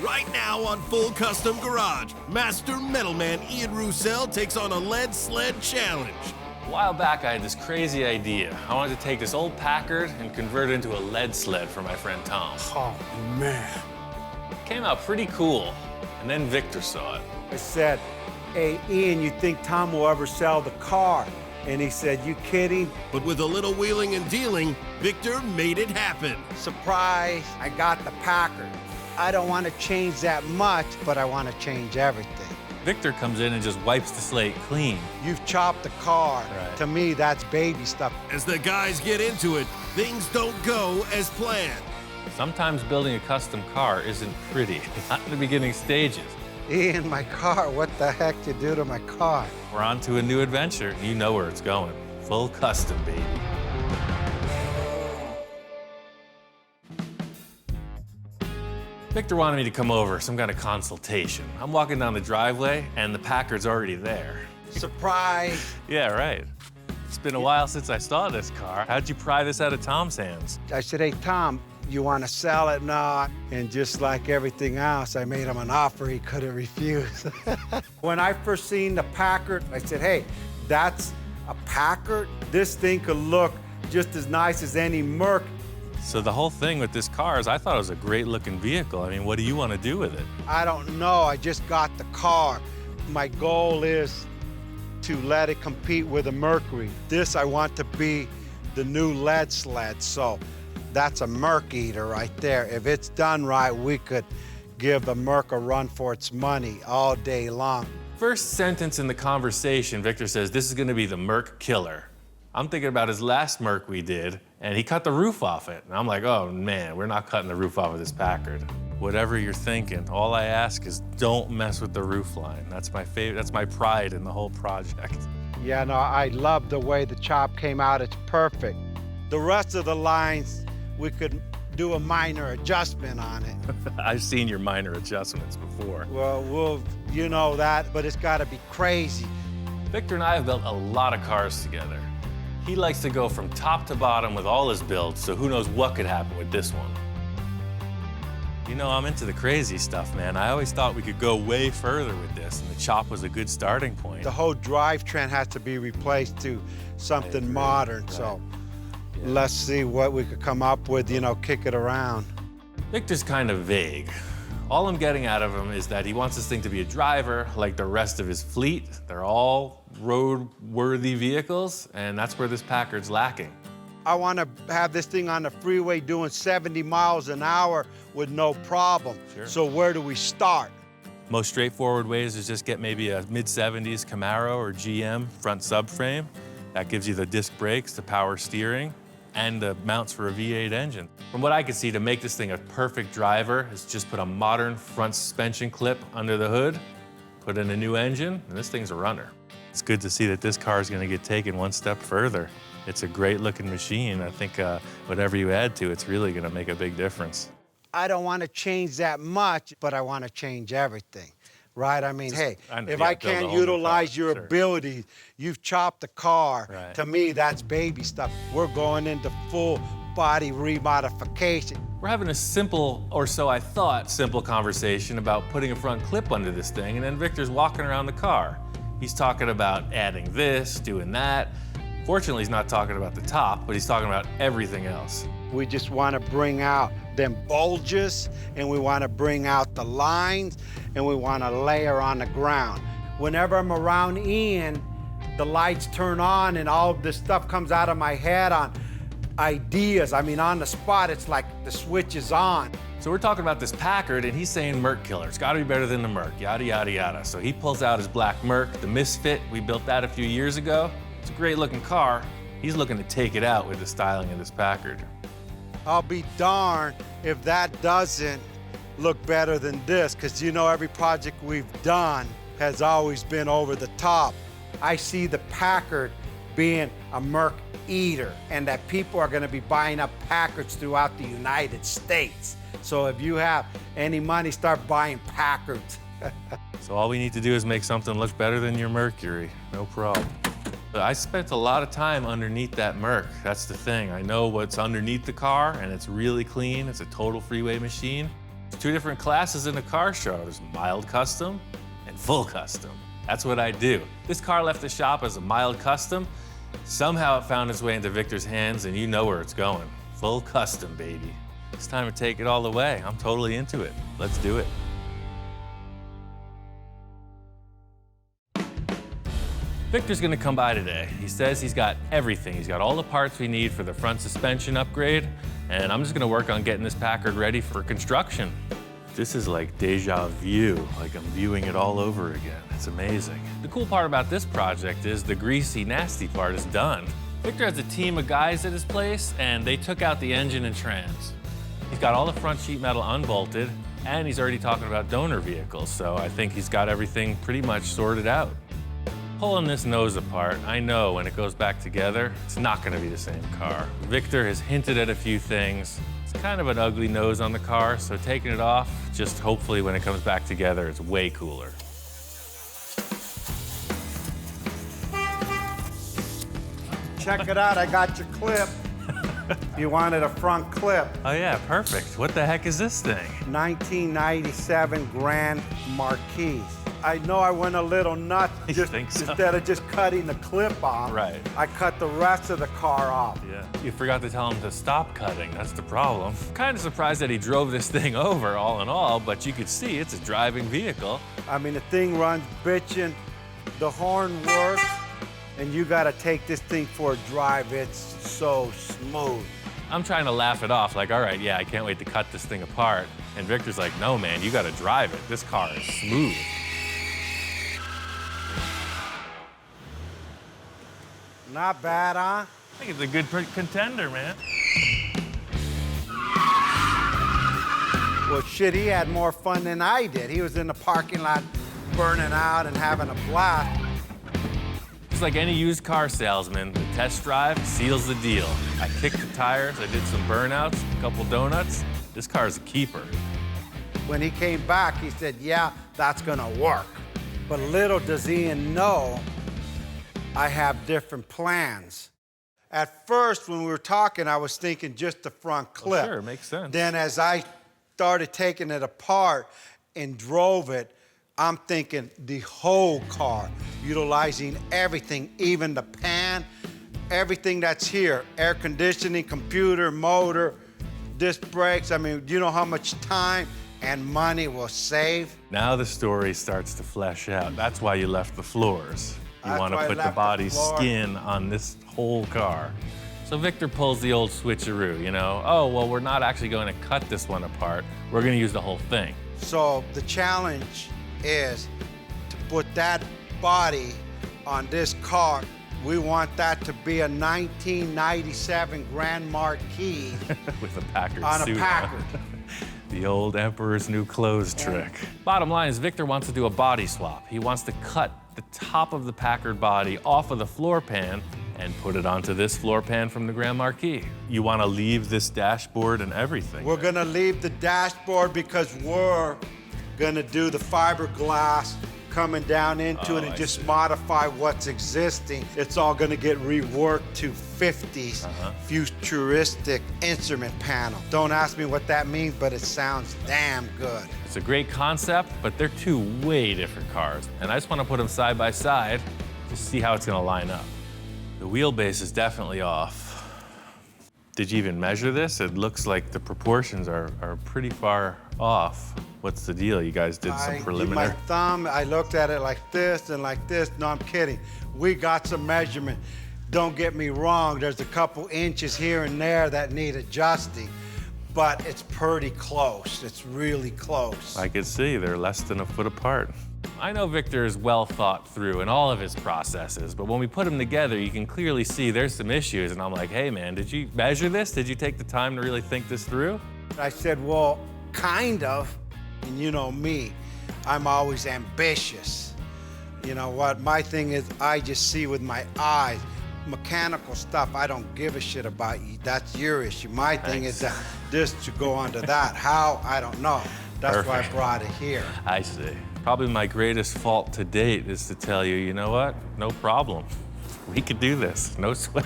Right now on Full Custom Garage, Master Metalman Ian Roussel takes on a lead sled challenge. A while back, I had this crazy idea. I wanted to take this old Packard and convert it into a lead sled for my friend Tom. Oh, man. It came out pretty cool, and then Victor saw it. I said, hey, Ian, you think Tom will ever sell the car? And he said, you kidding? But with a little wheeling and dealing, Victor made it happen. Surprise, I got the Packard. I don't want to change that much, but I want to change everything. Victor comes in and just wipes the slate clean. You've chopped the car. Right. To me, that's baby stuff. As the guys get into it, things don't go as planned. Sometimes building a custom car isn't pretty, not in the beginning stages. Ian, my car, what the heck you do to my car? We're on to a new adventure. You know where it's going. Full custom, baby. Victor wanted me to come over, some kind of consultation. I'm walking down the driveway, and the Packard's already there. Surprise. Yeah, right. It's been a while since I saw this car. How'd you pry this out of Tom's hands? I said, hey, Tom, you want to sell it? No. And just like everything else, I made him an offer he couldn't refuse. When I first seen the Packard, I said, hey, that's a Packard? This thing could look just as nice as any Merc. So the whole thing with this car is I thought it was a great-looking vehicle. I mean, what do you want to do with it? I don't know. I just got the car. My goal is to let it compete with a Mercury. This, I want to be the new lead sled, so that's a Merc eater right there. If it's done right, we could give the Merc a run for its money all day long. First sentence in the conversation, Victor says, this is going to be the Merc killer. I'm thinking about his last Merc we did, and he cut the roof off it. And I'm like, oh, man, we're not cutting the roof off of this Packard. Whatever you're thinking, all I ask is don't mess with the roof line. That's my favorite, that's my pride in the whole project. Yeah, no, I love the way the chop came out. It's perfect. The rest of the lines, we could do a minor adjustment on it. I've seen your minor adjustments before. Well, you know that, but it's got to be crazy. Victor and I have built a lot of cars together. He likes to go from top to bottom with all his builds, so who knows what could happen with this one. You know, I'm into the crazy stuff, man. I always thought we could go way further with this, and the chop was a good starting point. The whole drivetrain has to be replaced to something modern, right. So yeah. Let's see what we could come up with, you know, kick it around. Victor's kind of vague. All I'm getting out of him is that he wants this thing to be a driver like the rest of his fleet. They're all road-worthy vehicles, and that's where this Packard's lacking. I want to have this thing on the freeway doing 70 miles an hour with no problem. Sure. So where do we start? Most straightforward ways is just get maybe a mid-70s Camaro or GM front subframe. That gives you the disc brakes, the power steering, and the mounts for a V8 engine. From what I can see, to make this thing a perfect driver is just put a modern front suspension clip under the hood, put in a new engine, and this thing's a runner. It's good to see that this car is going to get taken one step further. It's a great-looking machine. I think whatever you add to it's really going to make a big difference. I don't want to change that much, but I want to change everything, right? I mean, hey, if I can't utilize your abilities, you've chopped the car. Right. To me, that's baby stuff. We're going into full body remodification. We're having a simple, or so I thought, simple conversation about putting a front clip under this thing, and then Victor's walking around the car. He's talking about adding this, doing that. Fortunately, he's not talking about the top, but he's talking about everything else. We just want to bring out them bulges, and we want to bring out the lines, and we want to layer on the ground. Whenever I'm around Ian, the lights turn on, and all of this stuff comes out of my head on ideas. I mean, on the spot, it's like the switch is on. So we're talking about this Packard, and he's saying Merc killer. It's got to be better than the Merc, yada, yada, yada. So he pulls out his black Merc, the Misfit. We built that a few years ago. It's a great-looking car. He's looking to take it out with the styling of this Packard. I'll be darned if that doesn't look better than this, because you know every project we've done has always been over the top. I see the Packard being a Merc eater, and that people are going to be buying up Packards throughout the United States. So if you have any money, start buying Packards. So all we need to do is make something look better than your Mercury. No problem. But I spent a lot of time underneath that Merc. That's the thing. I know what's underneath the car, and it's really clean. It's a total freeway machine. There's 2 different classes in a car show. There's mild custom and full custom. That's what I do. This car left the shop as a mild custom. Somehow it found its way into Victor's hands, and you know where it's going. Full custom, baby. It's time to take it all the way. I'm totally into it. Let's do it. Victor's gonna come by today. He says he's got everything. He's got all the parts we need for the front suspension upgrade, and I'm just gonna work on getting this Packard ready for construction. This is like deja vu, like I'm viewing it all over again. It's amazing. The cool part about this project is the greasy, nasty part is done. Victor has a team of guys at his place, and they took out the engine and trans. He's got all the front sheet metal unbolted, and he's already talking about donor vehicles, so I think he's got everything pretty much sorted out. Pulling this nose apart, I know when it goes back together, it's not gonna be the same car. Victor has hinted at a few things. It's kind of an ugly nose on the car, so taking it off, just hopefully when it comes back together, it's way cooler. Check it out, I got your clip. You wanted a front clip. Oh yeah, perfect. What the heck is this thing? 1997 Grand Marquis. I know I went a little nuts You think so? instead of just cutting the clip off. Right. I cut the rest of the car off. Yeah. You forgot to tell him to stop cutting. That's the problem. Kind of surprised that he drove this thing over, all in all, but you could see it's a driving vehicle. I mean, the thing runs bitchin', the horn works, and you gotta take this thing for a drive. It's so smooth. I'm trying to laugh it off, like, all right, yeah, I can't wait to cut this thing apart. And Victor's like, no, man, you gotta drive it. This car is smooth. Not bad, huh? I think it's a good contender, man. Well, shit, he had more fun than I did. He was in the parking lot burning out and having a blast. Just like any used car salesman, the test drive seals the deal. I kicked the tires, I did some burnouts, a couple donuts. This car's a keeper. When he came back, he said, yeah, that's gonna work. But little does Ian know, I have different plans. At first, when we were talking, I was thinking just the front clip. Oh, sure, makes sense. Then as I started taking it apart and drove it, I'm thinking the whole car, utilizing everything, even the pan, everything that's here, air conditioning, computer, motor, disc brakes. I mean, do you know how much time and money will save? Now the story starts to flesh out. That's why you left the floors. You That's want to why I put the left the body floor. skin on this whole car. So Victor pulls the old switcheroo, you know? Oh, well, we're not actually going to cut this one apart. We're going to use the whole thing. So the challenge is to put that body on this car. We want that to be a 1997 Grand Marquis With a Packard on a suit Packard. The old Emperor's New Clothes trick. Bottom line is Victor wants to do a body swap. He wants to cut the top of the Packard body off of the floor pan and put it onto this floor pan from the Grand Marquis. You want to leave this dashboard and everything. We're gonna leave the dashboard because we're gonna do the fiberglass coming down into it and I just see. modify what's existing. It's all gonna get reworked to 50s futuristic instrument panel. Don't ask me what that means, but it sounds damn good. It's a great concept, but they're 2 way different cars. And I just want to put them side by side to see how it's going to line up. The wheelbase is definitely off. Did you even measure this? It looks like the proportions are pretty far off. What's the deal? You guys did some I preliminary? my thumb, I looked at it like this and like this. No, I'm kidding. We got some measurement. Don't get me wrong, there's a couple inches here and there that need adjusting, but it's pretty close. It's really close. I could see they're less than a foot apart. I know Victor is well thought through in all of his processes, but when we put them together, you can clearly see there's some issues. And I'm like, hey man, did you measure this? Did you take the time to really think this through? I said, well, kind of. And you know me, I'm always ambitious. You know what? My thing is, I just see with my eyes. Mechanical stuff, I don't give a shit about you. That's your issue. My thing is that this to go onto that. How? I don't know. That's why I Perfect. brought it here. I see. Probably my greatest fault to date is to tell you, you know what? No problem. We could do this, no sweat.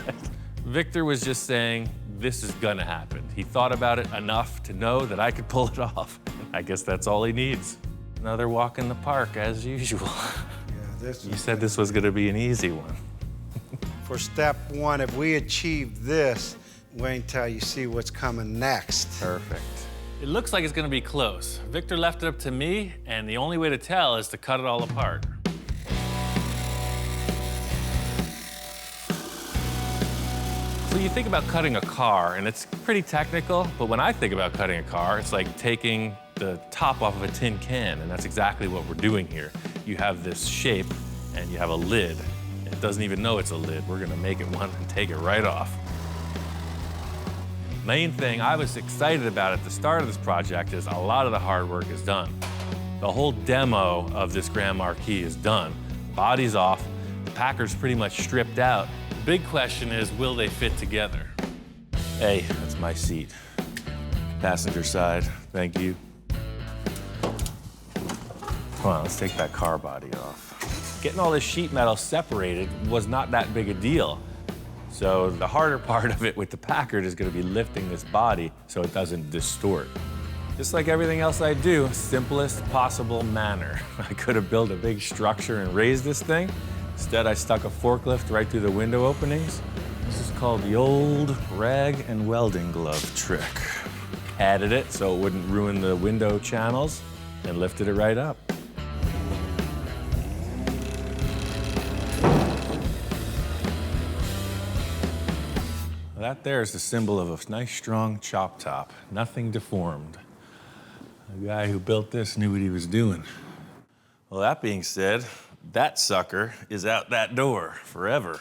Victor was just saying, this is gonna happen. He thought about it enough to know that I could pull it off. I guess that's all he needs. Another walk in the park, as usual. You said this was gonna be an easy one. For step one, if we achieve this, wait until you see what's coming next. Perfect. It looks like it's gonna be close. Victor left it up to me, and the only way to tell is to cut it all apart. So you think about cutting a car, and it's pretty technical, but when I think about cutting a car, it's like taking the top off of a tin can, and that's exactly what we're doing here. You have this shape, and you have a lid. It doesn't even know it's a lid. We're gonna make it one and take it right off. Main thing I was excited about at the start of this project is a lot of the hard work is done. The whole demo of this Grand Marquis is done. Body's off, the Packard's pretty much stripped out. The big question is, will they fit together? Hey, that's my seat. Passenger side, thank you. Come on, let's take that car body off. Getting all this sheet metal separated was not that big a deal. So the harder part of it with the Packard is gonna be lifting this body so it doesn't distort. Just like everything else I do, simplest possible manner. I could have built a big structure and raised this thing. Instead, I stuck a forklift right through the window openings. This is called the old rag and welding glove trick. Added it so it wouldn't ruin the window channels and lifted it right up. That there is the symbol of a nice, strong chop top, nothing deformed. The guy who built this knew what he was doing. Well, that being said, that sucker is out that door forever.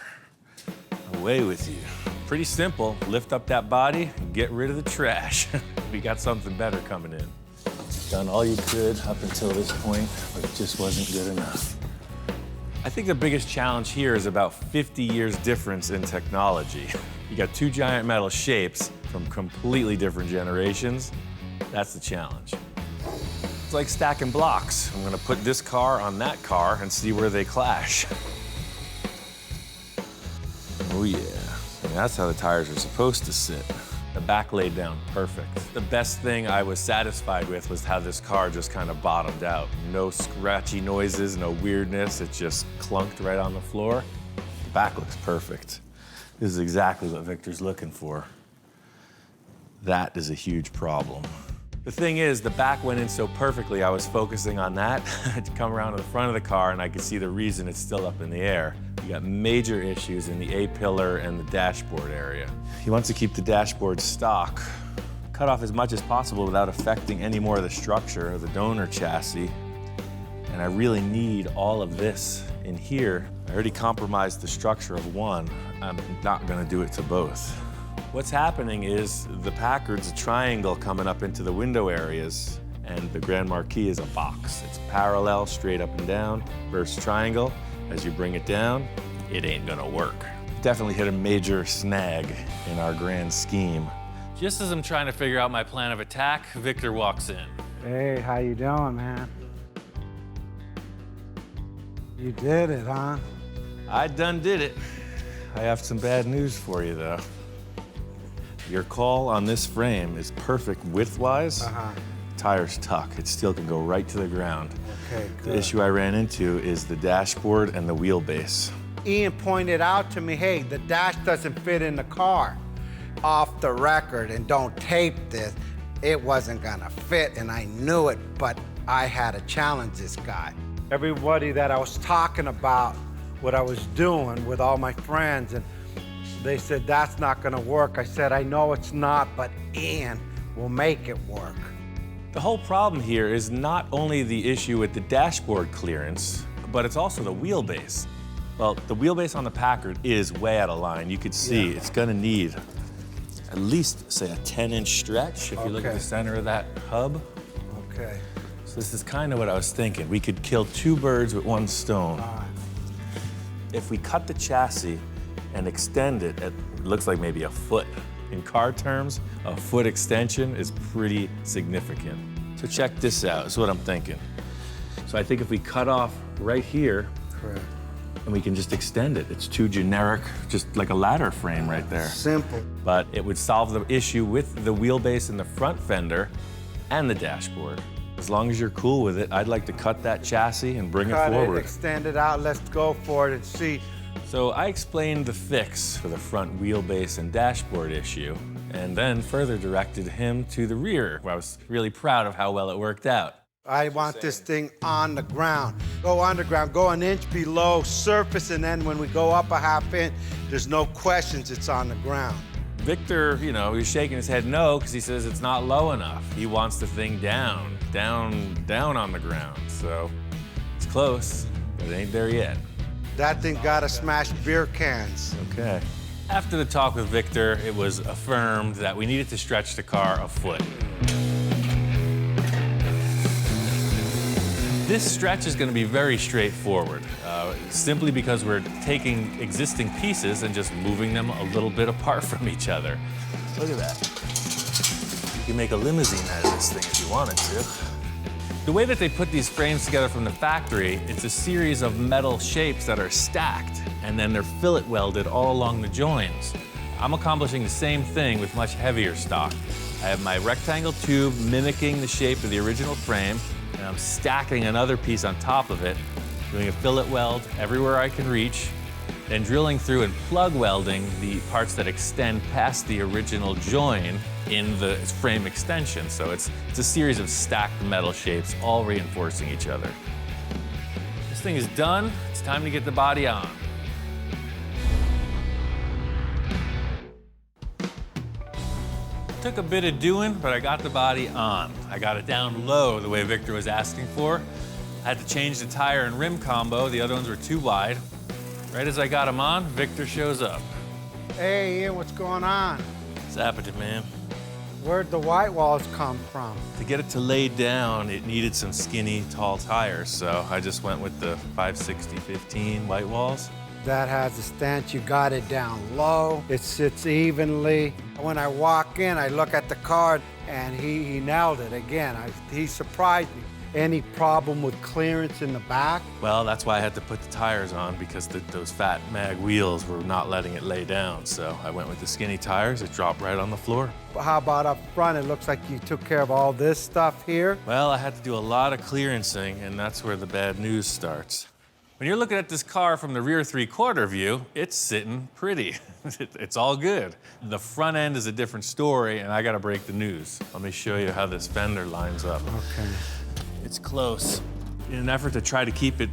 Away with you. Pretty simple, lift up that body and get rid of the trash. We got something better coming in. Done all you could up until this point, but it just wasn't good enough. I think the biggest challenge here is about 50 years difference in technology. You got two giant metal shapes from completely different generations. That's the challenge. It's like stacking blocks. I'm gonna put this car on that car and see where they clash. Oh yeah, and that's how the tires are supposed to sit. The back laid down perfect. The best thing I was satisfied with was how this car just kind of bottomed out. No scratchy noises, no weirdness. It just clunked right on the floor. The back looks perfect. This is exactly what Victor's looking for. That is a huge problem. The thing is, the back went in so perfectly, I was focusing on that to come around to the front of the car, and I could see the reason it's still up in the air. You got major issues in the A-pillar and the dashboard area. He wants to keep the dashboard stock, cut off as much as possible without affecting any more of the structure of the donor chassis. And I really need all of this in here. I already compromised the structure of one. I'm not gonna do it to both. What's happening is the Packard's a triangle coming up into the window areas, and the Grand Marquis is a box. It's parallel, straight up and down, versus triangle. As you bring it down, it ain't gonna work. Definitely hit a major snag in our grand scheme. Just as I'm trying to figure out my plan of attack, Victor walks in. Hey, how you doing, man? You did it, huh? I done did it. I have some bad news for you, though. Your call on this frame is perfect width-wise. Tires tuck. It still can go right to the ground. Okay, good. The issue I ran into is the dashboard and the wheelbase. Ian pointed out to me, hey, the dash doesn't fit in the car. Off the record, and don't tape this, it wasn't gonna fit, and I knew it, but I had to challenge this guy. Everybody that I was talking about what I was doing with all my friends, and they said, that's not gonna work. I said, I know it's not, but Ian will make it work. The whole problem here is not only the issue with the dashboard clearance, but it's also the wheelbase. Well, the wheelbase on the Packard is way out of line. You could see it's gonna need at least, say, a 10-inch stretch if you look at the center of that hub. Okay. So this is kind of what I was thinking. We could kill two birds with one stone. If we cut the chassis and extend it at, it looks like maybe a foot. In car terms, a foot extension is pretty significant. So check this out, this is what I'm thinking. So I think if we cut off right here, and we can just extend it. It's too generic, just like a ladder frame right there. Simple. But it would solve the issue with the wheelbase in the front fender and the dashboard. As long as you're cool with it, I'd like to cut that chassis and bring it forward. Extend it out, let's go for it and see. So I explained the fix for the front wheelbase and dashboard issue, and then further directed him to the rear, where I was really proud of how well it worked out. I want this thing on the ground. Go underground, go an inch below surface, and then when we go up a half inch, there's no questions, it's on the ground. Victor, you know, he's shaking his head no, because he says it's not low enough. He wants the thing down on the ground. So it's close, but it ain't there yet. That thing gotta smash beer cans. Okay. After the talk with Victor, it was affirmed that we needed to stretch the car a foot. This stretch is going to be very straightforward, simply because we're taking existing pieces and just moving them a little bit apart from each other. Look at that. You can make a limousine out of this thing if you wanted to. The way that they put these frames together from the factory, it's a series of metal shapes that are stacked, and then they're fillet welded all along the joins. I'm accomplishing the same thing with much heavier stock. I have my rectangle tube mimicking the shape of the original frame, and I'm stacking another piece on top of it, doing a fillet weld everywhere I can reach, then drilling through and plug welding the parts that extend past the original join in the frame extension. So it's a series of stacked metal shapes, all reinforcing each other. This thing is done. It's time to get the body on. Took a bit of doing, but I got the body on. I got it down low the way Victor was asking for. I had to change the tire and rim combo. The other ones were too wide. Right as I got him on, Victor shows up. Hey, Ian, what's going on? What's happening, man? Where'd the white walls come from? To get it to lay down, it needed some skinny, tall tires, so I just went with the 560/15 white walls. That has a stance, you got it down low, it sits evenly. When I walk in, I look at the car, and he nailed it again. He surprised me. Any problem with clearance in the back? Well, that's why I had to put the tires on, because those fat mag wheels were not letting it lay down. So I went with the skinny tires. It dropped right on the floor. How about up front? It looks like you took care of all this stuff here. Well, I had to do a lot of clearancing, and that's where the bad news starts. When you're looking at this car from the rear three-quarter view, it's sitting pretty. It's all good. The front end is a different story, and I gotta break the news. Let me show you how this fender lines up. Okay. It's close. In an effort to try to keep it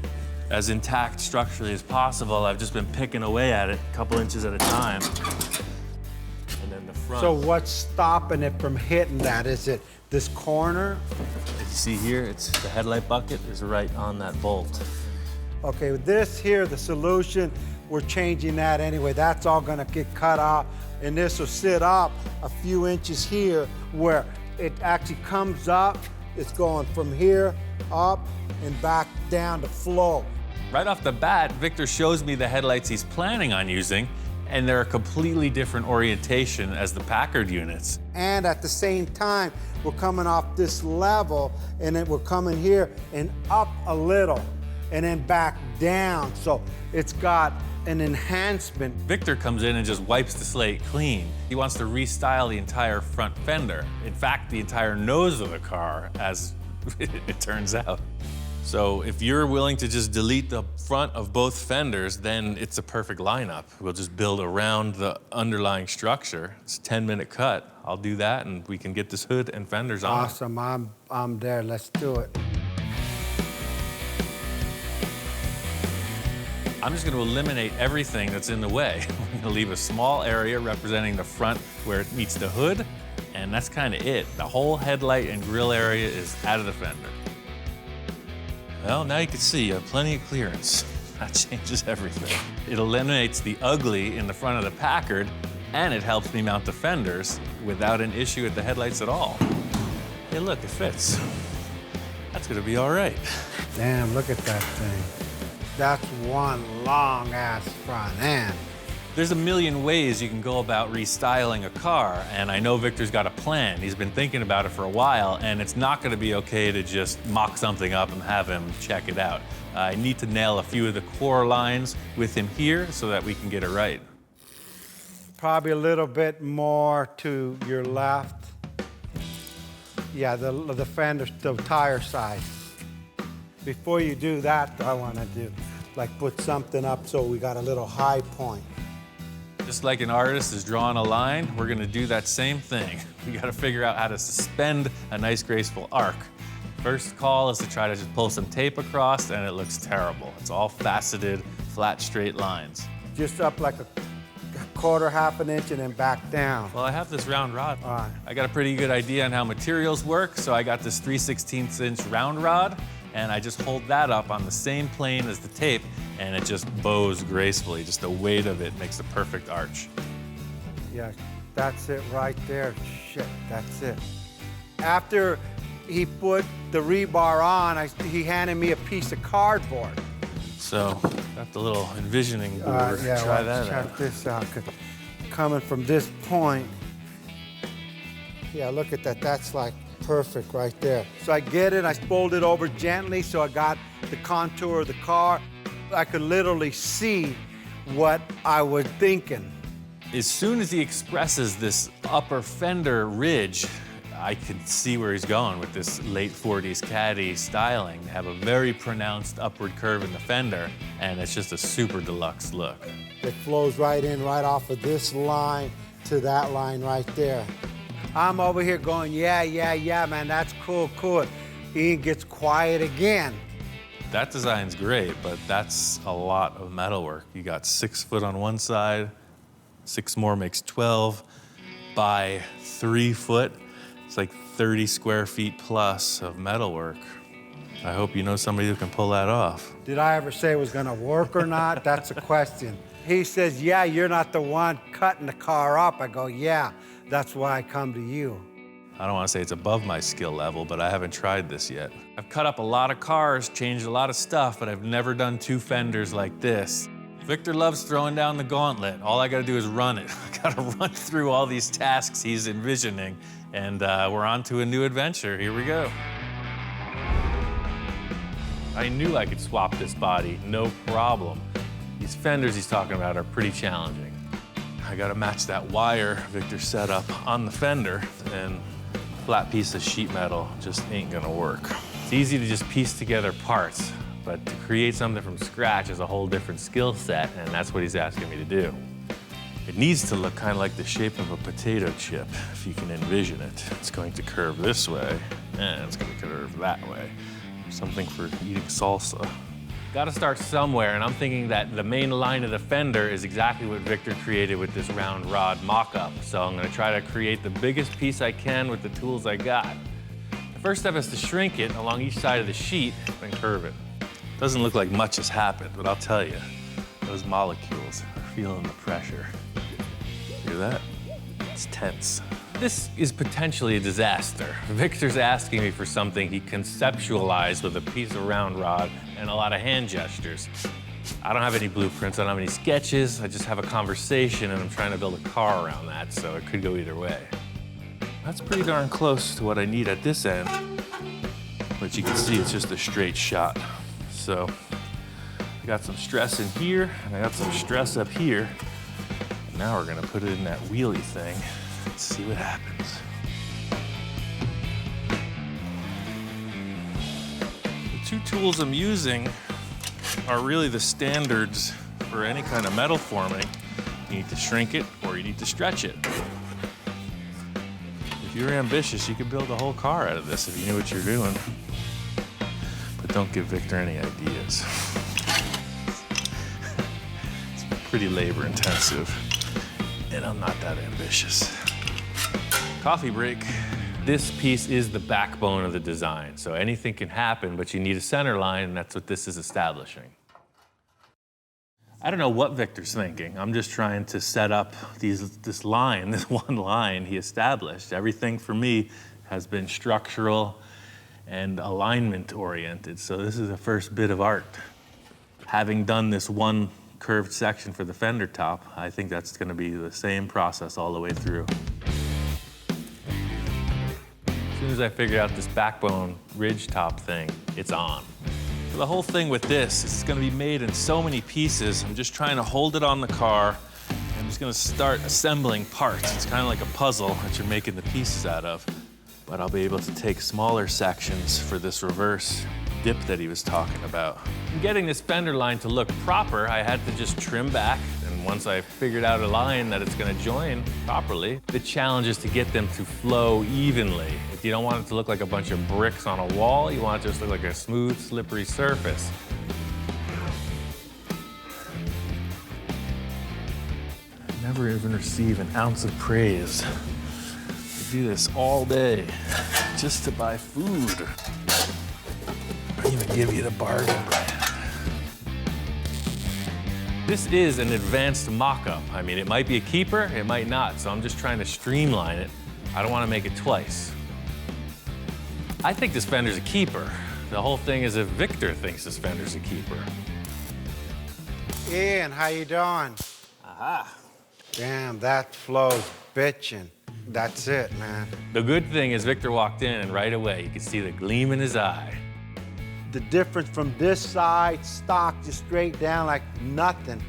as intact structurally as possible, I've just been picking away at it a couple inches at a time. And then the front. So what's stopping it from hitting that? Is it this corner? As you see here, it's the headlight bucket is right on that bolt. Okay, with this here, the solution, we're changing that anyway. That's all gonna get cut off, and this will sit up a few inches here where it actually comes up. It's going from here up and back down to flow. Right off the bat, Victor shows me the headlights he's planning on using, and they're a completely different orientation as the Packard units. And at the same time, we're coming off this level, and then we're coming here and up a little, and then back down. So it's got an enhancement. Victor comes in and just wipes the slate clean. He wants to restyle the entire front fender. In fact, the entire nose of the car, as it turns out. So if you're willing to just delete the front of both fenders, then it's a perfect lineup. We'll just build around the underlying structure. It's a 10-minute cut. I'll do that, and we can get this hood and fenders on. Awesome, I'm there, let's do it. I'm just going to eliminate everything that's in the way. I'm going to leave a small area representing the front where it meets the hood, and that's kind of it. The whole headlight and grille area is out of the fender. Well, now you can see you have plenty of clearance. That changes everything. It eliminates the ugly in the front of the Packard, and it helps me mount the fenders without an issue with the headlights at all. Hey, look, it fits. That's going to be all right. Damn, look at that thing. That's one long-ass front end. There's a million ways you can go about restyling a car, and I know Victor's got a plan. He's been thinking about it for a while, and it's not gonna be okay to just mock something up and have him check it out. I need to nail a few of the core lines with him here so that we can get it right. Probably a little bit more to your left. Yeah, the fender, the tire side. Before you do that, I want to do, like put something up so we got a little high point. Just like an artist is drawing a line, we're gonna do that same thing. We gotta figure out how to suspend a nice, graceful arc. First call is to try to just pull some tape across, and it looks terrible. It's all faceted, flat, straight lines. Just up like a quarter, half an inch, and then back down. Well, I have this round rod. All right. I got a pretty good idea on how materials work, so I got this 3/16 inch round rod, and I just hold that up on the same plane as the tape, and it just bows gracefully. Just the weight of it makes a perfect arch. Yeah, that's it right there. Shit, that's it. After he put the rebar on, he handed me a piece of cardboard. So, got the little envisioning board. Yeah, Try well, that check out. this out. Coming from this point, yeah, look at that. That's like perfect right there. So I get it, I fold it over gently so I got the contour of the car. I could literally see what I was thinking. As soon as he expresses this upper fender ridge, I can see where he's going with this late 40s caddy styling. They have a very pronounced upward curve in the fender, and it's just a super deluxe look. It flows right in, right off of this line to that line right there. I'm over here going, yeah, man, that's cool. Ian gets quiet again. That design's great, but that's a lot of metalwork. You got 6 foot on one side, 6 more makes 12 by 3 foot. It's like 30 square feet plus of metalwork. I hope you know somebody who can pull that off. Did I ever say it was gonna work or not? That's a question. He says, yeah, you're not the one cutting the car up. I go, yeah, that's why I come to you. I don't want to say it's above my skill level, but I haven't tried this yet. I've cut up a lot of cars, changed a lot of stuff, but I've never done 2 fenders like this. Victor loves throwing down the gauntlet. All I gotta do is run it. I gotta run through all these tasks he's envisioning, and we're on to a new adventure. Here we go. I knew I could swap this body, no problem. These fenders he's talking about are pretty challenging. I gotta match that wire Victor set up on the fender, and a flat piece of sheet metal just ain't gonna work. It's easy to just piece together parts, but to create something from scratch is a whole different skill set, and that's what he's asking me to do. It needs to look kind of like the shape of a potato chip, if you can envision it. It's going to curve this way, and it's going to curve that way. Something for eating salsa. Got to start somewhere, and I'm thinking that the main line of the fender is exactly what Victor created with this round rod mock-up. So I'm going to try to create the biggest piece I can with the tools I got. The first step is to shrink it along each side of the sheet and curve it. Doesn't look like much has happened, but I'll tell you, those molecules are feeling the pressure. Hear that? It's tense. This is potentially a disaster. Victor's asking me for something he conceptualized with a piece of round rod and a lot of hand gestures. I don't have any blueprints, I don't have any sketches, I just have a conversation and I'm trying to build a car around that, so it could go either way. That's pretty darn close to what I need at this end, but you can see it's just a straight shot. So I got some stress in here, and I got some stress up here. And now we're gonna put it in that wheelie thing. Let's see what happens. The 2 tools I'm using are really the standards for any kind of metal forming. You need to shrink it or you need to stretch it. If you're ambitious, you could build a whole car out of this if you knew what you're doing. But don't give Victor any ideas. It's pretty labor intensive, and I'm not that ambitious. Coffee break. This piece is the backbone of the design, so anything can happen, but you need a center line, and that's what this is establishing. I don't know what Victor's thinking. I'm just trying to set up this line, this one line he established. Everything for me has been structural and alignment oriented, so this is the first bit of art. Having done this one curved section for the fender top, I think that's gonna be the same process all the way through. As soon as I figure out this backbone ridge top thing, it's on. So the whole thing with this is gonna be made in so many pieces. I'm just trying to hold it on the car. I'm just gonna start assembling parts. It's kind of like a puzzle that you're making the pieces out of. but I'll be able to take smaller sections for this reverse dip that he was talking about. In getting this fender line to look proper, I had to just trim back, and once I figured out a line that it's gonna join properly, the challenge is to get them to flow evenly. If you don't want it to look like a bunch of bricks on a wall, you want it to just look like a smooth, slippery surface. I never even receive an ounce of praise. I do this all day just to buy food. I even give you the bargain brand. This is an advanced mock-up. I mean, it might be a keeper, it might not, so I'm just trying to streamline it. I don't want to make it twice. I think this fender's a keeper. The whole thing is if Victor thinks this fender's a keeper. Ian, how you doing? Aha. Damn, that flow's bitchin'. That's it, man. The good thing is Victor walked in and right away you could see the gleam in his eye. The difference from this side, stock just straight down like nothing,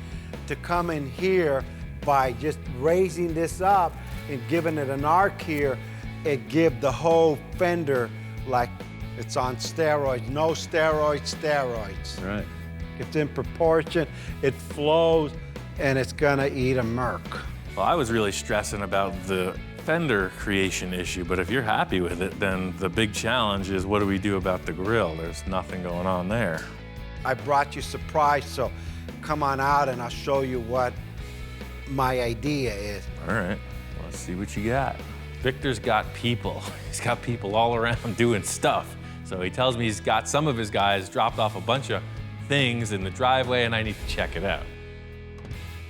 to come in here by just raising this up and giving it an arc here, it give the whole fender like it's on steroids. No steroids, steroids. Right. It's in proportion, it flows, and it's gonna eat a Merc. Well, I was really stressing about the fender creation issue, but if you're happy with it, then the big challenge is what do we do about the grill? There's nothing going on there. I brought you surprise, so come on out and I'll show you what my idea is. All right, let's see what you got. Victor's got people. He's got people all around doing stuff. So he tells me he's got some of his guys dropped off a bunch of things in the driveway and I need to check it out.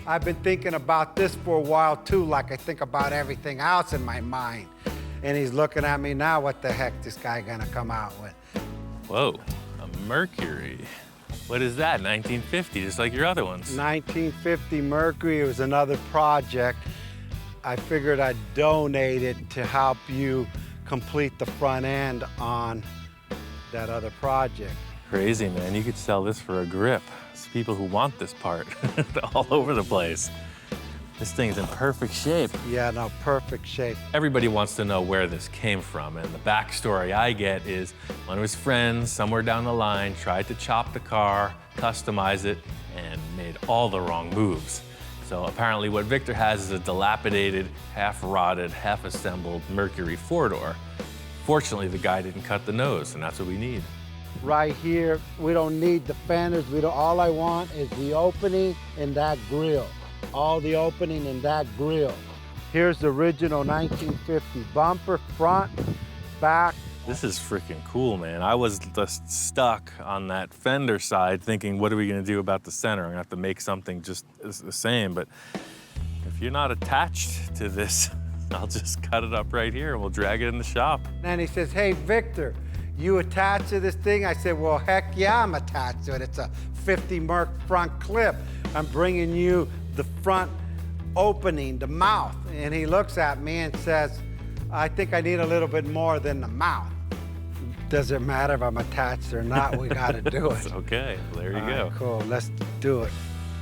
I've been thinking about this for a while too, like I think about everything else in my mind. And he's looking at me now, what the heck this guy gonna come out with? Whoa, a Mercury. What is that, 1950, just like your other ones? 1950 Mercury, it was another project. I figured I'd donate it to help you complete the front end on that other project. Crazy, man, you could sell this for a grip. There's people who want this part all over the place. This thing's in perfect shape. Yeah, no, perfect shape. Everybody wants to know where this came from, and the backstory I get is one of his friends somewhere down the line tried to chop the car, customize it, and made all the wrong moves. So apparently what Victor has is a dilapidated, half-rotted, half-assembled Mercury four-door. Fortunately, the guy didn't cut the nose, and that's what we need. Right here, we don't need the fenders. All I want is the opening in that grill. All the opening in that grill. Here's the original 1950 bumper, front, back. This is freaking cool, man. I was just stuck on that fender side thinking, what are we gonna do about the center? I'm gonna have to make something just the same, but if you're not attached to this, I'll just cut it up right here and we'll drag it in the shop. And he says, hey, Victor, you attached to this thing? I said, well, heck yeah, I'm attached to it. It's a 50 Merc front clip. I'm bringing you the front opening, the mouth. And he looks at me and says, I think I need a little bit more than the mouth. Doesn't matter if I'm attached or not, we gotta do it. Okay, there you All go. right, cool, let's do it.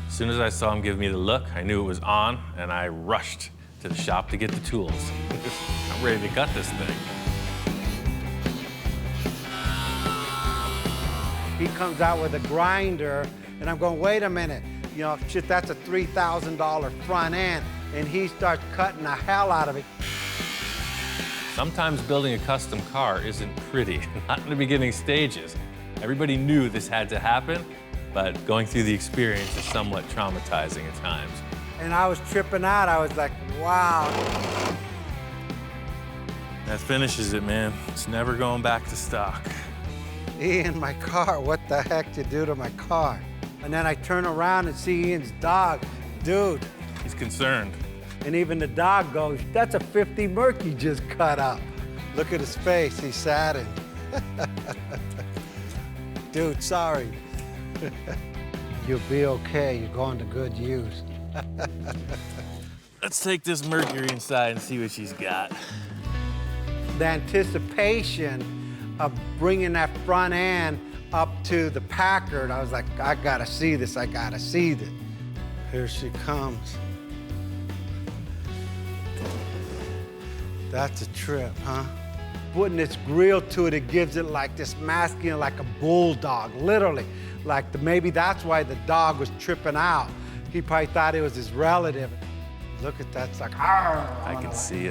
As soon as I saw him give me the look, I knew it was on, and I rushed to the shop to get the tools. I'm ready to cut this thing. He comes out with a grinder, and I'm going, wait a minute, you know, shit, that's a $3,000 front end, and he starts cutting the hell out of it. Sometimes building a custom car isn't pretty, not in the beginning stages. Everybody knew this had to happen, but going through the experience is somewhat traumatizing at times. And I was tripping out. I was like, wow. That finishes it, man. It's never going back to stock. Ian, my car, what the heck you do to my car? And then I turn around and see Ian's dog. Dude. He's concerned. And even the dog goes, that's a 50 Merc you just cut up. Look at his face, he's saddened. Dude, sorry. You'll be okay, you're going to good use. Let's take this Mercury inside and see what she's got. The anticipation of bringing that front end up to the Packard, I was like, I gotta see this, I gotta see this. Here she comes. That's a trip, huh? putting this grill to it, it gives it like this masculine, like a bulldog, literally. Like maybe that's why the dog was tripping out. He probably thought it was his relative. Look at that, it's like, I can see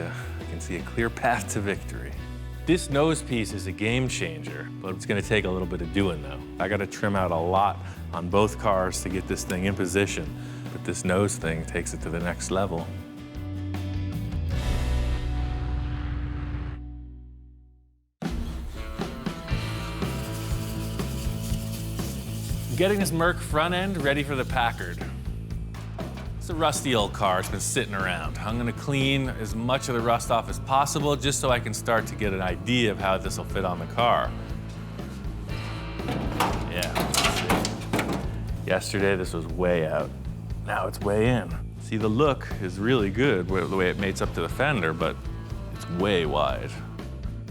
a clear path to victory. This nose piece is a game changer, but it's gonna take a little bit of doing though. I gotta trim out a lot on both cars to get this thing in position, but this nose thing takes it to the next level. Getting this Merc front end ready for the Packard. It's a rusty old car, it's been sitting around. I'm gonna clean as much of the rust off as possible just so I can start to get an idea of how this will fit on the car. Yeah, let's see. Yesterday this was way out. Now it's way in. See, the look is really good, the way it mates up to the fender, but it's way wide.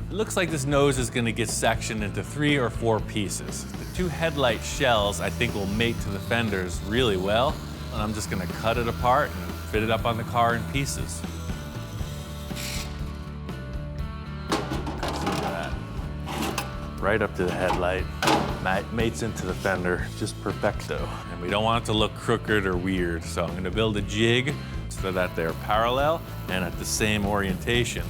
It looks like this nose is gonna get sectioned into 3 or 4 pieces. The 2 headlight shells I think will mate to the fenders really well, and I'm just gonna cut it apart and fit it up on the car in pieces. See that? Right up to the headlight, mates into the fender, just perfecto. And we don't want it to look crooked or weird, so I'm gonna build a jig so that they're parallel and at the same orientation.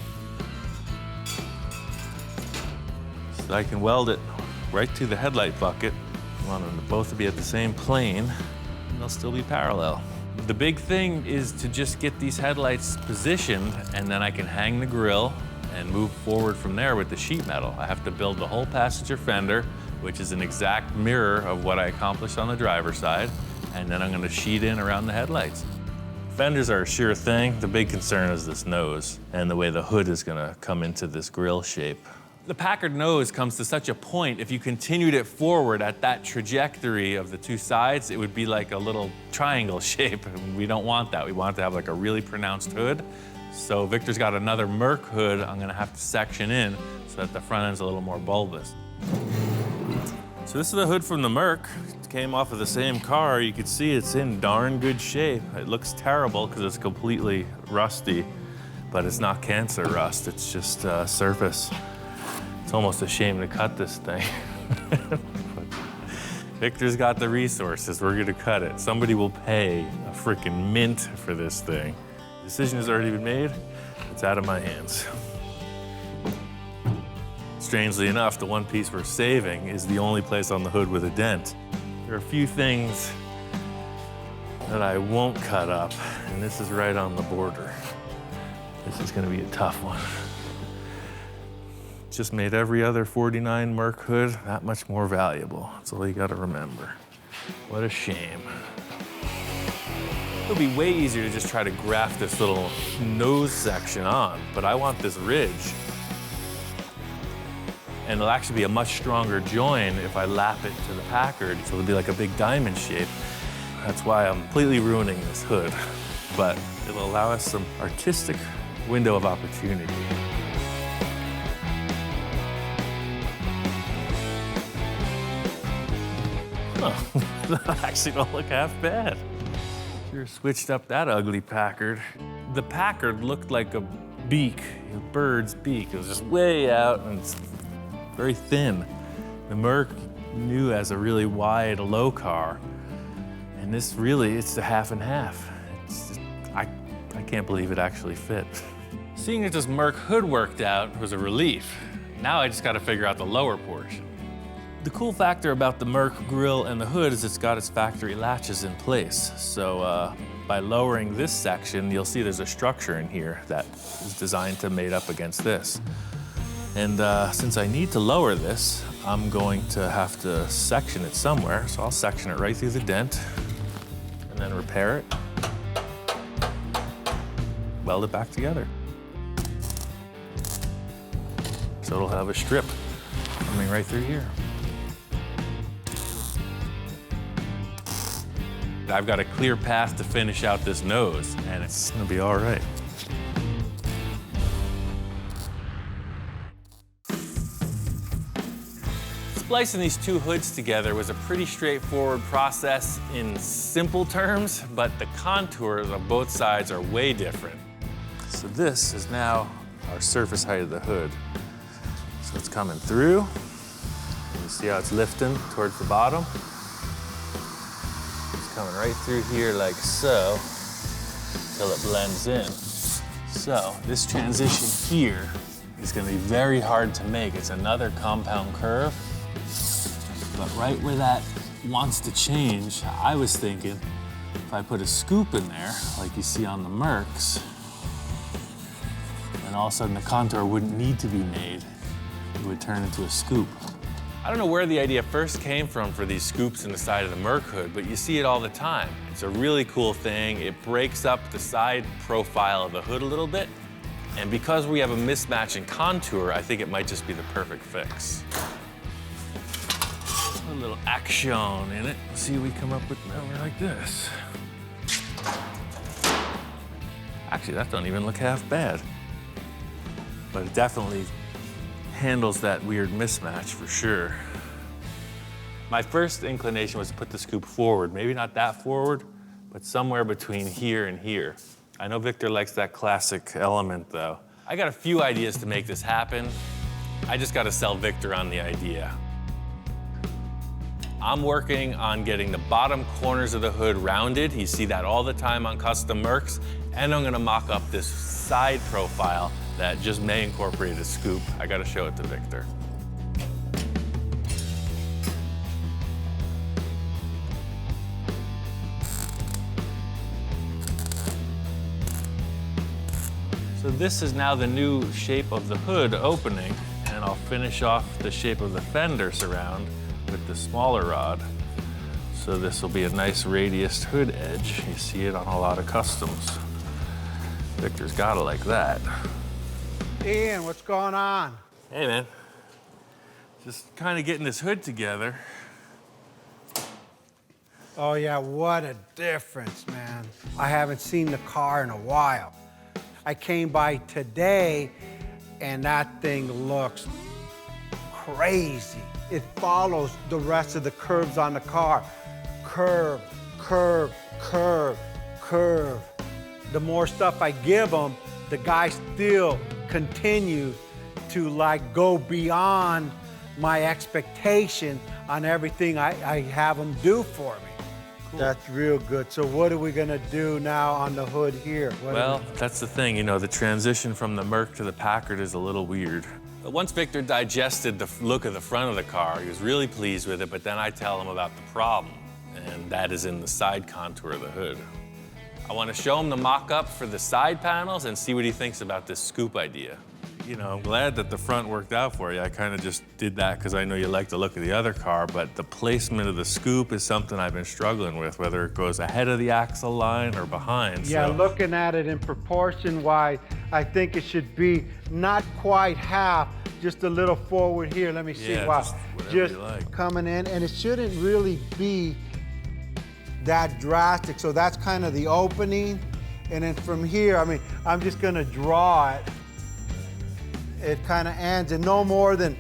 So I can weld it right to the headlight bucket. I want them to both be at the same plane, and they'll still be parallel. The big thing is to just get these headlights positioned, and then I can hang the grille and move forward from there with the sheet metal. I have to build the whole passenger fender, which is an exact mirror of what I accomplished on the driver's side, and then I'm gonna sheet in around the headlights. Fenders are a sure thing. The big concern is this nose and the way the hood is gonna come into this grille shape. The Packard nose comes to such a point, if you continued it forward at that trajectory of the 2 sides, it would be like a little triangle shape. And we don't want that. We want it to have like a really pronounced hood. So Victor's got another Merc hood I'm gonna have to section in so that the front end's a little more bulbous. So this is the hood from the Merc. It came off of the same car. You can see it's in darn good shape. It looks terrible because it's completely rusty, but it's not cancer rust, it's just surface. It's almost a shame to cut this thing. Victor's got the resources, we're gonna cut it. Somebody will pay a freaking mint for this thing. The decision has already been made, it's out of my hands. Strangely enough, the one piece we're saving is the only place on the hood with a dent. There are a few things that I won't cut up, and this is right on the border. This is gonna be a tough one. Just made every other 49 Merc hood that much more valuable. That's all you gotta remember. What a shame. It would be way easier to just try to graft this little nose section on, but I want this ridge. And it'll actually be a much stronger join if I lap it to the Packard, so it'll be like a big diamond shape. That's why I'm completely ruining this hood, but it'll allow us some artistic window of opportunity. Oh, that actually don't look half bad. Sure switched up that ugly Packard. The Packard looked like a beak, a bird's beak. It was just way out and it's very thin. The Merc knew as a really wide, low car. And this really, it's a half and half. It's just, I can't believe it actually fit. Seeing that this Merc hood worked out was a relief. Now I just gotta figure out the lower portion. The cool factor about the Merc grille and the hood is it's got its factory latches in place. So by lowering this section, you'll see there's a structure in here that is designed to mate up against this. And since I need to lower this, I'm going to have to section it somewhere. So I'll section it right through the dent and then repair it, weld it back together. So it'll have a strip coming right through here. I've got a clear path to finish out this nose, and it's gonna be all right. Splicing these 2 hoods together was a pretty straightforward process in simple terms, but the contours on both sides are way different. So this is now our surface height of the hood. So it's coming through. You see how it's lifting towards the bottom? It's coming right through here like so, until it blends in. So this transition here is gonna be very hard to make. It's another compound curve, but right where that wants to change, I was thinking if I put a scoop in there, like you see on the Mercs, then all of a sudden the contour wouldn't need to be made. It would turn into a scoop. I don't know where the idea first came from for these scoops in the side of the Merc hood, but you see it all the time. It's a really cool thing. It breaks up the side profile of the hood a little bit. And because we have a mismatch in contour, I think it might just be the perfect fix. A little action in it. See what we come up with now like this. Actually, that don't even look half bad. But it definitely handles that weird mismatch for sure. My first inclination was to put the scoop forward. Maybe not that forward, but somewhere between here and here. I know Victor likes that classic element though. I got a few ideas to make this happen. I just got to sell Victor on the idea. I'm working on getting the bottom corners of the hood rounded. You see that all the time on custom Mercs. And I'm gonna mock up this side profile that just may incorporate a scoop. I gotta show it to Victor. So this is now the new shape of the hood opening, and I'll finish off the shape of the fender surround with the smaller rod. So this will be a nice radius hood edge. You see it on a lot of customs. Victor's got it like that. Ian, what's going on? Hey, man. Just kind of getting this hood together. Oh yeah, what a difference, man. I haven't seen the car in a while. I came by today and that thing looks crazy. It follows the rest of the curves on the car. Curve, curve, curve, curve. The more stuff I give them, the guy still continues to like go beyond my expectation on everything I have them do for me. Cool. That's real good. So what are we gonna do now on the hood here? Well, that's the thing, you know, the transition from the Merc to the Packard is a little weird. But once Victor digested the look of the front of the car, he was really pleased with it, but then I tell him about the problem, and that is in the side contour of the hood. I want to show him the mock-up for the side panels and see what he thinks about this scoop idea. You know, I'm glad that the front worked out for you. I kind of just did that because I know you like the look of the other car, but the placement of the scoop is something I've been struggling with, whether it goes ahead of the axle line or behind. Yeah, so. Looking at it in proportion wise, I think it should be not quite half, just a little forward here. Let me see. Yeah, Wow. just whatever you like. Coming in, and it shouldn't really be that drastic. So that's kind of the opening. And then from here, I mean, I'm just gonna draw it. It kind of ends in no more than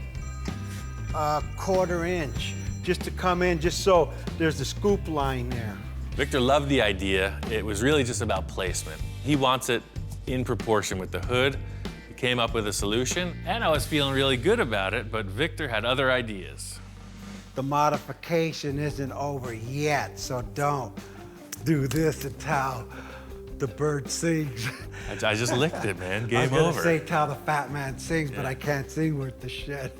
a 1/4 inch, just to come in, just so there's the scoop line there. Victor loved the idea. It was really just about placement. He wants it in proportion with the hood. He came up with a solution, and I was feeling really good about it, but Victor had other ideas. The modification isn't over yet, so don't do this until the bird sings. I just licked it, man. I Game was gonna over. say till the fat man sings, but I can't sing with the shit.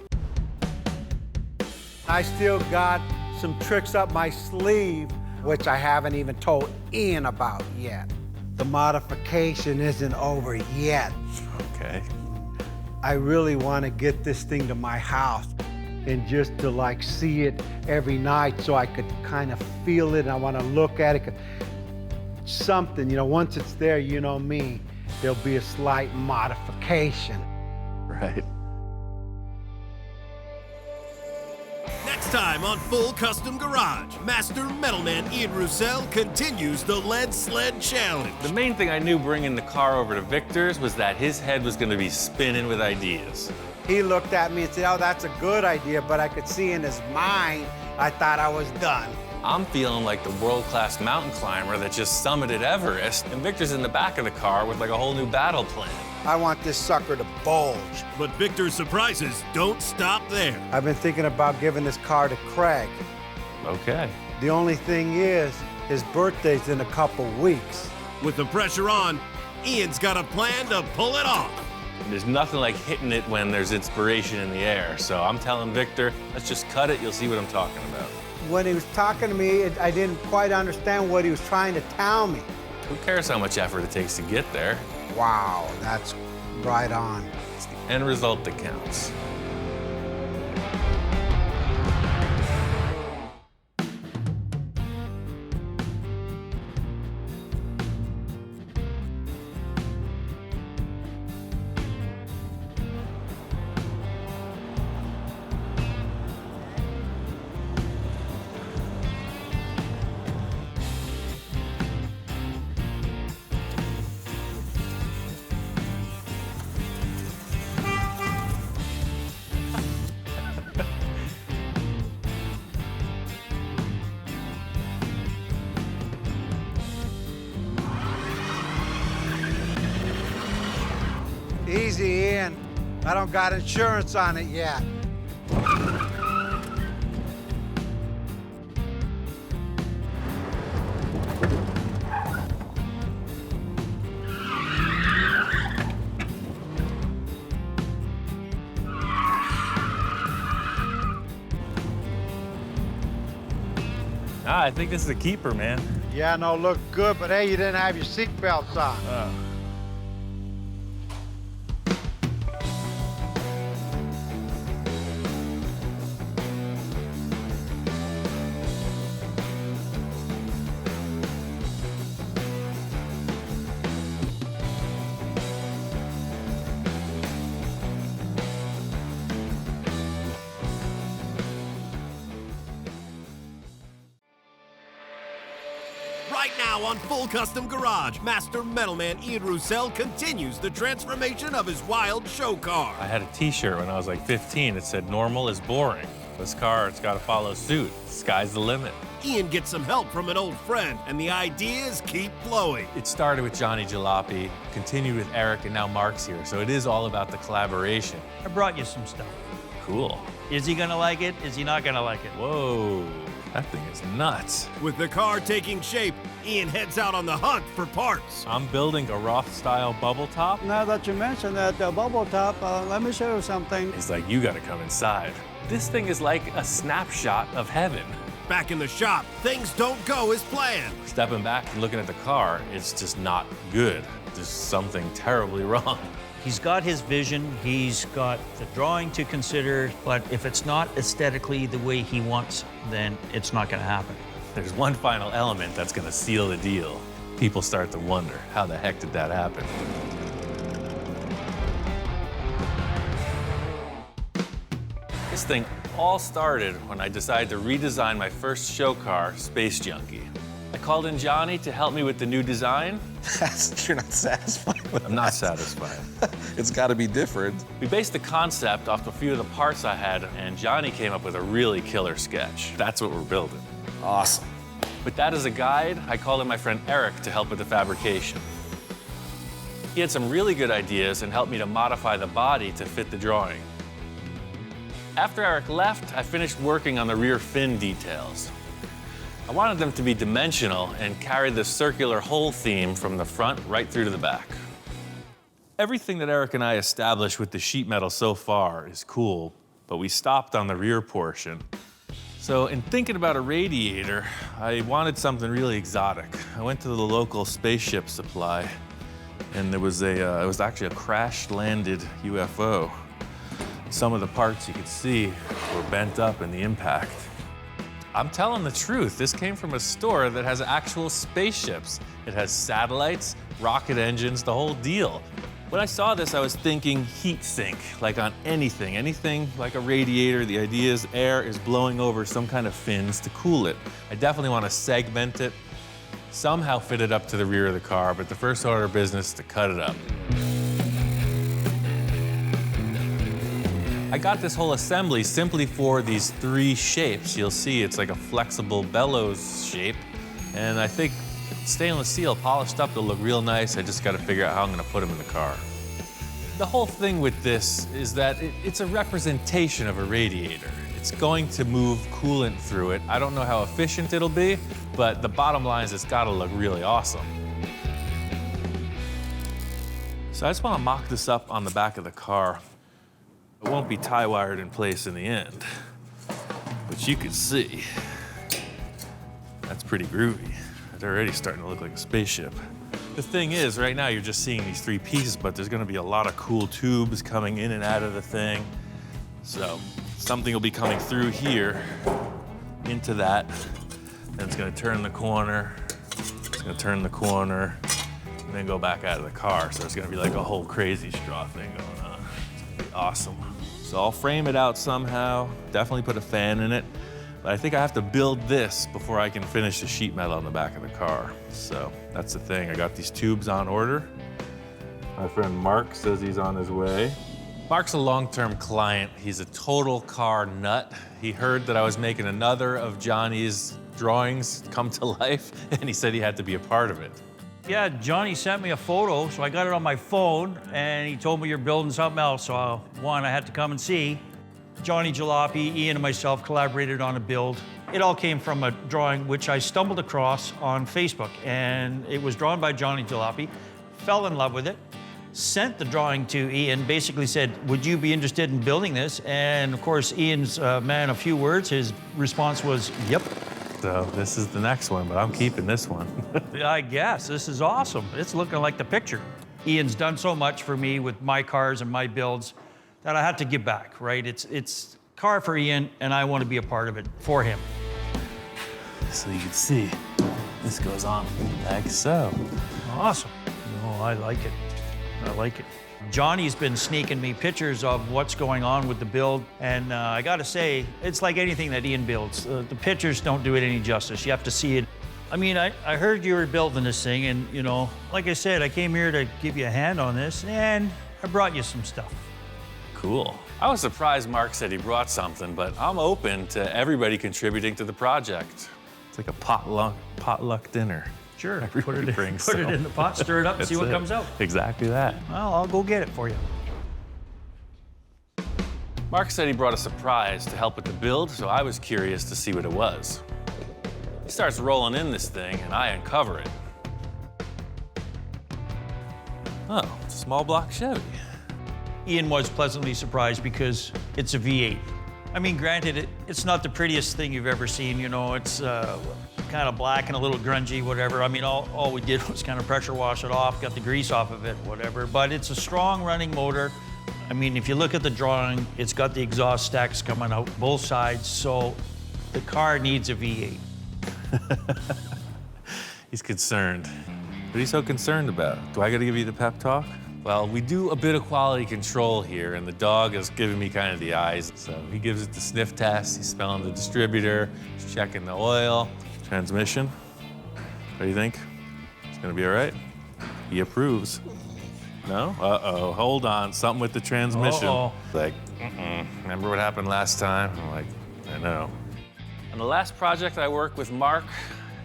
I still got some tricks up my sleeve, which I haven't even told Ian about yet. The modification isn't over yet. Okay. I really want to get this thing to my house and just to like see it every night so I could kind of feel it and I want to look at it. Something, you know, once it's there, you know me, there'll be a slight modification. Right. Next time on Full Custom Garage, Master Metalman Ian Roussel continues the Lead Sled Challenge. The main thing I knew bringing the car over to Victor's was that his head was going to be spinning with ideas. He looked at me and said, oh, that's a good idea, but I could see in his mind, I thought I was done. I'm feeling like the world-class mountain climber that just summited Everest, and Victor's in the back of the car with like a whole new battle plan. I want this sucker to bulge. But Victor's surprises don't stop there. I've been thinking about giving this car to Craig. Okay. The only thing is, his birthday's in a couple weeks. With the pressure on, Ian's got a plan to pull it off. There's nothing like hitting it when there's inspiration in the air. So I'm telling Victor, let's just cut it. You'll see what I'm talking about. When he was talking to me, I didn't quite understand what he was trying to tell me. Who cares how much effort it takes to get there? Wow, that's right on. It's the end result that counts. Easy, Ian. I don't got insurance on it yet. I think this is a keeper, man. Yeah, no, look good, but hey, you didn't have your seatbelts on. Right now on Full Custom Garage, Master Metalman Ian Roussel continues the transformation of his wild show car. I had a t-shirt when I was like 15. It said, normal is boring. This car, it's got to follow suit. Sky's the limit. Ian gets some help from an old friend, and the ideas keep flowing. It started with Johnny Jalopy, continued with Eric, and now Mark's here. So it is all about the collaboration. I brought you some stuff. Cool. Is he gonna like it? Is he not gonna like it? Whoa, that thing is nuts. With the car taking shape, Ian heads out on the hunt for parts. I'm building a Roth-style bubble top. Now that you mentioned that bubble top, let me show you something. He's like, you gotta come inside. This thing is like a snapshot of heaven. Back in the shop, things don't go as planned. Stepping back and looking at the car, it's just not good. There's something terribly wrong. He's got his vision, he's got the drawing to consider, but if it's not aesthetically the way he wants, then it's not gonna happen. There's one final element that's gonna seal the deal. People start to wonder, how the heck did that happen? This thing all started when I decided to redesign my first show car, Space Junkie. I called in Johnny to help me with the new design. You're not satisfied with I'm not satisfied. It's got to be different. We based the concept off a few of the parts I had, and Johnny came up with a really killer sketch. That's what we're building. Awesome. With that as a guide, I called in my friend Eric to help with the fabrication. He had some really good ideas and helped me to modify the body to fit the drawing. After Eric left, I finished working on the rear fin details. I wanted them to be dimensional and carry the circular hole theme from the front right through to the back. Everything that Eric and I established with the sheet metal so far is cool, but we stopped on the rear portion. So in thinking about a radiator, I wanted something really exotic. I went to the local spaceship supply, and there was it was actually a crash-landed UFO. Some of the parts you could see were bent up in the impact. I'm telling the truth, this came from a store that has actual spaceships. It has satellites, rocket engines, the whole deal. When I saw this, I was thinking heat sink, like on anything like a radiator. The idea is air is blowing over some kind of fins to cool it. I definitely want to segment it, somehow fit it up to the rear of the car, but the first order of business is to cut it up. I got this whole assembly simply for these three shapes. You'll see it's like a flexible bellows shape, and I think stainless steel polished up to look real nice. I just got to figure out how I'm going to put them in the car. The whole thing with this is that it's a representation of a radiator. It's going to move coolant through it. I don't know how efficient it'll be, but the bottom line is it's gotta look really awesome. So I just wanna mock this up on the back of the car. It won't be tie wired in place in the end, but you can see, that's pretty groovy. It's already starting to look like a spaceship. The thing is, right now you're just seeing these 3 pieces, but there's gonna be a lot of cool tubes coming in and out of the thing. So something will be coming through here into that, then it's gonna turn the corner, it's gonna turn the corner, and then go back out of the car. So it's gonna be like a whole crazy straw thing going on. It's gonna be awesome. So I'll frame it out somehow, definitely put a fan in it. But I think I have to build this before I can finish the sheet metal on the back of the car. So that's the thing. I got these tubes on order. My friend Mark says he's on his way. Mark's a long-term client. He's a total car nut. He heard that I was making another of Johnny's drawings come to life, and he said he had to be a part of it. Yeah, Johnny sent me a photo, so I got it on my phone, and he told me you're building something else, so I had to come and see. Johnny Jalopy, Ian, and myself collaborated on a build. It all came from a drawing which I stumbled across on Facebook, and it was drawn by Johnny Jalopy. Fell in love with it, sent the drawing to Ian, basically said, would you be interested in building this? And of course, Ian's man of few words. His response was, yep. So this is the next one, but I'm keeping this one. I guess, this is awesome. It's looking like the picture. Ian's done so much for me with my cars and my builds that I had to give back, right? It's car for Ian, and I want to be a part of it for him. So you can see, this goes on like so. Awesome. No, I like it. I like it. Johnny's been sneaking me pictures of what's going on with the build, and I gotta say, it's like anything that Ian builds. The pictures don't do it any justice. You have to see it. I mean, I heard you were building this thing, and you know, like I said, I came here to give you a hand on this, and I brought you some stuff. Cool. I was surprised Mark said he brought something, but I'm open to everybody contributing to the project. It's like a potluck dinner. Sure. Everybody brings put it in the pot, stir it up, and see what comes out. Exactly that. Well, I'll go get it for you. Mark said he brought a surprise to help with the build, so I was curious to see what it was. He starts rolling in this thing, and I uncover it. Oh, it's a small block Chevy. Ian was pleasantly surprised because it's a V8. I mean, granted, it's not the prettiest thing you've ever seen. You know, it's kind of black and a little grungy, whatever. I mean, all we did was kind of pressure wash it off, got the grease off of it, whatever. But it's a strong running motor. I mean, if you look at the drawing, it's got the exhaust stacks coming out both sides, so the car needs a V8. He's concerned. What are you so concerned about? Do I gotta give you the pep talk? Well, we do a bit of quality control here, and the dog is giving me kind of the eyes. So he gives it the sniff test, he's smelling the distributor, he's checking the oil, transmission. What do you think? It's gonna be all right? He approves. No? Uh-oh, hold on, something with the transmission. Uh-oh. Like, remember what happened last time? I'm like, I know. On the last project I worked with Mark,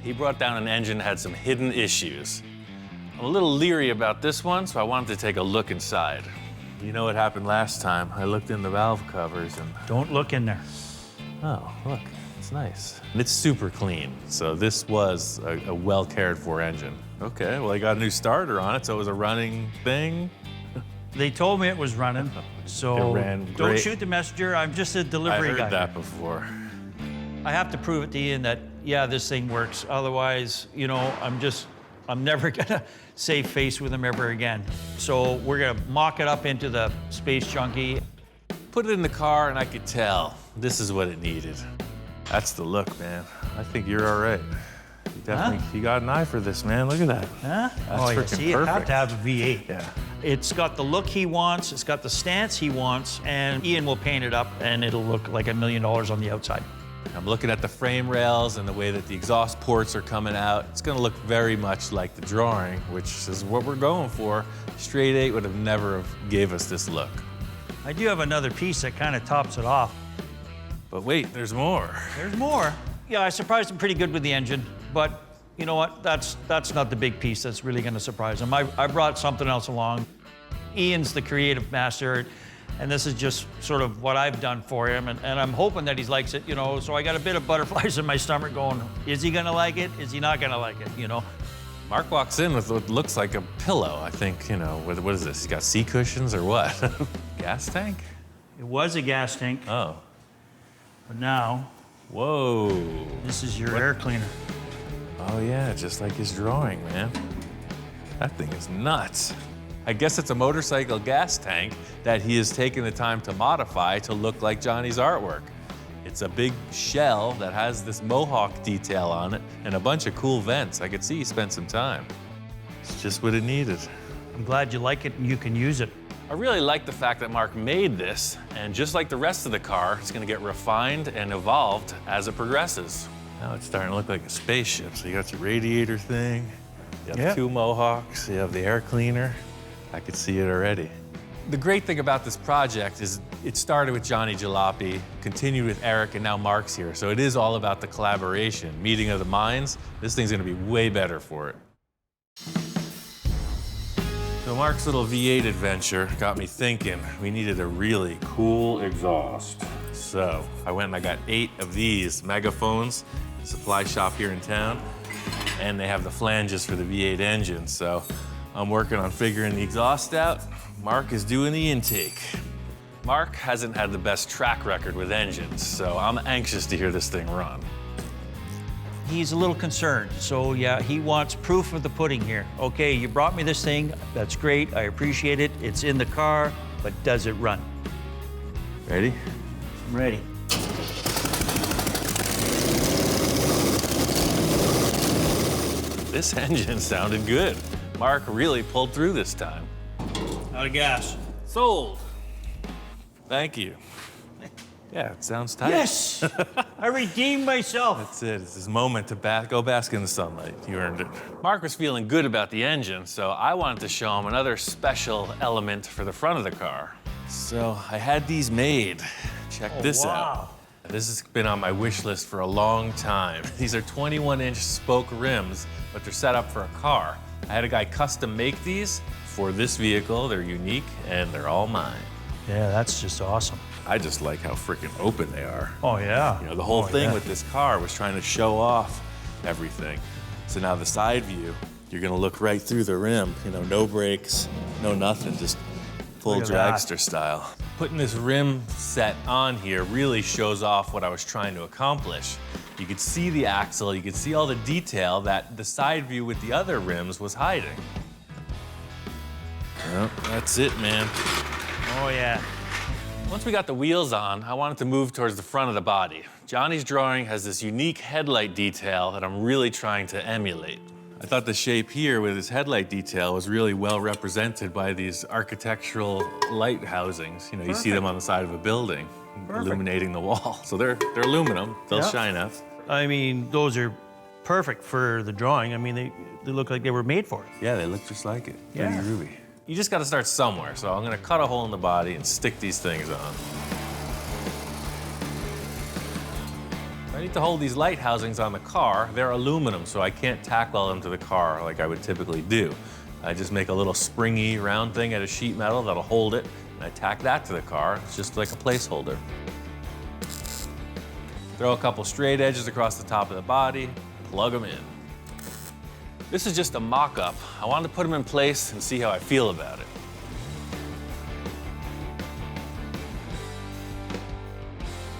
he brought down an engine that had some hidden issues. I'm a little leery about this one, so I wanted to take a look inside. You know what happened last time? I looked in the valve covers and... Don't look in there. Oh, look, it's nice. And it's super clean, so this was a well cared for engine. Okay, well, I got a new starter on it, so it was a running thing. They told me it was running, so It ran don't great. shoot the messenger. I'm just a delivery I guy. heard that before. I have to prove it to Ian that, yeah, this thing works. Otherwise, you know, I'm never gonna save face with him ever again. So we're gonna mock it up into the Space Junkie. Put it in the car, and I could tell this is what it needed. That's the look, man. I think you're all right. You definitely, you got an eye for this, man. Look at that. Huh? That's Oh, you freaking see, it had perfect. to have a V8. Yeah. It's got the look he wants, it's got the stance he wants, and Ian will paint it up, and it'll look like $1 million on the outside. I'm looking at the frame rails and the way that the exhaust ports are coming out. It's gonna look very much like the drawing, which is what we're going for. Straight 8 would have never gave us this look. I do have another piece that kind of tops it off. But wait, there's more. There's more. Yeah, I surprised him pretty good with the engine, but you know what? That's not the big piece that's really gonna surprise him. I brought something else along. Ian's the creative master, and this is just sort of what I've done for him, and I'm hoping that he likes it, you know, so I got a bit of butterflies in my stomach going, is he gonna like it? Is he not gonna like it, you know? Mark walks in with what looks like a pillow, I think, you know, what is this? He's got sea cushions or what? Gas tank? It was a gas tank, Oh. but now Whoa. this is your air cleaner. Oh yeah, just like his drawing, man. That thing is nuts. I guess it's a motorcycle gas tank that he has taken the time to modify to look like Johnny's artwork. It's a big shell that has this mohawk detail on it and a bunch of cool vents. I could see he spent some time. It's just what it needed. I'm glad you like it and you can use it. I really like the fact that Mark made this, and just like the rest of the car, it's gonna get refined and evolved as it progresses. Now it's starting to look like a spaceship. So you got your radiator thing, you have two mohawks, you have the air cleaner. I could see it already. The great thing about this project is it started with Johnny Jalopy, continued with Eric, and now Mark's here. So it is all about the collaboration, meeting of the minds. This thing's gonna be way better for it. So Mark's little V8 adventure got me thinking we needed a really cool exhaust. So I went and I got 8 of these megaphones, supply shop here in town, and they have the flanges for the V8 engine. So I'm working on figuring the exhaust out. Mark is doing the intake. Mark hasn't had the best track record with engines, so I'm anxious to hear this thing run. He's a little concerned, so yeah, he wants proof of the pudding here. Okay, you brought me this thing, that's great, I appreciate it, it's in the car, but does it run? Ready? I'm ready. This engine sounded good. Mark really pulled through this time. Out of gas. Sold. Thank you. Yeah, it sounds tight. Yes! I redeemed myself. That's it. It's his moment to go bask in the sunlight. You earned it. Mark was feeling good about the engine, so I wanted to show him another special element for the front of the car. So I had these made. Check this out. This has been on my wish list for a long time. These are 21-inch spoke rims, but they're set up for a car. I had a guy custom make these for this vehicle. They're unique, and they're all mine. Yeah, that's just awesome. I just like how freaking open they are. Oh, yeah. You know, the whole thing with this car was trying to show off everything. So now the side view, you're gonna look right through the rim. You know, no brakes, no nothing, just full dragster style. Putting this rim set on here really shows off what I was trying to accomplish. You could see the axle, you could see all the detail that the side view with the other rims was hiding. Well, that's it, man. Oh, yeah. Once we got the wheels on, I wanted to move towards the front of the body. Johnny's drawing has this unique headlight detail that I'm really trying to emulate. I thought the shape here with his headlight detail was really well represented by these architectural light housings. You know, you see them on the side of a building, illuminating the wall. So they're aluminum, they'll shine up. I mean, those are perfect for the drawing. I mean, they look like they were made for it. Yeah, they look just like it. Yeah. Pretty ruby. You just gotta start somewhere, so I'm gonna cut a hole in the body and stick these things on. I need to hold these light housings on the car. They're aluminum, so I can't tack weld them to the car like I would typically do. I just make a little springy round thing out of sheet metal that'll hold it, and I tack that to the car. It's just like a placeholder. Throw a couple straight edges across the top of the body, plug them in. This is just a mock-up. I wanted to put them in place and see how I feel about it.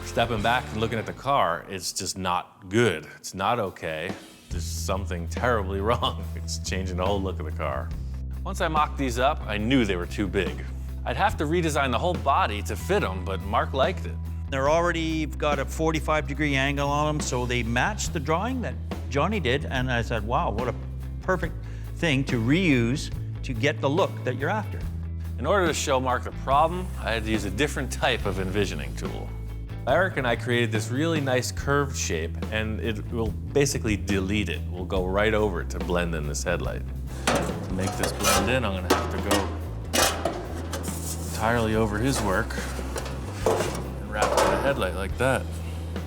Stepping back and looking at the car, it's just not good. It's not okay. There's something terribly wrong. It's changing the whole look of the car. Once I mocked these up, I knew they were too big. I'd have to redesign the whole body to fit them, but Mark liked it. They're already got a 45-degree angle on them, so they matched the drawing that Johnny did, and I said, wow, what a perfect thing to reuse to get the look that you're after. In order to show Mark the problem, I had to use a different type of envisioning tool. Eric and I created this really nice curved shape, and it will basically delete it. We'll go right over it to blend in this headlight. To make this blend in, I'm gonna have to go entirely over his work and wrap it in the headlight like that.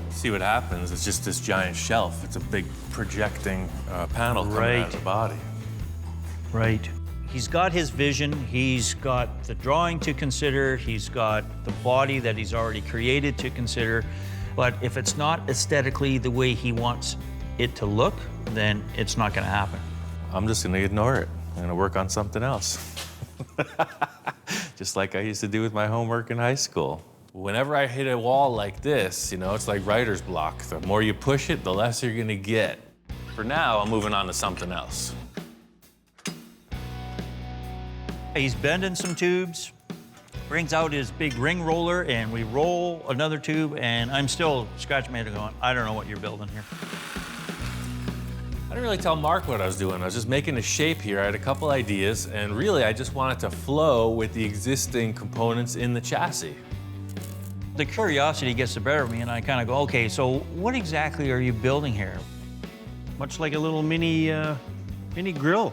See what happens, it's just this giant shelf. It's a big projecting panel coming out of the body. Right. He's got his vision, he's got the drawing to consider, he's got the body that he's already created to consider. But if it's not aesthetically the way he wants it to look, then it's not gonna happen. I'm just gonna ignore it. I'm gonna work on something else. Just like I used to do with my homework in high school. Whenever I hit a wall like this, you know, it's like writer's block. The more you push it, the less you're gonna get. For now, I'm moving on to something else. He's bending some tubes, brings out his big ring roller, and we roll another tube, and I'm still scratching my head going, I don't know what you're building here. I didn't really tell Mark what I was doing. I was just making a shape here. I had a couple ideas, and really I just wanted to flow with the existing components in the chassis. The curiosity gets the better of me, and I kind of go, okay, so what exactly are you building here? Much like a little mini grill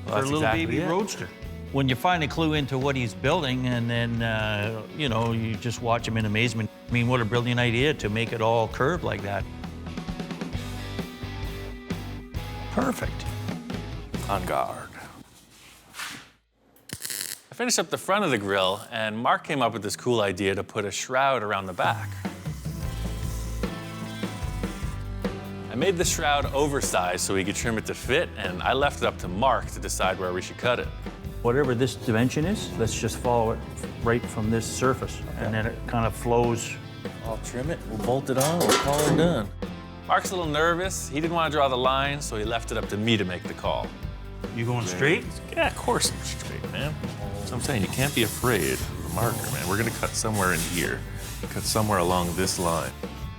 for a that's little exactly baby it. roadster. When you find a clue into what he's building, and then, you know, you just watch him in amazement. I mean, what a brilliant idea to make it all curved like that. Perfect. On guard. I finished up the front of the grill, and Mark came up with this cool idea to put a shroud around the back. I made the shroud oversized so we could trim it to fit, and I left it up to Mark to decide where we should cut it. Whatever this dimension is, let's just follow it right from this surface, and then it kind of flows. I'll trim it, we'll bolt it on, we'll call her done. Mark's a little nervous. He didn't want to draw the line, so he left it up to me to make the call. You going straight? Yeah, of course I'm straight, man. So I'm saying, you can't be afraid of the marker, man. We're gonna cut somewhere in here. Cut somewhere along this line.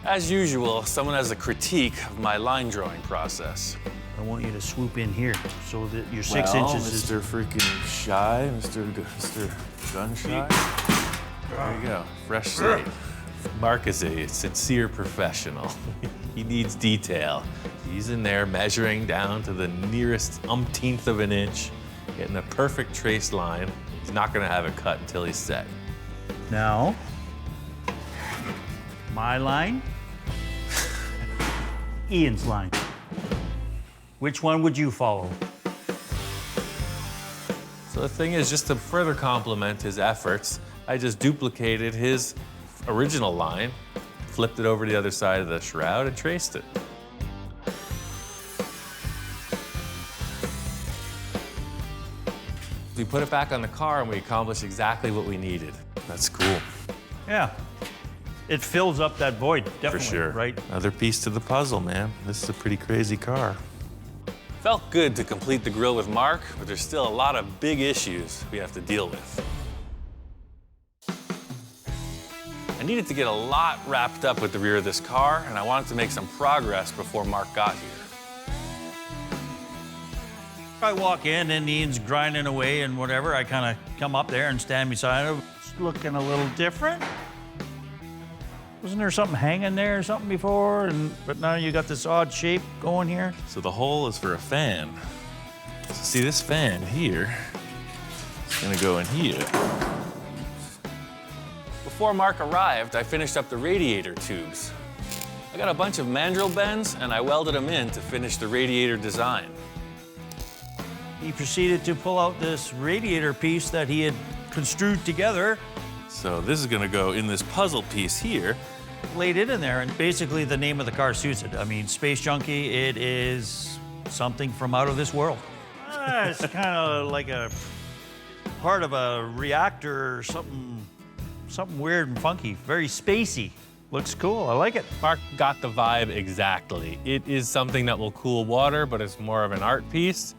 As usual, someone has a critique of my line drawing process. I want you to swoop in here so that your 6 inches is... Mr. freaking Shy, Mr. Gun Shy. There you go, fresh slate. Mark is a sincere professional. He needs detail. He's in there measuring down to the nearest umpteenth of an inch, getting a perfect trace line. He's not gonna have it cut until he's set. Now, my line, Ian's line. Which one would you follow? So the thing is, just to further complement his efforts, I just duplicated his original line, flipped it over to the other side of the shroud, and traced it. We put it back on the car, and we accomplished exactly what we needed. That's cool. Yeah. It fills up that void, definitely, For sure. right? Another piece to the puzzle, man. This is a pretty crazy car. Felt good to complete the grill with Mark, but there's still a lot of big issues we have to deal with. I needed to get a lot wrapped up with the rear of this car, and I wanted to make some progress before Mark got here. I walk in and Ian's grinding away and whatever. I kind of come up there and stand beside him. It's looking a little different. Wasn't there something hanging there or something before? But now you got this odd shape going here. So the hole is for a fan. So see, this fan here is gonna go in here. Before Mark arrived, I finished up the radiator tubes. I got a bunch of mandrel bends, and I welded them in to finish the radiator design. He proceeded to pull out this radiator piece that he had construed together, So this is gonna go in this puzzle piece here. laid it in there, and basically the name of the car suits it. I mean, Space Junkie, it is something from out of this world. It's kind of like a part of a reactor or something weird and funky, very spacey. Looks cool, I like it. Mark got the vibe exactly. It is something that will cool water, but it's more of an art piece.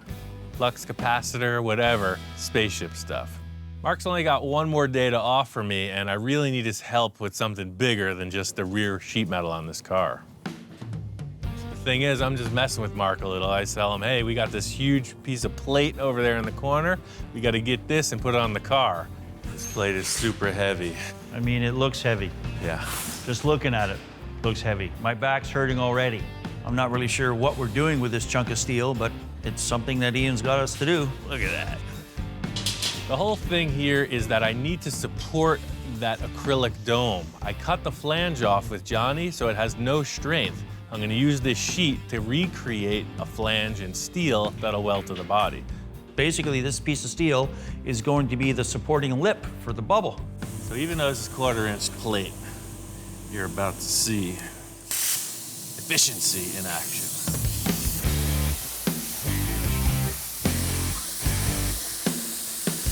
Flux capacitor, whatever, spaceship stuff. Mark's only got one more day to offer me, and I really need his help with something bigger than just the rear sheet metal on this car. The thing is, I'm just messing with Mark a little. I tell him, hey, we got this huge piece of plate over there in the corner. We got to get this and put it on the car. This plate is super heavy. I mean, it looks heavy. Yeah. Just looking at it, looks heavy. My back's hurting already. I'm not really sure what we're doing with this chunk of steel, but it's something that Ian's got us to do. Look at that. The whole thing here is that I need to support that acrylic dome. I cut the flange off with Johnny so it has no strength. I'm gonna use this sheet to recreate a flange in steel that'll weld to the body. Basically, this piece of steel is going to be the supporting lip for the bubble. So even though this is 1/4-inch plate, you're about to see efficiency in action.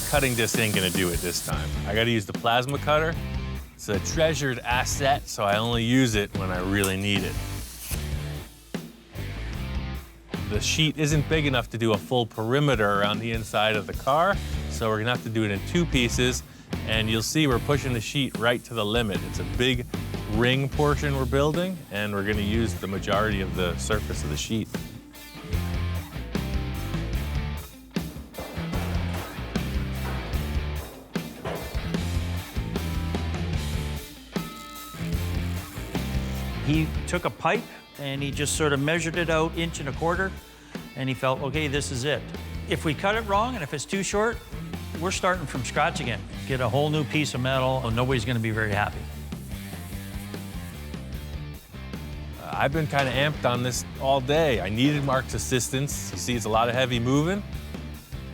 Cutting disc ain't gonna do it this time. I gotta use the plasma cutter. It's a treasured asset, so I only use it when I really need it. The sheet isn't big enough to do a full perimeter around the inside of the car, so we're gonna have to do it in 2 pieces, and you'll see we're pushing the sheet right to the limit. It's a big ring portion we're building, and we're gonna use the majority of the surface of the sheet. He took a pipe and he just sort of measured it out 1.25 inches, and he felt, okay, this is it. If we cut it wrong and if it's too short, we're starting from scratch again. Get a whole new piece of metal, and nobody's gonna be very happy. I've been kind of amped on this all day. I needed Mark's assistance. You see, it's a lot of heavy moving.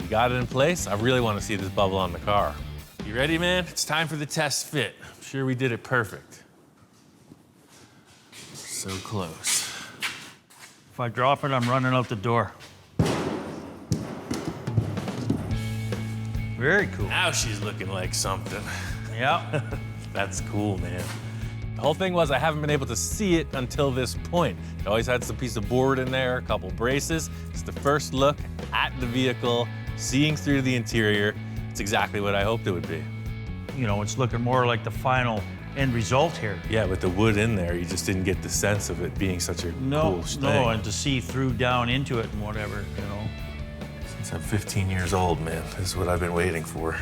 We got it in place. I really want to see this bubble on the car. You ready, man? It's time for the test fit. I'm sure we did it perfect. So close. If I drop it, I'm running out the door. Very cool. Now she's looking like something. Yeah. That's cool, man. The whole thing was I haven't been able to see it until this point. I always had some piece of board in there, a couple braces. It's the first look at the vehicle, seeing through the interior. It's exactly what I hoped it would be. You know, it's looking more like the final end result here. Yeah, with the wood in there, you just didn't get the sense of it being such a cool thing. No, and to see through down into it and whatever, you know. Since I'm 15 years old, man, this is what I've been waiting for.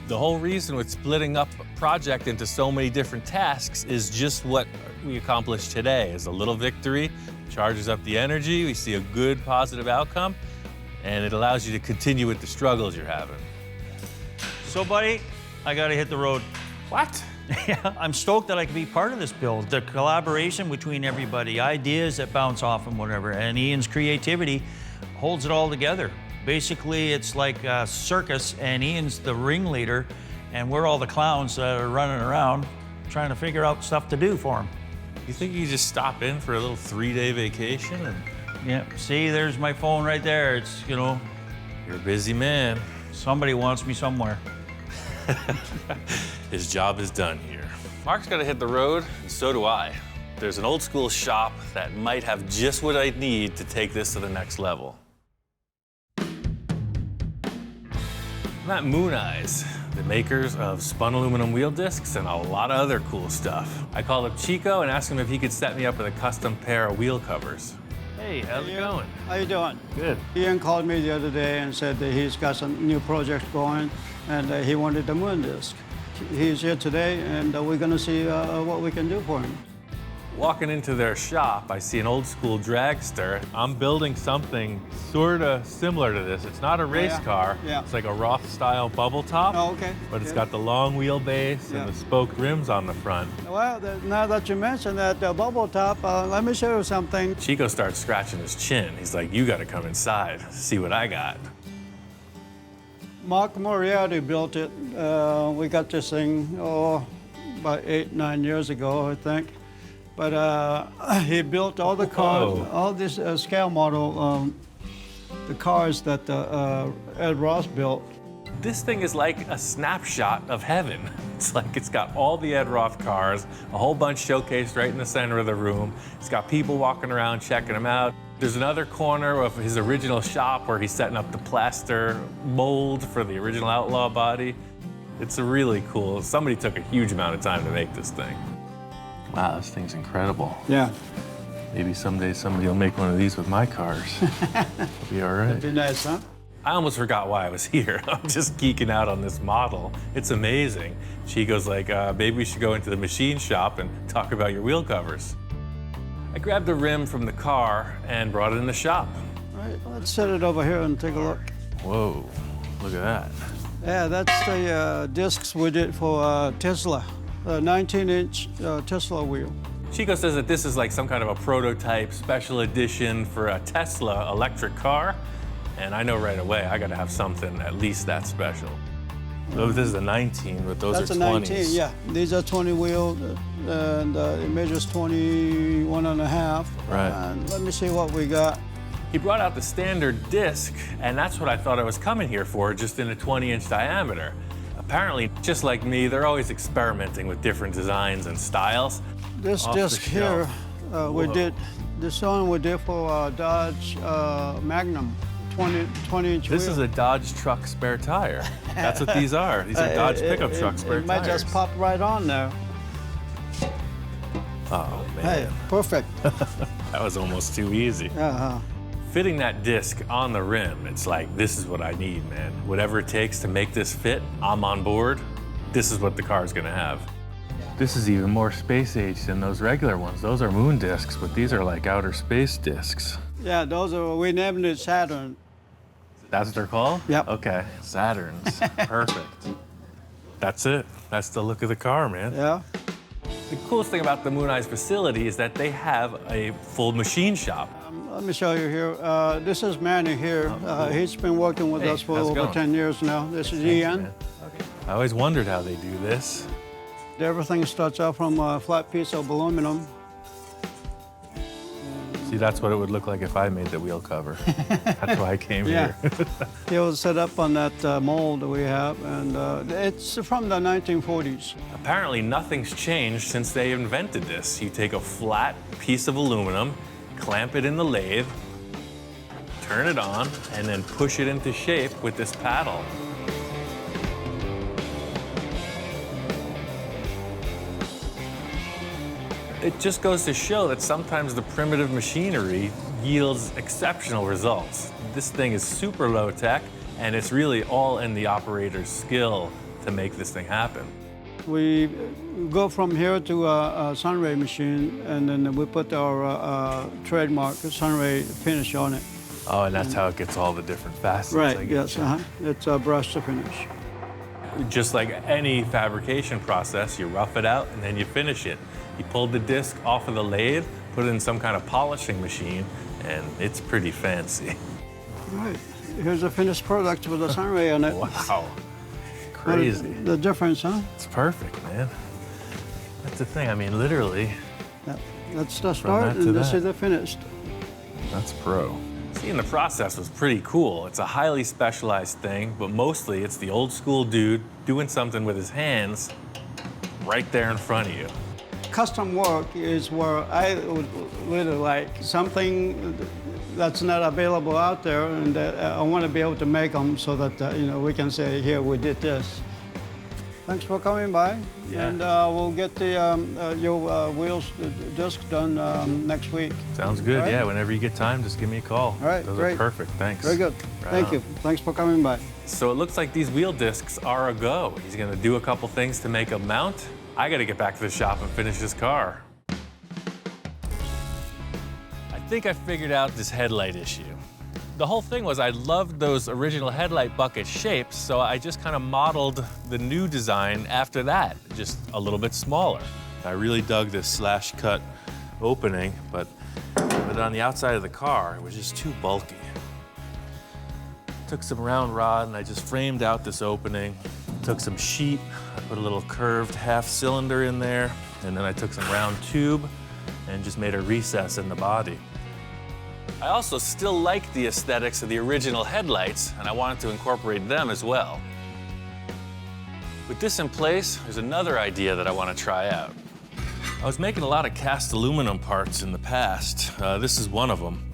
The whole reason with splitting up a project into so many different tasks is just what we accomplished today. Is a little victory, charges up the energy, we see a good positive outcome, and it allows you to continue with the struggles you're having. So, buddy, I gotta hit the road. What? Yeah, I'm stoked that I can be part of this build. The collaboration between everybody, ideas that bounce off and whatever, and Ian's creativity holds it all together. Basically, it's like a circus, and Ian's the ringleader, and we're all the clowns that are running around trying to figure out stuff to do for him. You think you could just stop in for a little 3-day vacation? And Yeah, see, there's my phone right there. It's, you know, you're a busy man. somebody wants me somewhere. His job is done here. Mark's got to hit the road, and so do I. There's an old school shop that might have just what I need to take this to the next level. I'm at Moon Eyes, the makers of spun aluminum wheel discs and a lot of other cool stuff. I called up Chico and asked him if he could set me up with a custom pair of wheel covers. Hey, how's it going? How you doing? Good. Ian called me the other day and said that he's got some new projects going, and he wanted the moon disc. He's here today, and we're going to see what we can do for him. Walking into their shop, I see an old school dragster. I'm building something sort of similar to this. It's not a race car. Yeah. It's like a Roth style bubble top. Oh, okay. But it's Yeah. got the long wheelbase Yeah. and the spoked rims on the front. Well, now that you mentioned that bubble top, let me show you something. Chico starts scratching his chin. He's like, you gotta come inside, see what I got. Mark Moriarty built it. We got this thing, about 8-9 years ago, I think. But he built all the cars, Whoa. all this scale model, the cars that Ed Ross built. This thing is like a snapshot of heaven. It's like it's got all the Ed Roth cars, a whole bunch showcased right in the center of the room. It's got people walking around checking them out. There's another corner of his original shop where he's setting up the plaster mold for the original Outlaw body. It's a really cool, somebody took a huge amount of time to make this thing. Wow, this thing's incredible. Yeah. Maybe someday somebody will make one of these with my cars. It'll be all right. Be nice, huh? I almost forgot why I was here. I'm just geeking out on this model. It's amazing. Chico's like, maybe we should go into the machine shop and talk about your wheel covers. I grabbed the rim from the car and brought it in the shop. All right, let's set it over here and take a look. Whoa, look at that. Yeah, that's the discs we did for Tesla, a 19-inch Tesla wheel. Chico says that this is like some kind of a prototype special edition for a Tesla electric car. And I know right away I gotta have something at least that special. So this is a 19, but those That's are a 20s. 19, yeah. These are 20 wheel, and it measures 21 and a half. Right. And let me see what we got. He brought out the standard disc, and that's what I thought I was coming here for, just in a 20-inch diameter. Apparently, just like me, they're always experimenting with different designs and styles. This Off the disc here, we Whoa. did, this one we did for Dodge Magnum, 20-inch wheel. This is a Dodge truck spare tire. That's what these are. These are Dodge pickup truck spare It might tires. just pop right on there. Oh, man. Hey, perfect. That was almost too easy. Uh-huh. Fitting that disc on the rim, it's like, this is what I need, man. Whatever it takes to make this fit, I'm on board. This is what the car's gonna have. This is even more space age than those regular ones. Those are moon discs, but these are like outer space discs. Yeah, those are, we named it Saturn. That's what they're called? Yep. Okay, Saturns, perfect. That's it, that's the look of the car, man. Yeah. The coolest thing about the Moon Eyes facility is that they have a full machine shop. Let me show you here. This is Manny here. He's been working with Hey, us for how's it over going? 10 years now. This is Thanks, Ian. man. I always wondered how they do this. Everything starts out from a flat piece of aluminum. See, that's what it would look like if I made the wheel cover. That's why I came Yeah. here. It was set up on that mold that we have, and it's from the 1940s. Apparently, nothing's changed since they invented this. You take a flat piece of aluminum, clamp it in the lathe, turn it on, and then push it into shape with this paddle. It just goes to show that sometimes the primitive machinery yields exceptional results. This thing is super low tech, and it's really all in the operator's skill to make this thing happen. We go from here to a Sunray machine, and then we put our trademark Sunray finish on it. Oh, and that's how it gets all the different facets. I Right, guess. yes, it's a brush to finish. Just like any fabrication process, you rough it out and then you finish it. You pull the disc off of the lathe, put it in some kind of polishing machine, and it's pretty fancy. Right, here's a finished product with a Sunray on it. Wow, crazy. The difference, huh? It's perfect, man. That's the thing, I mean, literally, Yeah. That's the that start, to and this that. is the finished. that's pro. Seeing the process was pretty cool. It's a highly specialized thing, but mostly it's the old school dude doing something with his hands right there in front of you. Custom work is where I would really like something that's not available out there, and I want to be able to make them so that we can say, here, we did this. Thanks for coming by, Yeah. and we'll get your wheels disc done next week. Sounds good, All right. yeah. Whenever you get time, just give me a call. All right, Those great. are perfect, thanks. Very good. Right Thank on. you. Thanks for coming by. So it looks like these wheel discs are a go. He's gonna do a couple things to make them mount. I gotta get back to the shop and finish this car. I think I figured out this headlight issue. The whole thing was I loved those original headlight bucket shapes, so I just kind of modeled the new design after that, just a little bit smaller. I really dug this slash cut opening, but on the outside of the car, it was just too bulky. Took some round rod and I just framed out this opening. Took some sheet, I put a little curved half cylinder in there, and then I took some round tube and just made a recess in the body. I also still like the aesthetics of the original headlights, and I wanted to incorporate them as well. With this in place, there's another idea that I want to try out. I was making a lot of cast aluminum parts in the past. This is one of them.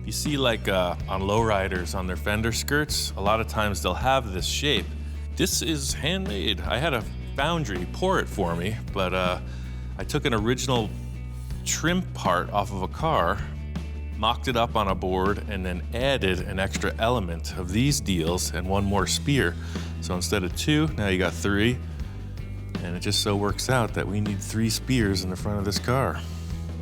If you see like on lowriders on their fender skirts, a lot of times they'll have this shape. This is handmade. I had a foundry pour it for me, but I took an original trim part off of a car, mocked it up on a board, and then added an extra element of these deals and one more spear. So instead of 2, now you got 3. And it just so works out that we need 3 spears in the front of this car.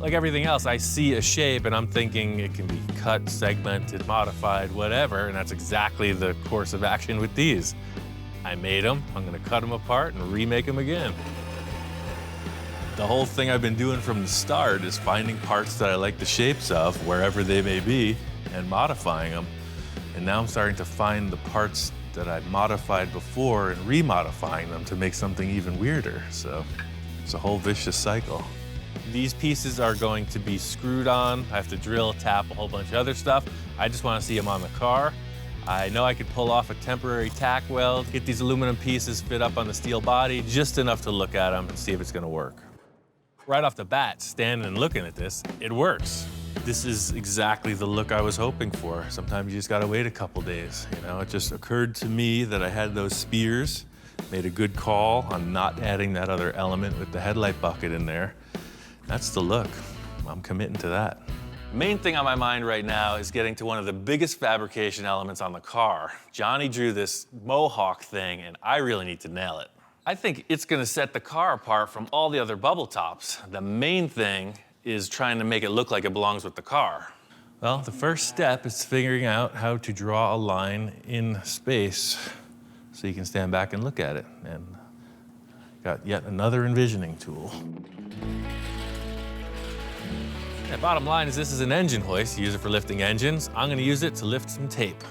Like everything else, I see a shape and I'm thinking it can be cut, segmented, modified, whatever, and that's exactly the course of action with these. I made them, I'm gonna cut them apart and remake them again. The whole thing I've been doing from the start is finding parts that I like the shapes of, wherever they may be, and modifying them. And now I'm starting to find the parts that I modified before and remodifying them to make something even weirder. So it's a whole vicious cycle. These pieces are going to be screwed on. I have to drill, tap, a whole bunch of other stuff. I just want to see them on the car. I know I could pull off a temporary tack weld, get these aluminum pieces fit up on the steel body, just enough to look at them and see if it's going to work. Right off the bat, standing and looking at this, it works. This is exactly the look I was hoping for. Sometimes you just gotta wait a couple days, you know? It just occurred to me that I had those spears, made a good call on not adding that other element with the headlight bucket in there. That's the look. I'm committing to that. The main thing on my mind right now is getting to one of the biggest fabrication elements on the car. Johnny drew this mohawk thing, and I really need to nail it. I think it's gonna set the car apart from all the other bubble tops. The main thing is trying to make it look like it belongs with the car. Well, the first step is figuring out how to draw a line in space so you can stand back and look at it. And got yet another envisioning tool. Yeah, bottom line is this is an engine hoist. You use it for lifting engines. I'm gonna use it to lift some tape.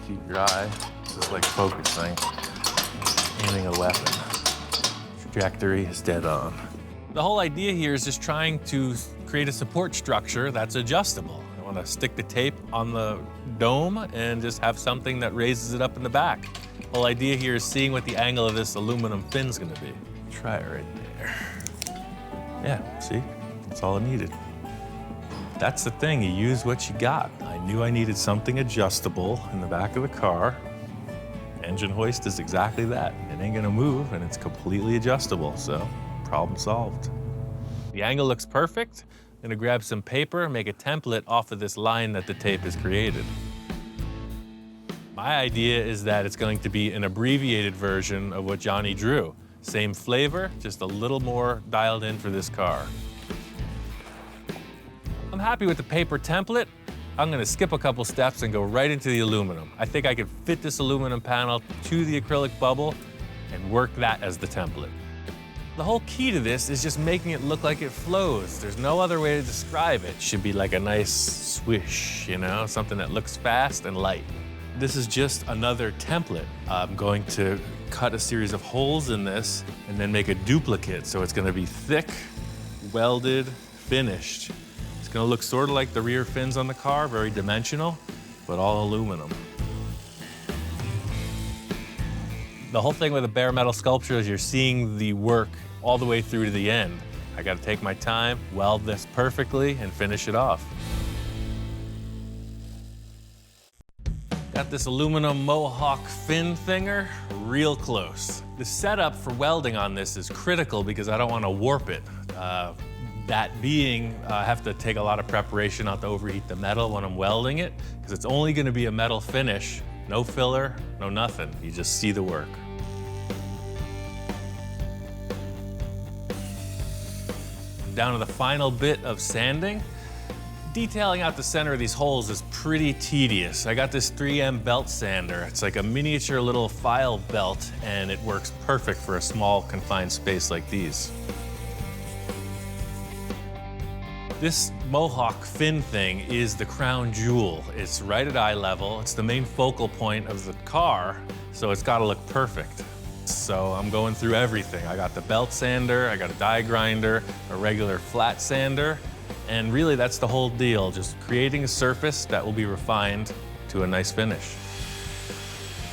Keep your eye, just like focusing, aiming a weapon. Trajectory is dead on. The whole idea here is just trying to create a support structure that's adjustable. I want to stick the tape on the dome and just have something that raises it up in the back. The whole idea here is seeing what the angle of this aluminum fin's going to be. Try it right there. Yeah, see? That's all I needed. That's the thing, you use what you got. I knew I needed something adjustable in the back of the car. Engine hoist is exactly that. It ain't going to move, and it's completely adjustable, so problem solved. The angle looks perfect. I'm gonna grab some paper and make a template off of this line that the tape has created. My idea is that it's going to be an abbreviated version of what Johnny drew. Same flavor, just a little more dialed in for this car. I'm happy with the paper template. I'm gonna skip a couple steps and go right into the aluminum. I think I could fit this aluminum panel to the acrylic bubble and work that as the template. The whole key to this is just making it look like it flows. There's no other way to describe it. It should be like a nice swish, you know, something that looks fast and light. This is just another template. I'm going to cut a series of holes in this and then make a duplicate. So it's gonna be thick, welded, finished. It's gonna look sort of like the rear fins on the car, very dimensional, but all aluminum. The whole thing with a bare metal sculpture is you're seeing the work all the way through to the end. I gotta take my time, weld this perfectly, and finish it off. Got this aluminum mohawk fin thinger real close. The setup for welding on this is critical because I don't want to warp it. That being, I have to take a lot of preparation not to overheat the metal when I'm welding it, because it's only gonna be a metal finish. No filler, no nothing. You just see the work. Down to the final bit of sanding. Detailing out the center of these holes is pretty tedious. I got this 3M belt sander. It's like a miniature little file belt, and it works perfect for a small confined space like these. This mohawk fin thing is the crown jewel. It's right at eye level. It's the main focal point of the car, so it's gotta look perfect. So I'm going through everything. I got the belt sander, I got a die grinder, a regular flat sander, and really that's the whole deal, just creating a surface that will be refined to a nice finish.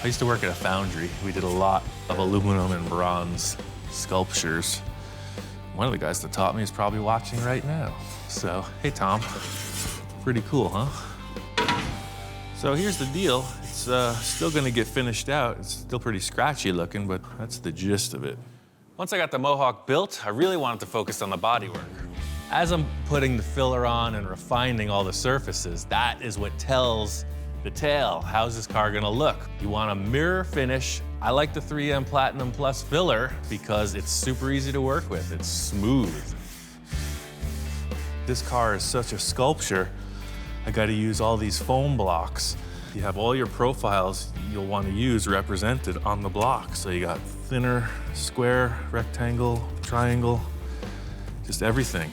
I used to work at a foundry. We did a lot of aluminum and bronze sculptures. One of the guys that taught me is probably watching right now. So, hey Tom, pretty cool, huh? So here's the deal. It's still gonna get finished out. It's still pretty scratchy looking, but that's the gist of it. Once I got the mohawk built, I really wanted to focus on the bodywork. As I'm putting the filler on and refining all the surfaces, that is what tells the tale. How's this car gonna look? You want a mirror finish. I like the 3M Platinum Plus filler because it's super easy to work with. It's smooth. This car is such a sculpture. I gotta use all these foam blocks. You have all your profiles you'll wanna use represented on the block. So you got thinner, square, rectangle, triangle, just everything.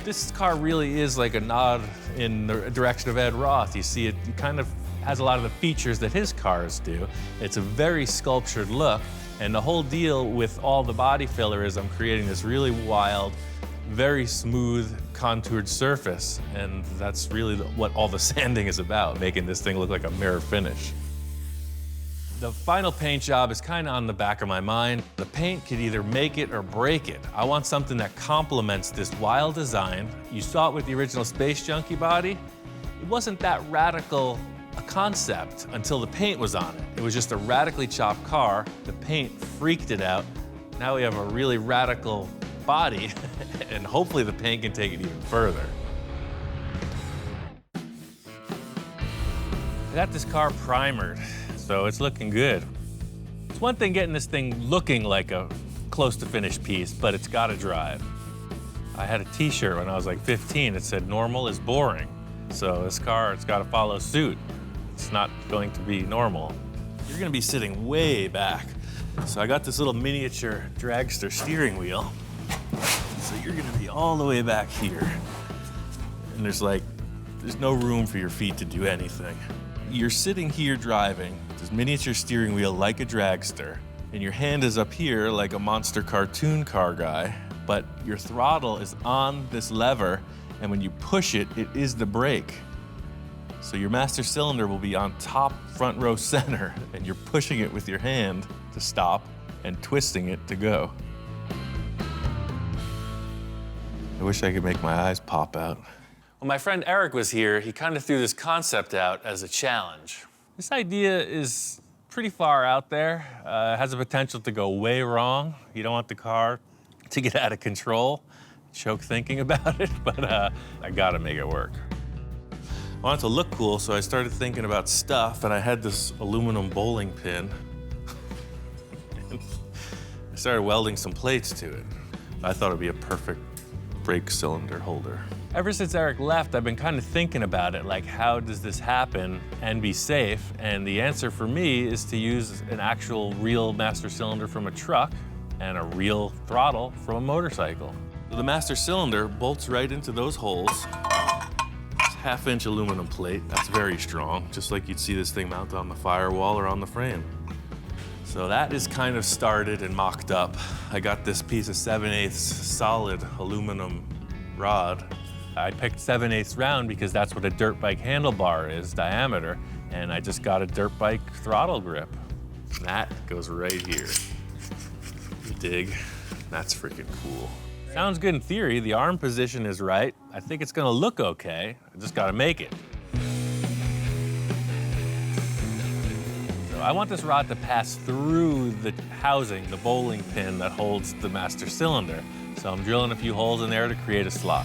This car really is like a nod in the direction of Ed Roth. You see, it kind of has a lot of the features that his cars do. It's a very sculptured look, and the whole deal with all the body filler is I'm creating this really wild, very smooth, contoured surface, and that's really what all the sanding is about, making this thing look like a mirror finish. The final paint job is kind of on the back of my mind. The paint could either make it or break it. I want something that complements this wild design. You saw it with the original Space Junkie body. It wasn't that radical a concept until the paint was on it. It was just a radically chopped car. The paint freaked it out. Now we have a really radical body, and hopefully the paint can take it even further. I got this car primered, so it's looking good. It's one thing getting this thing looking like a close to finished piece, but it's gotta drive. I had a t-shirt when I was like 15 that said normal is boring. So this car, it's gotta follow suit. It's not going to be normal. You're gonna be sitting way back. So I got this little miniature dragster steering wheel. So you're gonna be all the way back here. And there's no room for your feet to do anything. You're sitting here driving this miniature steering wheel like a dragster, and your hand is up here like a monster cartoon car guy, but your throttle is on this lever, and when you push it, it is the brake. So your master cylinder will be on top front row center, and you're pushing it with your hand to stop and twisting it to go. I wish I could make my eyes pop out. When my friend Eric was here, he kind of threw this concept out as a challenge. This idea is pretty far out there. It has the potential to go way wrong. You don't want the car to get out of control. Choke thinking about it, but I gotta make it work. I wanted to look cool, so I started thinking about stuff, and I had this aluminum bowling pin. I started welding some plates to it. I thought it'd be a perfect brake cylinder holder. Ever since Eric left, I've been kind of thinking about it, like how does this happen and be safe? And the answer for me is to use an actual real master cylinder from a truck and a real throttle from a motorcycle. The master cylinder bolts right into those holes. It's half-inch aluminum plate, that's very strong, just like you'd see this thing mounted on the firewall or on the frame. So that is kind of started and mocked up. I got this piece of 7/8 solid aluminum rod. I picked 7/8 round because that's what a dirt bike handlebar is, diameter, and I just got a dirt bike throttle grip. And that goes right here. You dig? That's freaking cool. Sounds good in theory. The arm position is right. I think it's gonna look okay. I just gotta make it. So I want this rod to pass through the housing, the bowling pin that holds the master cylinder. So I'm drilling a few holes in there to create a slot.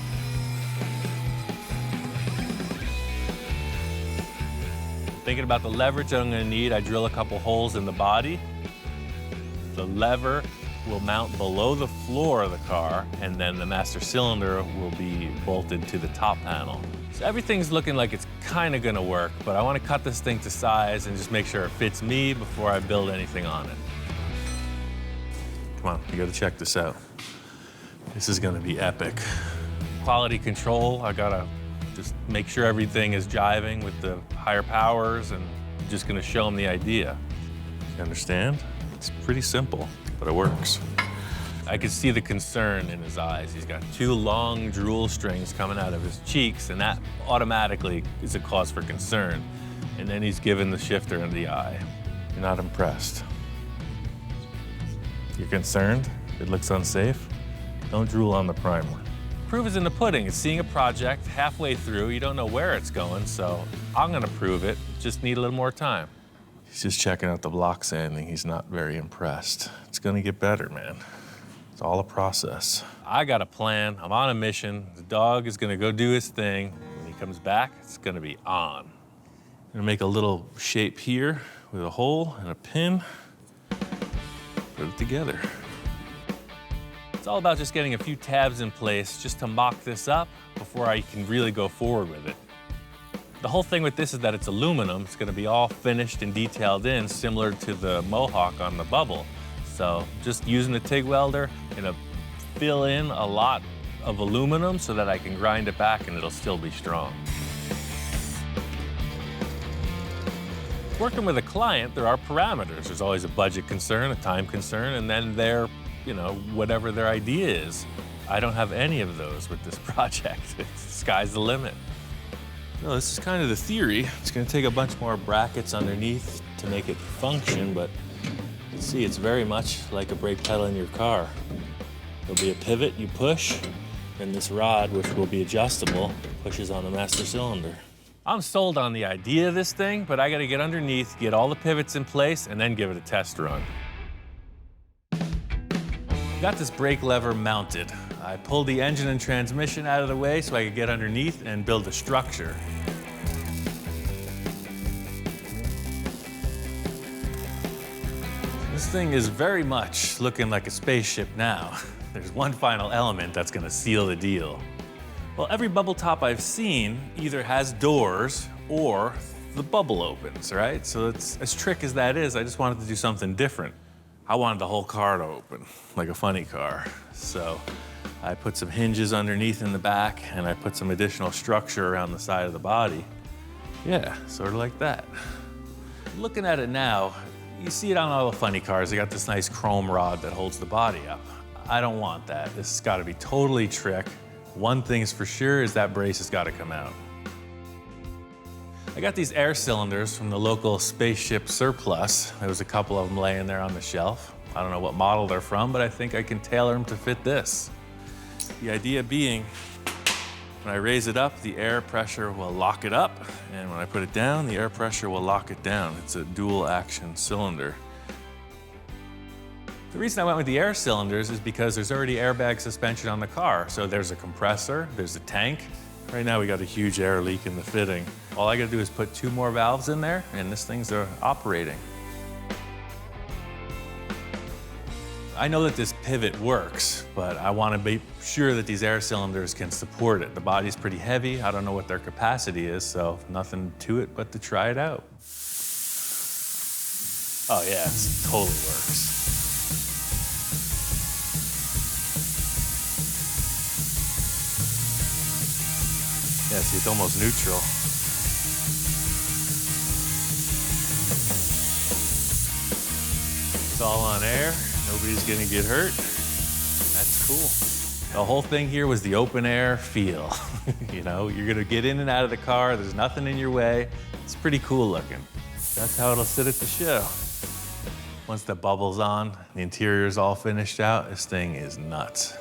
Thinking about the leverage I'm gonna need, I drill a couple holes in the body. The lever will mount below the floor of the car, and then the master cylinder will be bolted to the top panel. So everything's looking like it's kind of gonna work, but I want to cut this thing to size and just make sure it fits me before I build anything on it. Come on, you gotta check this out. This is gonna be epic. Quality control, I gotta just make sure everything is jiving with the higher powers, and I'm just gonna show them the idea. You understand? It's pretty simple, but it works. I could see the concern in his eyes. He's got two long drool strings coming out of his cheeks, and that automatically is a cause for concern. And then he's given the shifter in the eye. You're not impressed. You're concerned? It looks unsafe? Don't drool on the primer. Proof is in the pudding. It's seeing a project halfway through. You don't know where it's going, so I'm gonna prove it. Just need a little more time. He's just checking out the block sanding. He's not very impressed. It's gonna get better, man. It's all a process. I got a plan. I'm on a mission. The dog is gonna go do his thing. When he comes back, it's gonna be on. I'm gonna make a little shape here with a hole and a pin. Put it together. It's all about just getting a few tabs in place just to mock this up before I can really go forward with it. The whole thing with this is that it's aluminum. It's gonna be all finished and detailed in, similar to the Mohawk on the bubble. So just using the TIG welder, gonna fill in a lot of aluminum so that I can grind it back and it'll still be strong. Working with a client, there are parameters. There's always a budget concern, a time concern, and then their, whatever their idea is. I don't have any of those with this project. Sky's the limit. No, this is kind of the theory. It's gonna take a bunch more brackets underneath to make it function, but you can see it's very much like a brake pedal in your car. There'll be a pivot you push, and this rod, which will be adjustable, pushes on the master cylinder. I'm sold on the idea of this thing, but I gotta get underneath, get all the pivots in place, and then give it a test run. Got this brake lever mounted. I pulled the engine and transmission out of the way so I could get underneath and build a structure. This thing is very much looking like a spaceship now. There's one final element that's gonna seal the deal. Well, every bubble top I've seen either has doors or the bubble opens, right? So it's, as trick as that is, I just wanted to do something different. I wanted the whole car to open, like a funny car. So I put some hinges underneath in the back, and I put some additional structure around the side of the body. Yeah, sort of like that. Looking at it now, you see it on all the funny cars. They got this nice chrome rod that holds the body up. I don't want that. This has got to be totally trick. One thing's for sure is that brace has got to come out. I got these air cylinders from the local spaceship surplus. There was a couple of them laying there on the shelf. I don't know what model they're from, but I think I can tailor them to fit this. The idea being, when I raise it up, the air pressure will lock it up, and when I put it down, the air pressure will lock it down. It's a dual action cylinder. The reason I went with the air cylinders is because there's already airbag suspension on the car. So there's a compressor, there's a tank. Right now we got a huge air leak in the fitting. All I gotta do is put 2 more valves in there and this thing's operating. I know that this pivot works, but I wanna be sure that these air cylinders can support it. The body's pretty heavy. I don't know what their capacity is, so nothing to it but to try it out. Oh yeah, it totally works. Yeah, see, it's almost neutral. It's all on air. Nobody's gonna get hurt. That's cool. The whole thing here was the open air feel. You're gonna get in and out of the car. There's nothing in your way. It's pretty cool looking. That's how it'll sit at the show. Once the bubble's on, the interior's all finished out, this thing is nuts.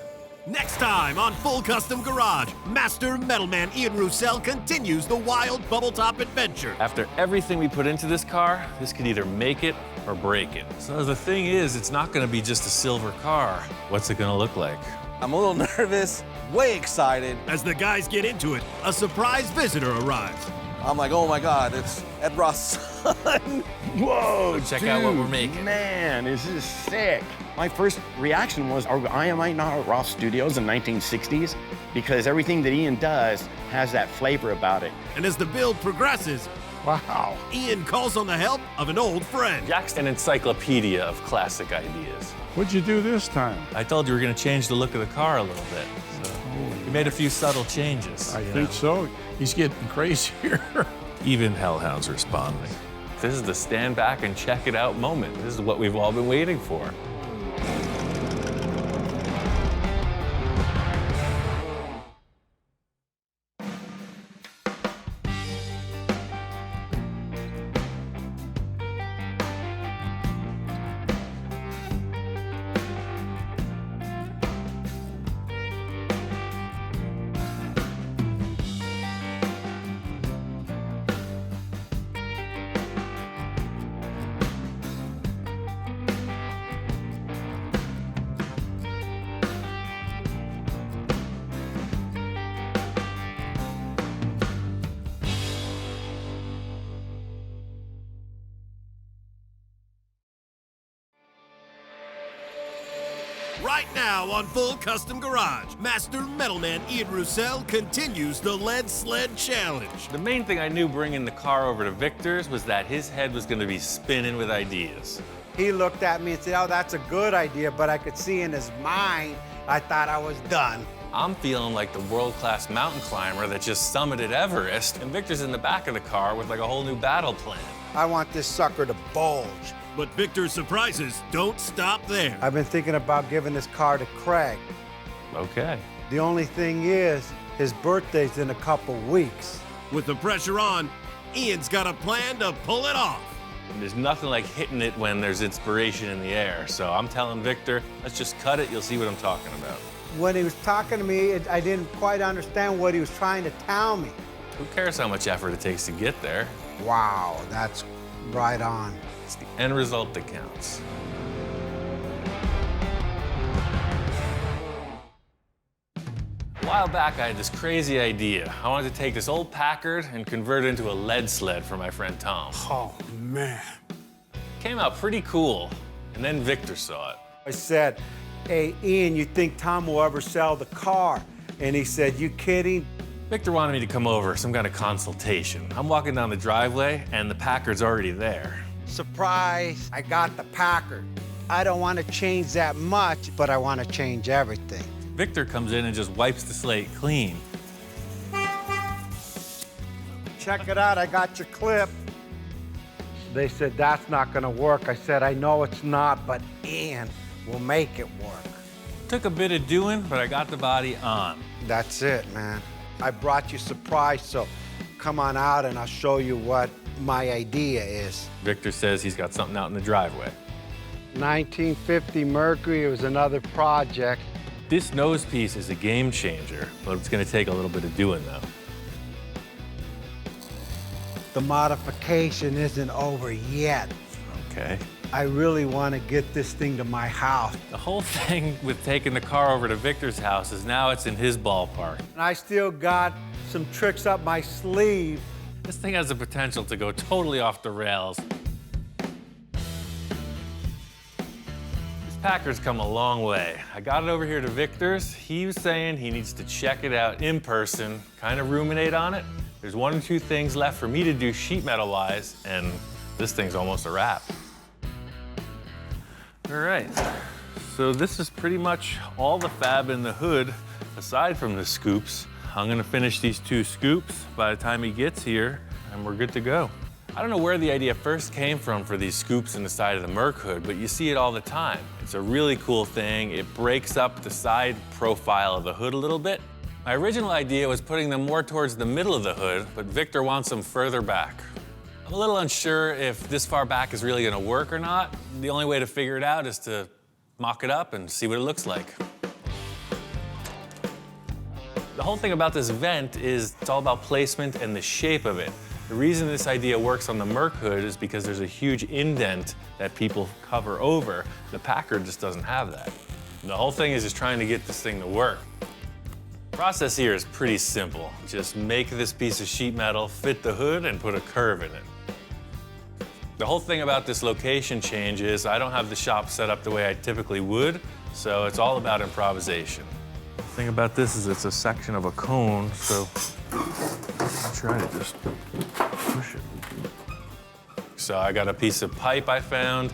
Next time on Full Custom Garage, Master Metalman Ian Roussel continues the wild bubble top adventure. After everything we put into this car, this could either make it or break it. So the thing is, it's not gonna be just a silver car. What's it gonna look like? I'm a little nervous, way excited. As the guys get into it, a surprise visitor arrives. I'm like, oh my God, it's Ed Ross' son. Whoa, Check out what we're making. Man, this is sick. My first reaction was, am I not at Ross Studios in the 1960s? Because everything that Ian does has that flavor about it. And as the build progresses, Wow. Ian calls on the help of an old friend. Jack's an encyclopedia of classic ideas. What'd you do this time? I told you we're gonna change the look of the car a little bit. So we made a few subtle changes. I think so. He's getting crazier. Even Hellhound's responding. This is the stand back and check it out moment. This is what we've all been waiting for. Right now on Full Custom Garage, Master Metalman Ian Roussel continues the Lead Sled Challenge. The main thing I knew bringing the car over to Victor's was that his head was gonna be spinning with ideas. He looked at me and said, oh, that's a good idea, but I could see in his mind, I thought I was done. I'm feeling like the world-class mountain climber that just summited Everest, and Victor's in the back of the car with like a whole new battle plan. I want this sucker to bulge. But Victor's surprises don't stop there. I've been thinking about giving this car to Craig. Okay. The only thing is, his birthday's in a couple weeks. With the pressure on, Ian's got a plan to pull it off. And there's nothing like hitting it when there's inspiration in the air. So I'm telling Victor, let's just cut it. You'll see what I'm talking about. When he was talking to me, I didn't quite understand what he was trying to tell me. Who cares how much effort it takes to get there? Wow, that's right on. It's the end result that counts. A while back, I had this crazy idea. I wanted to take this old Packard and convert it into a lead sled for my friend Tom. Oh, man. Came out pretty cool, and then Victor saw it. I said, hey, Ian, you think Tom will ever sell the car? And he said, you kidding? Victor wanted me to come over, some kind of consultation. I'm walking down the driveway, and the Packard's already there. Surprise, I got the Packard. I don't want to change that much, but I want to change everything. Victor comes in and just wipes the slate clean. Check it out, I got your clip. They said, that's not gonna work. I said, I know it's not, but Ian will make it work. Took a bit of doing, but I got the body on. That's it, man. I brought you surprise, so come on out and I'll show you what my idea is. Victor says he's got something out in the driveway. 1950 Mercury, it was another project. This nose piece is a game changer, but it's gonna take a little bit of doing though. The modification isn't over yet. Okay. I really want to get this thing to my house. The whole thing with taking the car over to Victor's house is now it's in his ballpark. And I still got some tricks up my sleeve. This thing has the potential to go totally off the rails. This Packard's come a long way. I got it over here to Victor's. He was saying he needs to check it out in person, kind of ruminate on it. There's one or two things left for me to do sheet metal-wise, and this thing's almost a wrap. All right, so this is pretty much all the fab in the hood, aside from the scoops. I'm gonna finish these two scoops by the time he gets here, and we're good to go. I don't know where the idea first came from for these scoops in the side of the Merc hood, but you see it all the time. It's a really cool thing. It breaks up the side profile of the hood a little bit. My original idea was putting them more towards the middle of the hood, but Victor wants them further back. I'm a little unsure if this far back is really gonna work or not. The only way to figure it out is to mock it up and see what it looks like. The whole thing about this vent is it's all about placement and the shape of it. The reason this idea works on the Merc hood is because there's a huge indent that people cover over. The Packard just doesn't have that. And the whole thing is just trying to get this thing to work. The process here is pretty simple. Just make this piece of sheet metal fit the hood and put a curve in it. The whole thing about this location change is I don't have the shop set up the way I typically would, so it's all about improvisation. The thing about this is it's a section of a cone, so I'll try to just push it. So I got a piece of pipe I found.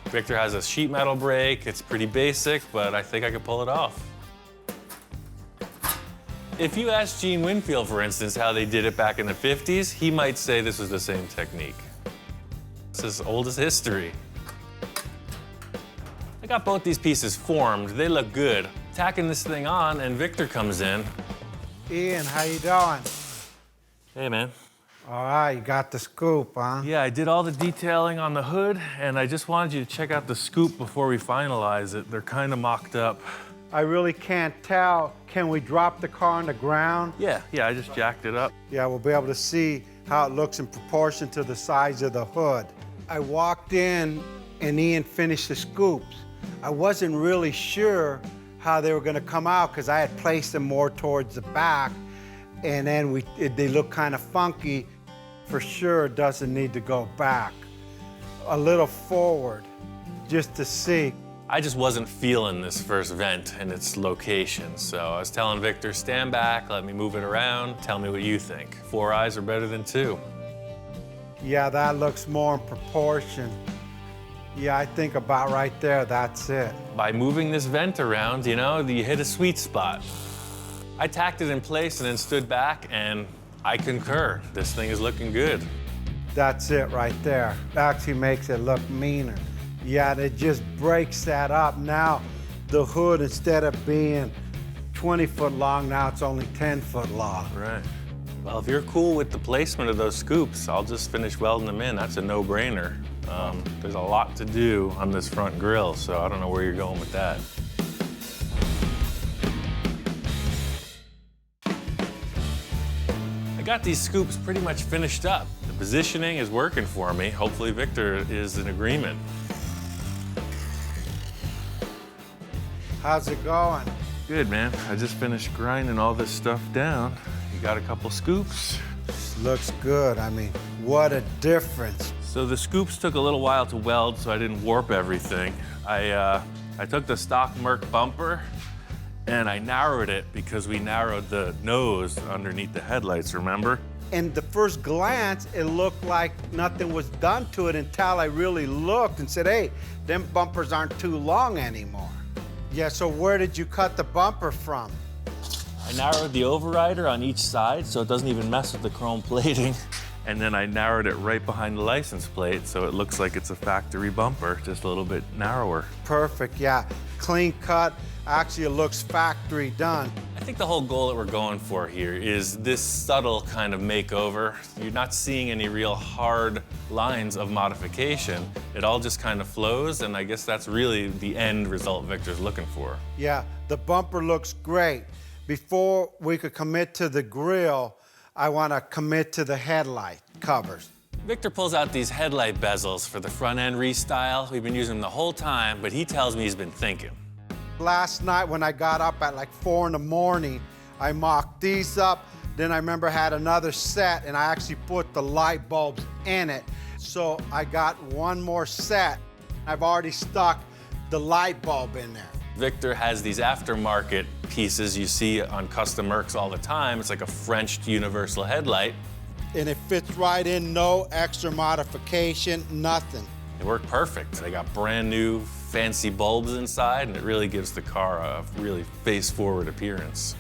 Victor has a sheet metal brake. It's pretty basic, but I think I could pull it off. If you ask Gene Winfield, for instance, how they did it back in the 50s, he might say this was the same technique. It's as old as history. I got both these pieces formed. They look good. Tacking this thing on, and Victor comes in. Ian, how you doing? Hey, man. All right, you got the scoop, huh? Yeah, I did all the detailing on the hood, and I just wanted you to check out the scoop before we finalize it. They're kind of mocked up. I really can't tell. Can we drop the car on the ground? Yeah, I just jacked it up. Yeah, we'll be able to see how it looks in proportion to the size of the hood. I walked in and Ian finished the scoops. I wasn't really sure how they were gonna come out because I had placed them more towards the back, and then they look kind of funky. For sure, it doesn't need to go back. A little forward, just to see. I just wasn't feeling this first vent and its location, so I was telling Victor, stand back, let me move it around, tell me what you think. 4 eyes are better than 2. Yeah, that looks more in proportion. Yeah, I think about right there, that's it. By moving this vent around, you know, you hit a sweet spot. I tacked it in place and then stood back, and I concur. This thing is looking good. That's it right there. Actually makes it look meaner. Yeah, and it just breaks that up. Now, the hood, instead of being 20 foot long, now it's only 10 foot long. Right. Well, if you're cool with the placement of those scoops, I'll just finish welding them in. That's a no-brainer. There's a lot to do on this front grille, so I don't know where you're going with that. I got these scoops pretty much finished up. The positioning is working for me. Hopefully Victor is in agreement. How's it going? Good, man. I just finished grinding all this stuff down. You got a couple scoops? Looks good. I mean, what a difference. So the scoops took a little while to weld, so I didn't warp everything. I took the stock Merc bumper and I narrowed it because we narrowed the nose underneath the headlights, remember? In the first glance, it looked like nothing was done to it until I really looked and said, hey, them bumpers aren't too long anymore. Yeah, so where did you cut the bumper from? I narrowed the overrider on each side so it doesn't even mess with the chrome plating. And then I narrowed it right behind the license plate so it looks like it's a factory bumper, just a little bit narrower. Perfect, yeah. Clean cut. Actually, it looks factory done. I think the whole goal that we're going for here is this subtle kind of makeover. You're not seeing any real hard lines of modification. It all just kind of flows, and I guess that's really the end result Victor's looking for. Yeah, the bumper looks great. Before we could commit to the grille, I want to commit to the headlight covers. Victor pulls out these headlight bezels for the front end restyle. We've been using them the whole time, but he tells me he's been thinking. Last night when I got up at like 4 in the morning, I mocked these up. Then I remember I had another set and I actually put the light bulbs in it. So I got one more set. I've already stuck the light bulb in there. Victor has these aftermarket pieces you see on custom Mercs all the time. It's like a Frenched universal headlight. And it fits right in, no extra modification, nothing. They work perfect. They got brand new fancy bulbs inside, and it really gives the car a really face-forward appearance.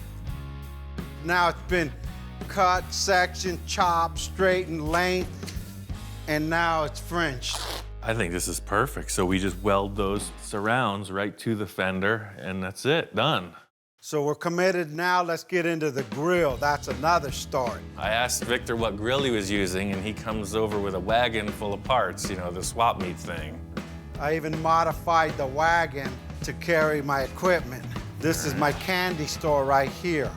Now it's been cut, sectioned, chopped, straightened, length, and now it's Frenched. I think this is perfect. So we just weld those surrounds right to the fender, and that's it, done. So we're committed now, let's get into the grill. That's another story. I asked Victor what grill he was using, and he comes over with a wagon full of parts, you know, the swap meet thing. I even modified the wagon to carry my equipment. This is my candy store right here.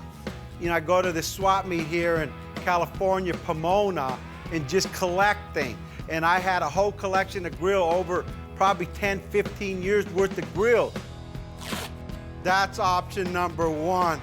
You know, I go to the swap meet here in California, Pomona, and just collect things. And I had a whole collection of grill over probably 10, 15 years worth of grill. That's option number one,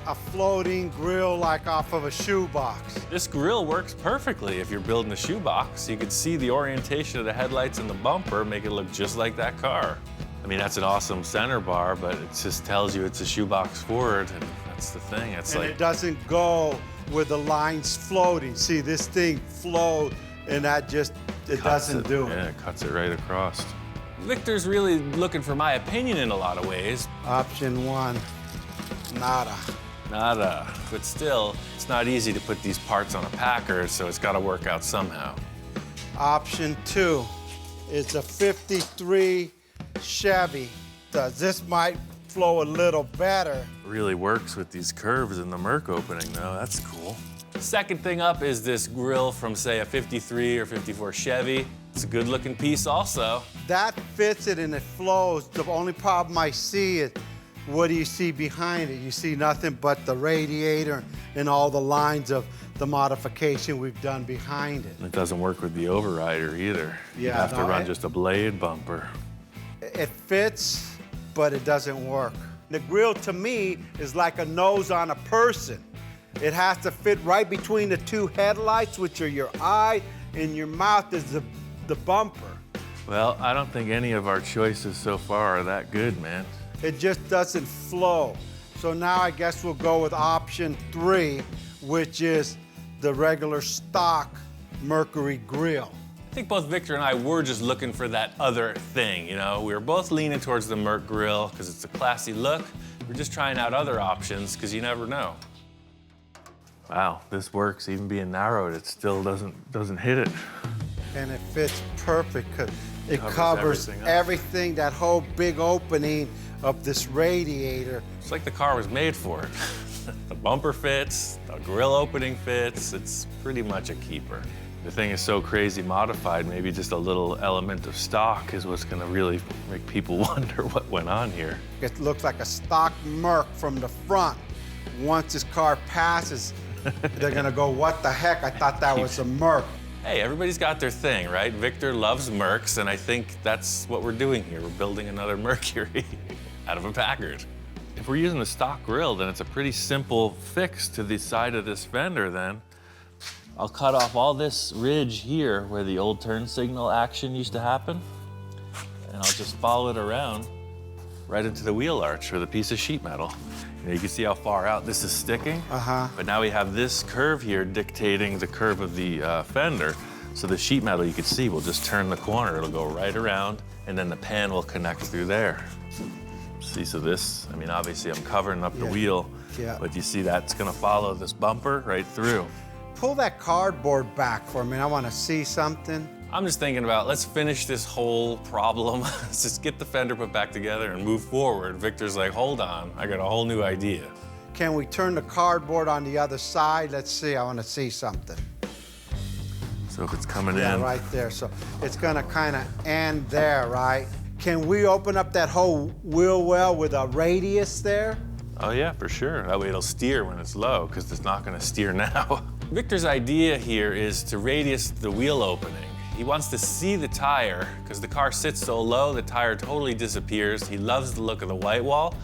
a floating grill like off of a shoebox. This grill works perfectly if you're building a shoebox. You can see the orientation of the headlights and the bumper, make it look just like that car. I mean, that's an awesome center bar, but it just tells you it's a shoebox forward, and that's the thing. It's and like, it doesn't go with the lines floating. See, this thing flows, and that just, it doesn't do it. Yeah, it cuts it right across. Victor's really looking for my opinion in a lot of ways. Option one, nada. Nada. But still, it's not easy to put these parts on a Packard, so it's got to work out somehow. Option two is a 53 Chevy. This might flow a little better. Really works with these curves in the Merc opening, though. That's cool. Second thing up is this grill from, say, a 53 or 54 Chevy. It's a good-looking piece also. That fits it and it flows. The only problem I see is, what do you see behind it? You see nothing but the radiator and all the lines of the modification we've done behind it. It doesn't work with the overrider either. You Yeah, have to no, run just a blade bumper. It fits, but it doesn't work. The grill, to me, is like a nose on a person. It has to fit right between the two headlights, which are your eye, and your mouth is the bumper. Well, I don't think any of our choices so far are that good, man. It just doesn't flow. So now I guess we'll go with option three, which is the regular stock Mercury grill. I think both Victor and I were just looking for that other thing, you know? We were both leaning towards the Merc grill because it's a classy look, We're just trying out other options because you never know. Wow, this works. Even being narrowed, it still doesn't hit it. And it fits perfect because it Covers covers everything up. everything, that whole big opening of this radiator. It's like the car was made for it. The bumper fits, the grill opening fits. It's pretty much a keeper. The thing is so crazy modified, maybe just a little element of stock is what's gonna really make people wonder what went on here. It looks like a stock Merc from the front. Once this car passes, they're gonna go, what the heck? I thought that was a Merc. Hey, everybody's got their thing, right? Victor loves Mercs, and I think that's what we're doing here. We're building another Mercury out of a Packard. If we're using the stock grille, then it's a pretty simple fix to the side of this fender then. I'll cut off all this ridge here where the old turn signal action used to happen, and I'll just follow it around right into the wheel arch with a piece of sheet metal. You can see how far out this is sticking. But now we have this curve here dictating the curve of the fender. So the sheet metal, you can see, will just turn the corner. It'll go right around, and then the pan will connect through there. See, so this, I mean, obviously I'm covering up the wheel, but you see that's gonna follow this bumper right through. Pull that cardboard back for me. I want to see something. I'm just thinking about, let's finish this whole problem. Let's just get the fender put back together and move forward. Victor's like, hold on, I got a whole new idea. Can we turn the cardboard on the other side? Let's see, I want to see something. So if it's coming Yeah, in. right there. So it's gonna kind of end there, right? Can we open up that whole wheel well with a radius there? Oh yeah, for sure. That way it'll steer when it's low, because it's not gonna steer now. Victor's idea here is to radius the wheel opening. He wants to see the tire, because the car sits so low, the tire totally disappears. He loves the look of the white wall,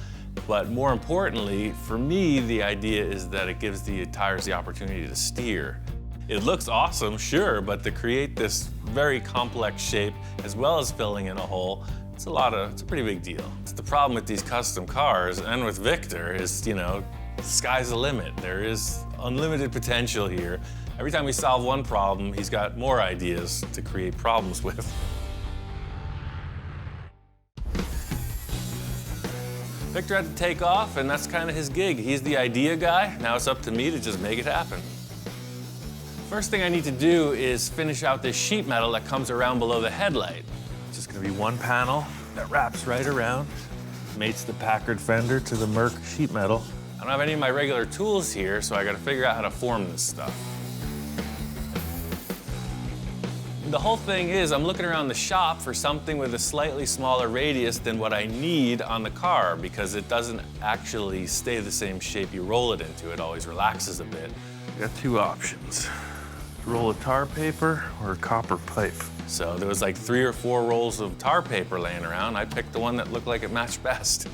but more importantly, for me, the idea is that it gives the tires the opportunity to steer. It looks awesome, sure, but to create this very complex shape, as well as filling in a hole, it's a pretty big deal. It's the problem with these custom cars, and with Victor, is, you know, the sky's the limit. There is unlimited potential here. Every time we solve one problem, he's got more ideas to create problems with. Victor had to take off, and that's kind of his gig. He's the idea guy. Now it's up to me to just make it happen. First thing I need to do is finish out this sheet metal that comes around below the headlight. It's just gonna be one panel that wraps right around, mates the Packard fender to the Merc sheet metal. I don't have any of my regular tools here, so I gotta figure out how to form this stuff. The whole thing is I'm looking around the shop for something with a slightly smaller radius than what I need on the car, because it doesn't actually stay the same shape you roll it into. It always relaxes a bit. I got two options. Roll of tar paper or a copper pipe. So there was like 3 or 4 rolls of tar paper laying around. I picked the one that looked like it matched best.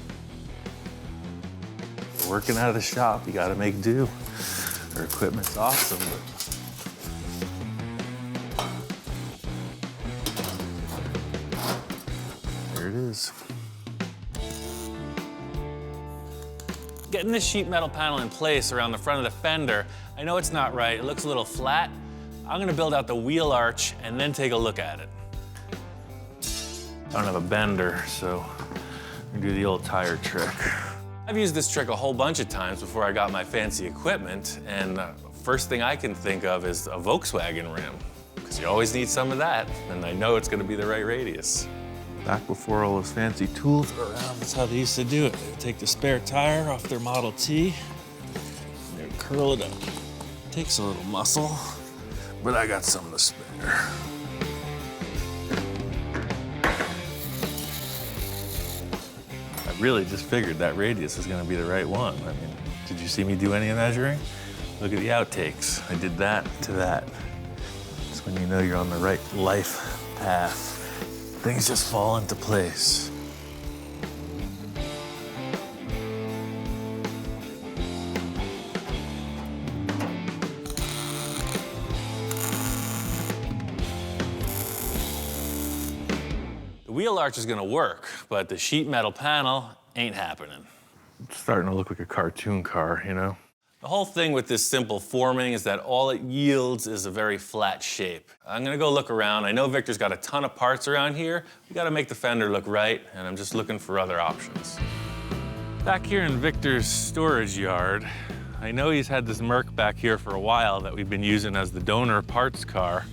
Working out of the shop, you gotta make do. Our equipment's awesome, but there it is. Getting this sheet metal panel in place around the front of the fender, I know it's not right, it looks a little flat. I'm gonna build out the wheel arch and then take a look at it. I don't have a bender, so I'm gonna do the old tire trick. I've used this trick a whole bunch of times before I got my fancy equipment, and first thing I can think of is a Volkswagen rim, because you always need some of that, and I know it's gonna be the right radius. Back before all those fancy tools were around, that's how they used to do it. They would take the spare tire off their Model T, and they would curl it up. Takes a little muscle, but I got some to spare. I really just figured that radius is gonna be the right one. I mean, did you see me do any measuring? Look at the outtakes. I did that to that. That's when you know you're on the right life path. Things just fall into place. The wheel arch is gonna work, but the sheet metal panel ain't happening. It's starting to look like a cartoon car, you know? The whole thing with this simple forming is that all it yields is a very flat shape. I'm gonna go look around. I know Victor's got a ton of parts around here. We gotta make the fender look right, and I'm just looking for other options. Back here in Victor's storage yard, I know he's had this Merc back here for a while that we've been using as the donor parts car.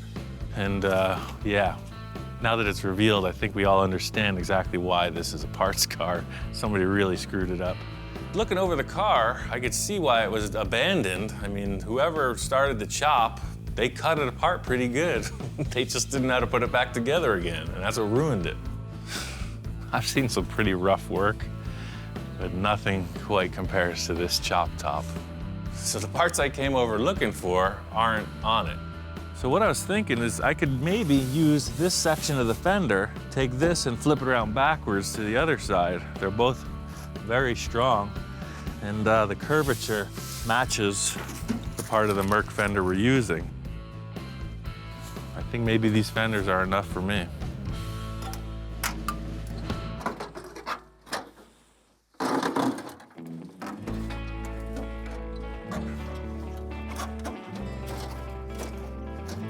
And yeah, now that it's revealed, I think we all understand exactly why this is a parts car. Somebody really screwed it up. Looking over the car, I could see why it was abandoned. I mean, whoever started the chop, they cut it apart pretty good. They just didn't know how to put it back together again, and that's what ruined it. I've seen some pretty rough work, but nothing quite compares to this chop top. So the parts I came over looking for aren't on it. So what I was thinking is I could maybe use this section of the fender, take this and flip it around backwards to the other side. They're both very strong, and the curvature matches the part of the Merc fender we're using. I think maybe these fenders are enough for me.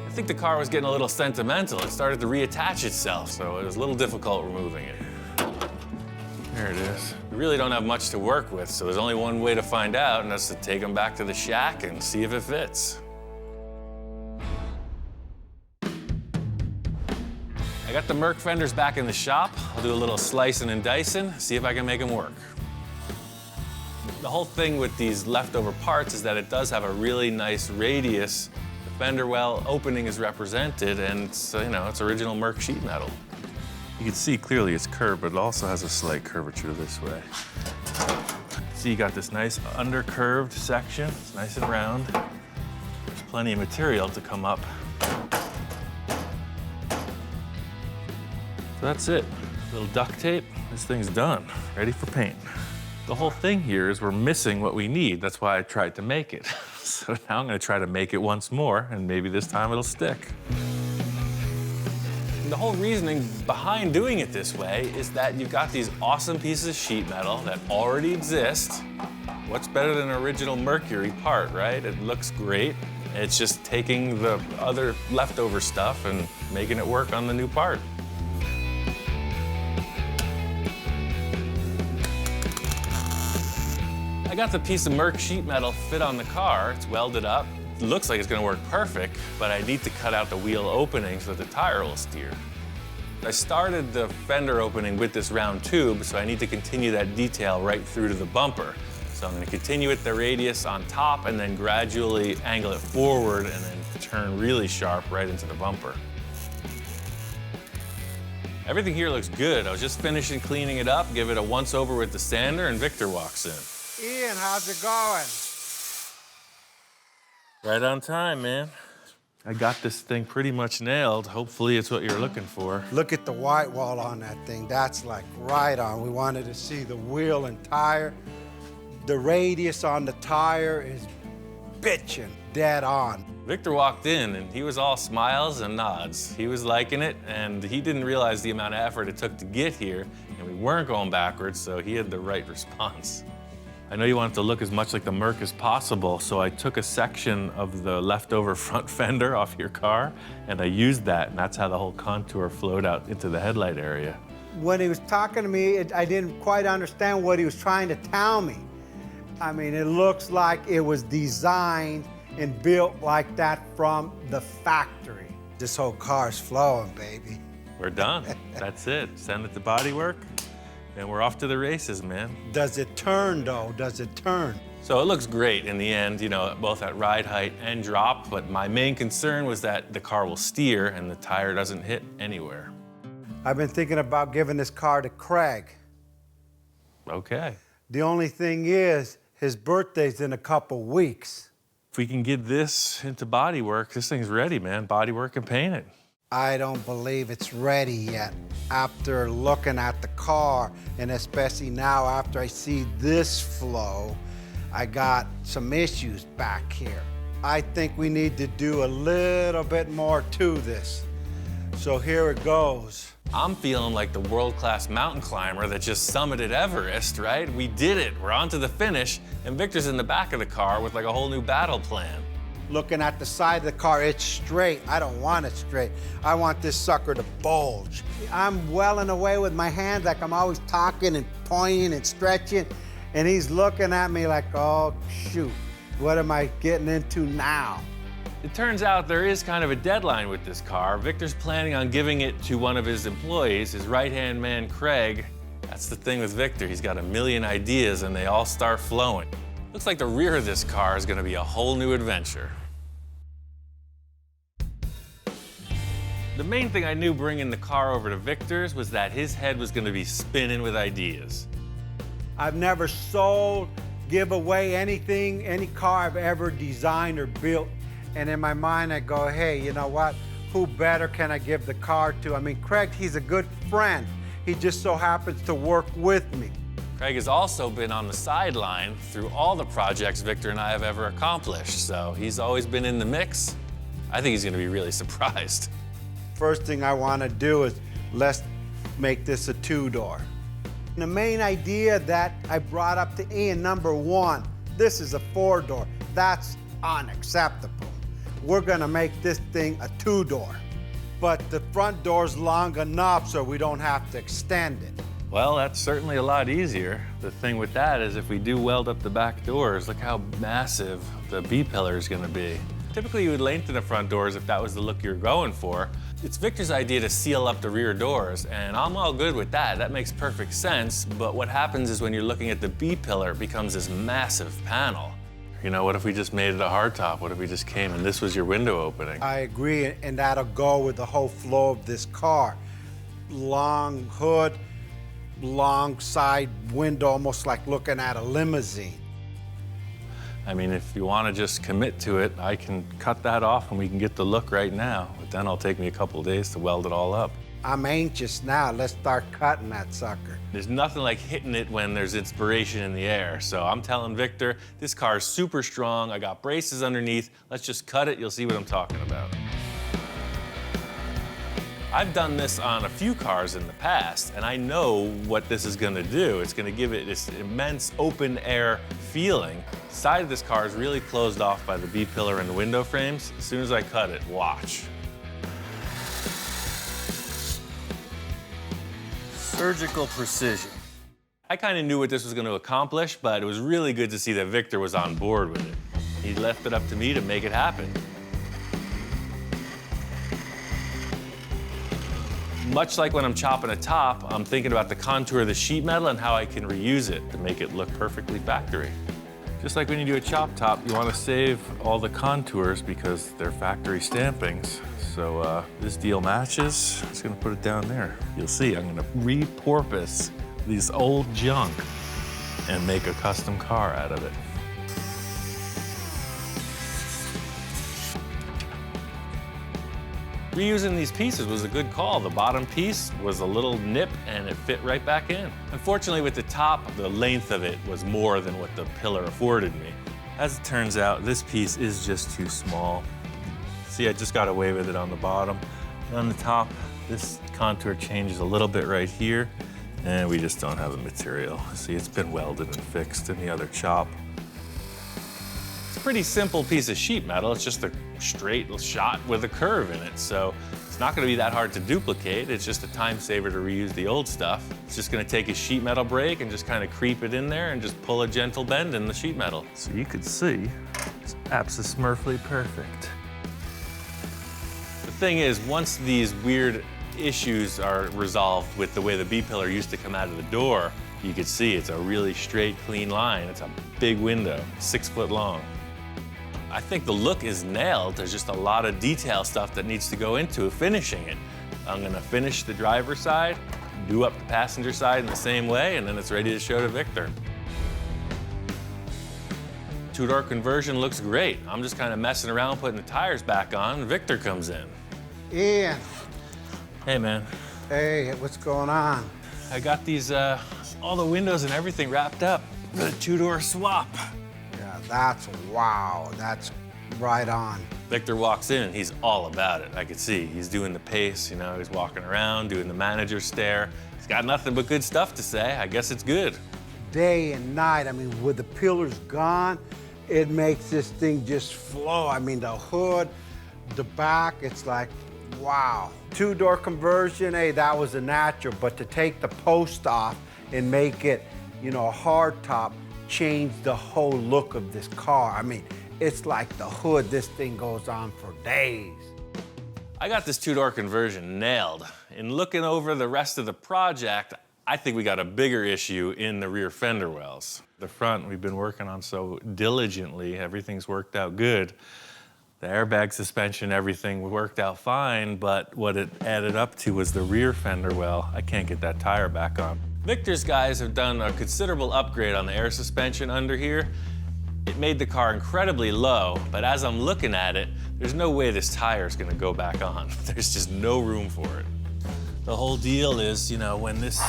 I think the car was getting a little sentimental. It started to reattach itself, so it was a little difficult removing it. There it is. We really don't have much to work with, so there's only one way to find out, and that's to take them back to the shack and see if it fits. I got the Merc fenders back in the shop. I'll do a little slicing and dicing, see if I can make them work. The whole thing with these leftover parts is that it does have a really nice radius. The fender well opening is represented, and it's, you know, it's original Merc sheet metal. You can see clearly it's curved, but it also has a slight curvature this way. See, you got this nice undercurved section. It's nice and round. There's plenty of material to come up. So that's it. A little duct tape. This thing's done, ready for paint. The whole thing here is we're missing what we need. That's why I tried to make it. So now I'm gonna try to make it once more, and maybe this time it'll stick. The whole reasoning behind doing it this way is that you've got these awesome pieces of sheet metal that already exist. What's better than an original Mercury part, right? It looks great. It's just taking the other leftover stuff and making it work on the new part. I got the piece of Merc sheet metal fit on the car. It's welded up. It looks like it's gonna work perfect, but I need to cut out the wheel opening so that the tire will steer. I started the fender opening with this round tube, so I need to continue that detail right through to the bumper. So I'm gonna continue at the radius on top and then gradually angle it forward and then turn really sharp right into the bumper. Everything here looks good. I was just finishing cleaning it up, give it a once over with the sander, and Victor walks in. Ian, how's it going? Right on time, man. I got this thing pretty much nailed. Hopefully it's what you're looking for. Look at the white wall on that thing. That's like right on. We wanted to see the wheel and tire. The radius on the tire is bitchin', dead on. Victor walked in and he was all smiles and nods. He was liking it, and he didn't realize the amount of effort it took to get here, and we weren't going backwards, so he had the right response. I know you want it to look as much like the Merc as possible, so I took a section of the leftover front fender off your car, and I used that, and that's how the whole contour flowed out into the headlight area. When he was talking to me, I didn't quite understand what he was trying to tell me. I mean, it looks like it was designed and built like that from the factory. This whole car's flowing, baby. We're done. That's it. Send it to bodywork, and we're off to the races, man. Does it turn, though? Does it turn? So it looks great in the end, you know, both at ride height and drop, but my main concern was that the car will steer and the tire doesn't hit anywhere. I've been thinking about giving this car to Craig. Okay. The only thing is, his birthday's in a couple weeks. If we can get this into bodywork, this thing's ready, man. Bodywork and paint it. I don't believe it's ready yet. After looking at the car, and especially now after I see this flow, I got some issues back here. I think we need to do a little bit more to this. So here it goes. I'm feeling like the world-class mountain climber that just summited Everest, right? We did it, we're on to the finish, and Victor's in the back of the car with like a whole new battle plan. Looking at the side of the car, it's straight. I don't want it straight. I want this sucker to bulge. I'm welling away with my hands like I'm always talking and pointing and stretching, And he's looking at me like, oh, shoot, what am I getting into now? It turns out there is kind of a deadline with this car. Victor's planning on giving it to one of his employees, his right-hand man, Craig. That's the thing with Victor. He's got a million ideas and they all start flowing. Looks like the rear of this car is gonna be a whole new adventure. The main thing I knew bringing the car over to Victor's was that his head was gonna be spinning with ideas. I've never sold, give away anything, any car I've ever designed or built. And in my mind, I go, hey, you know what? Who better can I give the car to? I mean, Craig, he's a good friend. He just so happens to work with me. Craig has also been on the sideline through all the projects Victor and I have ever accomplished, so he's always been in the mix. I think he's gonna be really surprised. First thing I want to do is let's make this a two-door. The main idea that I brought up to Ian, number one, this is a four-door. That's unacceptable. We're gonna make this thing a two-door. But the front door's long enough so we don't have to extend it. Well, that's certainly a lot easier. The thing with that is if we do weld up the back doors, look how massive the B-pillar is gonna be. Typically, you would lengthen the front doors if that was the look you're going for. It's Victor's idea to seal up the rear doors, and I'm all good with that. That makes perfect sense, but what happens is when you're looking at the B-pillar, it becomes this massive panel. You know, what if we just made it a hardtop? What if we just came and this was your window opening? I agree, and that'll go with the whole flow of this car. Long hood, long side window, almost like looking at a limousine. I mean, if you want to just commit to it, I can cut that off and we can get the look right now. But then it'll take me a couple of days to weld it all up. I'm anxious now. Let's start cutting that sucker. There's nothing like hitting it when there's inspiration in the air. So I'm telling Victor, this car is super strong. I got braces underneath. Let's just cut it. You'll see what I'm talking about. I've done this on a few cars in the past, and I know what this is gonna do. It's gonna give it this immense open air feeling. The side of this car is really closed off by the B-pillar and the window frames. As soon as I cut it, watch. Surgical precision. I kind of knew what this was going to accomplish, but it was really good to see that Victor was on board with it. He left it up to me to make it happen. Much like when I'm chopping a top, I'm thinking about the contour of the sheet metal and how I can reuse it to make it look perfectly factory. Just like when you do a chop top, you want to save all the contours because they're factory stampings. So this deal matches. I'm just gonna put it down there. You'll see, I'm gonna repurpose this old junk and make a custom car out of it. Reusing these pieces was a good call. The bottom piece was a little nip and it fit right back in. Unfortunately, with the top, the length of it was more than what the pillar afforded me. As it turns out, this piece is just too small. See, I just got away with it on the bottom. And on the top, this contour changes a little bit right here, and we just don't have the material. See, it's been welded and fixed in the other chop. It's a pretty simple piece of sheet metal. It's just a straight shot with a curve in it, so it's not gonna be that hard to duplicate. It's just a time saver to reuse the old stuff. It's just gonna take a sheet metal brake and just kind of creep it in there and just pull a gentle bend in the sheet metal. So you could see, it's absolutely perfect. The thing is, once these weird issues are resolved with the way the B-pillar used to come out of the door, you can see it's a really straight, clean line. It's a big window, 6 foot long. I think the look is nailed. There's just a lot of detail stuff that needs to go into finishing it. I'm gonna finish the driver's side, do up the passenger side in the same way, and then it's ready to show to Victor. Two-door conversion looks great. I'm just kind of messing around putting the tires back on. Victor comes in. Ian. Hey, man. Hey, what's going on? I got these, all the windows and everything wrapped up. Got a two-door swap. Yeah, that's wow. That's right on. Victor walks in and he's all about it. I could see he's doing the pace, you know, he's walking around, doing the manager stare. He's got nothing but good stuff to say. I guess it's good. Day and night, I mean, with the pillars gone, it makes this thing just flow. I mean, the hood, the back, it's like, wow. Two-door conversion, hey, that was a natural, but to take the post off and make it, you know, a hard top, changed the whole look of this car. I mean, it's like the hood, this thing goes on for days. I got this two-door conversion nailed. In looking over the rest of the project, I think we got a bigger issue in the rear fender wells. The front we've been working on so diligently, everything's worked out good. The airbag suspension, everything worked out fine, but what it added up to was the rear fender well. I can't get that tire back on. Victor's guys have done a considerable upgrade on the air suspension under here. It made the car incredibly low, but as I'm looking at it, there's no way this tire is gonna go back on. There's just no room for it. The whole deal is, you know, when this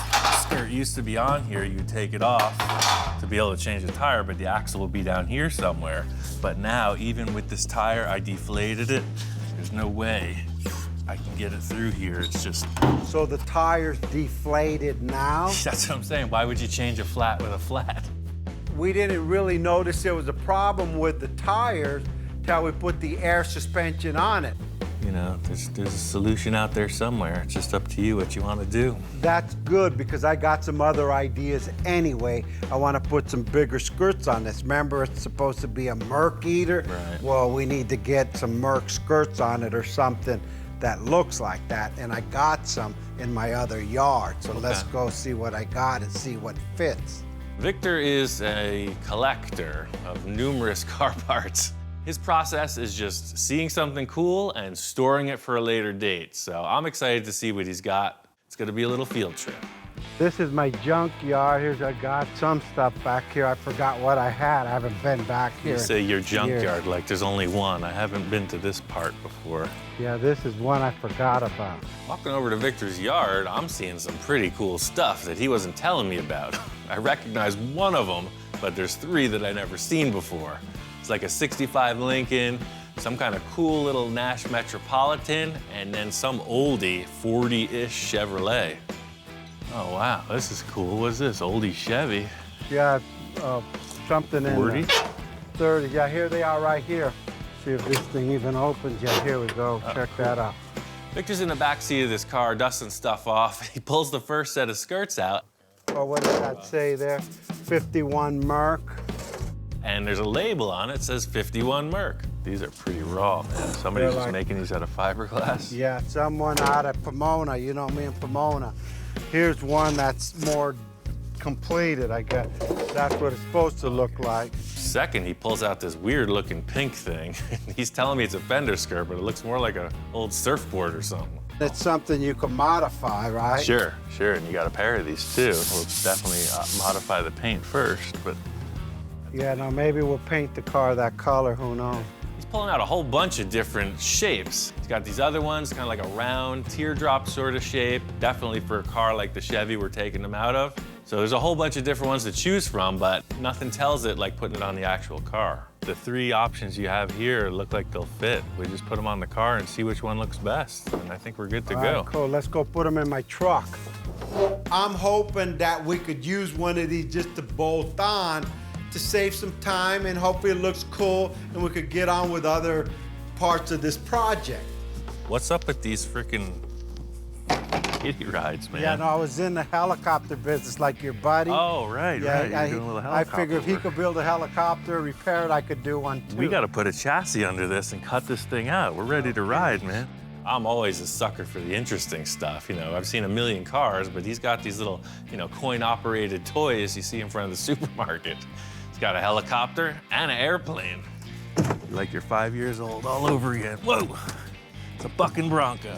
skirt used to be on here, you take it off to be able to change the tire, but the axle will be down here somewhere. But now, even with this tire, I deflated it. There's no way I can get it through here. It's just... So the tire's deflated now? That's what I'm saying. Why would you change a flat with a flat? We didn't really notice there was a problem with the tires till we put the air suspension on it. You know, there's a solution out there somewhere. It's just up to you what you want to do. That's good, because I got some other ideas anyway. I want to put some bigger skirts on this. Remember, it's supposed to be a Merc eater? Right. Well, we need to get some Merc skirts on it or something that looks like that, and I got some in my other yard. So let's go see what I got and see what fits. Victor is a collector of numerous car parts. His process is just seeing something cool and storing it for a later date. So I'm excited to see what he's got. It's gonna be a little field trip. This is my junkyard. I got some stuff back here. I forgot what I had. I haven't been back here. You say your in junkyard years. like there's only one. I haven't been to this part before. Yeah, this is one I forgot about. Walking over to Victor's yard, I'm seeing some pretty cool stuff that he wasn't telling me about. I recognize one of them, but there's three that I never seen before. It's like a 65 Lincoln, some kind of cool little Nash Metropolitan, and then some oldie 40-ish Chevrolet. Oh, wow, this is cool. What's this, oldie Chevy? Yeah, something in 40? 30. Yeah, here they are right here. See if this thing even opens. Yeah, here we go. Check that out. Victor's in the back seat of this car, dusting stuff off. He pulls the first set of skirts out. Well, what does that say there? 51 Merc. And there's a label on it that says 51 Merc. These are pretty raw, man. Somebody's just making these out of fiberglass. Yeah, someone out of Pomona. You know me in Pomona. Here's one that's more completed, I guess. That's what it's supposed to look like. Second, he pulls out this weird-looking pink thing. He's telling me it's a Fender skirt, but it looks more like an old surfboard or something. It's something you can modify, right? Sure, and you got a pair of these too. We'll definitely modify the paint first, but... Yeah, no, maybe we'll paint the car that color, who knows? He's pulling out a whole bunch of different shapes. He's got these other ones, kind of like a round teardrop sort of shape. Definitely for a car like the Chevy we're taking them out of. So there's a whole bunch of different ones to choose from, but nothing tells it like putting it on the actual car. The three options you have here look like they'll fit. We just put them on the car and see which one looks best, and I think we're good to go. All right, cool, let's go put them in my truck. I'm hoping that we could use one of these just to bolt on to save some time, and hopefully it looks cool and we could get on with other parts of this project. What's up with these freaking kiddie rides, man? Yeah, no, I was in the helicopter business like your buddy. Oh, right. You're doing a little helicopter I figured if he work. could build a helicopter, repair it, I could do one too. We got to put a chassis under this and cut this thing out. We're ready to ride, man. I'm always a sucker for the interesting stuff. You know, I've seen a million cars, but he's got these little, you know, coin-operated toys you see in front of the supermarket. He's got a helicopter and an airplane. Like you're 5 years old all over again. Whoa, it's a bucking Bronco.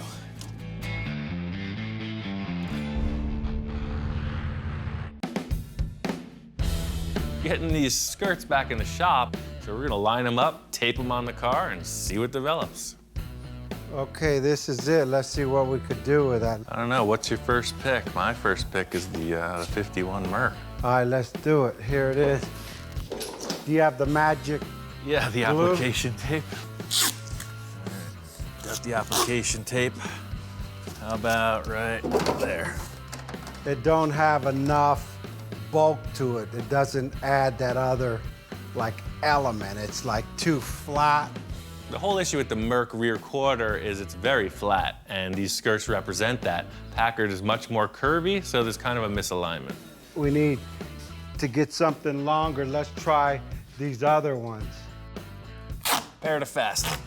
Getting these skirts back in the shop, so we're gonna line them up, tape them on the car, and see what develops. Okay, this is it. Let's see what we could do with that. I don't know, what's your first pick? My first pick is the 51 Merc. All right, let's do it. Here it is. Do you have the magic? Yeah, the glue? application tape. Got the application tape. How about right there? It don't have enough bulk to it. It doesn't add that other, like, element. It's, like, too flat. The whole issue with the Merc rear quarter is it's very flat, and these skirts represent that. Packard is much more curvy, so there's kind of a misalignment. We need to get something longer, let's try these other ones. Pair to fast.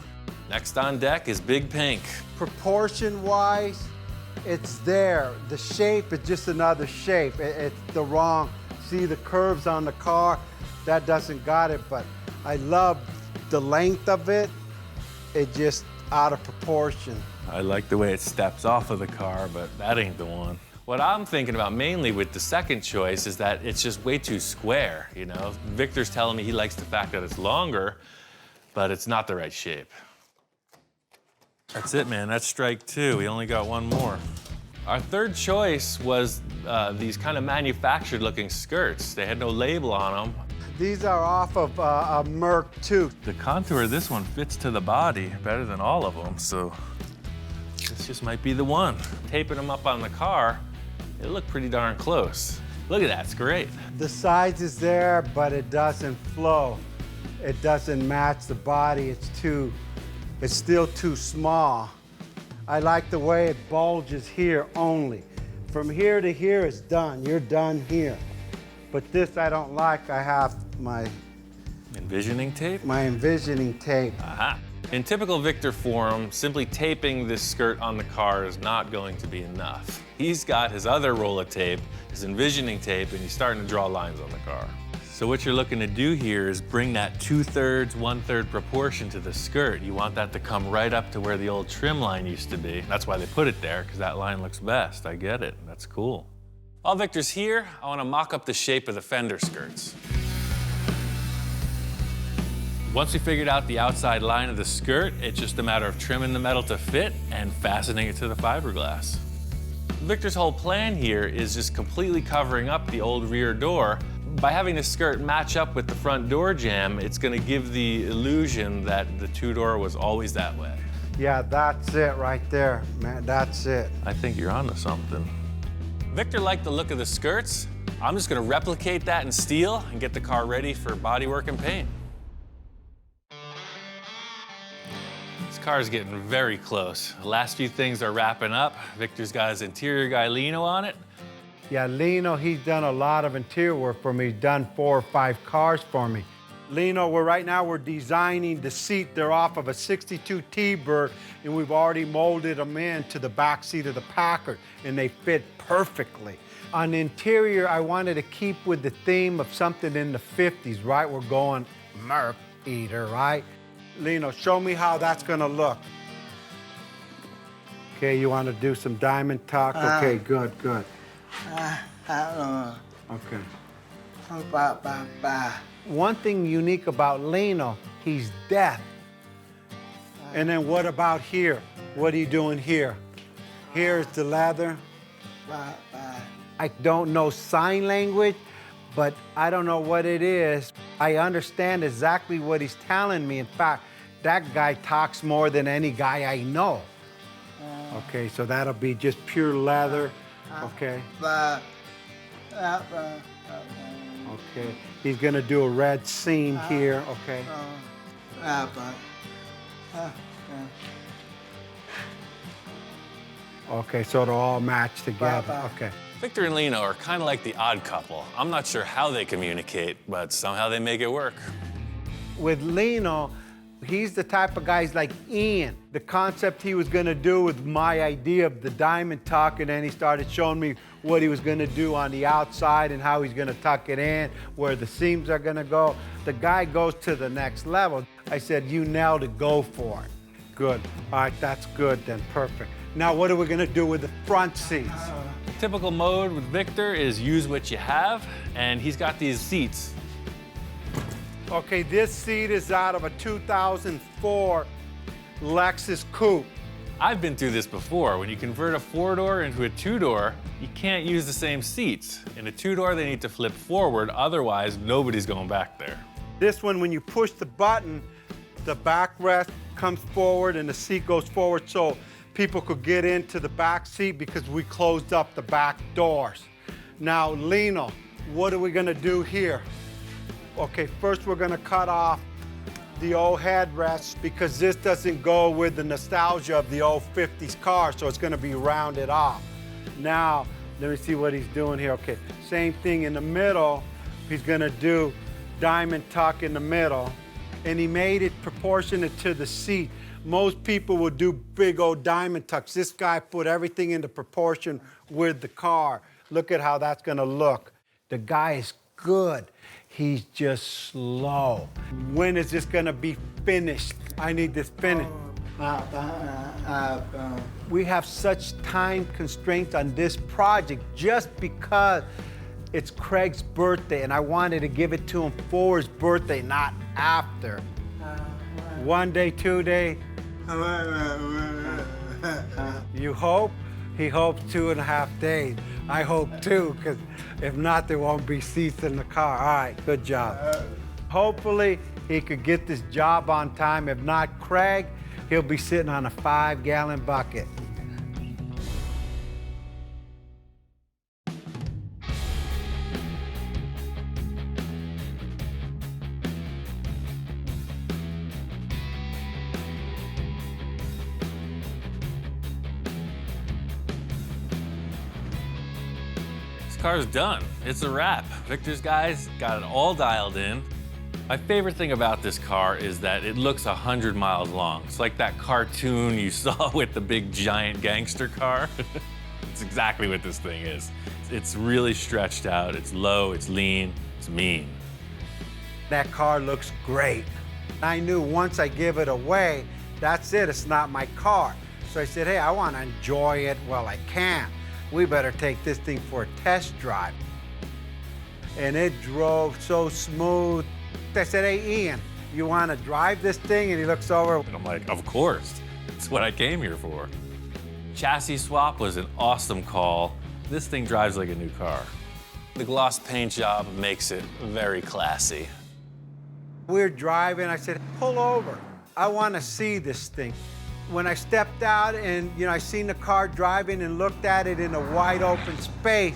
Next on deck is Big Pink. Proportion-wise, it's there. The shape is just another shape. It's the wrong, see the curves on the car? That doesn't got it, but I love the length of it. It just out of proportion. I like the way it steps off of the car, but that ain't the one. What I'm thinking about mainly with the second choice is that it's just way too square, you know? Victor's telling me he likes the fact that it's longer, but it's not the right shape. That's it, man. That's strike two. We only got one more. Our third choice was these kind of manufactured-looking skirts. They had no label on them. These are off of a Merc 2. The contour of this one fits to the body better than all of them, so this just might be the one. Taping them up on the car, it looked pretty darn close. Look at that, it's great. The size is there, but it doesn't flow. It doesn't match the body. It's still too small. I like the way it bulges here only. From here to here, it's done. You're done here. But this I don't like. I have my Envisioning tape? my envisioning tape. Aha. In typical Victor form, simply taping this skirt on the car is not going to be enough. He's got his other roll of tape, his envisioning tape, and he's starting to draw lines on the car. So what you're looking to do here is bring that 2/3, 1/3 proportion to the skirt. You want that to come right up to where the old trim line used to be. That's why they put it there, because that line looks best. I get it. That's cool. While Victor's here, I want to mock up the shape of the Fender skirts. Once we figured out the outside line of the skirt, it's just a matter of trimming the metal to fit and fastening it to the fiberglass. Victor's whole plan here is just completely covering up the old rear door. By having the skirt match up with the front door jamb, it's going to give the illusion that the two-door was always that way. Yeah, that's it right there, man. That's it. I think you're onto something. Victor liked the look of the skirts. I'm just going to replicate that in steel and get the car ready for bodywork and paint. This car's getting very close. The last few things are wrapping up. Victor's got his interior guy Lino on it. Yeah, Lino, he's done a lot of interior work for me. He's done 4 or 5 cars for me. Lino, right now we're designing the seat. They're off of a 62 T-Bird, and we've already molded them into the back seat of the Packard, and they fit perfectly. On the interior, I wanted to keep with the theme of something in the 50s, right? We're going Merc Eater, right? Lino, show me how that's gonna look. Okay, you wanna do some diamond tuck? Okay, good. Okay. One thing unique about Lino, he's deaf. And then what about here? What are you doing here? Here's the leather. I don't know sign language, but I don't know what it is. I understand exactly what he's telling me. In fact, that guy talks more than any guy I know. Okay, so that'll be just pure leather. Okay. Okay, he's gonna do a red seam here, okay? Okay, so it'll all match together, okay. Victor and Lino are kind of like the odd couple. I'm not sure how they communicate, but somehow they make it work. With Lino, he's the type of guys like Ian. The concept he was gonna do with my idea of the diamond tuck, and then he started showing me what he was gonna do on the outside and how he's gonna tuck it in, where the seams are gonna go. The guy goes to the next level. I said, you nailed it, go for it. Good, all right, that's good then, perfect. Now what are we gonna do with the front seats? Typical mode with Victor is use what you have, and he's got these seats. Okay, this seat is out of a 2004 Lexus Coupe. I've been through this before. When you convert a 4-door into a 2-door, you can't use the same seats. In a 2-door, they need to flip forward, otherwise nobody's going back there. This one, when you push the button, the backrest comes forward and the seat goes forward so people could get into the back seat because we closed up the back doors. Now, Lino, what are we gonna do here? Okay, first we're gonna cut off the old headrest because this doesn't go with the nostalgia of the old 50s car, so it's gonna be rounded off. Now, let me see what he's doing here. Okay, same thing in the middle. He's gonna do diamond tuck in the middle, and he made it proportionate to the seat. Most people will do big old diamond tucks. This guy put everything into proportion with the car. Look at how that's gonna look. The guy is good. He's just slow. When is this gonna be finished? I need this finished. We have such time constraints on this project just because it's Craig's birthday, and I wanted to give it to him for his birthday, not after. 1 day, 2 day. You hope? He hopes 2.5 days. I hope too, because if not, there won't be seats in the car. All right, good job. Hopefully, he could get this job on time. If not, Craig, he'll be sitting on a 5-gallon bucket. This car's done. It's a wrap. Victor's guys got it all dialed in. My favorite thing about this car is that it looks 100 miles long. It's like that cartoon you saw with the big giant gangster car. It's exactly what this thing is. It's really stretched out. It's low, it's lean, it's mean. That car looks great. I knew once I give it away, that's it, it's not my car. So I said, hey, I want to enjoy it while I can. We better take this thing for a test drive. And it drove so smooth. I said, hey, Ian, you want to drive this thing? And he looks over. And I'm like, of course. It's what I came here for. Chassis swap was an awesome call. This thing drives like a new car. The gloss paint job makes it very classy. We're driving. I said, pull over. I want to see this thing. When I stepped out and, I seen the car driving and looked at it in a wide open space,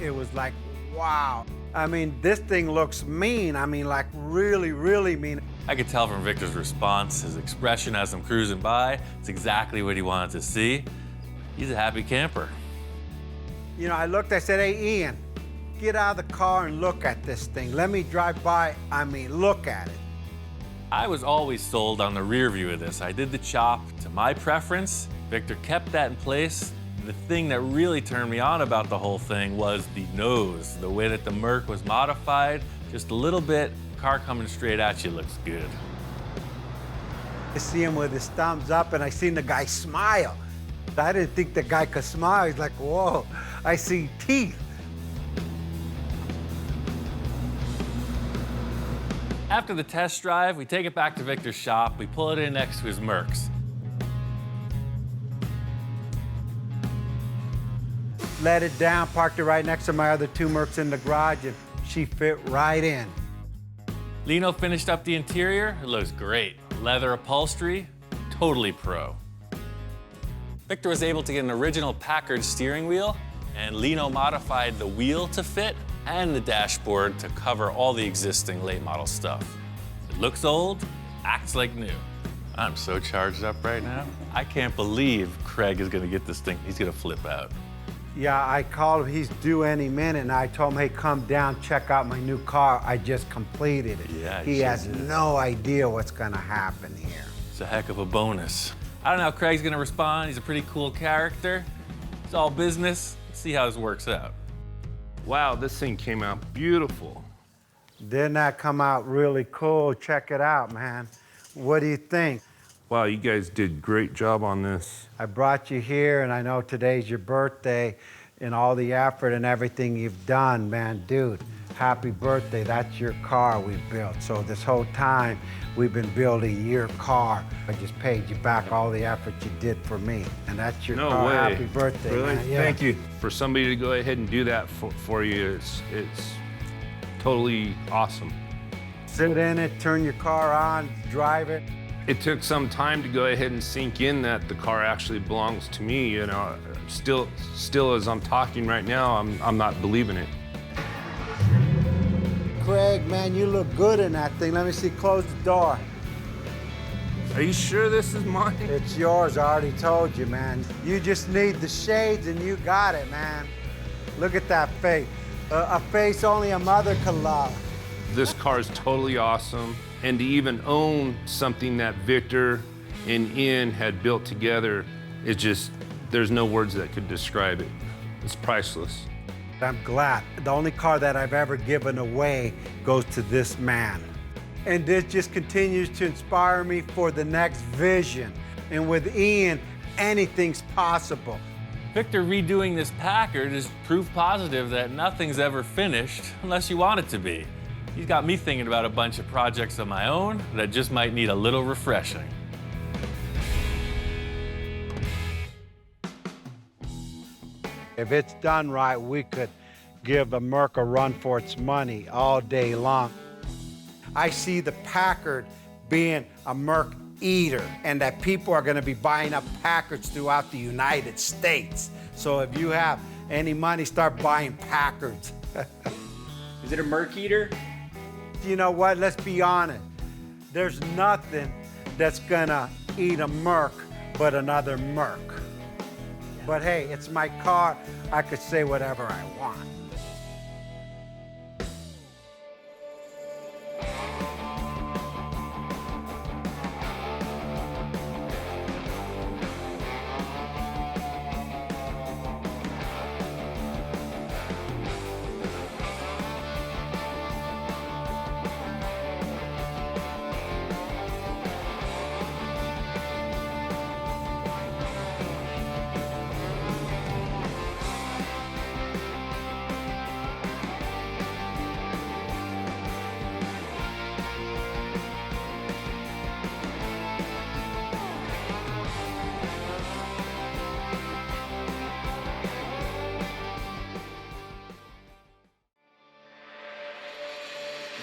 it was like, wow. I mean, this thing looks mean. I mean, like really, really mean. I could tell from Victor's response, his expression as I'm cruising by, it's exactly what he wanted to see. He's a happy camper. I looked, I said, hey, Ian, get out of the car and look at this thing. Let me drive by. I mean, look at it. I was always sold on the rear view of this. I did the chop to my preference. Victor kept that in place. The thing that really turned me on about the whole thing was the nose. The way that the Merc was modified, just a little bit, car coming straight at you looks good. I see him with his thumbs up, and I seen the guy smile. I didn't think the guy could smile. He's like, whoa, I see teeth. After the test drive, we take it back to Victor's shop. We pull it in next to his Mercs. Let it down, parked it right next to my other 2 Mercs in the garage, and she fit right in. Lino finished up the interior. It looks great. Leather upholstery, totally pro. Victor was able to get an original Packard steering wheel, and Lino modified the wheel to fit and the dashboard to cover all the existing late model stuff. It looks old, acts like new. I'm so charged up right now. I can't believe Craig is gonna get this thing. He's gonna flip out. Yeah, I called him, he's due any minute, and I told him, hey, come down, check out my new car. I just completed it. Yeah, he has no idea what's gonna happen here. It's a heck of a bonus. I don't know how Craig's gonna respond. He's a pretty cool character. It's all business. Let's see how this works out. Wow, this thing came out beautiful. Didn't that come out really cool? Check it out, man. What do you think? Wow, you guys did a great job on this. I brought you here, and I know today's your birthday, and all the effort and everything you've done, man, dude, happy birthday. That's your car we built. So this whole time, we've been building your car. I just paid you back all the effort you did for me, and that's your No car. way. Happy birthday, Really? man. Yeah. Thank you. For somebody to go ahead and do that for you, it's totally awesome. Sit in it, turn your car on, drive it. It took some time to go ahead and sink in that the car actually belongs to me. Still as I'm talking right now, I'm not believing it. Craig, man, you look good in that thing. Let me see, close the door. Are you sure this is mine? It's yours, I already told you, man. You just need the shades and you got it, man. Look at that face. A face only a mother could love. This car is totally awesome. And to even own something that Victor and Ian had built together, it just, there's no words that could describe it. It's priceless. I'm glad. The only car that I've ever given away goes to this man. And this just continues to inspire me for the next vision. And with Ian, anything's possible. Victor redoing this Packard is proof positive that nothing's ever finished unless you want it to be. He's got me thinking about a bunch of projects of my own that just might need a little refreshing. If it's done right, we could give a Merc a run for its money all day long. I see the Packard being a Merc eater, and that people are going to be buying up Packards throughout the United States. So if you have any money, start buying Packards. Is it a Merc eater? You know what? Let's be honest. There's nothing that's going to eat a Merc but another Merc. But hey, it's my car. I could say whatever I want.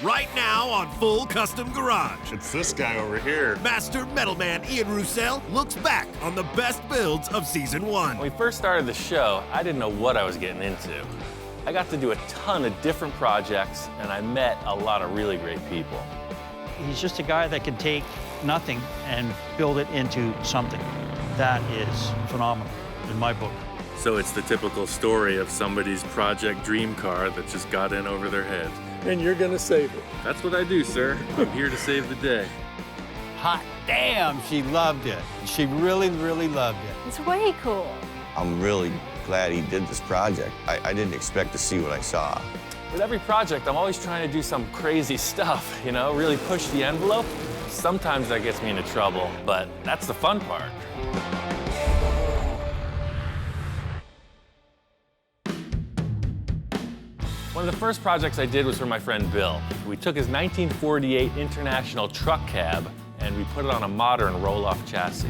Right now on Full Custom Garage, It's this guy over here. Master Metalman Ian Roussel looks back on the best builds of Season 1. When we first started the show, I didn't know what I was getting into. I got to do a ton of different projects, and I met a lot of really great people. He's just a guy that can take nothing and build it into something. That is phenomenal in my book. So it's the typical story of somebody's project dream car that just got in over their head. And you're gonna save it. That's what I do, sir. I'm here to save the day. Hot damn, she loved it. She really, really loved it. It's way cool. I'm really glad he did this project. I didn't expect to see what I saw. With every project, I'm always trying to do some crazy stuff, you know, really push the envelope. Sometimes that gets me into trouble, but that's the fun part. One of the first projects I did was for my friend Bill. We took his 1948 International truck cab and we put it on a modern roll-off chassis.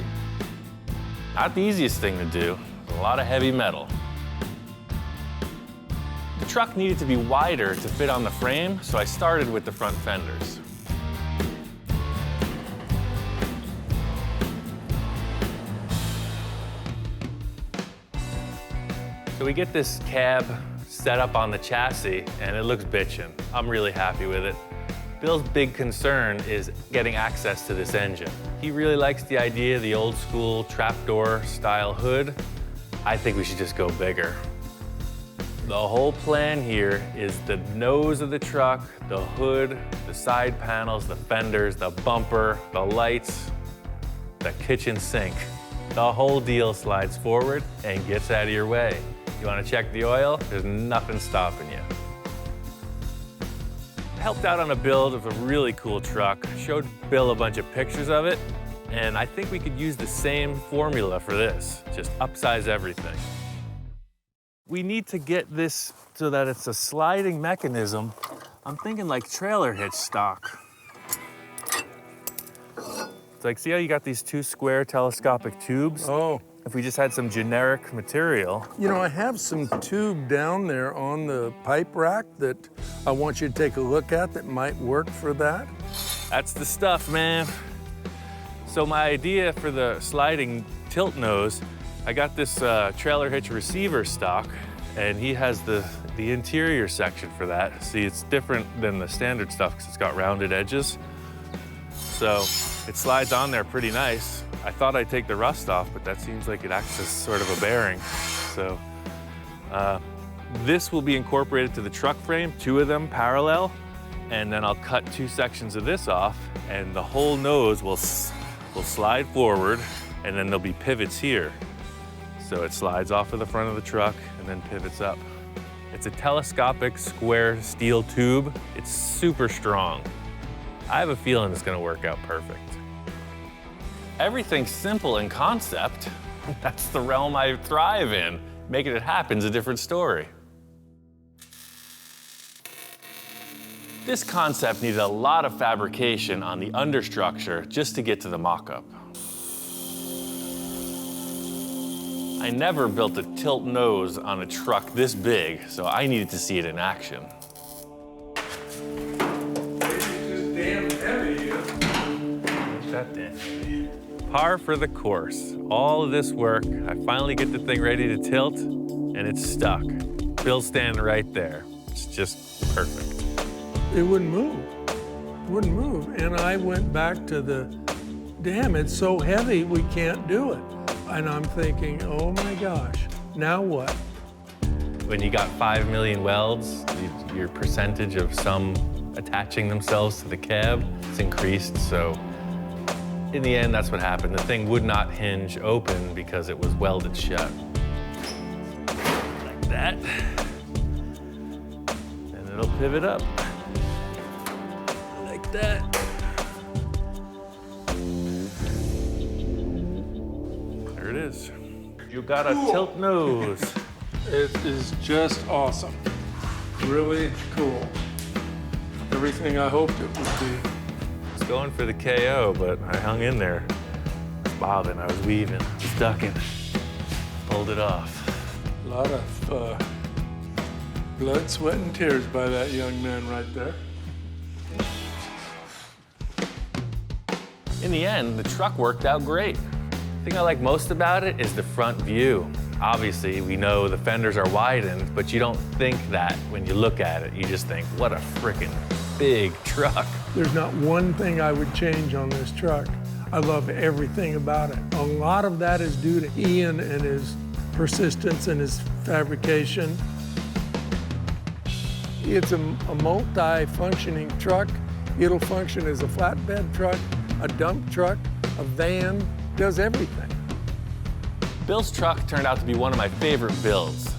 Not the easiest thing to do, a lot of heavy metal. The truck needed to be wider to fit on the frame, so I started with the front fenders. So we get this cab set up on the chassis, and it looks bitchin'. I'm really happy with it. Bill's big concern is getting access to this engine. He really likes the idea of the old school trapdoor style hood. I think we should just go bigger. The whole plan here is the nose of the truck, the hood, the side panels, the fenders, the bumper, the lights, the kitchen sink. The whole deal slides forward and gets out of your way. You want to check the oil? There's nothing stopping you. I helped out on a build of a really cool truck, showed Bill a bunch of pictures of it, and I think we could use the same formula for this, just upsize everything. We need to get this so that it's a sliding mechanism. I'm thinking like trailer hitch stock. It's like, see how you got these two square telescopic tubes? Oh. If we just had some generic material. You know, I have some tube down there on the pipe rack that I want you to take a look at that might work for that. That's the stuff, man. So my idea for the sliding tilt nose, I got this trailer hitch receiver stock, and he has the interior section for that. See, it's different than the standard stuff because it's got rounded edges. So it slides on there pretty nice. I thought I'd take the rust off, but that seems like it acts as sort of a bearing. So This will be incorporated to the truck frame, 2 of them parallel, and then I'll cut 2 sections of this off, and the whole nose will slide forward, and then there'll be pivots here. So it slides off of the front of the truck and then pivots up. It's a telescopic square steel tube. It's super strong. I have a feeling it's gonna work out perfect. Everything's simple in concept. That's the realm I thrive in. Making it happen's a different story. This concept needed a lot of fabrication on the understructure just to get to the mock-up. I never built a tilt nose on a truck this big, so I needed to see it in action. It's just damn heavy. That damn. Par for the course. All of this work, I finally get the thing ready to tilt, and it's stuck. Bill's standing right there. It's just perfect. It wouldn't move. It wouldn't move. And I went back to the, damn, it's so heavy, we can't do it. And I'm thinking, oh my gosh, now what? When you got 5 million welds, your percentage of some attaching themselves to the cab is increased, so in the end, that's what happened. The thing would not hinge open because it was welded shut. Like that. And it'll pivot up. Like that. There it is. You got a tilt nose. It is just awesome. Really cool. Everything I hoped it would be. I was going for the KO, but I hung in there. I was bobbing, I was weaving, stuck in, pulled it off. A lot of blood, sweat, and tears by that young man right there. In the end, the truck worked out great. The thing I like most about it is the front view. Obviously, we know the fenders are widened, but you don't think that when you look at it. You just think, what a frickin' big truck. There's not one thing I would change on this truck. I love everything about it. A lot of that is due to Ian and his persistence and his fabrication. It's a multi-functioning truck. It'll function as a flatbed truck, a dump truck, a van, does everything. Bill's truck turned out to be one of my favorite builds.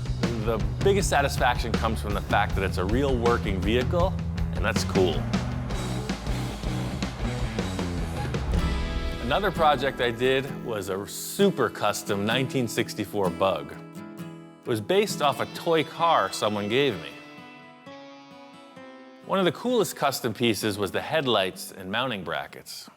The biggest satisfaction comes from the fact that it's a real working vehicle, and that's cool. Another project I did was a super custom 1964 Bug. It was based off a toy car someone gave me. One of the coolest custom pieces was the headlights and mounting brackets.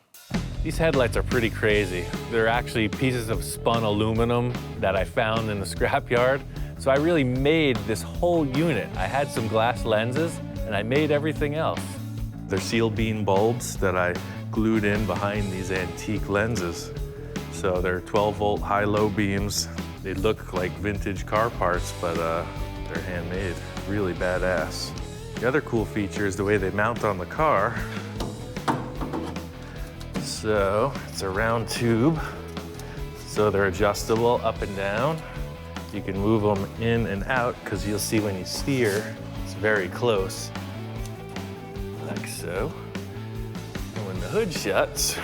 These headlights are pretty crazy. They're actually pieces of spun aluminum that I found in the scrapyard. So I really made this whole unit. I had some glass lenses, and I made everything else. They're seal beam bulbs that I glued in behind these antique lenses. So they're 12-volt high-low beams. They look like vintage car parts, but they're handmade. Really badass. The other cool feature is the way they mount on the car. So it's a round tube, so they're adjustable up and down. You can move them in and out because you'll see when you steer, it's very close, like so. And when the hood shuts,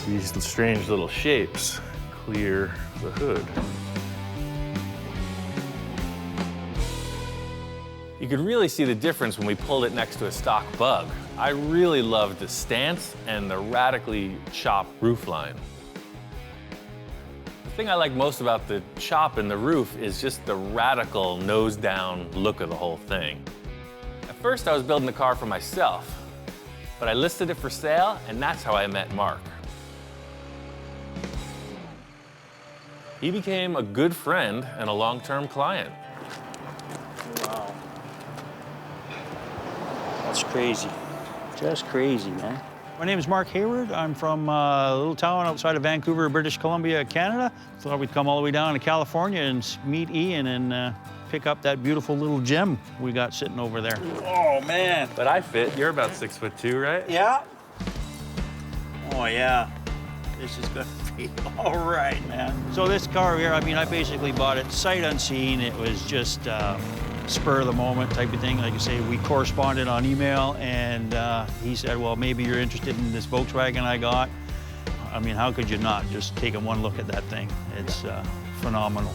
these strange little shapes clear the hood. You could really see the difference when we pulled it next to a stock Bug. I really loved the stance and the radically chopped roofline. The thing I like most about the chop in the roof is just the radical nose-down look of the whole thing. At first, I was building the car for myself, but I listed it for sale, and that's how I met Mark. He became a good friend and a long-term client. Wow. That's crazy. Just crazy, man. My name is Mark Hayward. I'm from a little town outside of Vancouver, British Columbia, Canada. Thought we'd come all the way down to California and meet Ian and pick up that beautiful little gem we got sitting over there. Oh, man. But I fit. You're about 6'2", right? Yeah. Oh, yeah. This is gonna be all right, man. So this car here, I mean, I basically bought it sight unseen. It was just spur of the moment type of thing. Like I say, we corresponded on email, and he said, well, maybe you're interested in this Volkswagen I got. I mean, how could you not just taking one look at that thing? It's phenomenal.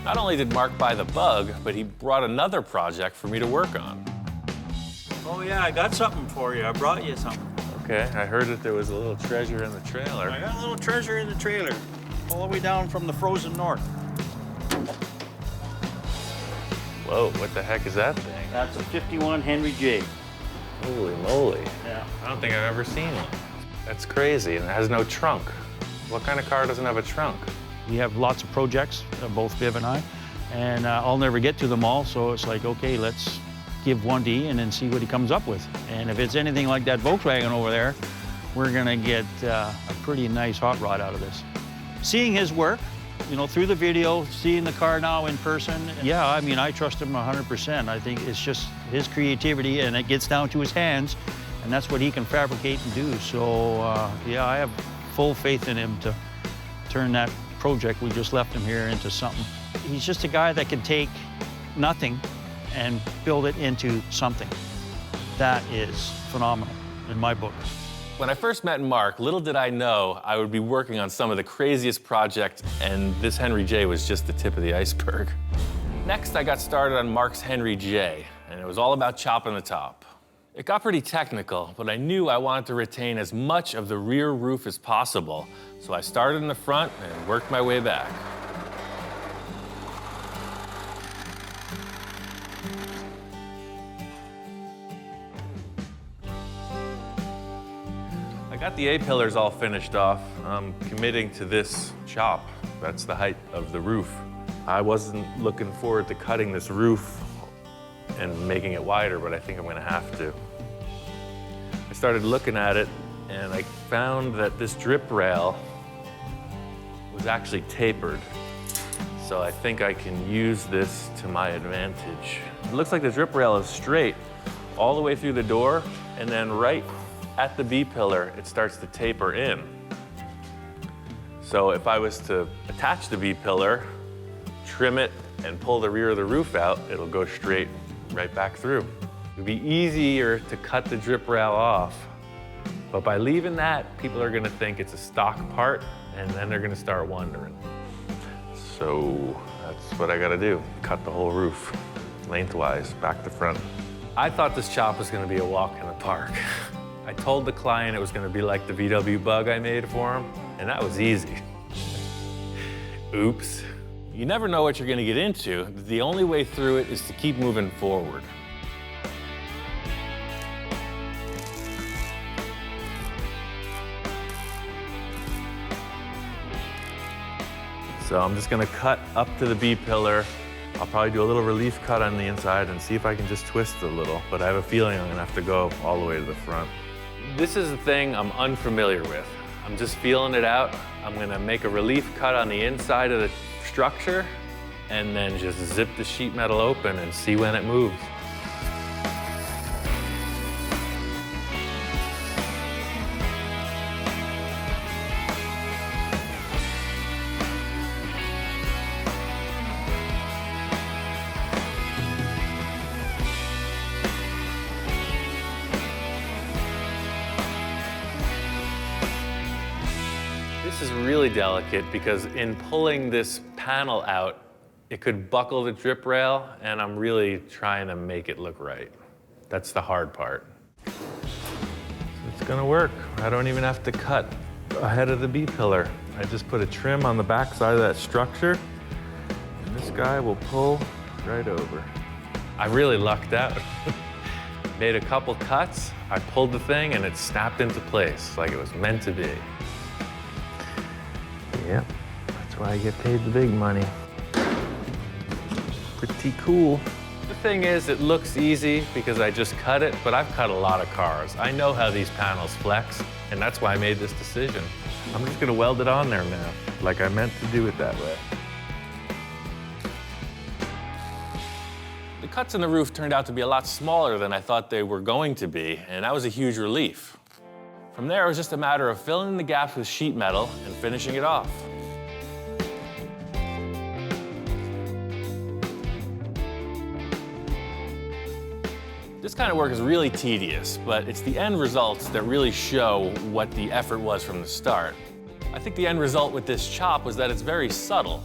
Not only did Mark buy the Bug, but he brought another project for me to work on. Oh yeah, I got something for you. I brought you something. Okay, I heard that there was a little treasure in the trailer. I got a little treasure in the trailer, all the way down from the frozen north. Whoa, what the heck is that thing? That's a 51 Henry J. Holy moly. Yeah. I don't think I've ever seen one. That's crazy, and it has no trunk. What kind of car doesn't have a trunk? We have lots of projects, both Viv and I, and I'll never get to them all, so it's like, okay, let's give one to Ian and see what he comes up with. And if it's anything like that Volkswagen over there, we're gonna get a pretty nice hot rod out of this. Seeing his work, you know, through the video, seeing the car now in person, yeah, I mean, I trust him 100%. I think it's just his creativity, and it gets down to his hands, and that's what he can fabricate and do. So, yeah, I have full faith in him to turn that project we just left him here into something. He's just a guy that can take nothing and build it into something. That is phenomenal in my book. When I first met Mark, little did I know I would be working on some of the craziest projects, and this Henry J was just the tip of the iceberg. Next, I got started on Mark's Henry J, and it was all about chopping the top. It got pretty technical, but I knew I wanted to retain as much of the rear roof as possible, so I started in the front and worked my way back. I got the A-pillars all finished off. I'm committing to this chop. That's the height of the roof. I wasn't looking forward to cutting this roof and making it wider, but I think I'm gonna have to. I started looking at it, and I found that this drip rail was actually tapered. So I think I can use this to my advantage. It looks like the drip rail is straight all the way through the door, and then right at the B-pillar, it starts to taper in. So if I was to attach the B-pillar, trim it, and pull the rear of the roof out, it'll go straight right back through. It'd be easier to cut the drip rail off, but by leaving that, people are gonna think it's a stock part, and then they're gonna start wondering. So that's what I gotta do, cut the whole roof, lengthwise, back to front. I thought this chop was gonna be a walk in the park. I told the client it was gonna be like the VW Bug I made for him, and that was easy. Oops. You never know what you're gonna get into. The only way through it is to keep moving forward. So I'm just gonna cut up to the B-pillar. I'll probably do a little relief cut on the inside and see if I can just twist it a little, but I have a feeling I'm gonna have to go all the way to the front. This is the thing I'm unfamiliar with. I'm just feeling it out. I'm gonna make a relief cut on the inside of the structure and then just zip the sheet metal open and see when it moves. This is really delicate because in pulling this panel out, it could buckle the drip rail, and I'm really trying to make it look right. That's the hard part. It's gonna work. I don't even have to cut ahead of the B-pillar. I just put a trim on the back side of that structure, and this guy will pull right over. I really lucked out. Made a couple cuts, I pulled the thing, and it snapped into place like it was meant to be. Yep, that's why I get paid the big money. Pretty cool. The thing is, it looks easy because I just cut it, but I've cut a lot of cars. I know how these panels flex, and that's why I made this decision. I'm just gonna weld it on there now, like I meant to do it that way. The cuts in the roof turned out to be a lot smaller than I thought they were going to be, and that was a huge relief. From there, it was just a matter of filling in the gaps with sheet metal and finishing it off. This kind of work is really tedious, but it's the end results that really show what the effort was from the start. I think the end result with this chop was that it's very subtle.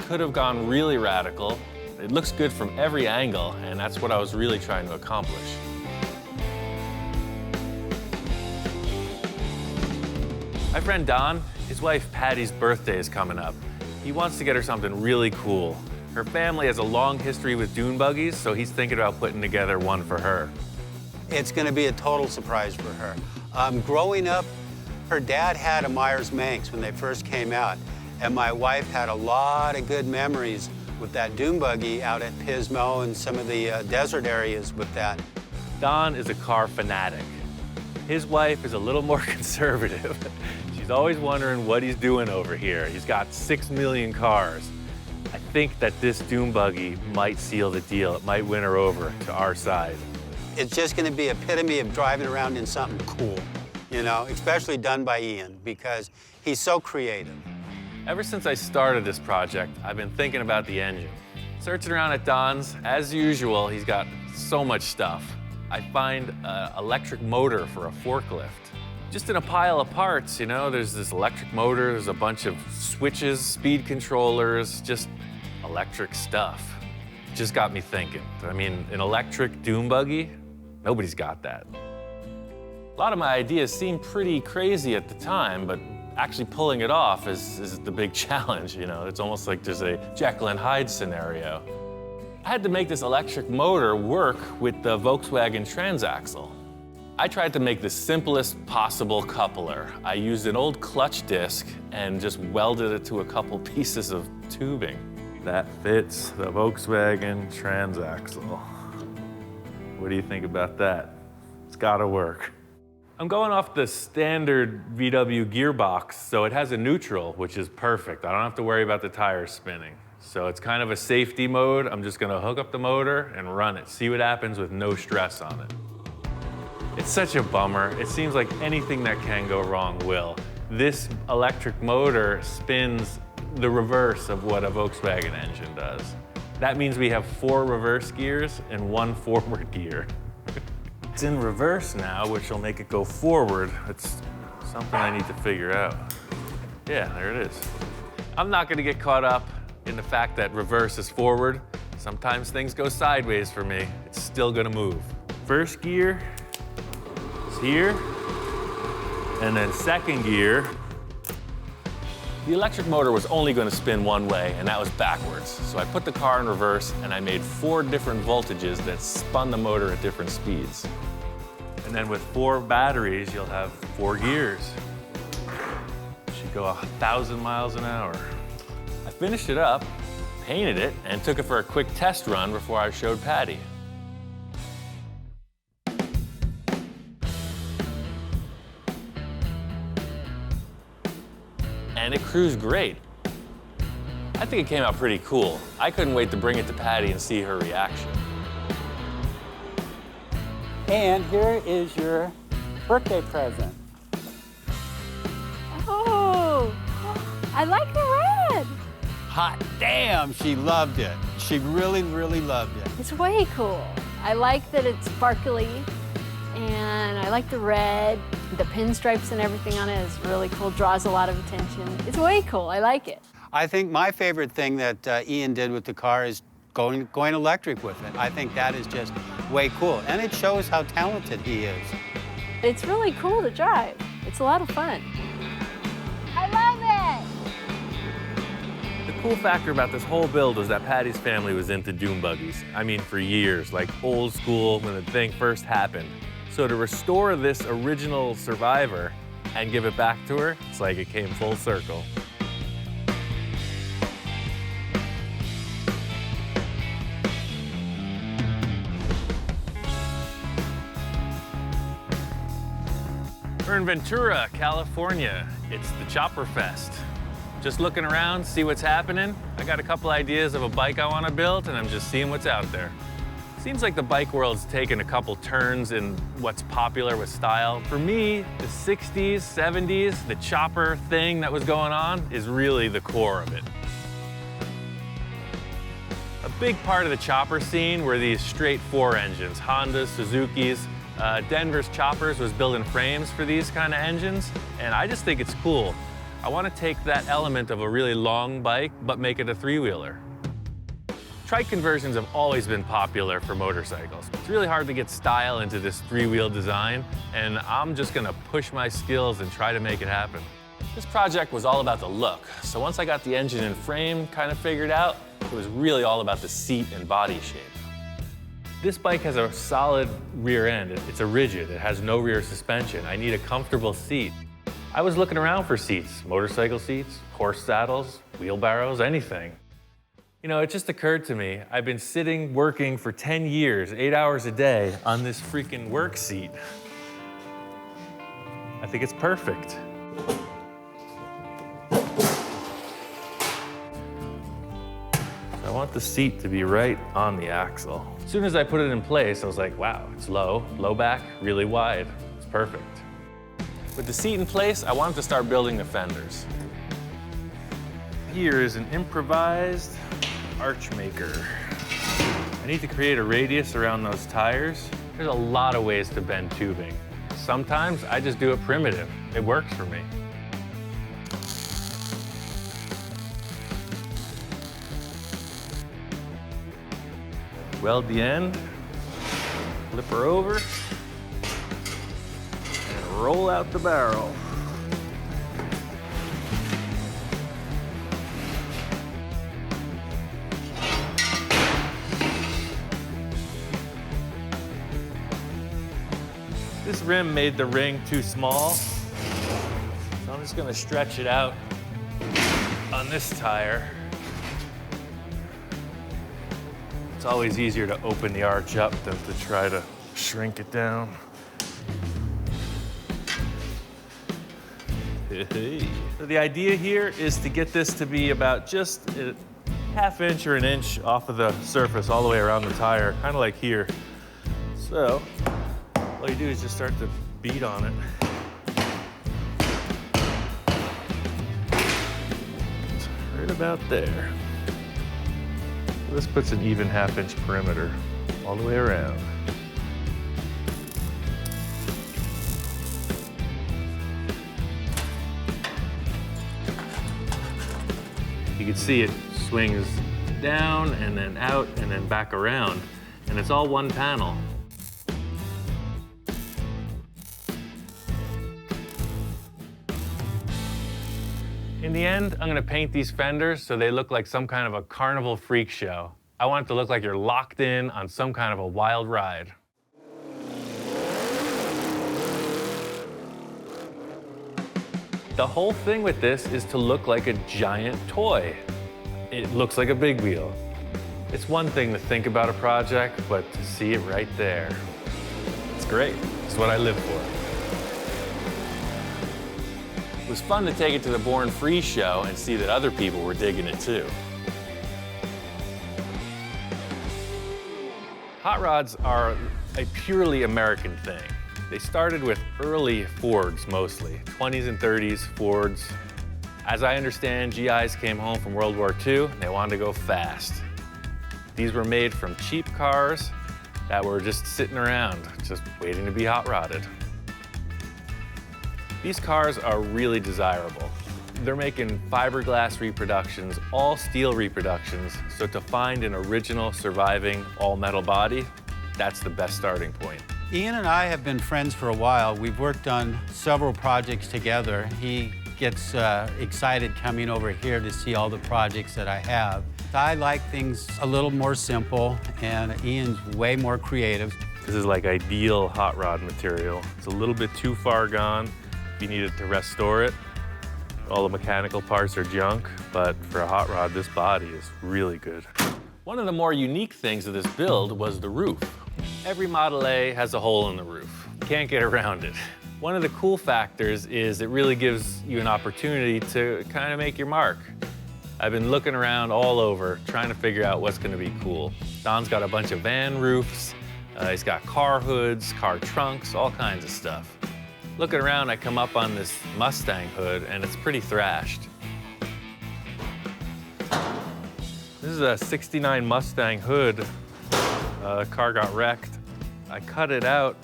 Could have gone really radical. It looks good from every angle, and that's what I was really trying to accomplish. My friend Don, his wife Patty's birthday is coming up. He wants to get her something really cool. Her family has a long history with dune buggies, so he's thinking about putting together one for her. It's going to be a total surprise for her. Growing up, her dad had a Myers-Manx when they first came out, and my wife had a lot of good memories with that dune buggy out at Pismo and some of the desert areas with that. Don is a car fanatic. His wife is a little more conservative. She's always wondering what he's doing over here. He's got 6 million cars. I think that this dune buggy might seal the deal. It might win her over to our side. It's just going to be epitome of driving around in something cool, you know, especially done by Ian, because he's so creative. Ever since I started this project, I've been thinking about the engine. Searching around at Don's, as usual, he's got so much stuff. I find an electric motor for a forklift. Just in a pile of parts, you know, there's this electric motor, there's a bunch of switches, speed controllers, just electric stuff. Just got me thinking. I mean, an electric dune buggy, nobody's got that. A lot of my ideas seem pretty crazy at the time, but actually pulling it off is the big challenge, you know? It's almost like there's a Jekyll and Hyde scenario. I had to make this electric motor work with the Volkswagen transaxle. I tried to make the simplest possible coupler. I used an old clutch disc and just welded it to a couple pieces of tubing. That fits the Volkswagen transaxle. What do you think about that? It's gotta work. I'm going off the standard VW gearbox, so it has a neutral, which is perfect. I don't have to worry about the tires spinning. So it's kind of a safety mode. I'm just gonna hook up the motor and run it, see what happens with no stress on it. It's such a bummer. It seems like anything that can go wrong will. This electric motor spins the reverse of what a Volkswagen engine does. That means we have 4 reverse gears and 1 forward gear. It's in reverse now, which will make it go forward. It's something I need to figure out. Yeah, there it is. I'm not gonna get caught up in the fact that reverse is forward. Sometimes things go sideways for me. It's still gonna move. First gear is here, and then second gear. The electric motor was only gonna spin one way, and that was backwards. So I put the car in reverse, and I made 4 different voltages that spun the motor at different speeds. And then with 4 batteries, you'll have 4 gears. Should go 1,000 miles an hour. I finished it up, painted it, and took it for a quick test run before I showed Patty. And it cruised great. I think it came out pretty cool. I couldn't wait to bring it to Patty and see her reaction. And here is your birthday present. Oh, I like the red. Hot damn, she loved it. She really, really loved it. It's way cool. I like that it's sparkly, and I like the red. The pinstripes and everything on it is really cool, draws a lot of attention. It's way cool, I like it. I think my favorite thing that Ian did with the car is going electric with it. I think that is just way cool, and it shows how talented he is. It's really cool to drive. It's a lot of fun. I love it! The cool factor about this whole build was that Patty's family was into dune buggies. I mean, for years, like old school when the thing first happened. So to restore this original survivor and give it back to her, it's like it came full circle. We're in Ventura, California. It's the Chopper Fest. Just looking around, see what's happening. I got a couple ideas of a bike I want to build, and I'm just seeing what's out there. Seems like the bike world's taken a couple turns in what's popular with style. For me, the 60s, 70s, the chopper thing that was going on is really the core of it. A big part of the chopper scene were these straight 4 engines, Hondas, Suzuki's. Denver's Choppers was building frames for these kind of engines, and I just think it's cool. I want to take that element of a really long bike, but make it a 3-wheeler. Trike conversions have always been popular for motorcycles. It's really hard to get style into this 3-wheel design, and I'm just gonna push my skills and try to make it happen. This project was all about the look, so once I got the engine and frame kind of figured out, it was really all about the seat and body shape. This bike has a solid rear end. It's a rigid, it has no rear suspension. I need a comfortable seat. I was looking around for seats, motorcycle seats, horse saddles, wheelbarrows, anything. You know, it just occurred to me, I've been sitting, working for 10 years, 8 hours a day on this freaking work seat. I think it's perfect. I want the seat to be right on the axle. As soon as I put it in place, I was like, wow, it's low back, really wide. It's perfect. With the seat in place, I wanted to start building the fenders. Here is an improvised arch maker. I need to create a radius around those tires. There's a lot of ways to bend tubing. Sometimes I just do it primitive. It works for me. Weld the end, flip her over, and roll out the barrel. This rim made the ring too small, so I'm just gonna stretch it out on this tire. It's always easier to open the arch up than to try to shrink it down. So the idea here is to get this to be about just a ½ inch or an inch off of the surface all the way around the tire, kind of like here. So all you do is just start to beat on it. It's right about there. This puts an even ½ inch perimeter all the way around. You can see it swings down and then out and then back around, and it's all one panel. In the end, I'm gonna paint these fenders so they look like some kind of a carnival freak show. I want it to look like you're locked in on some kind of a wild ride. The whole thing with this is to look like a giant toy. It looks like a big wheel. It's one thing to think about a project, but to see it right there, it's great. It's what I live for. It was fun to take it to the Born Free show and see that other people were digging it too. Hot rods are a purely American thing. They started with early Fords mostly, 20s and 30s Fords. As I understand, GIs came home from World War II, and they wanted to go fast. These were made from cheap cars that were just sitting around, just waiting to be hot rodded. These cars are really desirable. They're making fiberglass reproductions, all steel reproductions, so to find an original surviving all-metal body, that's the best starting point. Ian and I have been friends for a while. We've worked on several projects together. He gets excited coming over here to see all the projects that I have. I like things a little more simple, and Ian's way more creative. This is like ideal hot rod material. It's a little bit too far gone if you needed to restore it. All the mechanical parts are junk, but for a hot rod, this body is really good. One of the more unique things of this build was the roof. Every Model A has a hole in the roof. Can't get around it. One of the cool factors is it really gives you an opportunity to kind of make your mark. I've been looking around all over, trying to figure out what's gonna be cool. Don's got a bunch of van roofs, he's got car hoods, car trunks, all kinds of stuff. Looking around, I come up on this Mustang hood, and it's pretty thrashed. This is a '69 Mustang hood. The car got wrecked. I cut it out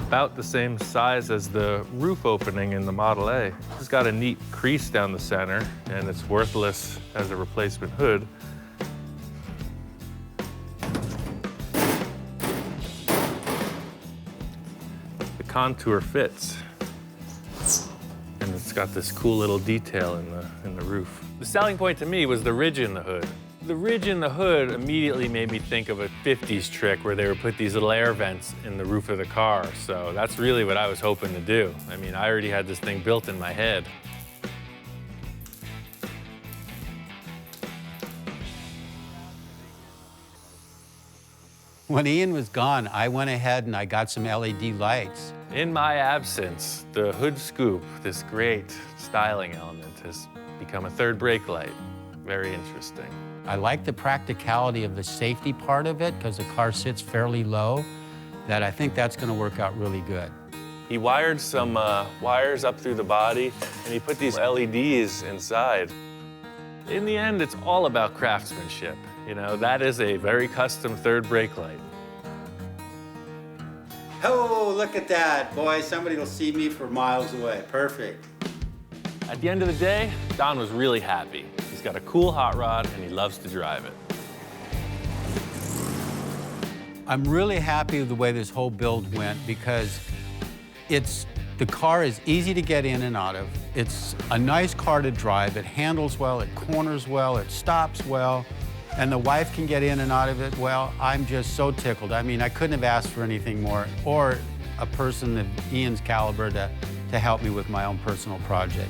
about the same size as the roof opening in the Model A. It's got a neat crease down the center, and it's worthless as a replacement hood. The contour fits, and it's got this cool little detail in the roof. The selling point to me was the ridge in the hood. The ridge in the hood immediately made me think of a 50s trick where they would put these little air vents in the roof of the car. So that's really what I was hoping to do. I mean, I already had this thing built in my head. When Ian was gone, I went ahead and I got some LED lights. In my absence, the hood scoop, this great styling element, has become a third brake light. Very interesting. I like the practicality of the safety part of it because the car sits fairly low, that I think that's going to work out really good. He wired some wires up through the body, and he put these LEDs inside. In the end, it's all about craftsmanship. You know, that is a very custom third brake light. Oh, look at that. Boy, somebody will see me for miles away. Perfect. At the end of the day, Don was really happy. He's got a cool hot rod, and he loves to drive it. I'm really happy with the way this whole build went because the car is easy to get in and out of. It's a nice car to drive. It handles well, it corners well, it stops well, and the wife can get in and out of it well. I'm just so tickled. I mean, I couldn't have asked for anything more, or a person of Ian's caliber to help me with my own personal project.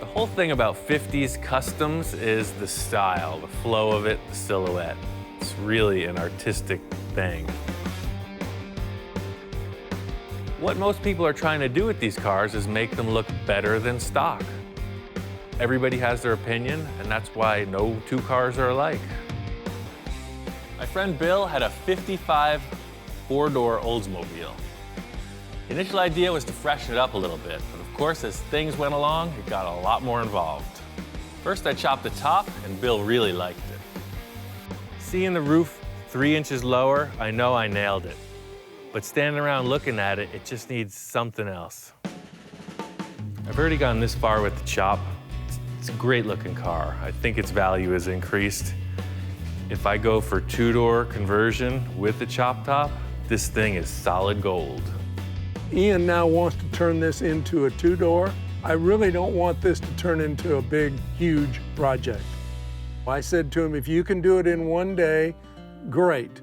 The whole thing about 50s customs is the style, the flow of it, the silhouette. It's really an artistic thing. What most people are trying to do with these cars is make them look better than stock. Everybody has their opinion, and that's why no two cars are alike. My friend Bill had a '55 four-door Oldsmobile. The initial idea was to freshen it up a little bit, but of course, as things went along, it got a lot more involved. First, I chopped the top, and Bill really liked it. Seeing the roof 3 inches lower, I know I nailed it. But standing around looking at it, it just needs something else. I've already gone this far with the chop. It's a great-looking car. I think its value has increased. If I go for two-door conversion with the chop top, this thing is solid gold. Ian now wants to turn this into a two-door. I really don't want this to turn into a big, huge project. I said to him, if you can do it in one day, great.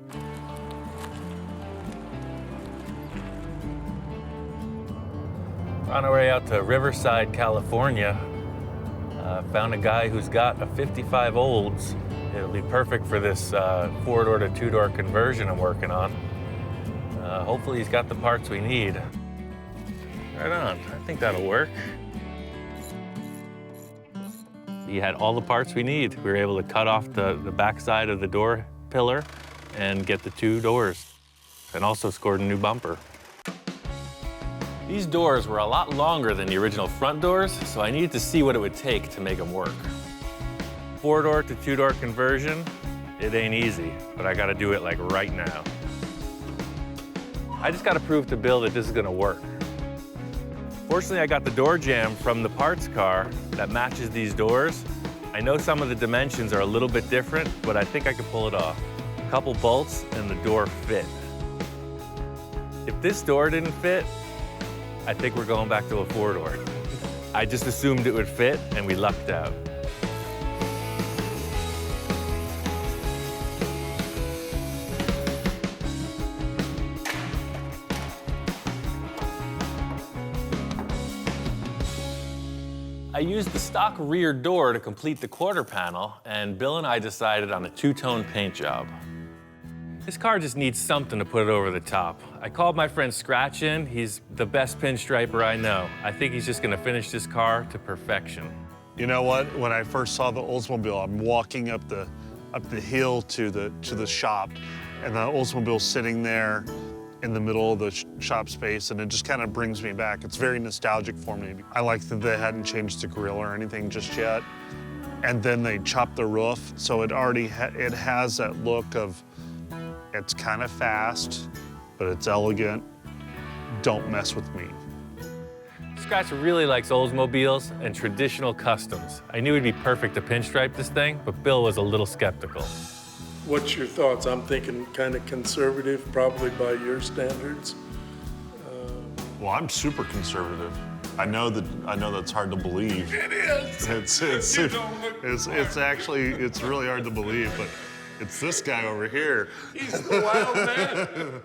On our way out to Riverside, California, found a guy who's got a '55 Olds. It'll be perfect for this four-door to two-door conversion I'm working on. Hopefully he's got the parts we need. Right on, I think that'll work. He had all the parts we need. We were able to cut off the backside of the door pillar and get the two doors, and also scored a new bumper. These doors were a lot longer than the original front doors, so I needed to see what it would take to make them work. Four-door to two-door conversion, it ain't easy, but I gotta do it like right now. I just gotta prove to Bill that this is gonna work. Fortunately, I got the door jamb from the parts car that matches these doors. I know some of the dimensions are a little bit different, but I think I can pull it off. A couple bolts and the door fit. If this door didn't fit, I think we're going back to a four-door. I just assumed it would fit, and we lucked out. I used the stock rear door to complete the quarter panel, and Bill and I decided on a two-tone paint job. This car just needs something to put it over the top. I called my friend Scratch in. He's the best pinstriper I know. I think he's just gonna finish this car to perfection. You know what? When I first saw the Oldsmobile, I'm walking up the hill to the shop, and the Oldsmobile's sitting there in the middle of the shop space, and it just kind of brings me back. It's very nostalgic for me. I like that they hadn't changed the grill or anything just yet, and then they chopped the roof, so it already it has that look of, it's kind of fast, but it's elegant. Don't mess with me. Scratch really likes Oldsmobiles and traditional customs. I knew he'd be perfect to pinstripe this thing, but Bill was a little skeptical. What's your thoughts? I'm thinking kind of conservative, probably by your standards. Well, I'm super conservative. I know that's hard to believe. It is. It's actually really hard to believe, but it's this guy over here. He's the wild man.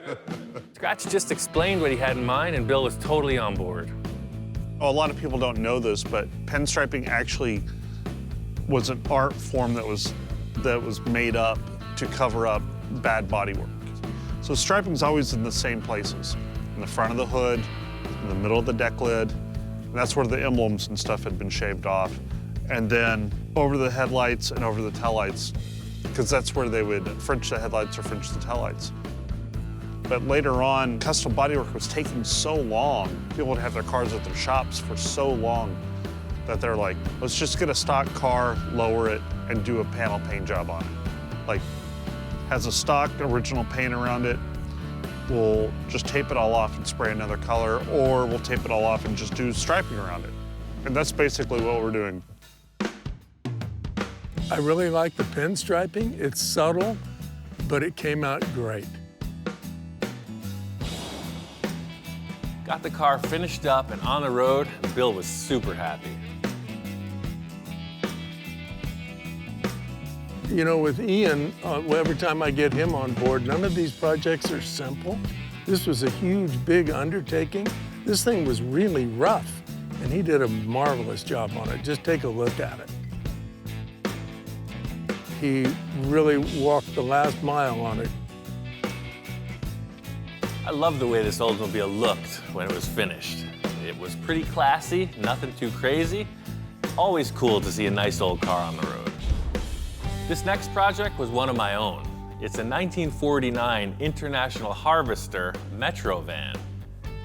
Scratch just explained what he had in mind, and Bill was totally on board. Oh, a lot of people don't know this, but pinstriping actually was an art form that was made up to cover up bad bodywork. So striping's always in the same places, in the front of the hood, in the middle of the deck lid, and that's where the emblems and stuff had been shaved off, and then over the headlights and over the taillights, because that's where they would French the headlights or French the taillights. But later on, custom bodywork was taking so long, people would have their cars at their shops for so long that they're like, let's just get a stock car, lower it, and do a panel paint job on it. Like, has a stock original paint around it, we'll just tape it all off and spray another color, or we'll tape it all off and just do striping around it. And that's basically what we're doing. I really like the pinstriping. It's subtle, but it came out great. Got the car finished up and on the road, and Bill was super happy. You know, with Ian, every time I get him on board, none of these projects are simple. This was a huge, big undertaking. This thing was really rough, and he did a marvelous job on it. Just take a look at it. He really walked the last mile on it. I love the way this Oldsmobile looked when it was finished. It was pretty classy, nothing too crazy. Always cool to see a nice old car on the road. This next project was one of my own. It's a 1949 International Harvester Metro van.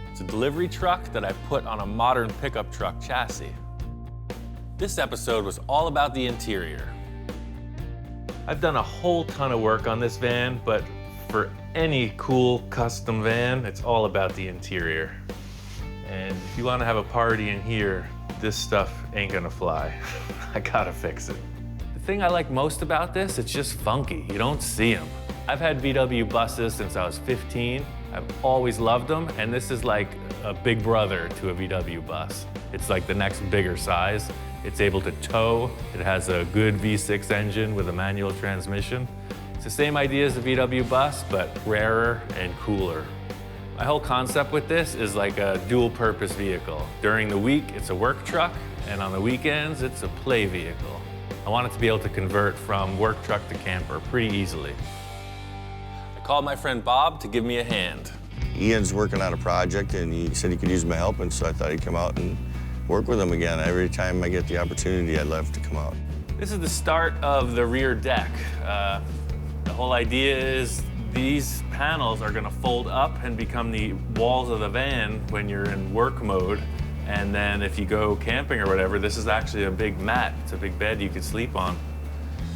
It's a delivery truck that I put on a modern pickup truck chassis. This episode was all about the interior. I've done a whole ton of work on this van, but for any cool custom van, it's all about the interior. And if you want to have a party in here, this stuff ain't gonna fly. I gotta fix it. The thing I like most about this, it's just funky. You don't see them. I've had VW buses since I was 15. I've always loved them, and this is like a big brother to a VW bus. It's like the next bigger size. It's able to tow. It has a good V6 engine with a manual transmission. It's the same idea as the VW bus, but rarer and cooler. My whole concept with this is like a dual-purpose vehicle. During the week, it's a work truck, and on the weekends, it's a play vehicle. I want it to be able to convert from work truck to camper pretty easily. I called my friend Bob to give me a hand. Ian's working on a project, and he said he could use my help, and so I thought he'd come out and work with him again. Every time I get the opportunity, I'd love to come out. This is the start of the rear deck. The whole idea is these panels are gonna fold up and become the walls of the van when you're in work mode. And then if you go camping or whatever, this is actually a big mat. It's a big bed you could sleep on.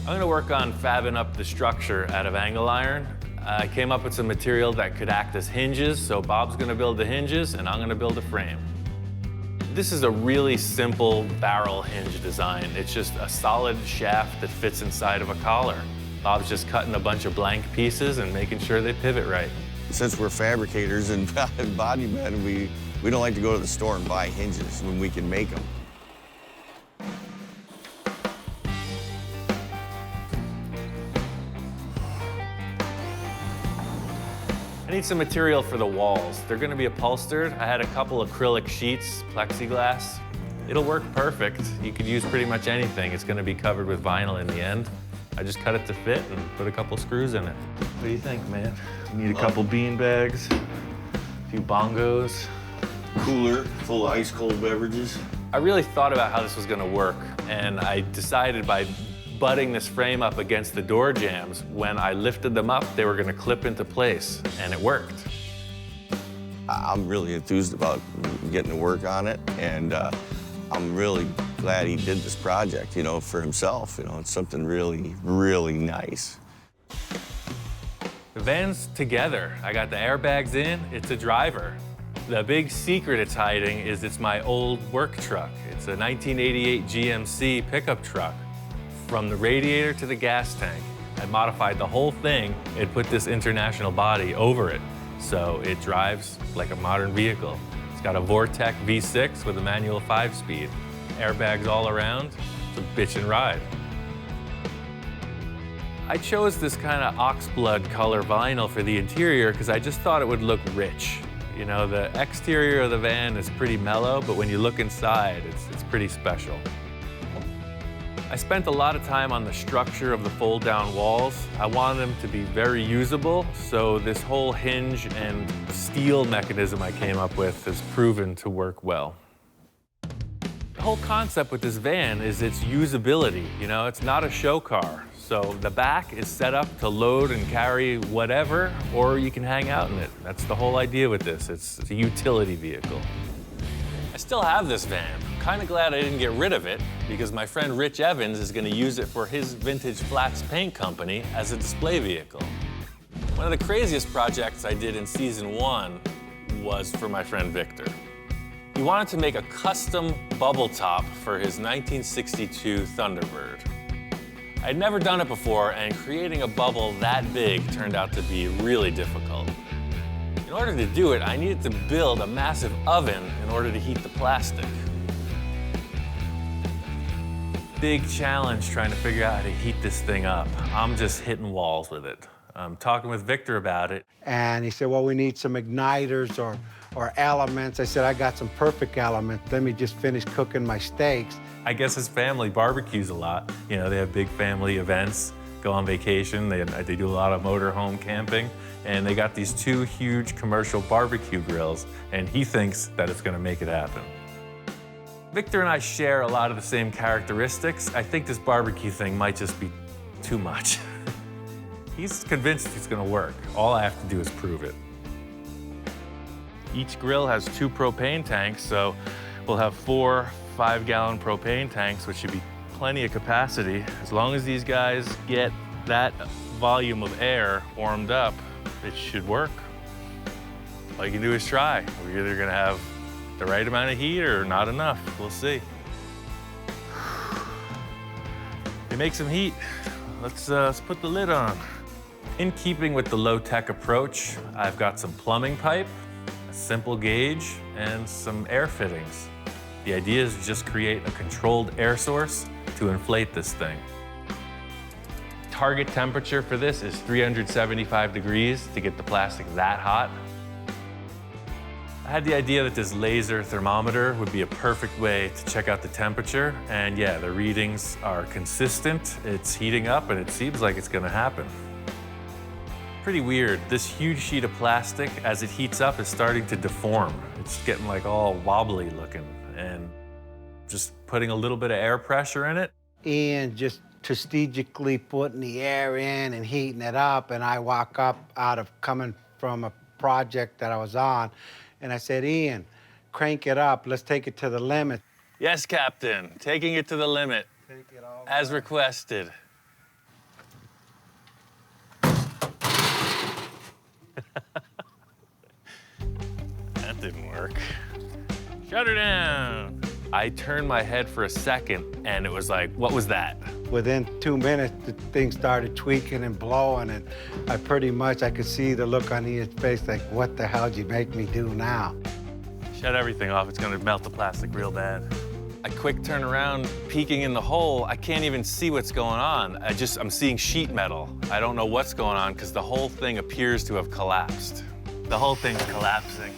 I'm gonna work on fabbing up the structure out of angle iron. I came up with some material that could act as hinges, so Bob's gonna build the hinges and I'm gonna build a frame. This is a really simple barrel hinge design. It's just a solid shaft that fits inside of a collar. Bob's just cutting a bunch of blank pieces and making sure they pivot right. Since we're fabricators and body men, we don't like to go to the store and buy hinges when we can make them. I need some material for the walls. They're gonna be upholstered. I had a couple acrylic sheets, plexiglass. It'll work perfect. You could use pretty much anything. It's gonna be covered with vinyl in the end. I just cut it to fit and put a couple screws in it. What do you think, man? You need a couple bean bags, a few bongos. Cooler full of ice cold beverages. I really thought about how this was gonna work, and I decided by butting this frame up against the door jambs, when I lifted them up, they were gonna clip into place, and it worked. I'm really enthused about getting to work on it, and I'm really glad he did this project, you know, for himself. You know, it's something really, really nice. The van's together. I got the airbags in, it's a driver. The big secret it's hiding is it's my old work truck. It's a 1988 GMC pickup truck. From the radiator to the gas tank, I modified the whole thing and put this international body over it, so it drives like a modern vehicle. It's got a Vortec V6 with a manual 5-speed. Airbags all around, it's a bitchin' ride. I chose this kind of oxblood color vinyl for the interior because I just thought it would look rich. You know, the exterior of the van is pretty mellow, but when you look inside, it's pretty special. I spent a lot of time on the structure of the fold-down walls. I wanted them to be very usable, so this whole hinge and steel mechanism I came up with has proven to work well. The whole concept with this van is its usability. You know, it's not a show car. So the back is set up to load and carry whatever, or you can hang out in it. That's the whole idea with this. It's a utility vehicle. I still have this van. I'm kind of glad I didn't get rid of it because my friend Rich Evans is going to use it for his vintage flats paint company as a display vehicle. One of the craziest projects I did in season 1 was for my friend Victor. He wanted to make a custom bubble top for his 1962 Thunderbird. I'd never done it before, and creating a bubble that big turned out to be really difficult. In order to do it, I needed to build a massive oven in order to heat the plastic. Big challenge trying to figure out how to heat this thing up. I'm just hitting walls with it. I'm talking with Victor about it. And he said, well, we need some igniters or elements. I said, I got some perfect elements. Let me just finish cooking my steaks. I guess his family barbecues a lot. You know, they have big family events, go on vacation. They do a lot of motorhome camping. And they got these 2 huge commercial barbecue grills, and he thinks that it's gonna make it happen. Victor and I share a lot of the same characteristics. I think this barbecue thing might just be too much. He's convinced it's gonna work. All I have to do is prove it. Each grill has 2 propane tanks, so we'll have 4 5-gallon propane tanks, which should be plenty of capacity. As long as these guys get that volume of air warmed up, it should work. All you can do is try. We're either gonna have the right amount of heat or not enough. We'll see. They make some heat. Let's put the lid on. In keeping with the low-tech approach, I've got some plumbing pipe, a simple gauge, and some air fittings. The idea is to just create a controlled air source to inflate this thing. Target temperature for this is 375 degrees to get the plastic that hot. I had the idea that this laser thermometer would be a perfect way to check out the temperature, and yeah, the readings are consistent, it's heating up, and it seems like it's gonna happen. Pretty weird. This huge sheet of plastic, as it heats up, is starting to deform. It's getting like all wobbly looking, and just putting a little bit of air pressure in it. Ian just strategically putting the air in and heating it up, and I walk up out of coming from a project that I was on, and I said, Ian, crank it up, let's take it to the limit. Yes, Captain, taking it to the limit, as requested. That didn't work. Shut her down. I turned my head for a second, and it was like, what was that? Within 2 minutes, the thing started tweaking and blowing, and I could see the look on Ian's face, like, what the hell did you make me do now? Shut everything off, it's gonna melt the plastic real bad. I quick turn around, peeking in the hole, I can't even see what's going on. I'm seeing sheet metal. I don't know what's going on because the whole thing appears to have collapsed. The whole thing's collapsing.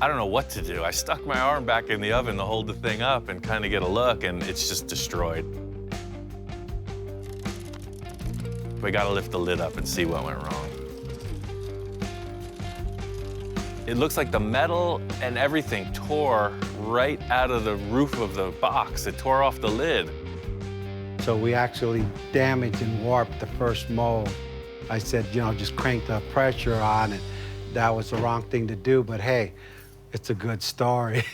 I don't know what to do. I stuck my arm back in the oven to hold the thing up and kind of get a look, and it's just destroyed. We gotta lift the lid up and see what went wrong. It looks like the metal and everything tore right out of the roof of the box. It tore off the lid. So we actually damaged and warped the first mold. I said, you know, just crank the pressure on it. That was the wrong thing to do, but hey, it's a good story.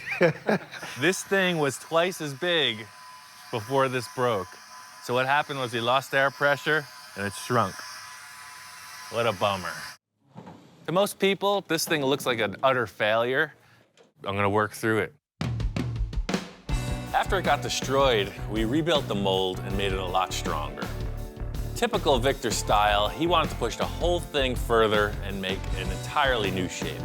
This thing was twice as big before this broke. So what happened was we lost air pressure and it shrunk. What a bummer. To most people, this thing looks like an utter failure. I'm gonna work through it. After it got destroyed, we rebuilt the mold and made it a lot stronger. Typical Victor style, he wanted to push the whole thing further and make an entirely new shape.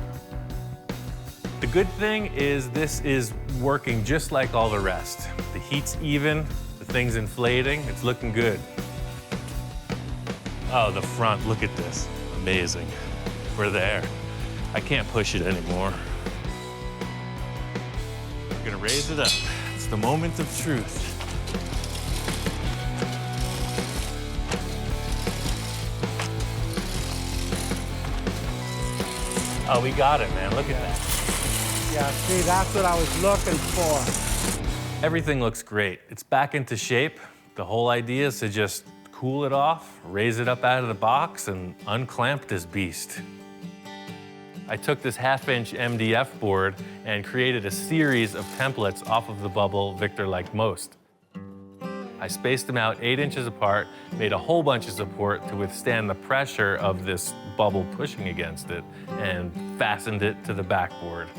The good thing is this is working just like all the rest. The heat's even, the thing's inflating, it's looking good. Oh, the front, look at this, amazing. We're there. I can't push it anymore. I'm gonna raise it up. It's the moment of truth. Oh, we got it, man. Look at that. Yeah, see, that's what I was looking for. Everything looks great. It's back into shape. The whole idea is to just cool it off, raise it up out of the box, and unclamp this beast. I took this 1/2-inch MDF board and created a series of templates off of the bubble Victor liked most. I spaced them out 8 inches apart, made a whole bunch of support to withstand the pressure of this bubble pushing against it, and fastened it to the backboard.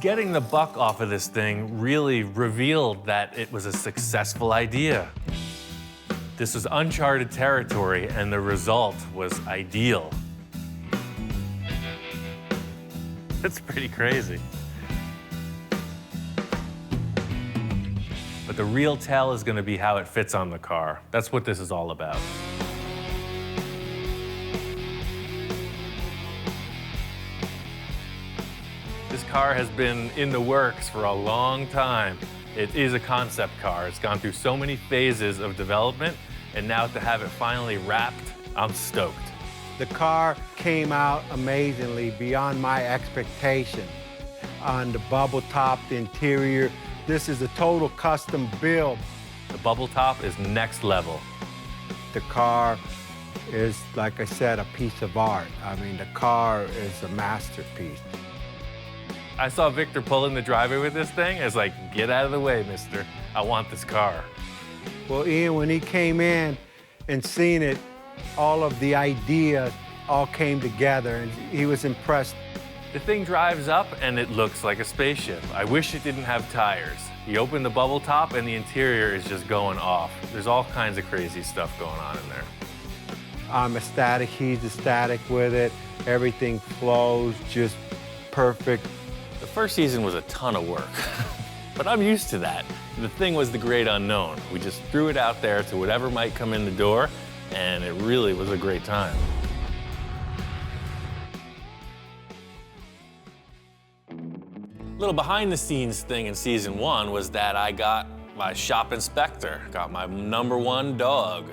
Getting the buck off of this thing really revealed that it was a successful idea. This was uncharted territory, and the result was ideal. It's pretty crazy. But the real tell is going to be how it fits on the car. That's what this is all about. This car has been in the works for a long time. It is a concept car. It's gone through so many phases of development, and now to have it finally wrapped, I'm stoked. The car came out amazingly beyond my expectation. On the bubble top, the interior, this is a total custom build. The bubble top is next level. The car is, like I said, a piece of art. I mean, the car is a masterpiece. I saw Victor pull in the driveway with this thing. I was like, get out of the way, mister. I want this car. Well, Ian, when he came in and seen it, all of the ideas all came together, and he was impressed. The thing drives up, and it looks like a spaceship. I wish it didn't have tires. You open the bubble top, and the interior is just going off. There's all kinds of crazy stuff going on in there. I'm ecstatic. He's ecstatic with it. Everything flows just perfect. The first season was a ton of work, but I'm used to that. The thing was the great unknown. We just threw it out there to whatever might come in the door, and it really was a great time. A little behind the scenes thing in season 1 was that I got my shop inspector, got my #1 dog.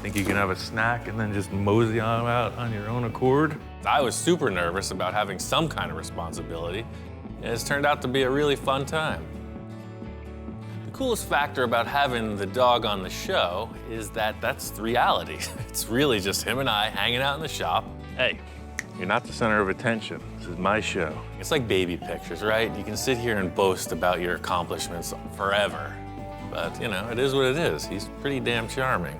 Think you can have a snack and then just mosey on out on your own accord? I was super nervous about having some kind of responsibility, and it's turned out to be a really fun time. The coolest factor about having the dog on the show is that that's reality. It's really just him and I hanging out in the shop. Hey, you're not the center of attention. This is my show. It's like baby pictures, right? You can sit here and boast about your accomplishments forever. But, you know, it is what it is. He's pretty damn charming.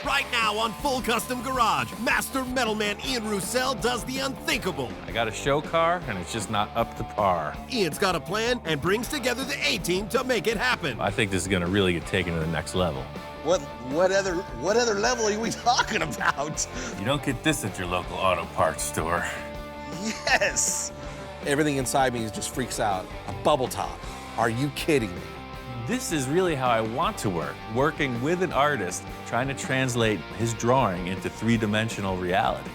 Right now on Full Custom Garage, Master Metalman Ian Roussel does the unthinkable. I got a show car, and it's just not up to par. Ian's got a plan and brings together the A-team to make it happen. I think this is gonna really get taken to the next level. What other level are we talking about? You don't get this at your local auto parts store. Yes! Everything inside me just freaks out. A bubble top. Are you kidding me? This is really how I want to work, working with an artist, trying to translate his drawing into 3-dimensional reality.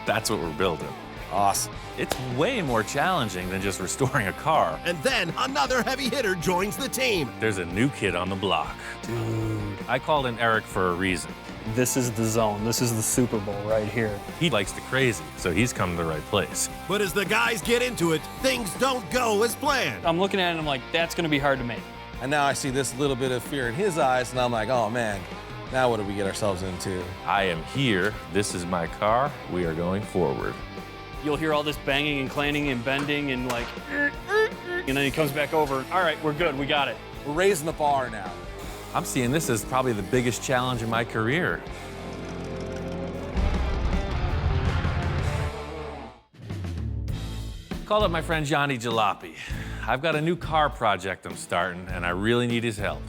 That's what we're building. Awesome. It's way more challenging than just restoring a car. And then another heavy hitter joins the team. There's a new kid on the block. Dude. I called in Eric for a reason. This is the zone. This is the Super Bowl right here. He likes the crazy, so he's come to the right place. But as the guys get into it, things don't go as planned. I'm looking at it and I'm like, that's gonna be hard to make. And now I see this little bit of fear in his eyes, and I'm like, oh man, now what do we get ourselves into? I am here. This is my car. We are going forward. You'll hear all this banging and clanging and bending and like, and then he comes back over. All right, we're good, we got it. We're raising the bar now. I'm seeing this as probably the biggest challenge in my career. Called up my friend Johnny Jalopy. I've got a new car project I'm starting, and I really need his help.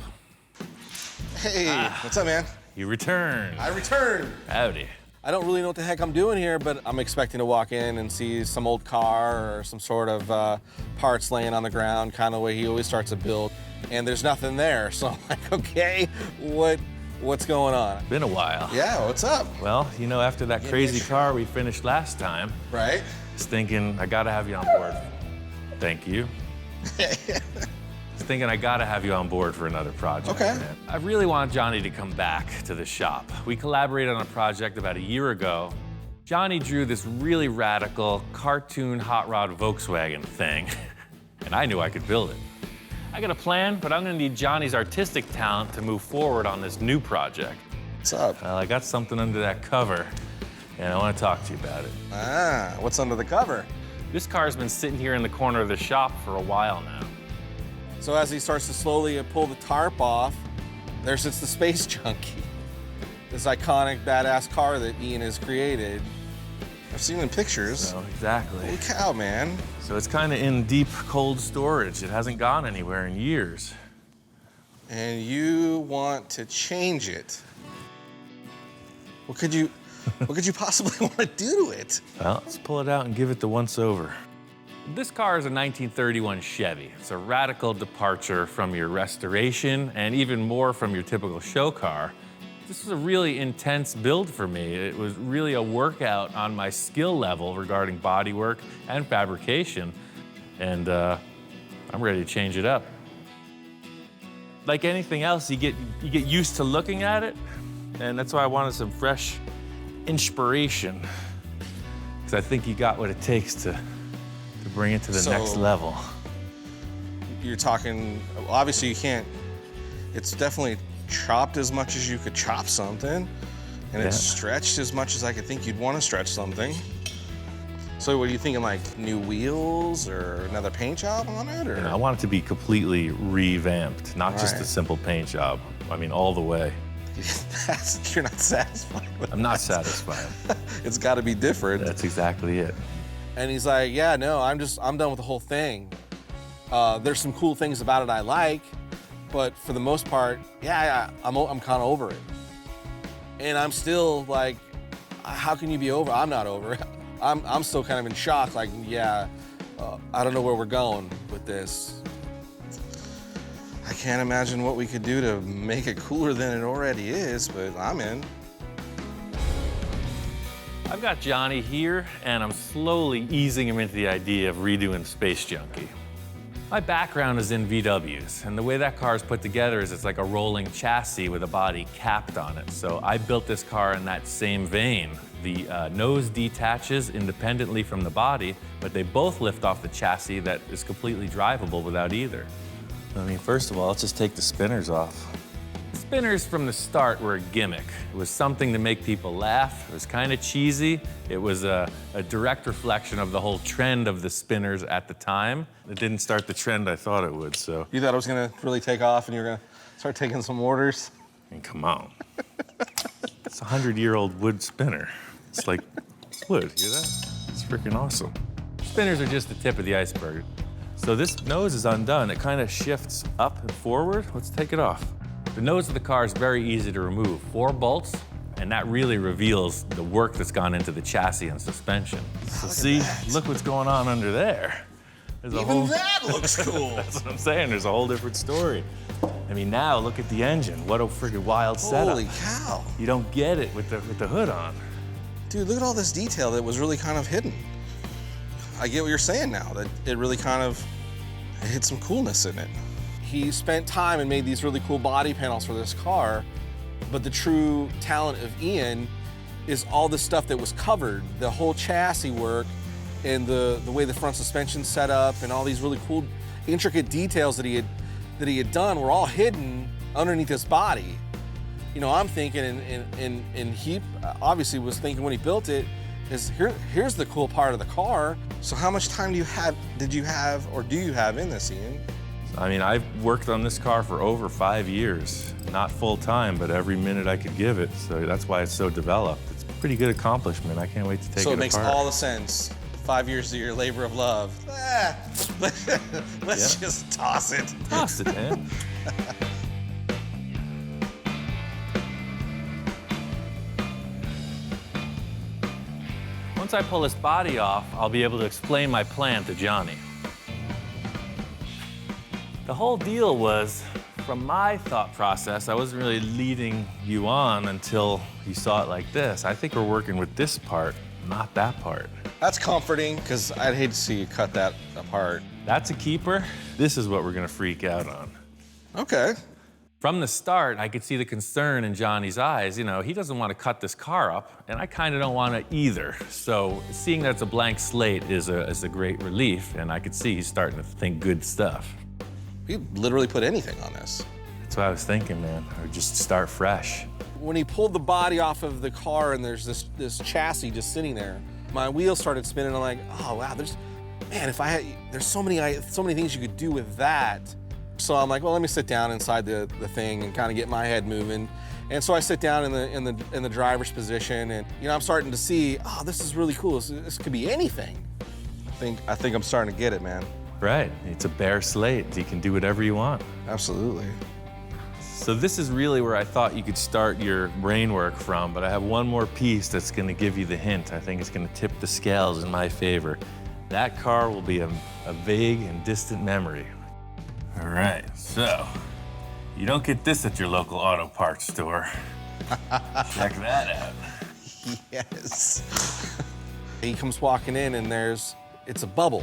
Hey, what's up, man? You returned. I returned. Howdy. I don't really know what the heck I'm doing here, but I'm expecting to walk in and see some old car or some sort of parts laying on the ground, kind of the way he always starts a build, and there's nothing there. So I'm like, okay, what's going on? Been a while. Yeah, what's up? Well, you know, after that crazy car we finished last time, right? I was thinking I gotta have you on board. Thank you. I was thinking I gotta have you on board for another project. Okay. Man. I really want Johnny to come back to the shop. We collaborated on a project about a year ago. Johnny drew this really radical cartoon hot rod Volkswagen thing, and I knew I could build it. I got a plan, but I'm gonna need Johnny's artistic talent to move forward on this new project. What's up? Well, I got something under that cover, and I wanna talk to you about it. Ah, what's under the cover? This car's been sitting here in the corner of the shop for a while now. So as he starts to slowly pull the tarp off, there sits the Space Junkie. This iconic, badass car that Ian has created. I've seen it in pictures. So, exactly. Holy cow, man. So it's kind of in deep, cold storage. It hasn't gone anywhere in years. And you want to change it. What could you possibly want to do to it? Well, let's pull it out and give it the once-over. This car is a 1931 Chevy. It's a radical departure from your restoration and even more from your typical show car. This was a really intense build for me. It was really a workout on my skill level regarding bodywork and fabrication, and I'm ready to change it up. Like anything else, you get used to looking at it, and that's why I wanted some fresh inspiration, because I think you got what it takes to bring it to the next level. You're talking, obviously you can't, it's definitely chopped as much as you could chop something, and it's stretched as much as I could think you'd want to stretch something. So what are you thinking, like new wheels or another paint job on it? Or? I want it to be completely revamped, not just a simple paint job. I mean, all the way. You're not satisfied with I'm not satisfied. It's got to be different. That's exactly it. And he's like, yeah, no, I'm done with the whole thing. There's some cool things about it I like, but for the most part, I'm kind of over it. And I'm still like, how can you be over? I'm not over it. I'm still kind of in shock, like, I don't know where we're going with this. I can't imagine what we could do to make it cooler than it already is, but I'm in. I've got Johnny here, and I'm slowly easing him into the idea of redoing Space Junkie. My background is in VWs, and the way that car is put together is it's like a rolling chassis with a body capped on it. So I built this car in that same vein. The nose detaches independently from the body, but they both lift off the chassis that is completely drivable without either. I mean, first of all, let's just take the spinners off. Spinners from the start were a gimmick. It was something to make people laugh. It was kind of cheesy. It was a direct reflection of the whole trend of the spinners at the time. It didn't start the trend I thought it would, so. You thought it was gonna really take off and you were gonna start taking some orders? I mean, come on. It's a 100-year-old wood spinner. It's like, it's wood, you hear that? It's freaking awesome. Spinners are just the tip of the iceberg. So this nose is undone. It kind of shifts up and forward. Let's take it off. The nose of the car is very easy to remove. 4 bolts, and that really reveals the work that's gone into the chassis and suspension. So see, look what's going on under there. There's Even that looks cool. That's what I'm saying, there's a whole different story. I mean, now look at the engine. What a freaking wild setup. Holy cow. You don't get it with the hood on. Dude, look at all this detail that was really kind of hidden. I get what you're saying now, that it really kind of hit some coolness in it. He spent time and made these really cool body panels for this car, but the true talent of Ian is all the stuff that was covered, the whole chassis work and the way the front suspension's set up and all these really cool, intricate details that he had done were all hidden underneath his body. You know, I'm thinking, and he obviously was thinking when he built it, is here's the cool part of the car. So how much time did you have in this, Ian? I mean, I've worked on this car for over 5 years. Not full time, but every minute I could give it. So that's why it's so developed. It's a pretty good accomplishment. I can't wait to take it apart. So it makes all the sense. 5 years of your labor of love. Let's just toss it. Toss it, man. Once I pull this body off, I'll be able to explain my plan to Johnny. The whole deal was, from my thought process, I wasn't really leading you on until you saw it like this. I think we're working with this part, not that part. That's comforting, because I'd hate to see you cut that apart. That's a keeper. This is what we're gonna freak out on. Okay. From the start, I could see the concern in Johnny's eyes. You know, he doesn't want to cut this car up, and I kind of don't want to either. So seeing that it's a blank slate is a great relief, and I could see he's starting to think good stuff. You literally put anything on this. That's what I was thinking, man. Or just start fresh. When he pulled the body off of the car and there's this chassis just sitting there, my wheels started spinning. I'm like, oh wow, there's so many things you could do with that. So I'm like, well, let me sit down inside the thing and kind of get my head moving. And so I sit down in the driver's position, and you know, I'm starting to see, oh, this is really cool. This could be anything. I think I'm starting to get it, man. Right. It's a bare slate. You can do whatever you want. Absolutely. So this is really where I thought you could start your brain work from, but I have one more piece that's going to give you the hint. I think it's going to tip the scales in my favor. That car will be a vague and distant memory. All right, so you don't get this at your local auto parts store. Check that out. Yes. He comes walking in, and it's a bubble.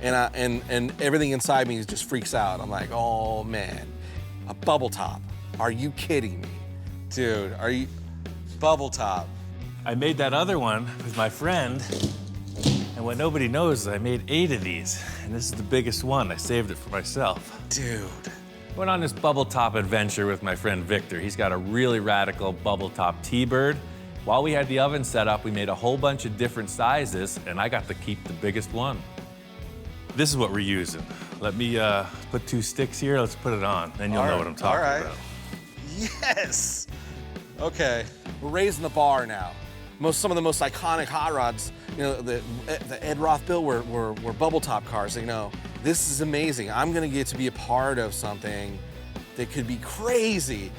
And everything inside me just freaks out. I'm like, oh man, a bubble top. Are you kidding me? Dude, bubble top. I made that other one with my friend, and what nobody knows is I made 8 of these, and this is the biggest one. I saved it for myself. Dude. Went on this bubble top adventure with my friend Victor. He's got a really radical bubble top T-Bird. While we had the oven set up, we made a whole bunch of different sizes, and I got to keep the biggest one. This is what we're using. Let me put 2 sticks here. Let's put it on, then you'll know what I'm talking about. Yes. Okay, we're raising the bar now. Some of the most iconic hot rods, you know, the Ed Roth built were bubble top cars. You know, this is amazing. I'm gonna get to be a part of something that could be crazy.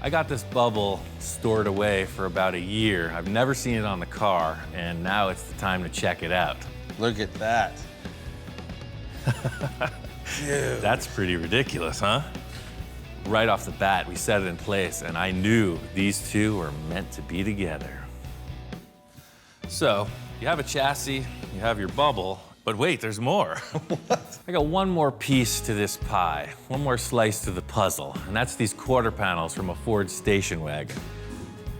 I got this bubble stored away for about a year. I've never seen it on the car, and now it's the time to check it out. Look at that. Dude. That's pretty ridiculous, huh? Right off the bat, we set it in place, and I knew these two were meant to be together. So, you have a chassis, you have your bubble, but wait, there's more. What? I got one more piece to this pie, one more slice to the puzzle, and that's these quarter panels from a Ford station wagon.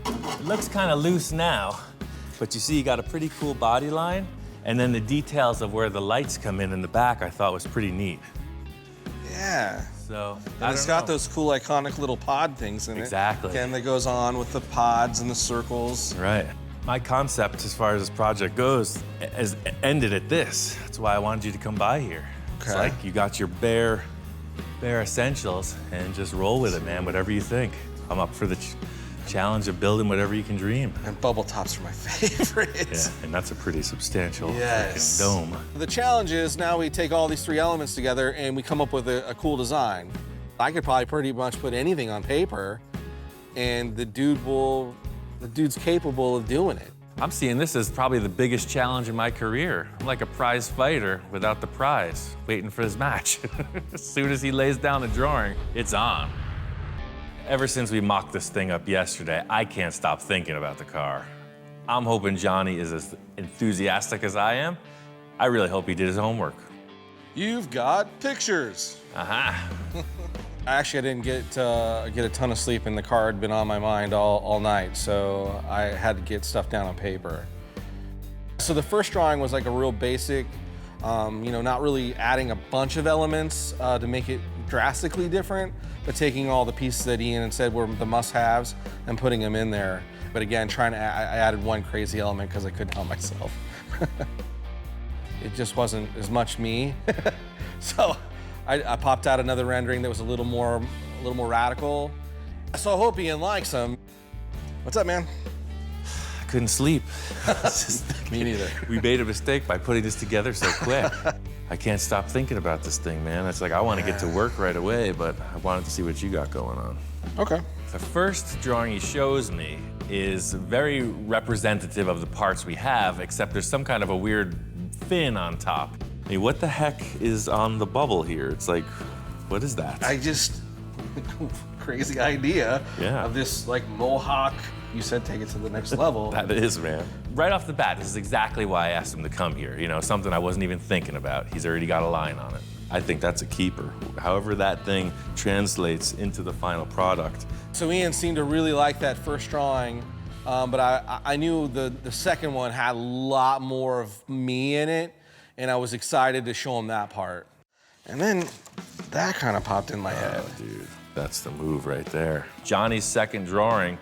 It looks kind of loose now, but you see you got a pretty cool body line, and then the details of where the lights come in the back I thought was pretty neat. Yeah. So, and it's got those cool iconic little pod things in it. Exactly. Again, that goes on with the pods and the circles. Right. My concept as far as this project goes has ended at this. That's why I wanted you to come by here. Okay. It's like you got your bare essentials and just roll with it, man, whatever you think. I'm up for the challenge of building whatever you can dream. And bubble tops are my favorite. Yeah, and that's a pretty substantial yes. freaking dome. The challenge is now we take all these 3 elements together and we come up with a cool design. I could probably pretty much put anything on paper, and the dude's capable of doing it. I'm seeing this as probably the biggest challenge in my career. I'm like a prize fighter without the prize, waiting for his match. As soon as he lays down the drawing, it's on. Ever since we mocked this thing up yesterday, I can't stop thinking about the car. I'm hoping Johnny is as enthusiastic as I am, I really hope he did his homework. You've got pictures. Aha. Actually, I didn't get a ton of sleep, and the car had been on my mind all night, so I had to get stuff down on paper. So the first drawing was like a real basic, you know, not really adding a bunch of elements to make it drastically different, but taking all the pieces that Ian had said were the must-haves and putting them in there. But again, I added one crazy element because I couldn't help myself. It just wasn't as much me. So I popped out another rendering that was a little more radical. So I hope Ian likes them. What's up, man? I couldn't sleep. Me neither. We made a mistake by putting this together so quick. I can't stop thinking about this thing, man. It's like I want to get to work right away, but I wanted to see what you got going on. Okay. The first drawing he shows me is very representative of the parts we have, except there's some kind of a weird fin on top. I mean, what the heck is on the bubble here? It's like, what is that? I just, crazy idea of this like mohawk. You said take it to the next level. That is, man. Right off the bat, this is exactly why I asked him to come here. You know, something I wasn't even thinking about. He's already got a line on it. I think that's a keeper. However that thing translates into the final product. So Ian seemed to really like that first drawing, but I knew the second one had a lot more of me in it, and I was excited to show him that part. And then that kind of popped in my head. Oh, dude, that's the move right there. Johnny's second drawing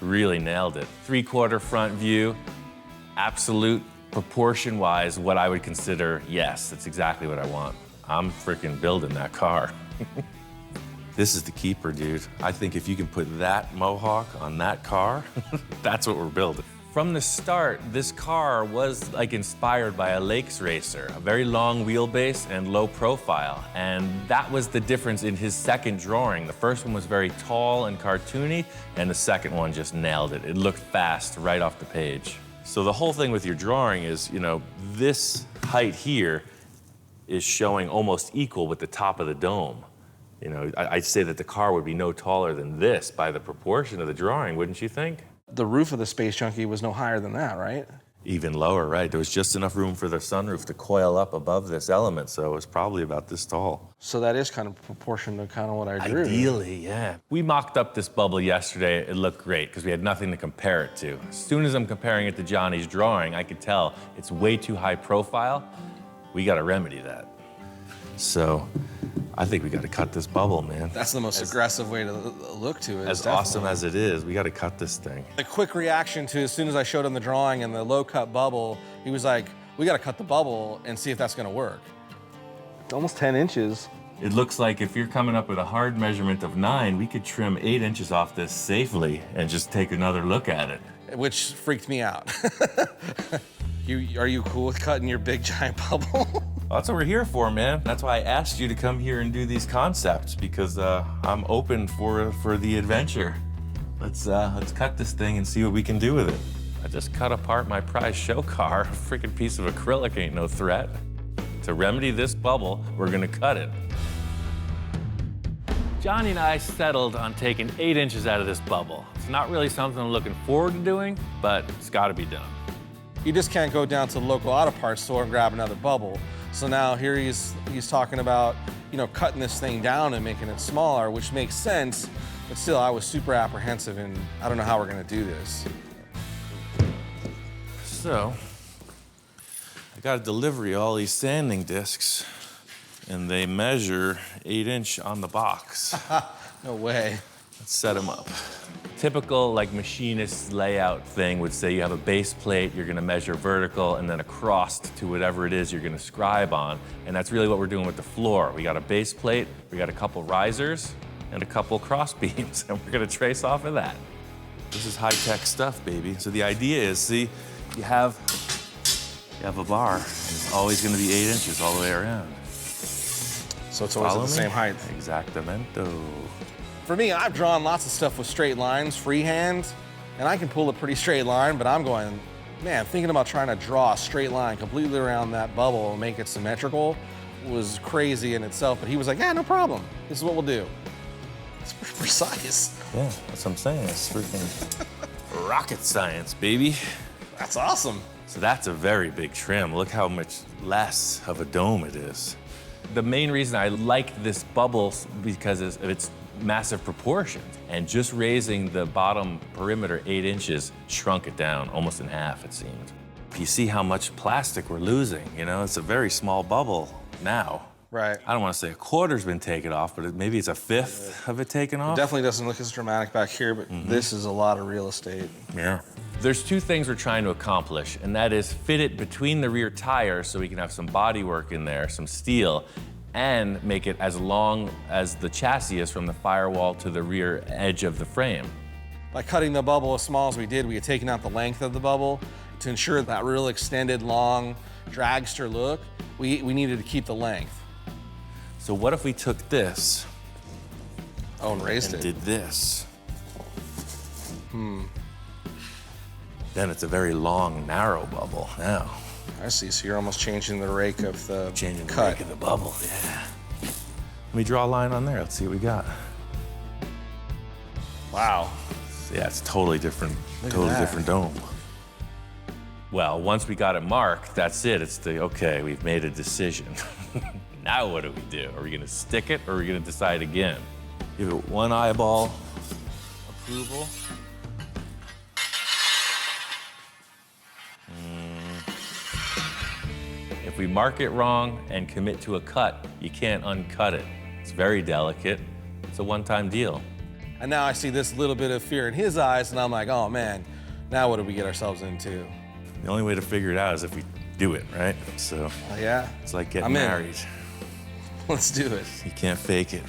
really nailed it. 3/4 front view, absolute proportion-wise, what I would consider, yes, that's exactly what I want. I'm freaking building that car. This is the keeper, dude. I think if you can put that mohawk on that car, that's what we're building. From the start, this car was like inspired by a lakes racer, a very long wheelbase and low profile. And that was the difference in his second drawing. The first one was very tall and cartoony, and the second one just nailed it. It looked fast right off the page. So the whole thing with your drawing is, you know, this height here is showing almost equal with the top of the dome. You know, I'd say that the car would be no taller than this by the proportion of the drawing, wouldn't you think? The roof of the Space Junkie was no higher than that, right? Even lower, right? There was just enough room for the sunroof to coil up above this element, so it was probably about this tall. So that is kind of proportion to kind of what I drew. Ideally, yeah. We mocked up this bubble yesterday. It looked great because we had nothing to compare it to. As soon as I'm comparing it to Johnny's drawing, I could tell it's way too high profile. We got to remedy that. So I think we got to cut this bubble, man. That's the most aggressive way to look to it. As awesome as it is, we got to cut this thing. A quick reaction to as soon as I showed him the drawing and the low cut bubble, he was like, we got to cut the bubble and see if that's going to work. It's almost 10 inches. It looks like if you're coming up with a hard measurement of 9, we could trim 8 inches off this safely and just take another look at it. Which freaked me out. Are you cool with cutting your big giant bubble? Well, that's what we're here for, man. That's why I asked you to come here and do these concepts, because I'm open for the adventure. Let's cut this thing and see what we can do with it. I just cut apart my prize show car. A freaking piece of acrylic ain't no threat. To remedy this bubble, we're gonna cut it. Johnny and I settled on taking 8 inches out of this bubble. It's not really something I'm looking forward to doing, but it's gotta be done. You just can't go down to the local auto parts store and grab another bubble. So now here he's talking about, you know, cutting this thing down and making it smaller, which makes sense, but still I was super apprehensive and I don't know how we're gonna do this. So, I got a delivery of all these sanding discs, and they measure 8 inch on the box. No way. Let's set them up. Typical like machinist layout thing would say you have a base plate, you're gonna measure vertical, and then across to whatever it is you're gonna scribe on. And that's really what we're doing with the floor. We got a base plate, we got a couple risers, and a couple cross beams, and we're gonna trace off of that. This is high-tech stuff, baby. So the idea is, see, you have a bar, and it's always gonna be 8 inches all the way around. So it's always at the same height. Exactamento. For me, I've drawn lots of stuff with straight lines, freehand, and I can pull a pretty straight line, but I'm going, man, thinking about trying to draw a straight line completely around that bubble and make it symmetrical was crazy in itself, but he was like, yeah, no problem. This is what we'll do. It's pretty precise. Yeah, that's what I'm saying. It's freaking rocket science, baby. That's awesome. So that's a very big trim. Look how much less of a dome it is. The main reason I like this bubble because of its massive proportions. And just raising the bottom perimeter 8 inches shrunk it down almost in half, it seemed. You see how much plastic we're losing, you know? It's a very small bubble now. Right. I don't want to say a quarter's been taken off, but maybe it's a fifth of it taken off. It definitely doesn't look as dramatic back here, but this is a lot of real estate. Yeah. There's 2 things we're trying to accomplish, and that is fit it between the rear tires so we can have some body work in there, some steel, and make it as long as the chassis is from the firewall to the rear edge of the frame. By cutting the bubble as small as we did, we had taken out the length of the bubble to ensure that real extended, long, dragster look. We needed to keep the length. So what if we took this and raised it? Did this? Then it's a very long, narrow bubble now. I see, so you're almost changing the rake of the the rake of the bubble, yeah. Let me draw a line on there, let's see what we got. Wow. Yeah, it's totally different, Look at totally that. different dome. Well, once we got it marked, that's it. It's okay, we've made a decision. Now what do we do? Are we gonna stick it or are we gonna decide again? Give it one eyeball approval. If we mark it wrong and commit to a cut, you can't uncut it. It's very delicate. It's a one-time deal. And now I see this little bit of fear in his eyes, and I'm like, oh man, now what did we get ourselves into? The only way to figure it out is if we do it, right? So Yeah. it's like getting I'm in. married. Let's do it. You can't fake it.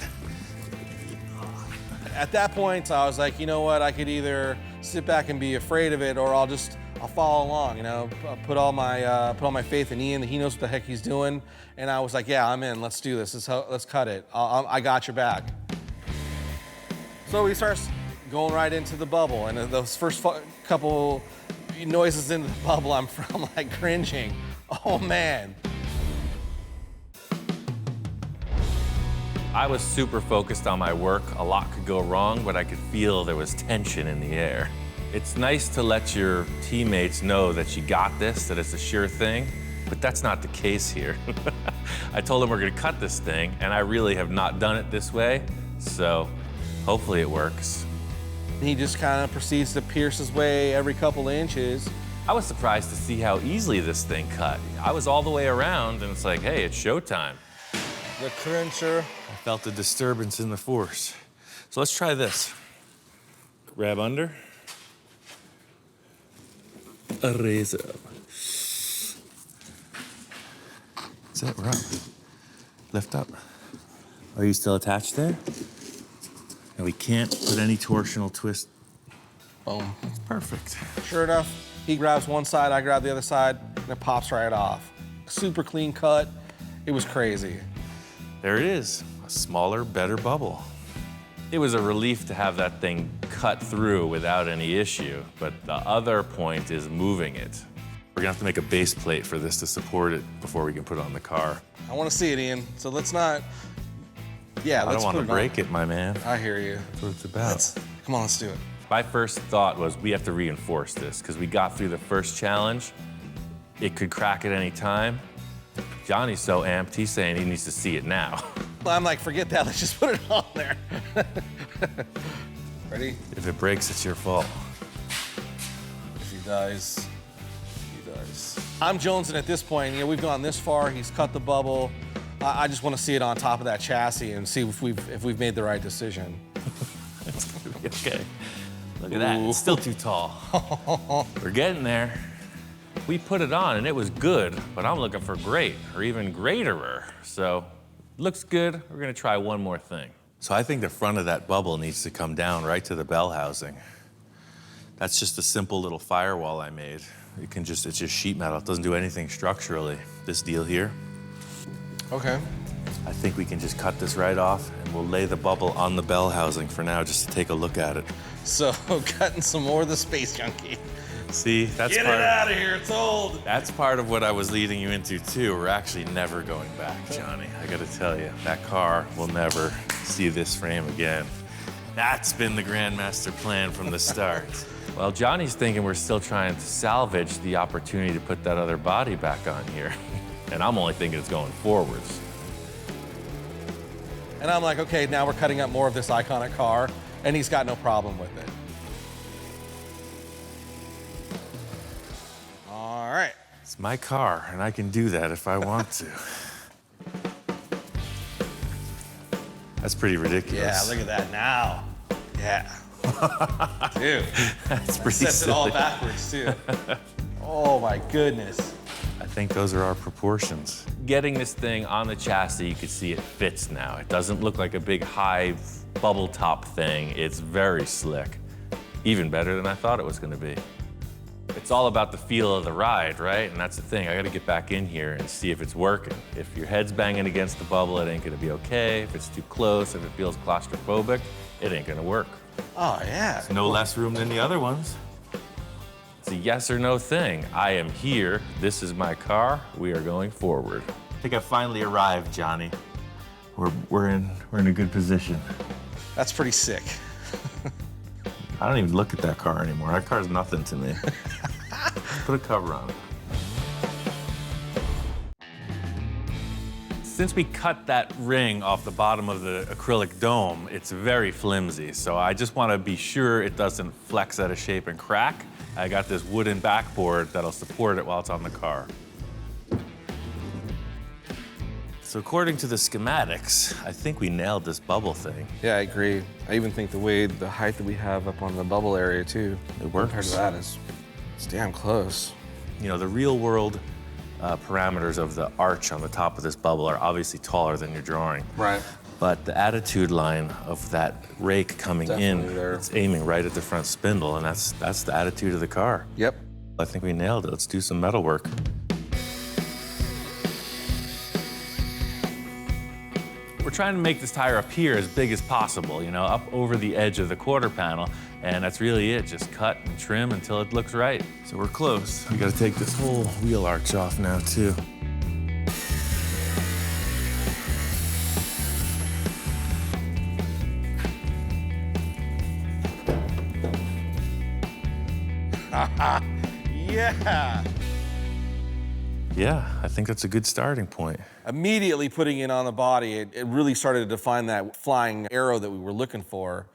At that point, I was like, you know what? I could either sit back and be afraid of it, or I'll follow along. You know, I'll put all my faith in Ian that he knows what the heck he's doing. And I was like, yeah, I'm in. Let's do this. Let's cut it. I got your back. So he starts going right into the bubble, and those first couple noises into the bubble, I'm like cringing. Oh man. I was super focused on my work. A lot could go wrong, but I could feel there was tension in the air. It's nice to let your teammates know that you got this, that it's a sure thing, but that's not the case here. I told them we're gonna cut this thing, and I really have not done it this way, so hopefully it works. He just kind of proceeds to pierce his way every couple inches. I was surprised to see how easily this thing cut. I was all the way around, and it's like, hey, it's showtime. The cruncher. I felt a disturbance in the force. So let's try this. Grab under. Raise it up. Is that right? Lift up. Are you still attached there? And we can't put any torsional twist. Boom. It's perfect. Sure enough, he grabs one side, I grab the other side, and it pops right off. Super clean cut. It was crazy. There it is, a smaller, better bubble. It was a relief to have that thing cut through without any issue, but the other point is moving it. We're gonna have to make a base plate for this to support it before we can put it on the car. I want to see it, Ian. So let's not. Yeah, I let's don't want to put it break on. it, my man. I hear you. That's what it's about. Come on, let's do it. My first thought was we have to reinforce this because we got through the first challenge. It could crack at any time. Johnny's so amped, he's saying he needs to see it now. I'm like, forget that, let's just put it on there. Ready? If it breaks, it's your fault. If he dies, he dies. I'm jonesing at this point. You know, we've gone this far, he's cut the bubble. I just want to see it on top of that chassis and see if we've made the right decision. It's gonna be okay. Look at that, it's still too tall. We're getting there. We put it on and it was good, but I'm looking for great or even greaterer. So, looks good. We're gonna try one more thing. So I think the front of that bubble needs to come down right to the bell housing. That's just a simple little firewall I made. It's just sheet metal. It doesn't do anything structurally. This deal here. Okay. I think we can just cut this right off and we'll lay the bubble on the bell housing for now just to take a look at it. So, cutting some more of the Space Junkie. See, that's Get part it out of here, it's old. That's part of what I was leading you into too. We're actually never going back, Johnny. I gotta tell you, that car will never see this frame again. That's been the Grandmaster plan from the start. Well, Johnny's thinking we're still trying to salvage the opportunity to put that other body back on here. And I'm only thinking it's going forwards. And I'm like, okay, now we're cutting up more of this iconic car, and he's got no problem with it. All right. It's my car, and I can do that if I want to. That's pretty ridiculous. Yeah, look at that now. Yeah. Dude. That's pretty Sets it all silly. backwards, too. Oh, my goodness. I think those are our proportions. Getting this thing on the chassis, you can see it fits now. It doesn't look like a big high bubble top thing. It's very slick. Even better than I thought it was gonna be. It's all about the feel of the ride, right? And that's the thing, I gotta get back in here and see if it's working. If your head's banging against the bubble, it ain't gonna be okay. If it's too close, if it feels claustrophobic, it ain't gonna work. Oh, yeah. There's no less room than the other ones. It's a yes or no thing. I am here, this is my car, we are going forward. I think I finally arrived, Johnny. We're in a good position. That's pretty sick. I don't even look at that car anymore. That car's nothing to me. Put a cover on it. Since we cut that ring off the bottom of the acrylic dome, it's very flimsy. So I just want to be sure it doesn't flex out of shape and crack. I got this wooden backboard that'll support it while it's on the car. So according to the schematics, I think we nailed this bubble thing. Yeah, I agree. I even think the height that we have up on the bubble area, too, it works. Compared to that it's damn close. You know, the real world parameters of the arch on the top of this bubble are obviously taller than your drawing. Right. But the attitude line of that rake coming Definitely in, there. it's aiming right at the front spindle, and that's the attitude of the car. Yep. I think we nailed it. Let's do some metal work. We're trying to make this tire appear as big as possible, you know, up over the edge of the quarter panel, and that's really it. Just cut and trim until it looks right. So we're close. We gotta take this whole wheel arch off now, too. Yeah. Yeah, I think that's a good starting point. Immediately putting it on the body, it really started to define that flying arrow that we were looking for.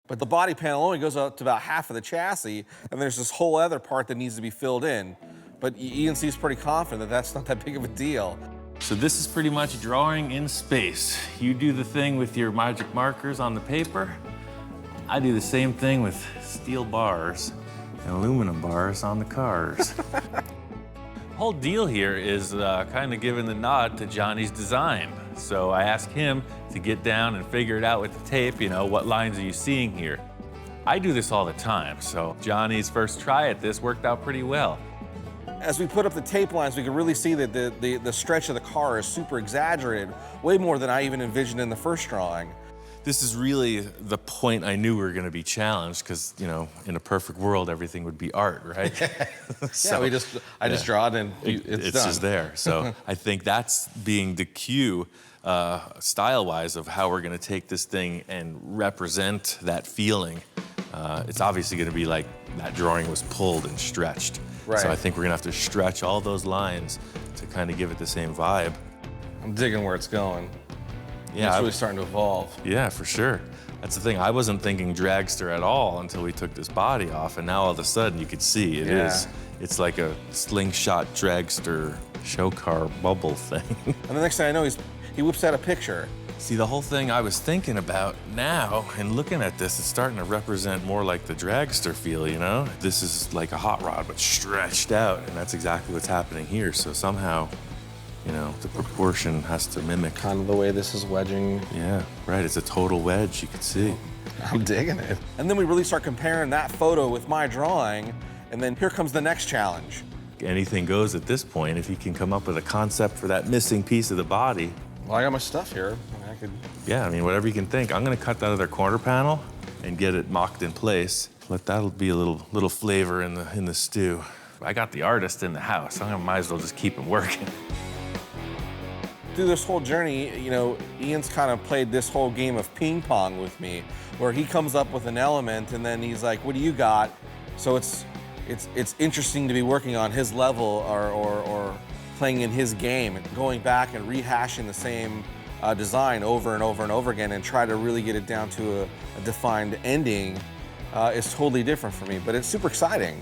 But the body panel only goes up to about half of the chassis, and there's this whole other part that needs to be filled in. But ENC's pretty confident that that's not that big of a deal. So this is pretty much drawing in space. You do the thing with your magic markers on the paper. I do the same thing with steel bars and aluminum bars on the cars. The whole deal here is kind of giving the nod to Johnny's design. So I asked him to get down and figure it out with the tape, you know, what lines are you seeing here? I do this all the time, so Johnny's first try at this worked out pretty well. As we put up the tape lines, we could really see that the stretch of the car is super exaggerated, way more than I even envisioned in the first drawing. This is really the point I knew we were going to be challenged because, you know, in a perfect world, everything would be art, right? So, yeah, I just draw it and it's done. Just there. So I think that's being the cue, style-wise, of how we're going to take this thing and represent that feeling. It's obviously going to be like that drawing was pulled and stretched. Right. So I think we're going to have to stretch all those lines to kind of give it the same vibe. I'm digging where it's going. Yeah, it's really starting to evolve. Yeah, for sure. That's the thing. I wasn't thinking dragster at all until we took this body off, and now all of a sudden you could see it is. It's like a slingshot dragster show car bubble thing. And the next thing I know, he whips out a picture. See, the whole thing I was thinking about now, and looking at this, it's starting to represent more like the dragster feel, you know? This is like a hot rod, but stretched out, and that's exactly what's happening here. So somehow, you know, the proportion has to mimic. Kind of the way this is wedging. Yeah, right, it's a total wedge, you can see. I'm digging it. And then we really start comparing that photo with my drawing, and then here comes the next challenge. Anything goes at this point. If you can come up with a concept for that missing piece of the body. Well, I got my stuff here. I could... Yeah, I mean, whatever you can think. I'm gonna cut that other corner panel and get it mocked in place. Let that be a little flavor in the stew. I got the artist in the house. I might as well just keep him working. Through this whole journey, you know, Ian's kind of played this whole game of ping pong with me, where he comes up with an element and then he's like, what do you got? So it's interesting to be working on his level or playing in his game and going back and rehashing the same design over and over and over again and try to really get it down to a defined ending is totally different for me, but it's super exciting.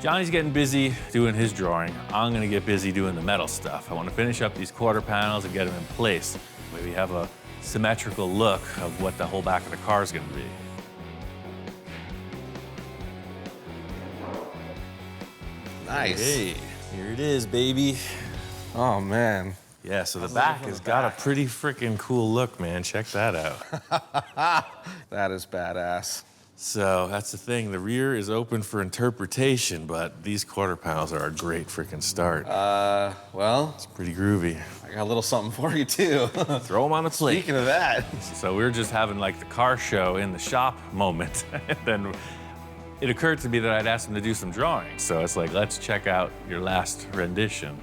Johnny's getting busy doing his drawing. I'm gonna get busy doing the metal stuff. I want to finish up these quarter panels and get them in place. Maybe have a symmetrical look of what the whole back of the car is gonna be. Nice. Hey, here it is, baby. Oh, man. Yeah, so the back has got a pretty freaking cool look, man. Check that out. That is badass. So that's the thing. The rear is open for interpretation, but these quarter panels are a great freaking start. Well, it's pretty groovy. I got a little something for you, too. Throw them on a plate. Speaking of that. So we were just having like the car show in the shop moment. And then it occurred to me that I'd asked him to do some drawing. So it's like, let's check out your last rendition.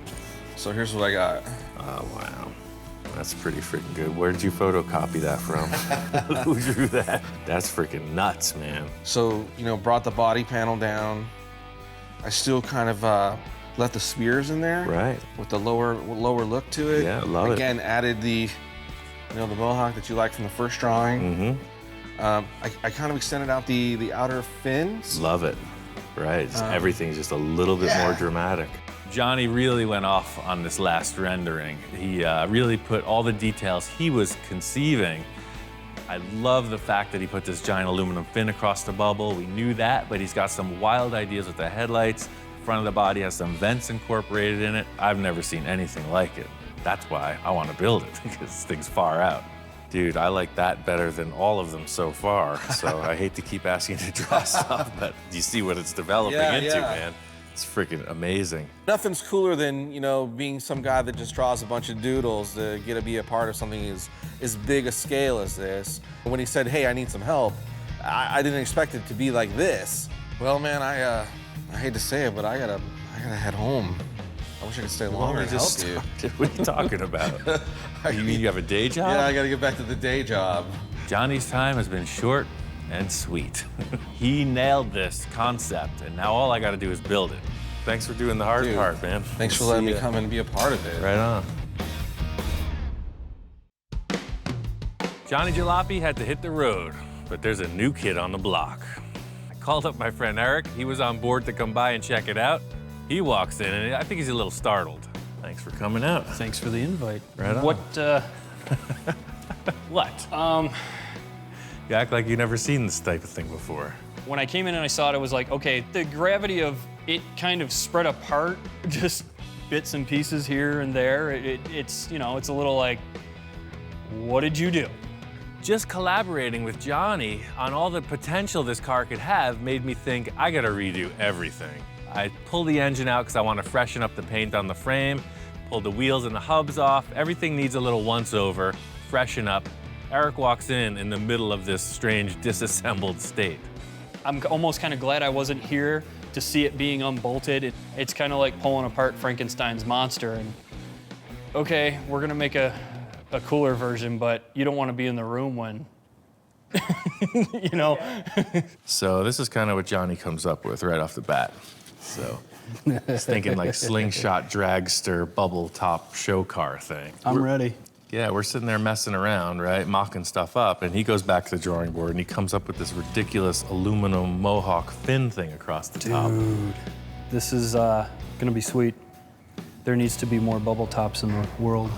So here's what I got. Oh, wow. That's pretty freaking good. Where did you photocopy that from? Who drew that? That's freaking nuts, man. So, you know, brought the body panel down. I still kind of let the spears in there. Right. With the lower look to it. Yeah, love it. Again, added the, you know, the mohawk that you liked from the first drawing. Mm-hmm. I kind of extended out the outer fins. Love it. Right. Everything's just a little bit more dramatic. Johnny really went off on this last rendering. He really put all the details he was conceiving. I love the fact that he put this giant aluminum fin across the bubble. We knew that, but he's got some wild ideas with the headlights. The front of the body has some vents incorporated in it. I've never seen anything like it. That's why I want to build it, because this thing's far out. Dude, I like that better than all of them so far. So I hate to keep asking you to draw stuff, but you see what it's developing into, man. It's freaking amazing. Nothing's cooler than, you know, being some guy that just draws a bunch of doodles to get to be a part of something as big a scale as this. When he said, hey, I need some help, I didn't expect it to be like this. Well, man, I hate to say it, but I gotta head home. I wish I could stay longer and help you. What are you talking about? You mean you have a day job? Yeah, I gotta get back to the day job. Johnny's time has been short and sweet. He nailed this concept, and now all I gotta do is build it. Thanks for doing the hard part, man. Thanks for letting me come and be a part of it. Right on. Johnny Jalopy had to hit the road, but there's a new kid on the block. I called up my friend Eric. He was on board to come by and check it out. He walks in, and I think he's a little startled. Thanks for coming out. Thanks for the invite. Right on. What, What? You act like you've never seen this type of thing before. When I came in and I saw it, it was like, okay, the gravity of it kind of spread apart, just bits and pieces here and there. It's, you know, it's a little like, what did you do? Just collaborating with Johnny on all the potential this car could have made me think I gotta redo everything. I pulled the engine out because I want to freshen up the paint on the frame, pulled the wheels and the hubs off. Everything needs a little once-over, freshen up. Eric walks in the middle of this strange disassembled state. I'm almost kind of glad I wasn't here to see it being unbolted. It's kind of like pulling apart Frankenstein's monster. And okay, we're gonna make a cooler version, but you don't want to be in the room when, you know. So this is kind of what Johnny comes up with right off the bat. So he's thinking like slingshot, dragster, bubble top show car thing. I'm ready. Yeah, we're sitting there messing around, right, mocking stuff up, and he goes back to the drawing board and he comes up with this ridiculous aluminum mohawk fin thing across the top. Dude, this is gonna be sweet. There needs to be more bubble tops in the world.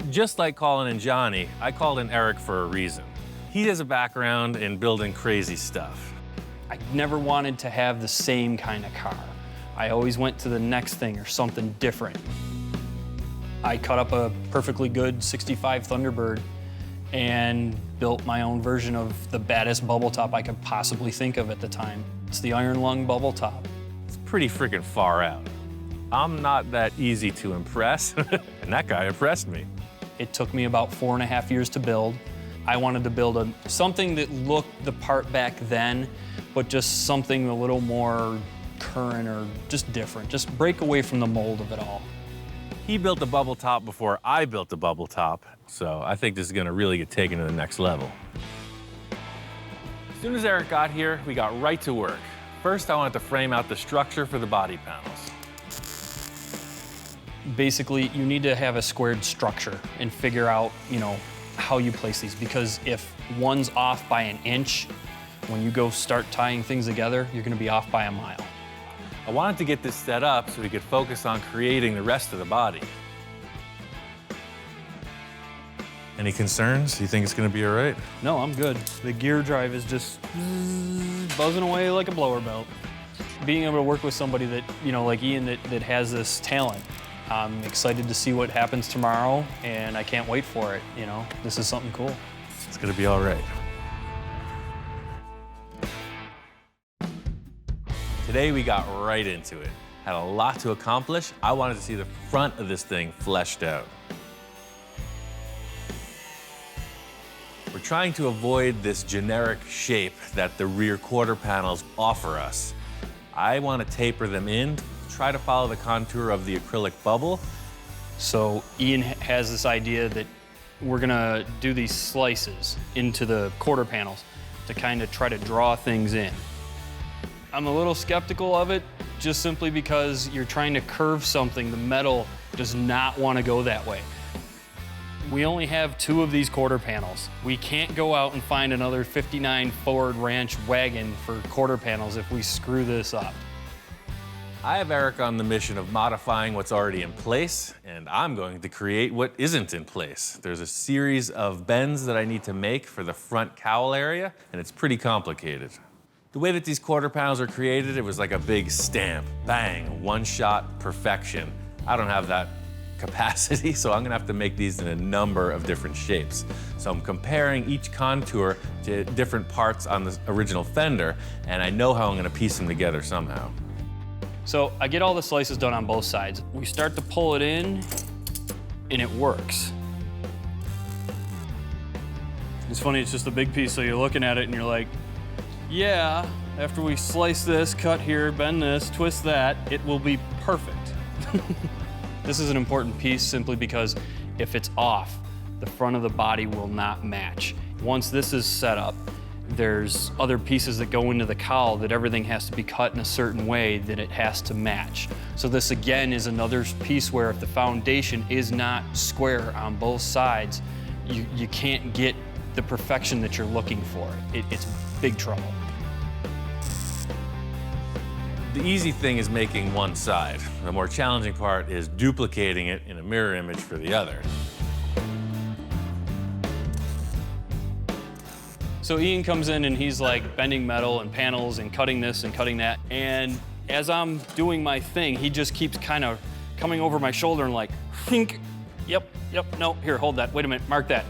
Just like calling in Johnny, I called in Eric for a reason. He has a background in building crazy stuff. I never wanted to have the same kind of car. I always went to the next thing or something different. I cut up a perfectly good 65 Thunderbird and built my own version of the baddest bubble top I could possibly think of at the time. It's the Iron Lung bubble top. It's pretty freaking far out. I'm not that easy to impress, and that guy impressed me. It took me about 4.5 years to build. I wanted to build something that looked the part back then, but just something a little more current or just different. Just break away from the mold of it all. He built the bubble top before I built the bubble top, so I think this is gonna really get taken to the next level. As soon as Eric got here, we got right to work. First, I wanted to frame out the structure for the body panels. Basically, you need to have a squared structure and figure out, you know, how you place these, because if one's off by an inch, when you go start tying things together, you're gonna be off by a mile. I wanted to get this set up so we could focus on creating the rest of the body. Any concerns? You think it's gonna be all right? No, I'm good. The gear drive is just buzzing away like a blower belt. Being able to work with somebody that, you know, like Ian, that has this talent, I'm excited to see what happens tomorrow, and I can't wait for it, you know? This is something cool. It's gonna be all right. Today we got right into it. Had a lot to accomplish. I wanted to see the front of this thing fleshed out. We're trying to avoid this generic shape that the rear quarter panels offer us. I want to taper them in, try to follow the contour of the acrylic bubble. So Ian has this idea that we're gonna do these slices into the quarter panels to kind of try to draw things in. I'm a little skeptical of it, just simply because you're trying to curve something. The metal does not want to go that way. We only have 2 of these quarter panels. We can't go out and find another 59 Ford Ranch wagon for quarter panels if we screw this up. I have Eric on the mission of modifying what's already in place, and I'm going to create what isn't in place. There's a series of bends that I need to make for the front cowl area, and it's pretty complicated. The way that these quarter panels are created, it was like a big stamp. Bang, one-shot perfection. I don't have that capacity, so I'm gonna have to make these in a number of different shapes. So I'm comparing each contour to different parts on the original Fender, and I know how I'm gonna piece them together somehow. So I get all the slices done on both sides. We start to pull it in, and it works. It's funny, it's just a big piece, so you're looking at it and you're like, yeah, after we slice this, cut here, bend this, twist that, it will be perfect. This is an important piece simply because if it's off, the front of the body will not match. Once this is set up, there's other pieces that go into the cowl that everything has to be cut in a certain way that it has to match. So this again is another piece where if the foundation is not square on both sides, you can't get the perfection that you're looking for. It's big trouble. The easy thing is making one side. The more challenging part is duplicating it in a mirror image for the other. So Ian comes in and he's like bending metal and panels and cutting this and cutting that. And as I'm doing my thing, he just keeps kind of coming over my shoulder and like, think, yep, no, here, hold that, wait a minute, mark that.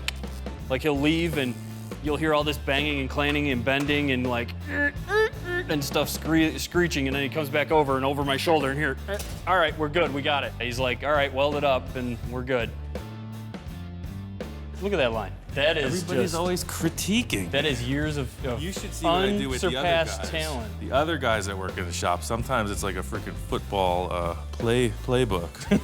Like he'll leave and you'll hear all this banging and clanging and bending and like, and stuff screeching, and then he comes back over and over my shoulder and here, all right, we're good, we got it. He's like, all right, weld it up and we're good. Look at that line. That is Everybody's always critiquing. That is years of you should see what I do with the other unsurpassed guys. talent. The other guys that work in the shop, sometimes it's like a freaking football playbook.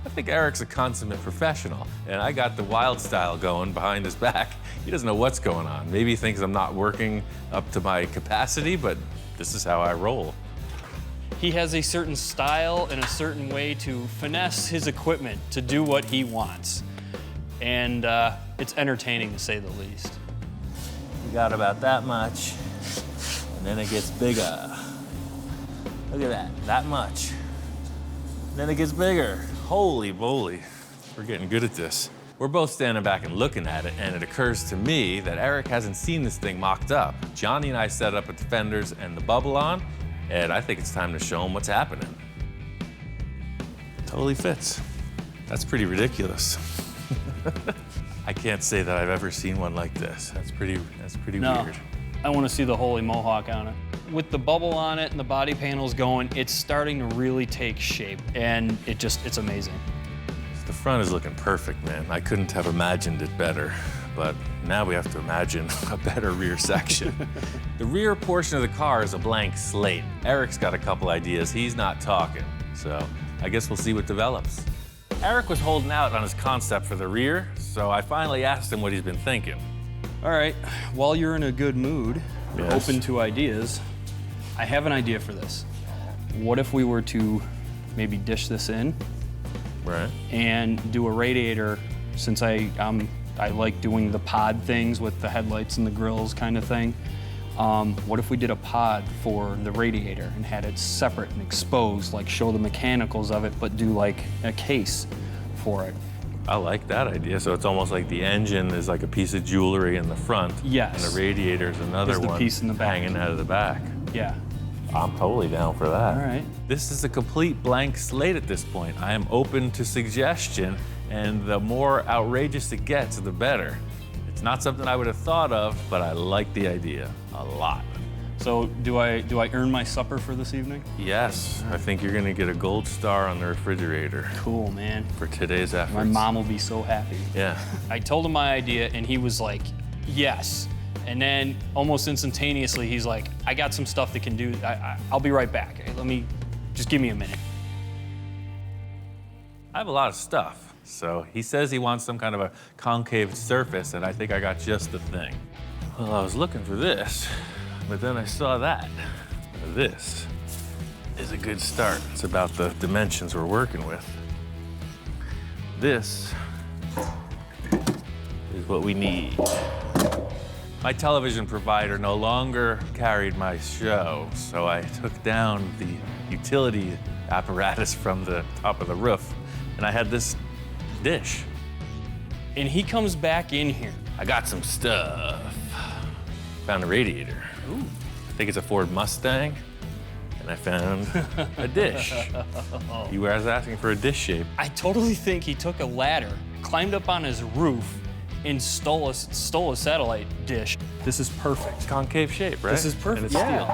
I think Eric's a consummate professional, and I got the wild style going behind his back. He doesn't know what's going on. Maybe he thinks I'm not working up to my capacity, but this is how I roll. He has a certain style and a certain way to finesse his equipment to do what he wants. And it's entertaining to say the least. We got about that much, and then it gets bigger. Look at that much. Then it gets bigger. Holy moly, we're getting good at this. We're both standing back and looking at it, and it occurs to me that Eric hasn't seen this thing mocked up. Johnny and I set up with the fenders and the bubble on, and I think it's time to show him what's happening. Totally fits. That's pretty ridiculous. I can't say that I've ever seen one like this. That's pretty weird. I want to see the holy mohawk on it. With the bubble on it and the body panels going, it's starting to really take shape, and it's amazing. The front is looking perfect, man. I couldn't have imagined it better, but now we have to imagine a better rear section. The rear portion of the car is a blank slate. Eric's got a couple ideas. He's not talking, so I guess we'll see what develops. Eric was holding out on his concept for the rear, so I finally asked him what he's been thinking. All right, while you're in a good mood, Yes. open to ideas, I have an idea for this. What if we were to maybe dish this in? Right. And do a radiator, since I like doing the pod things with the headlights and the grills kind of thing. What if we did a pod for the radiator and had it separate and exposed, like show the mechanicals of it, but do like a case for it? I like that idea. So it's almost like the engine is like a piece of jewelry in the front. Yes. And the radiator is another the one piece in the back. hanging out of the back. Yeah. I'm totally down for that. All right. This is a complete blank slate at this point. I am open to suggestion, and the more outrageous it gets, the better. It's not something I would have thought of, but I like the idea a lot. So do I earn my supper for this evening? Yes, I think you're gonna get a gold star on the refrigerator. Cool, man. For today's efforts. My mom will be so happy. Yeah. I told him my idea, and he was like, yes. And then almost instantaneously, he's like, I got some stuff that can do, I'll be right back. Just give me a minute. I have a lot of stuff. So he says he wants some kind of a concave surface, and I think I got just the thing. Well, I was looking for this, but then I saw that. This is a good start. It's about the dimensions we're working with. This is what we need. My television provider no longer carried my show, so I took down the utility apparatus from the top of the roof, and I had this dish. And he comes back in here. I got some stuff. Found a radiator. Ooh. I think it's a Ford Mustang, and I found a dish. You were asking for a dish shape. I totally think he took a ladder, climbed up on his roof, and stole a satellite dish. This is perfect. Concave shape, right? This is perfect. And it's steel.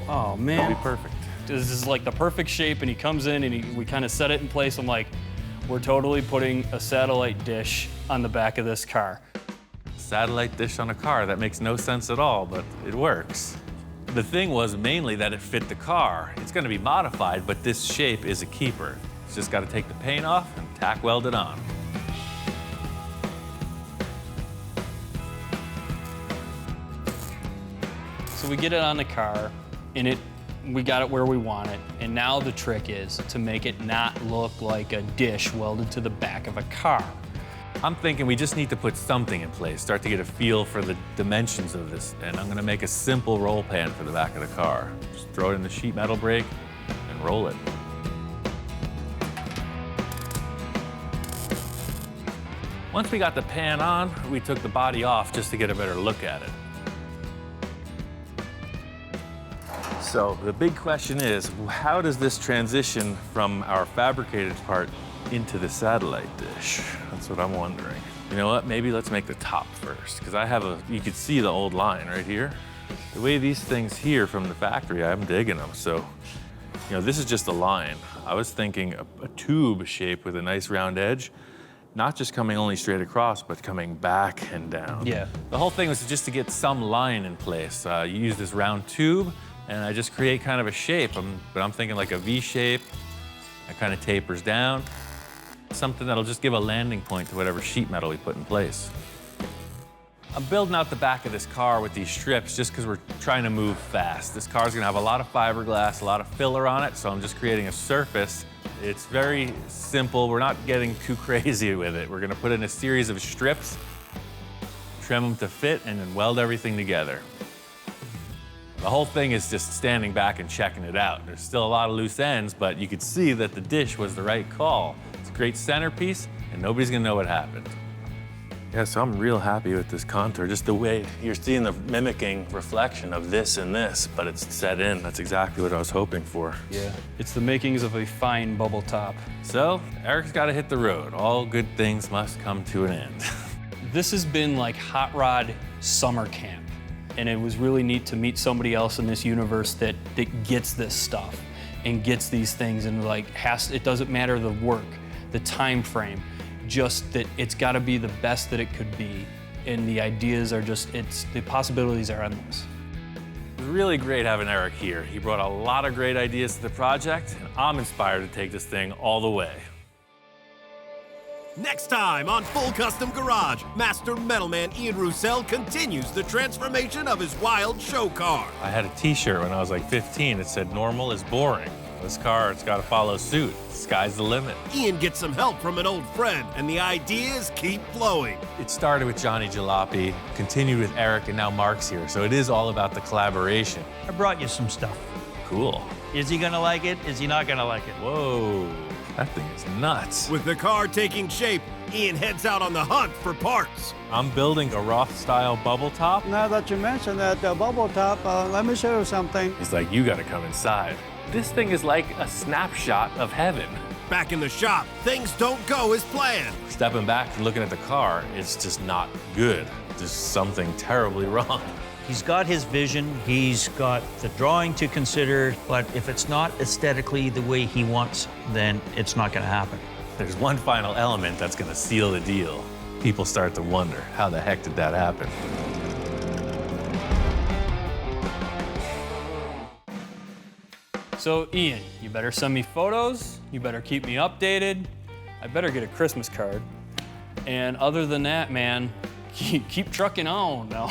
Oh, man. It'll be perfect. This is like the perfect shape, and he comes in, and we kind of set it in place. I'm like, we're totally putting a satellite dish on the back of this car. Satellite dish on a car, that makes no sense at all, but it works. The thing was mainly that it fit the car. It's gonna be modified, but this shape is a keeper. It's just gotta take the paint off and tack weld it on. So we get it on the car, and we got it where we want it. And now the trick is to make it not look like a dish welded to the back of a car. I'm thinking we just need to put something in place, start to get a feel for the dimensions of this. And I'm gonna make a simple roll pan for the back of the car. Just throw it in the sheet metal brake and roll it. Once we got the pan on, we took the body off just to get a better look at it. So the big question is, how does this transition from our fabricated part into the satellite dish? That's what I'm wondering. You know what, maybe let's make the top first, because you could see the old line right here. The way these things here from the factory, I'm digging them. So, this is just a line. I was thinking a tube shape with a nice round edge, not just coming only straight across, but coming back and down. Yeah. The whole thing was just to get some line in place. You use this round tube, and I just create kind of a shape, but I'm thinking like a V shape. It kind of tapers down. Something that'll just give a landing point to whatever sheet metal we put in place. I'm building out the back of this car with these strips just because we're trying to move fast. This car's gonna have a lot of fiberglass, a lot of filler on it, so I'm just creating a surface. It's very simple. We're not getting too crazy with it. We're gonna put in a series of strips, trim them to fit, and then weld everything together. The whole thing is just standing back and checking it out. There's still a lot of loose ends, but you could see that the dish was the right call. It's a great centerpiece, and nobody's gonna know what happened. Yeah, so I'm real happy with this contour. Just the way you're seeing the mimicking reflection of this and this, but it's set in. That's exactly what I was hoping for. Yeah, it's the makings of a fine bubble top. So, Eric's gotta hit the road. All good things must come to an end. This has been like Hot Rod summer camp. And it was really neat to meet somebody else in this universe that gets this stuff and gets these things and it doesn't matter the work, the time frame, just that it's gotta be the best that it could be. And the ideas are the possibilities are endless. It was really great having Eric here. He brought a lot of great ideas to the project, and I'm inspired to take this thing all the way. Next time on Full Custom Garage, Master Metalman Ian Roussel continues the transformation of his wild show car. I had a t-shirt when I was like 15. It said, "Normal is boring." This car, it's got to follow suit. Sky's the limit. Ian gets some help from an old friend, and the ideas keep flowing. It started with Johnny Jalopy, continued with Eric, and now Mark's here. So it is all about the collaboration. I brought you some stuff. Cool. Is he gonna like it? Is he not gonna like it? Whoa, that thing is nuts. With the car taking shape, Ian heads out on the hunt for parts. I'm building a Roth-style bubble top. Now that you mentioned that bubble top, let me show you something. He's like, you gotta come inside. This thing is like a snapshot of heaven. Back in the shop, things don't go as planned. Stepping back and looking at the car, it's just not good. There's something terribly wrong. He's got his vision, he's got the drawing to consider, but if it's not aesthetically the way he wants, then it's not gonna happen. There's one final element that's gonna seal the deal. People start to wonder, how the heck did that happen? So Ian, you better send me photos, you better keep me updated, I better get a Christmas card. And other than that, man, keep trucking on now.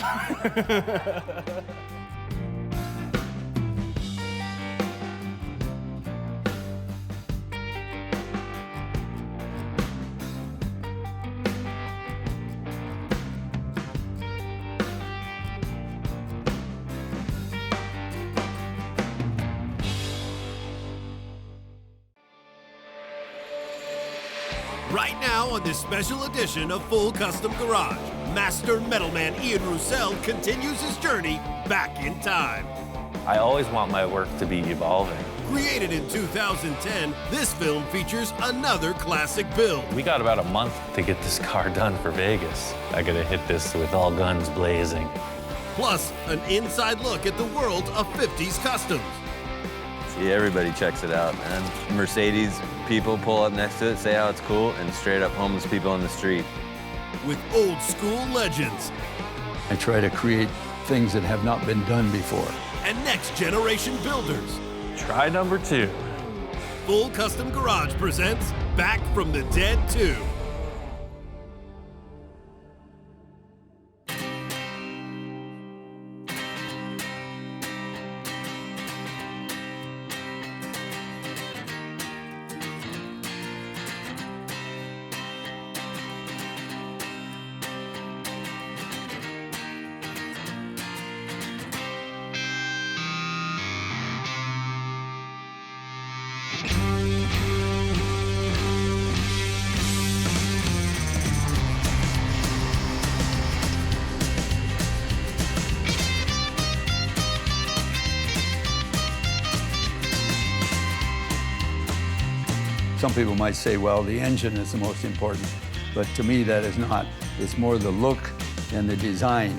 Right now on this special edition of Full Custom Garage, Master Metalman Ian Roussel continues his journey back in time. I always want my work to be evolving. Created in 2010, this film features another classic build. We got about a month to get this car done for Vegas. I gotta hit this with all guns blazing. Plus, an inside look at the world of 50s customs. See, everybody checks it out, man. Mercedes people pull up next to it, say how it's cool, and straight up homeless people on the street. With old school legends. I try to create things that have not been done before. And next generation builders. Try number 2. Full Custom Garage presents Back from the Dead 2. Some people might say, well, the engine is the most important, but to me that is not. It's more the look and the design.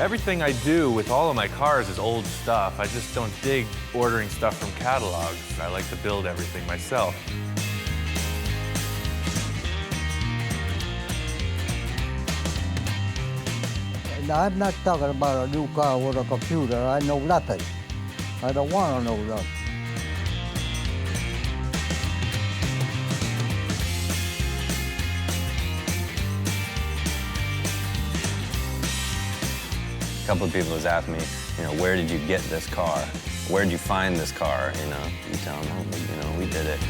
Everything I do with all of my cars is old stuff. I just don't dig ordering stuff from catalogs. I like to build everything myself. I'm not talking about a new car with a computer. I know nothing. I don't want to know nothing. A couple of people has asked me, where did you get this car? Where did you find this car? You tell them, we did it.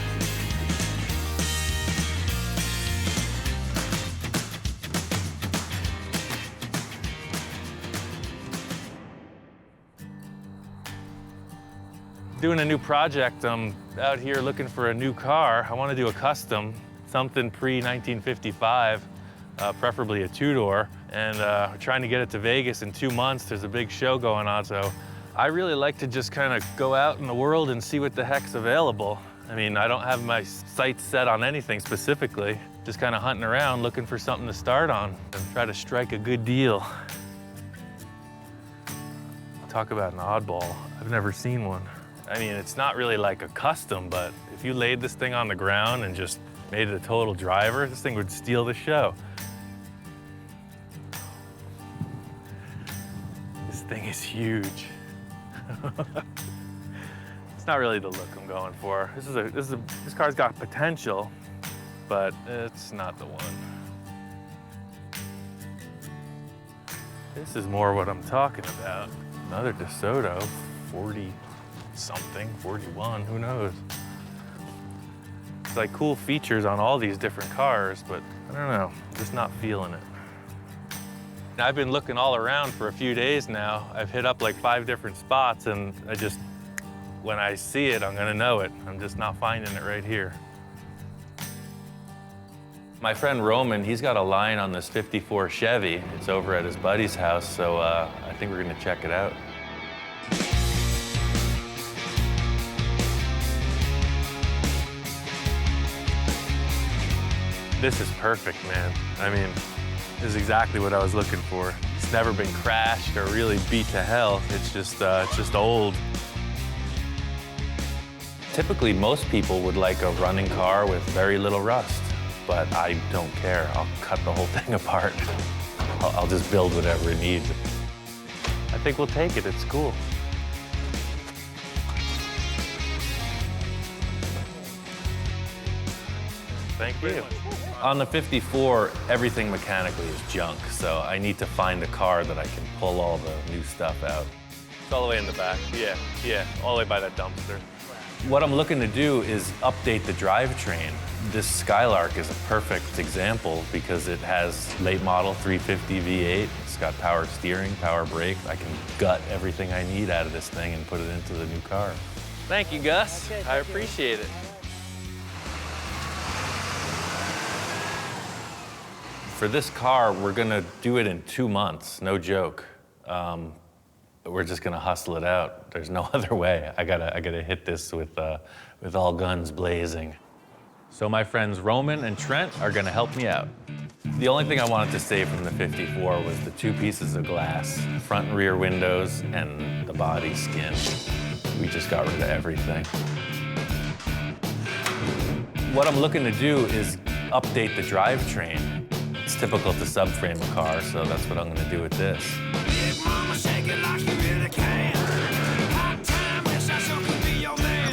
Doing a new project. I'm out here looking for a new car. I want to do a custom, something pre-1955, preferably a 2-door. And we're trying to get it to Vegas in 2 months. There's a big show going on, so I really like to just kind of go out in the world and see what the heck's available. I mean, I don't have my sights set on anything specifically. Just kind of hunting around, looking for something to start on and try to strike a good deal. Talk about an oddball. I've never seen one. I mean, it's not really like a custom, but if you laid this thing on the ground and just made it a total driver, this thing would steal the show. thing is huge. It's not really the look I'm going for. This car's got potential, but it's not the one. This is more what I'm talking about. Another DeSoto, 40 something, 41, who knows? It's like cool features on all these different cars, but I don't know, I'm just not feeling it. I've been looking all around for a few days now. I've hit up like 5 different spots, and when I see it, I'm gonna know it. I'm just not finding it right here. My friend Roman, he's got a line on this 54 Chevy. It's over at his buddy's house, so I think we're gonna check it out. This is perfect, man. I mean, this is exactly what I was looking for. It's never been crashed or really beat to hell. It's just old. Typically, most people would like a running car with very little rust, but I don't care. I'll cut the whole thing apart. I'll just build whatever it needs. I think we'll take it. It's cool. Thank you. On the 54, everything mechanically is junk, so I need to find a car that I can pull all the new stuff out. It's all the way in the back. Yeah, all the way by that dumpster. What I'm looking to do is update the drivetrain. This Skylark is a perfect example because it has late model 350 V8. It's got power steering, power brakes. I can gut everything I need out of this thing and put it into the new car. Thank you, Gus. I appreciate it. For this car, we're gonna do it in 2 months, no joke. We're just gonna hustle it out. There's no other way. I gotta hit this with all guns blazing. So my friends Roman and Trent are gonna help me out. The only thing I wanted to save from the 54 was the 2 pieces of glass, front and rear windows, and the body skin. We just got rid of everything. What I'm looking to do is update the drivetrain. It's typical to subframe a car, so that's what I'm gonna do with this. Big mama, shake it like you really can. Hot time, wish I sure could be your man.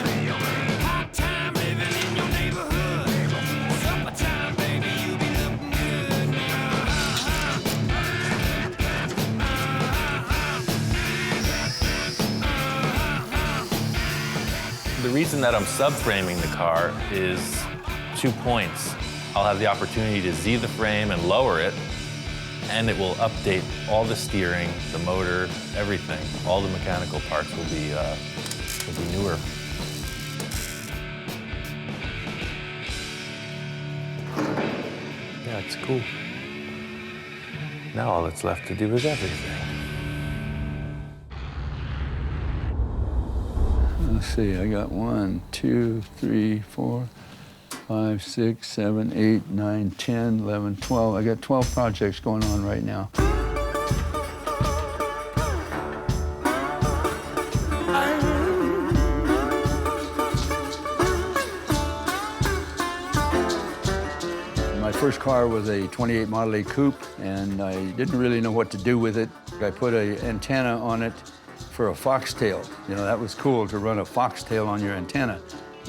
Hot time, living in your neighborhood. Supper time, baby, you be looking good. The reason that I'm subframing the car is 2 points. I'll have the opportunity to Z the frame and lower it, and it will update all the steering, the motor, everything. All the mechanical parts will be newer. Yeah, it's cool. Now all that's left to do is everything. Let's see, I got 1, 2, 3, 4, 5, 6, 7, 8, 9, 10, 11, 12. I got 12 projects going on right now. My first car was a 28 Model A coupe, and I didn't really know what to do with it. I put an antenna on it for a foxtail. You know, that was cool to run a foxtail on your antenna.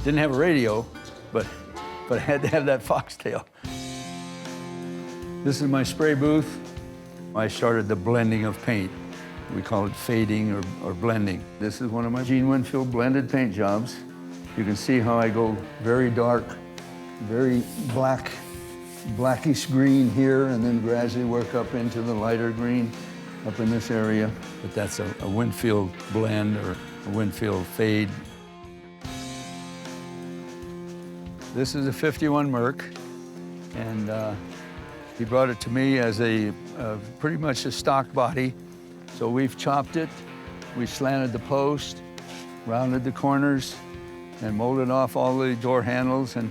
Didn't have a radio, but I had to have that foxtail. This is my spray booth. I started the blending of paint. We call it fading or blending. This is one of my Gene Winfield blended paint jobs. You can see how I go very dark, very black, blackish green here, and then gradually work up into the lighter green up in this area. But that's a Winfield blend or a Winfield fade. This is a 51 Merc, and he brought it to me as pretty much a stock body. So we've chopped it, we slanted the post, rounded the corners, and molded off all the door handles. And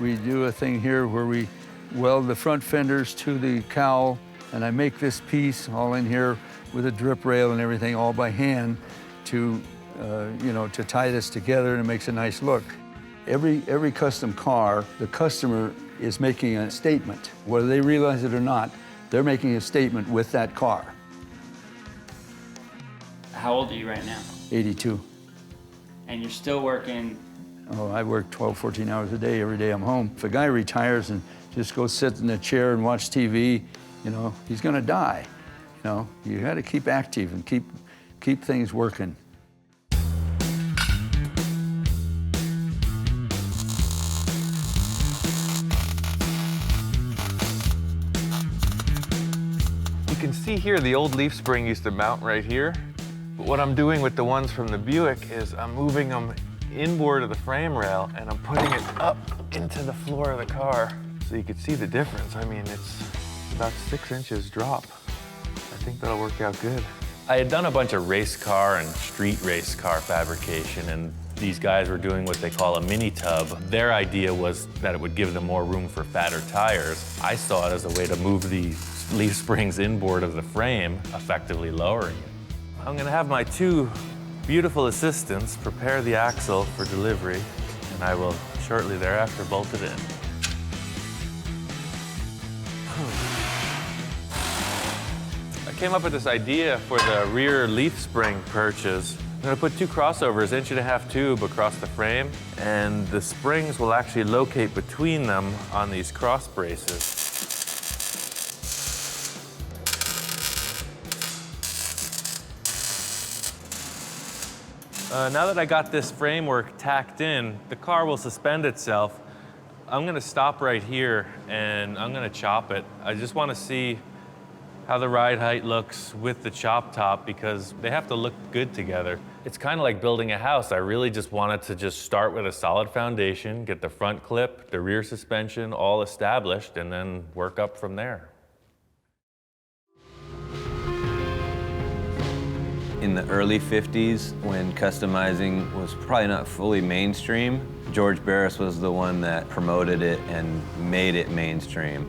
we do a thing here where we weld the front fenders to the cowl, and I make this piece all in here with a drip rail and everything, all by hand to, to tie this together, and it makes a nice look. Every custom car, the customer is making a statement. Whether they realize it or not, they're making a statement with that car. How old are you right now? 82. And you're still working? Oh, I work 12, 14 hours a day every day I'm home. If a guy retires and just goes sit in a chair and watch TV, you know, he's gonna die. You know, you gotta keep active and keep things working. You can see here the old leaf spring used to mount right here. But what I'm doing with the ones from the Buick is I'm moving them inboard of the frame rail and I'm putting it up into the floor of the car so you can see the difference. I mean, it's about 6 inches drop. I think that'll work out good. I had done a bunch of race car and street race car fabrication, and these guys were doing what they call a mini tub. Their idea was that it would give them more room for fatter tires. I saw it as a way to move the leaf springs inboard of the frame, effectively lowering it. I'm gonna have my 2 beautiful assistants prepare the axle for delivery, and I will shortly thereafter bolt it in. I came up with this idea for the rear leaf spring perches. I'm gonna put 2 crossovers, 1.5" tube across the frame, and the springs will actually locate between them on these cross braces. Now that I got this framework tacked in, the car will suspend itself. I'm gonna stop right here and I'm gonna chop it. I just wanna see how the ride height looks with the chop top because they have to look good together. It's kind of like building a house. I really just wanted to just start with a solid foundation, get the front clip, the rear suspension all established, and then work up from there. In the early 50s, when customizing was probably not fully mainstream, George Barris was the one that promoted it and made it mainstream.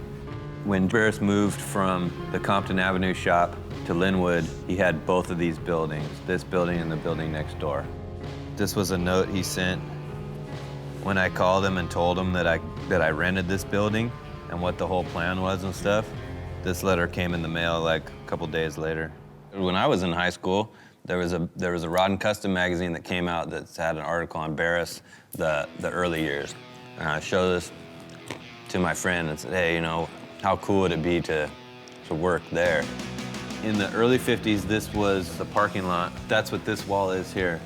When Barris moved from the Compton Avenue shop to Linwood, he had both of these buildings, this building and the building next door. This was a note he sent when I called him and told him that I rented this building and what the whole plan was and stuff. This letter came in the mail like a couple days later. When I was in high school, there was a Rod and Custom magazine that came out that had an article on Barris, the early years. And I showed this to my friend and said, hey, you know, how cool would it be to work there? In the early 50s, this was the parking lot. That's what this wall is here.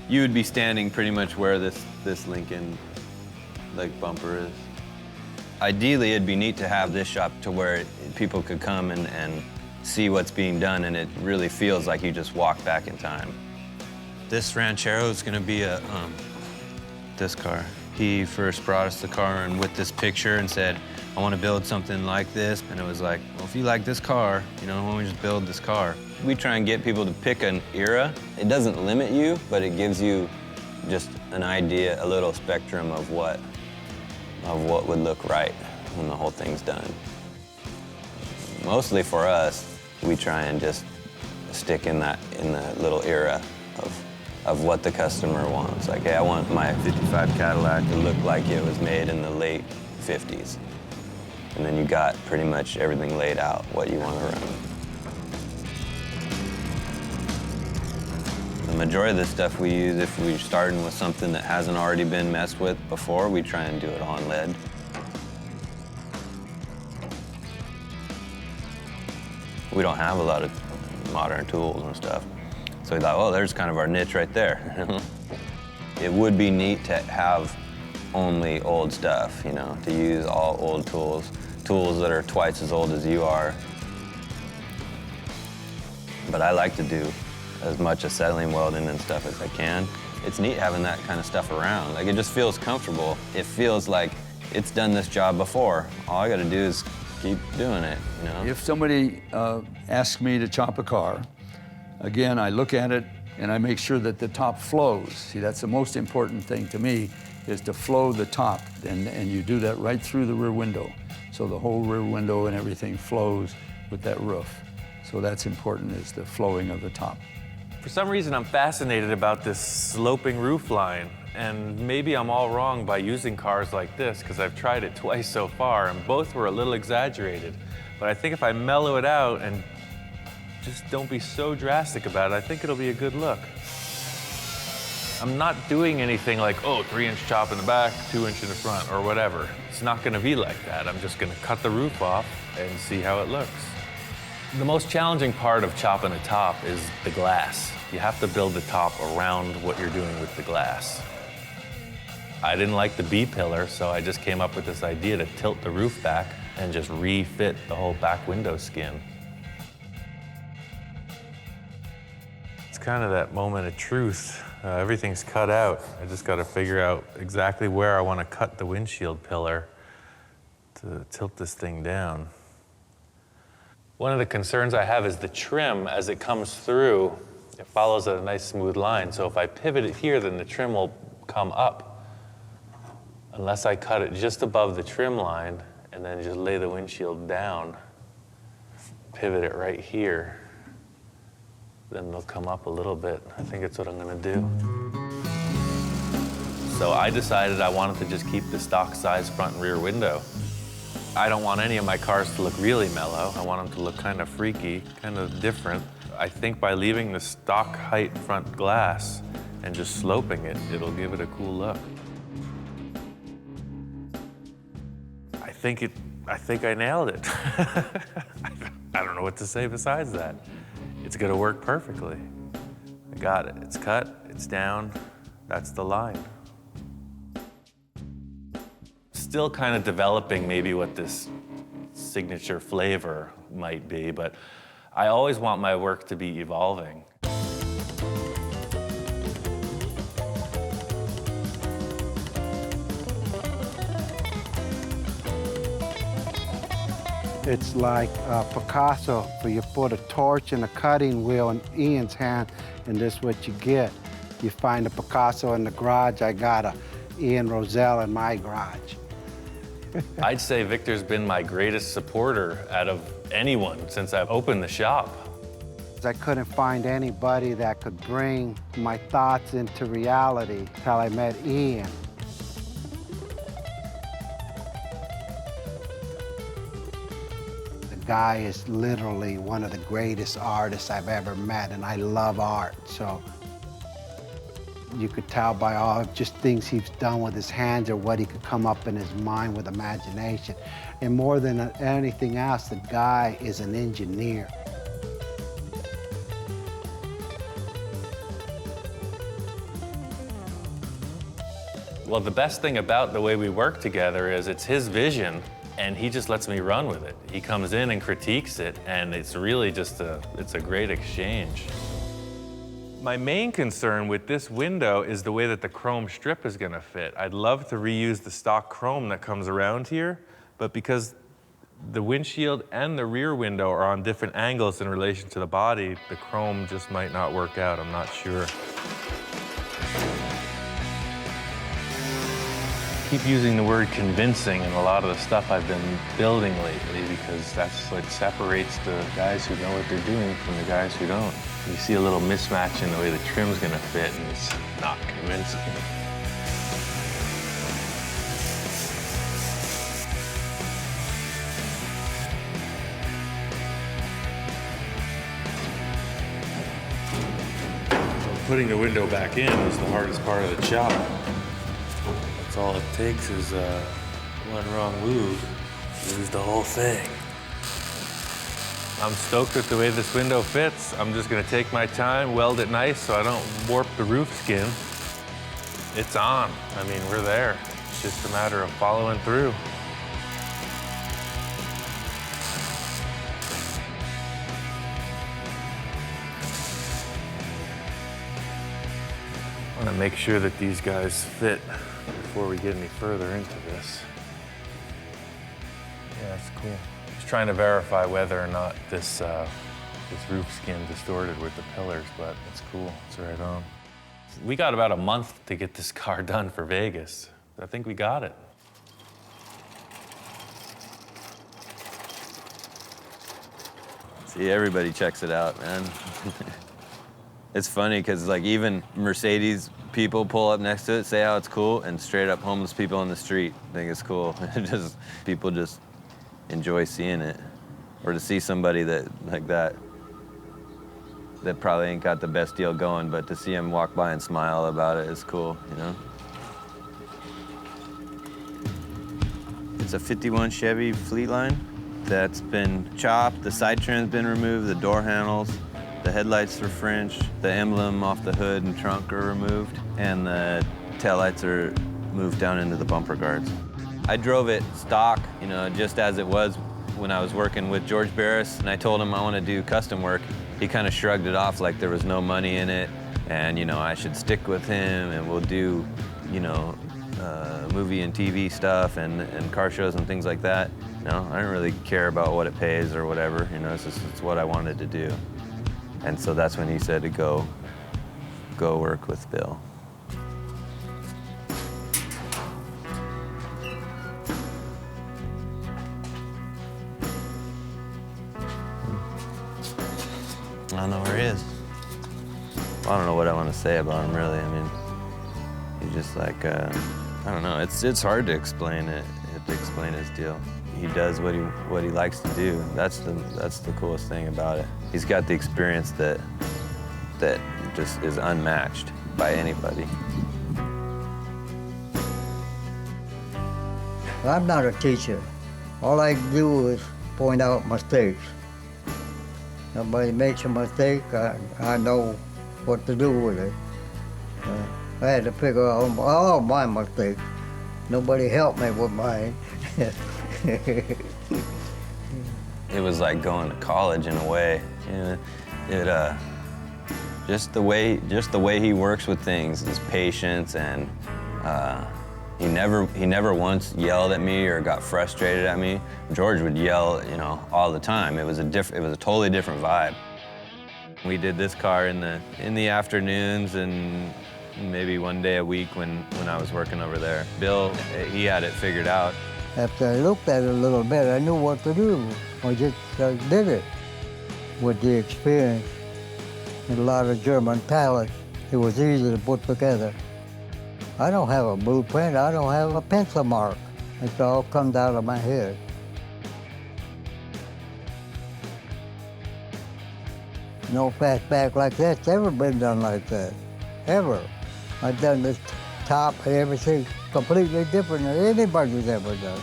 You would be standing pretty much where this Lincoln like bumper is. Ideally, it'd be neat to have this shop to where people could come and see what's being done, and it really feels like you just walk back in time. This Ranchero is gonna be this car. He first brought us the car and with this picture and said, I want to build something like this. And it was like, well, if you like this car, you know, why don't we just build this car? We try and get people to pick an era. It doesn't limit you, but it gives you just an idea, a little spectrum of what would look right when the whole thing's done. Mostly for us, we try and just stick in the little era of what the customer wants. Like, hey, I want my 55 Cadillac to look like it was made in the late 50s. And then you got pretty much everything laid out, what you want to run. The majority of the stuff we use, if we're starting with something that hasn't already been messed with before, we try and do it on lead. We don't have a lot of modern tools and stuff. So we thought, well, there's kind of our niche right there. It would be neat to have only old stuff, you know, to use all old tools, tools that are twice as old as you are. But I like to do as much acetylene welding and stuff as I can. It's neat having that kind of stuff around. Like, it just feels comfortable. It feels like it's done this job before. All I gotta do is keep doing it, you know? If somebody asks me to chop a car, again, I look at it and I make sure that the top flows. See, that's the most important thing to me, is to flow the top. And you do that right through the rear window. So the whole rear window and everything flows with that roof. So that's important, is the flowing of the top. For some reason, I'm fascinated about this sloping roof line. And maybe I'm all wrong by using cars like this, because I've tried it twice so far, and both were a little exaggerated. But I think if I mellow it out and just don't be so drastic about it. I think it'll be a good look. I'm not doing anything like, oh, 3-inch chop in the back, 2-inch in the front, or whatever. It's not gonna be like that. I'm just gonna cut the roof off and see how it looks. The most challenging part of chopping the top is the glass. You have to build the top around what you're doing with the glass. I didn't like the B-pillar, so I just came up with this idea to tilt the roof back and just refit the whole back window skin. It's kind of that moment of truth. Everything's cut out. I just got to figure out exactly where I want to cut the windshield pillar to tilt this thing down. One of the concerns I have is the trim as it comes through. It follows a nice smooth line. So if I pivot it here, then the trim will come up. Unless I cut it just above the trim line and then just lay the windshield down, pivot it right here, then they'll come up a little bit. I think that's what I'm gonna do. So I decided I wanted to just keep the stock size front and rear window. I don't want any of my cars to look really mellow. I want them to look kind of freaky, kind of different. I think by leaving the stock height front glass and just sloping it, it'll give it a cool look. I think I nailed it. I don't know what to say besides that. It's gonna work perfectly. I got it. It's cut, it's down, that's the line. Still kind of developing maybe what this signature flavor might be, but I always want my work to be evolving. It's like Picasso, where you put a torch and a cutting wheel in Ian's hand, and this is what you get. You find a Picasso in the garage, I got a Ian Roussel in my garage. I'd say Victor's been my greatest supporter out of anyone since I've opened the shop. I couldn't find anybody that could bring my thoughts into reality till I met Ian. The guy is literally one of the greatest artists I've ever met, and I love art, so you could tell by all just things he's done with his hands or what he could come up in his mind with imagination. And more than anything else, the guy is an engineer. Well, the best thing about the way we work together is it's his vision, and he just lets me run with it. He comes in and critiques it, and it's really just it's a great exchange. My main concern with this window is the way that the chrome strip is gonna fit. I'd love to reuse the stock chrome that comes around here, but because the windshield and the rear window are on different angles in relation to the body, the chrome just might not work out, I'm not sure. I keep using the word convincing in a lot of the stuff I've been building lately because that's what separates the guys who know what they're doing from the guys who don't. You see a little mismatch in the way the trim's gonna fit, and it's not convincing. So putting the window back in is the hardest part of the job. That's all it takes is one wrong move, lose the whole thing. I'm stoked with the way this window fits. I'm just gonna take my time, weld it nice so I don't warp the roof skin. It's on. I mean, we're there. It's just a matter of following through. I wanna make sure that these guys fit before we get any further into this. Yeah, that's cool. Just trying to verify whether or not this roof skin distorted with the pillars, but it's cool, it's right on. We got about a month to get this car done for Vegas. I think we got it. See, everybody checks it out, man. It's funny because like even Mercedes people pull up next to it, say how it's cool, and straight up homeless people on the street think it's cool. People just enjoy seeing it, or to see somebody that like that. that probably ain't got the best deal going, but to see him walk by and smile about it is cool, you know? It's a 51 Chevy Fleetline that's been chopped, the side trim's been removed, the door handles, the headlights are French, the emblem off the hood and trunk are removed, and the taillights are moved down into the bumper guards. I drove it stock, you know, just as it was when I was working with George Barris, and I told him I want to do custom work. He kind of shrugged it off like there was no money in it, and, you know, I should stick with him, and we'll do, you know, movie and TV stuff and car shows and things like that. You know, I don't really care about what it pays or whatever, you know, it's what I wanted to do. And so that's when he said to go work with Bill. I don't know where he is. I don't know what I want to say about him, really. I mean, he's just like, I don't know. It's hard to explain it, to explain his deal. He does what he likes to do. That's the coolest thing about it. He's got the experience that just is unmatched by anybody. I'm not a teacher. All I do is point out mistakes. Somebody makes a mistake, I know what to do with it. I had to figure out all my mistakes. Nobody helped me with mine. It was like going to college in a way. You know, just the way he works with things, his patience, and he never once yelled at me or got frustrated at me. George would yell, you know, all the time. It was a totally different vibe. We did this car in the afternoons and maybe one day a week when I was working over there. Bill, he had it figured out. After I looked at it a little bit, I knew what to do. I just did it. With the experience and a lot of German pallets, it was easy to put together. I don't have a blueprint, I don't have a pencil mark. It all comes out of my head. No fastback like that's ever been done like that, ever. I've done this top and everything completely different than anybody's ever done.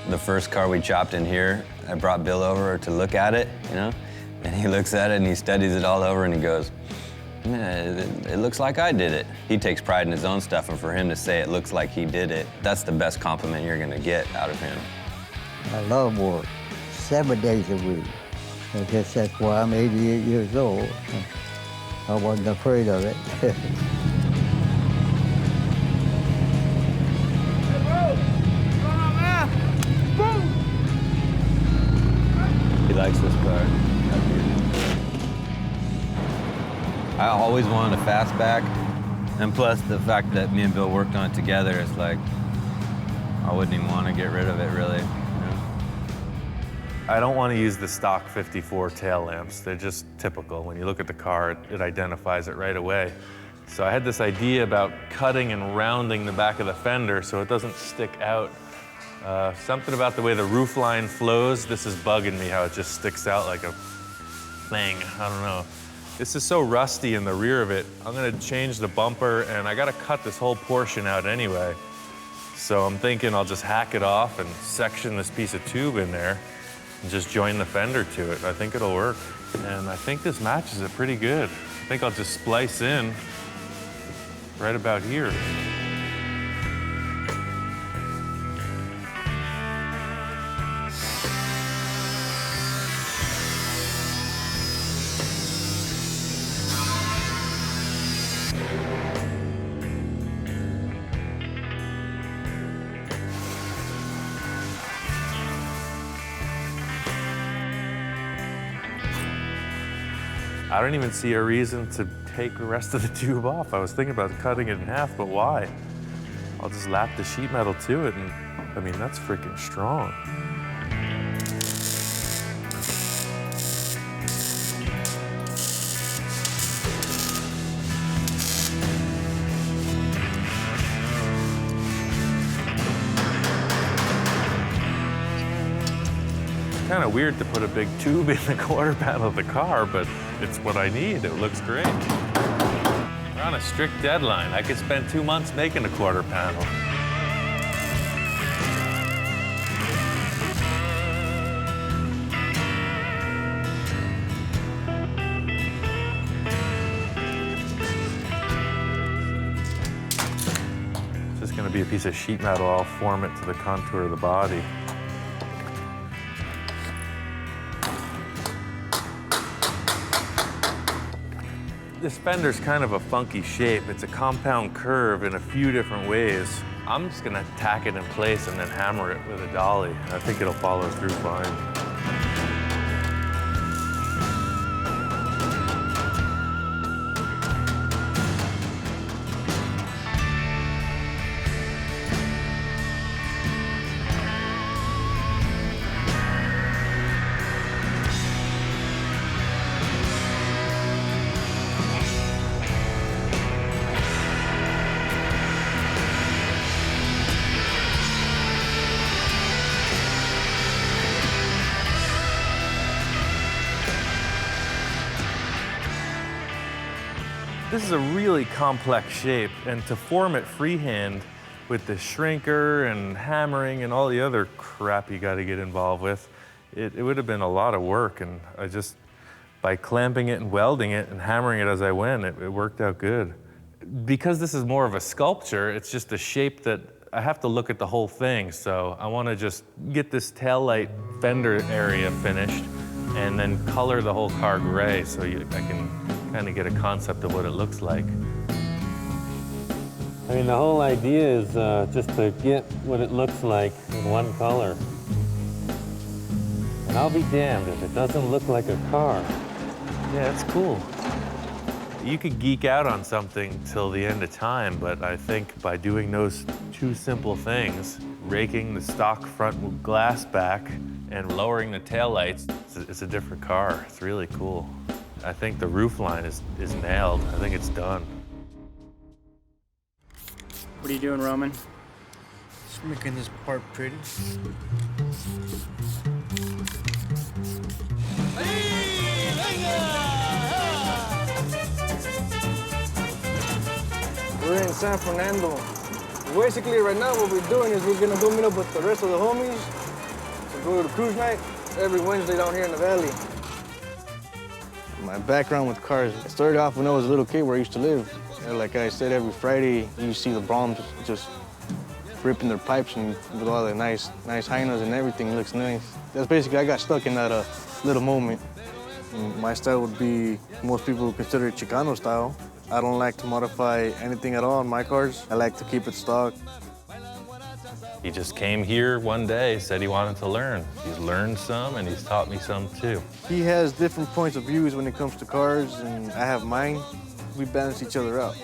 The first car we chopped in here, I brought Bill over to look at it, you know, and he looks at it and he studies it all over and he goes, it looks like I did it. He takes pride in his own stuff, and for him to say it looks like he did it, that's the best compliment you're gonna get out of him. I love work, 7 days a week. I guess that's why I'm 88 years old. I wasn't afraid of it. He likes this car. I always wanted a fastback, and plus the fact that me and Bill worked on it together, it's like, I wouldn't even want to get rid of it, really. You know? I don't want to use the stock 54 tail lamps. They're just typical. When you look at the car, it identifies it right away. So I had this idea about cutting and rounding the back of the fender so it doesn't stick out. Something about the way the roof line flows, this is bugging me, how it just sticks out like a thing. I don't know. This is so rusty in the rear of it. I'm gonna change the bumper, and I gotta cut this whole portion out anyway. So I'm thinking I'll just hack it off and section this piece of tube in there and just join the fender to it. I think it'll work. And I think this matches it pretty good. I think I'll just splice in right about here. I don't even see a reason to take the rest of the tube off. I was thinking about cutting it in half, but why? I'll just lap the sheet metal to it, and I mean, that's freaking strong. kind of weird to put a big tube in the quarter panel of the car, but it's what I need. It looks great. We're on a strict deadline. I could spend 2 months making a quarter panel. It's just going to be a piece of sheet metal. I'll form it to the contour of the body. This Fender's kind of a funky shape. It's a compound curve in a few different ways. I'm just gonna tack it in place and then hammer it with a dolly. I think it'll follow through fine. This is a really complex shape, and to form it freehand with the shrinker and hammering and all the other crap you got to get involved with, it would have been a lot of work, and by clamping it and welding it and hammering it as I went, it worked out good. Because this is more of a sculpture, it's just a shape that I have to look at the whole thing, so I want to just get this taillight fender area finished and then color the whole car gray so I can kind of get a concept of what it looks like. I mean, the whole idea is just to get what it looks like in one color. And I'll be damned if it doesn't look like a car. Yeah, it's cool. You could geek out on something till the end of time, but I think by doing those two simple things, raking the stock front glass back and lowering the taillights, it's a different car. It's really cool. I think the roof line is nailed. I think it's done. What are you doing, Roman? Just making this part pretty. We're in San Fernando. Basically, right now, what we're doing is we're gonna go meet up with the rest of the homies to go to the cruise night every Wednesday down here in the valley. My background with cars, it started off when I was a little kid where I used to live. And like I said, every Friday, you see the Broms just ripping their pipes and with all the nice hyenas and everything looks nice. That's basically, I got stuck in that little moment. And my style would be, most people would consider it Chicano style. I don't like to modify anything at all on my cars. I like to keep it stock. He just came here one day, said he wanted to learn. He's learned some, and he's taught me some too. He has different points of views when it comes to cars, and I have mine. We balance each other out.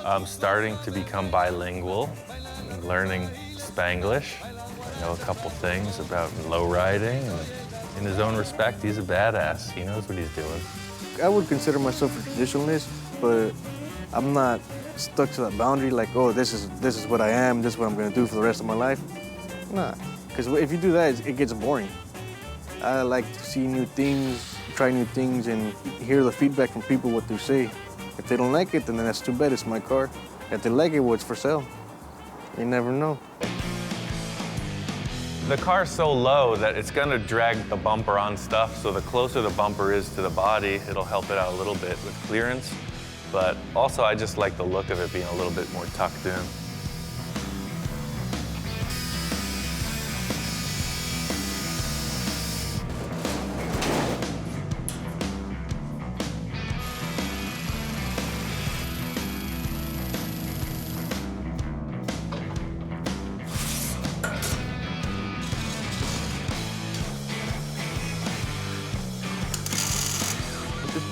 I'm starting to become bilingual, learning Spanglish. I know a couple things about low riding, and in his own respect, he's a badass. He knows what he's doing. I would consider myself a traditionalist, but I'm not stuck to that boundary like, oh, this is what I am, this is what I'm gonna do for the rest of my life. Nah, because if you do that, it gets boring. I like to see new things, try new things, and hear the feedback from people, what they say. If they don't like it, then that's too bad, it's my car. If they like it, well, it's for sale. You never know. The car's so low that it's gonna drag the bumper on stuff, so the closer the bumper is to the body, it'll help it out a little bit with clearance. But also, I just like the look of it being a little bit more tucked in.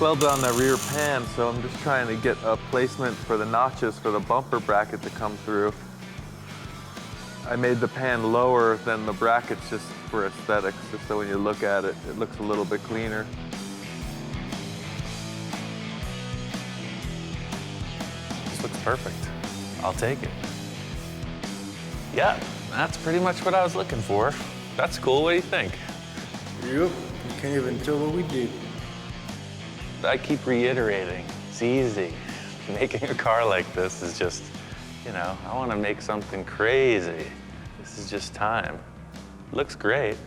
Welded on that rear pan, so I'm just trying to get a placement for the notches for the bumper bracket to come through. I made the pan lower than the brackets just for aesthetics, just so when you look at it, it looks a little bit cleaner. This looks perfect. I'll take it. Yeah, that's pretty much what I was looking for. That's cool. What do you think? Yep, you can't even tell what we did. I keep reiterating, it's easy. Making a car like this is just, you know, I want to make something crazy. This is just time. It looks great.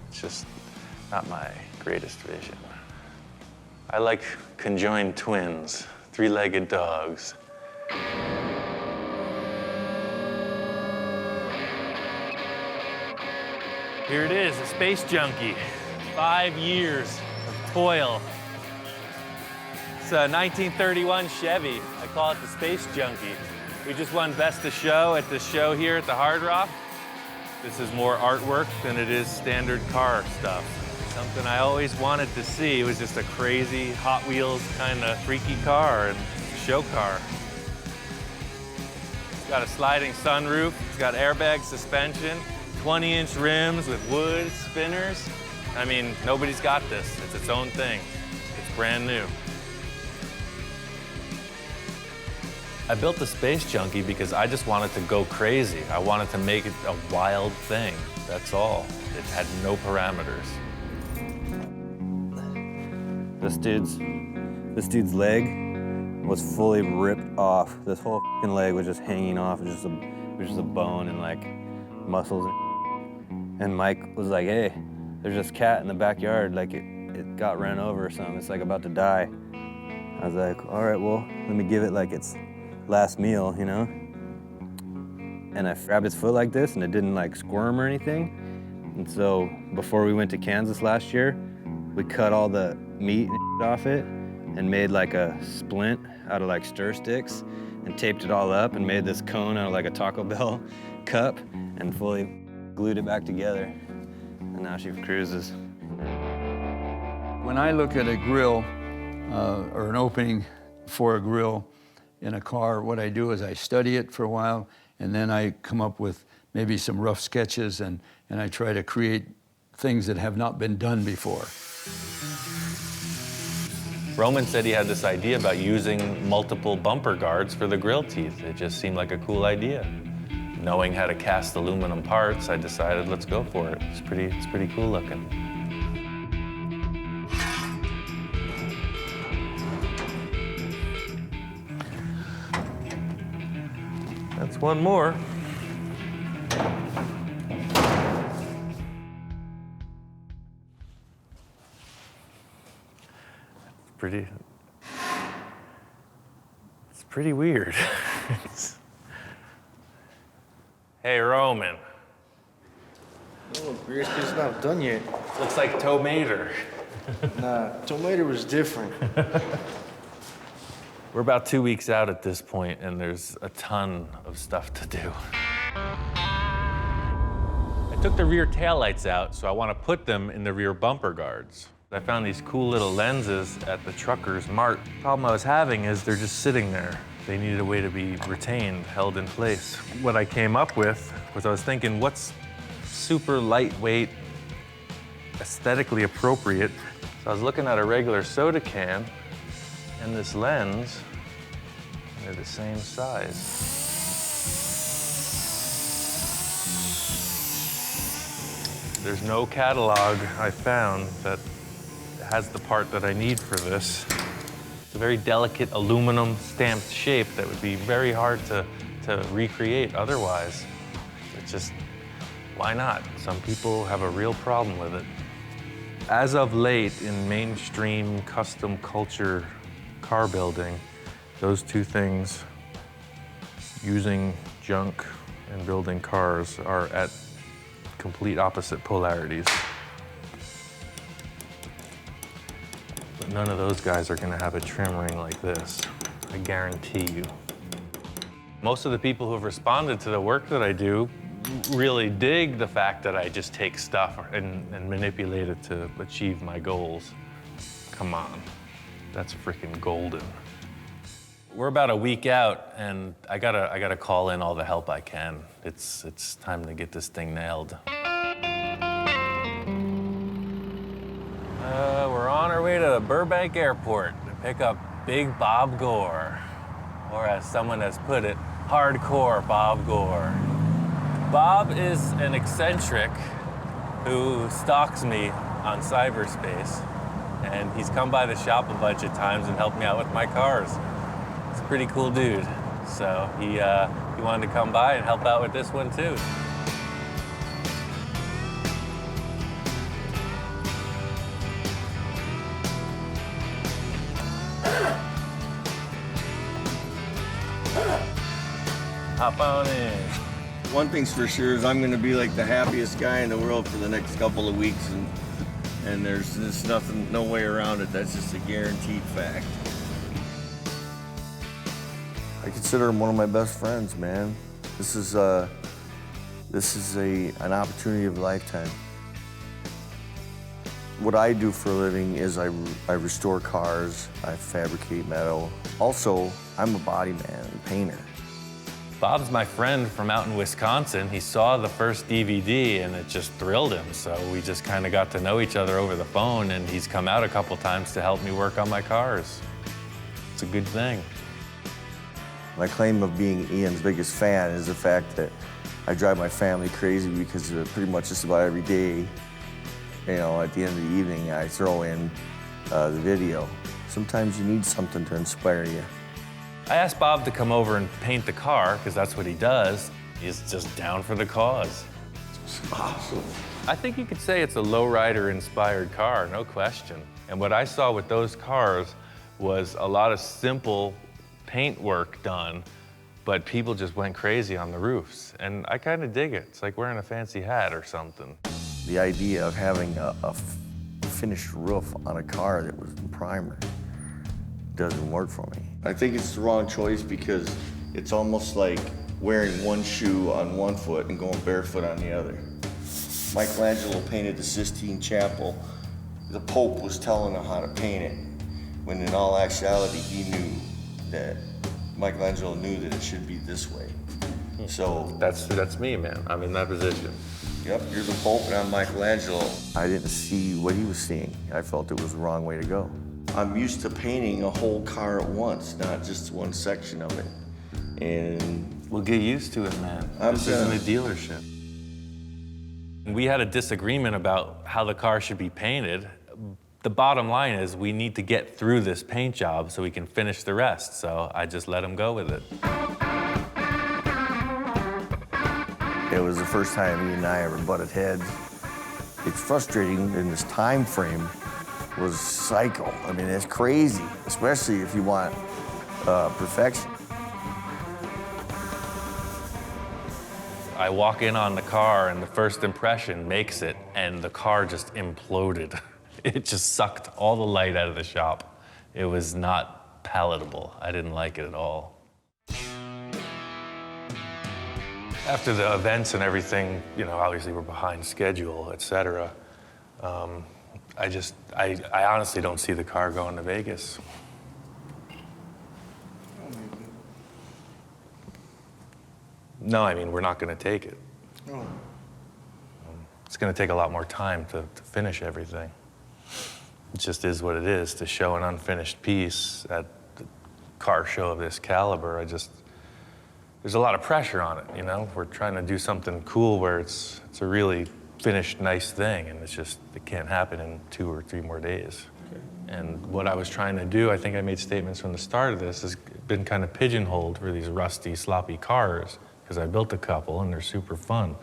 It's just not my greatest vision. I like conjoined twins, three-legged dogs. Here it is, a space junkie. 5 years of toil. It's a 1931 Chevy. I call it the Space Junkie. We just won Best of Show at the show here at the Hard Rock. This is more artwork than it is standard car stuff. Something I always wanted to see was just a crazy Hot Wheels kind of freaky car and show car. It's got a sliding sunroof, it's got airbag suspension, 20-inch rims with wood spinners. I mean, nobody's got this. It's its own thing. It's brand new. I built the Space Junkie because I just wanted to go crazy. I wanted to make it a wild thing, that's all. It had no parameters. This dude's leg was fully ripped off. This whole f***ing leg was just hanging off. It was just a bone and like muscles. And Mike was like, hey, there's this cat in the backyard, like it got ran over or something. It's like about to die. I was like, all right, well, let me give it like its last meal, you know? And I grabbed its foot like this and it didn't like squirm or anything. And so before we went to Kansas last year, we cut all the meat and off it and made like a splint out of like stir sticks and taped it all up and made this cone out of like a Taco Bell cup and fully glued it back together. And now she cruises. When I look at a grill or an opening for a grill in a car, what I do is I study it for a while, and then I come up with maybe some rough sketches, and I try to create things that have not been done before. Roman said he had this idea about using multiple bumper guards for the grill teeth. It just seemed like a cool idea. Knowing how to cast aluminum parts, I decided let's go for it. It's pretty cool looking. That's one more. It's pretty weird. Hey, Roman. Oh, it's not done yet. Looks like tomato. Nah, tomato was different. We're about 2 weeks out at this point, and there's a ton of stuff to do. I took the rear taillights out, so I want to put them in the rear bumper guards. I found these cool little lenses at the Trucker's Mart. The problem I was having is they're just sitting there. They needed a way to be retained, held in place. What I came up with was I was thinking, what's super lightweight, aesthetically appropriate? So I was looking at a regular soda can and this lens, and they're the same size. There's no catalog I found that has the part that I need for this. It's a very delicate aluminum stamped shape that would be very hard to recreate otherwise. It's just, why not? Some people have a real problem with it. As of late, in mainstream custom culture car building, those two things, using junk and building cars, are at complete opposite polarities. But none of those guys are gonna have a trim ring like this, I guarantee you. Most of the people who have responded to the work that I do really dig the fact that I just take stuff and manipulate it to achieve my goals. Come on, that's freaking golden. We're about a week out, and I gotta call in all the help I can. It's time to get this thing nailed. We're on our way to Burbank Airport to pick up Big Bob Gore, or as someone has put it, hardcore Bob Gore. Bob is an eccentric who stalks me on cyberspace, and he's come by the shop a bunch of times and helped me out with my cars. He's a pretty cool dude. So he wanted to come by and help out with this one too. Hop on in. One thing's for sure is I'm gonna be like the happiest guy in the world for the next couple of weeks, and there's just nothing, no way around it. That's just a guaranteed fact. I consider him one of my best friends, man. This is an opportunity of a lifetime. What I do for a living is I restore cars, I fabricate metal. Also, I'm a body man and painter. Bob's my friend from out in Wisconsin. He saw the first DVD and it just thrilled him. So we just kind of got to know each other over the phone, and he's come out a couple times to help me work on my cars. It's a good thing. My claim of being Ian's biggest fan is the fact that I drive my family crazy because pretty much just about every day, you know, at the end of the evening, I throw in the video. Sometimes you need something to inspire you. I asked Bob to come over and paint the car, because that's what he does. He's just down for the cause. It's awesome. I think you could say it's a lowrider-inspired car, no question. And what I saw with those cars was a lot of simple paint work done, but people just went crazy on the roofs. And I kind of dig it. It's like wearing a fancy hat or something. The idea of having a finished roof on a car that was in primer doesn't work for me. I think it's the wrong choice because it's almost like wearing one shoe on one foot and going barefoot on the other. Michelangelo painted the Sistine Chapel. The Pope was telling him how to paint it, when in all actuality he knew that Michelangelo knew that it should be this way. So that's me, man. I'm in that position. Yep, you're the Pope and I'm Michelangelo. I didn't see what he was seeing. I felt it was the wrong way to go. I'm used to painting a whole car at once, not just one section of it. And we'll get used to it, man. This isn't a dealership. We had a disagreement about how the car should be painted. The bottom line is we need to get through this paint job so we can finish the rest. So I just let him go with it. It was the first time he and I ever butted heads. It's frustrating in this time frame. Was psycho. I mean, it's crazy, especially if you want perfection. I walk in on the car and the first impression makes it, and the car just imploded. It just sucked all the light out of the shop. It was not palatable. I didn't like it at all. After the events and everything, you know, obviously we're behind schedule, et cetera. I honestly don't see the car going to Vegas. No, I mean, we're not going to take it. Oh. It's going to take a lot more time to finish everything. It just is what it is. To show an unfinished piece at the car show of this caliber, there's a lot of pressure on it, you know? We're trying to do something cool where it's a really finished, nice thing, and it can't happen in 2 or 3 more days. Okay. And what I was trying to do, I think I made statements from the start of this, has been kind of pigeonholed for these rusty, sloppy cars, because I built a couple and they're super fun.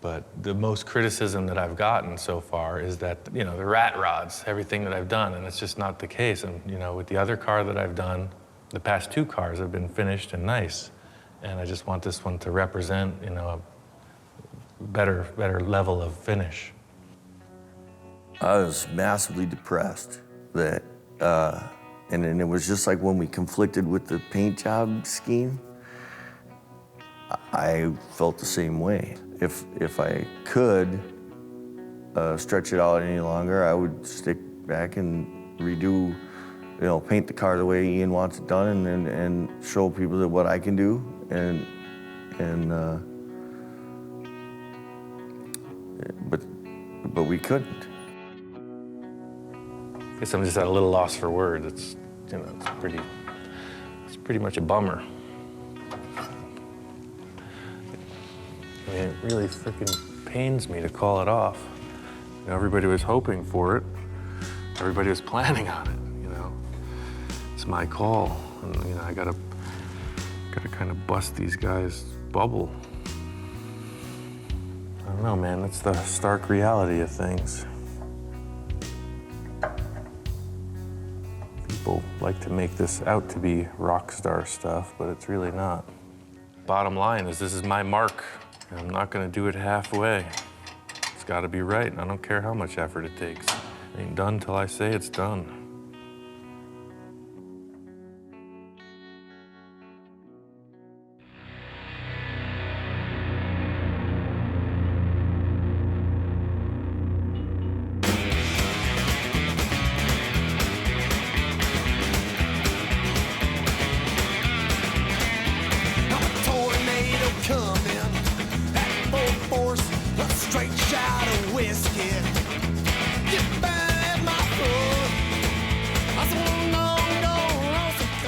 But the most criticism that I've gotten so far is that, you know, the rat rods, everything that I've done, and it's just not the case. And, you know, with the other car that I've done, the past 2 cars have been finished and nice. And I just want this one to represent, you know, a better level of finish. I was massively depressed that, and it was just like when we conflicted with the paint job scheme, I felt the same way. If I could stretch it out any longer, I would stick back and redo, you know, paint the car the way Ian wants it done, and show people that what I can do, but we couldn't. I guess I'm just at a little loss for words. It's, you know, it's pretty much a bummer. I mean, it really freaking pains me to call it off. You know, everybody was hoping for it. Everybody was planning on it, you know. It's my call, and you know, I gotta kind of bust these guys' bubble. I don't know, man, that's the stark reality of things. People like to make this out to be rock star stuff, but it's really not. Bottom line is this is my mark, and I'm not gonna do it halfway. It's gotta be right, and I don't care how much effort it takes. It ain't done till I say it's done.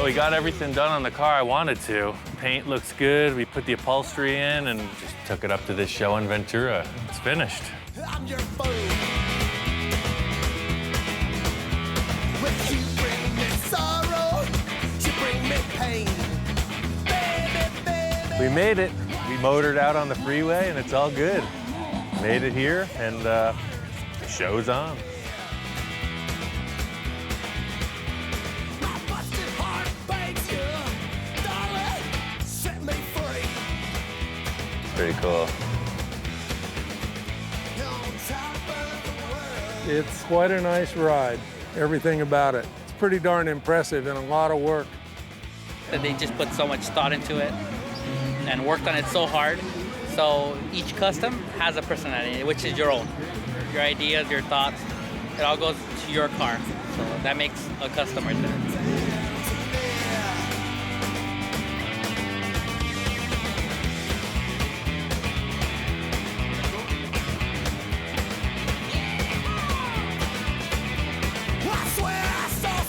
We got everything done on the car I wanted to. Paint looks good. We put the upholstery in and just took it up to this show in Ventura. It's finished. I'm your foe. When you bring me sorrow, you bring me pain. Baby, baby. We made it. We motored out on the freeway and it's all good. Made it here and the show's on. Pretty cool. It's quite a nice ride, everything about it. It's pretty darn impressive and a lot of work. They just put so much thought into it and worked on it so hard. So each custom has a personality, which is your own. Your ideas, your thoughts, it all goes to your car. So that makes a custom right there.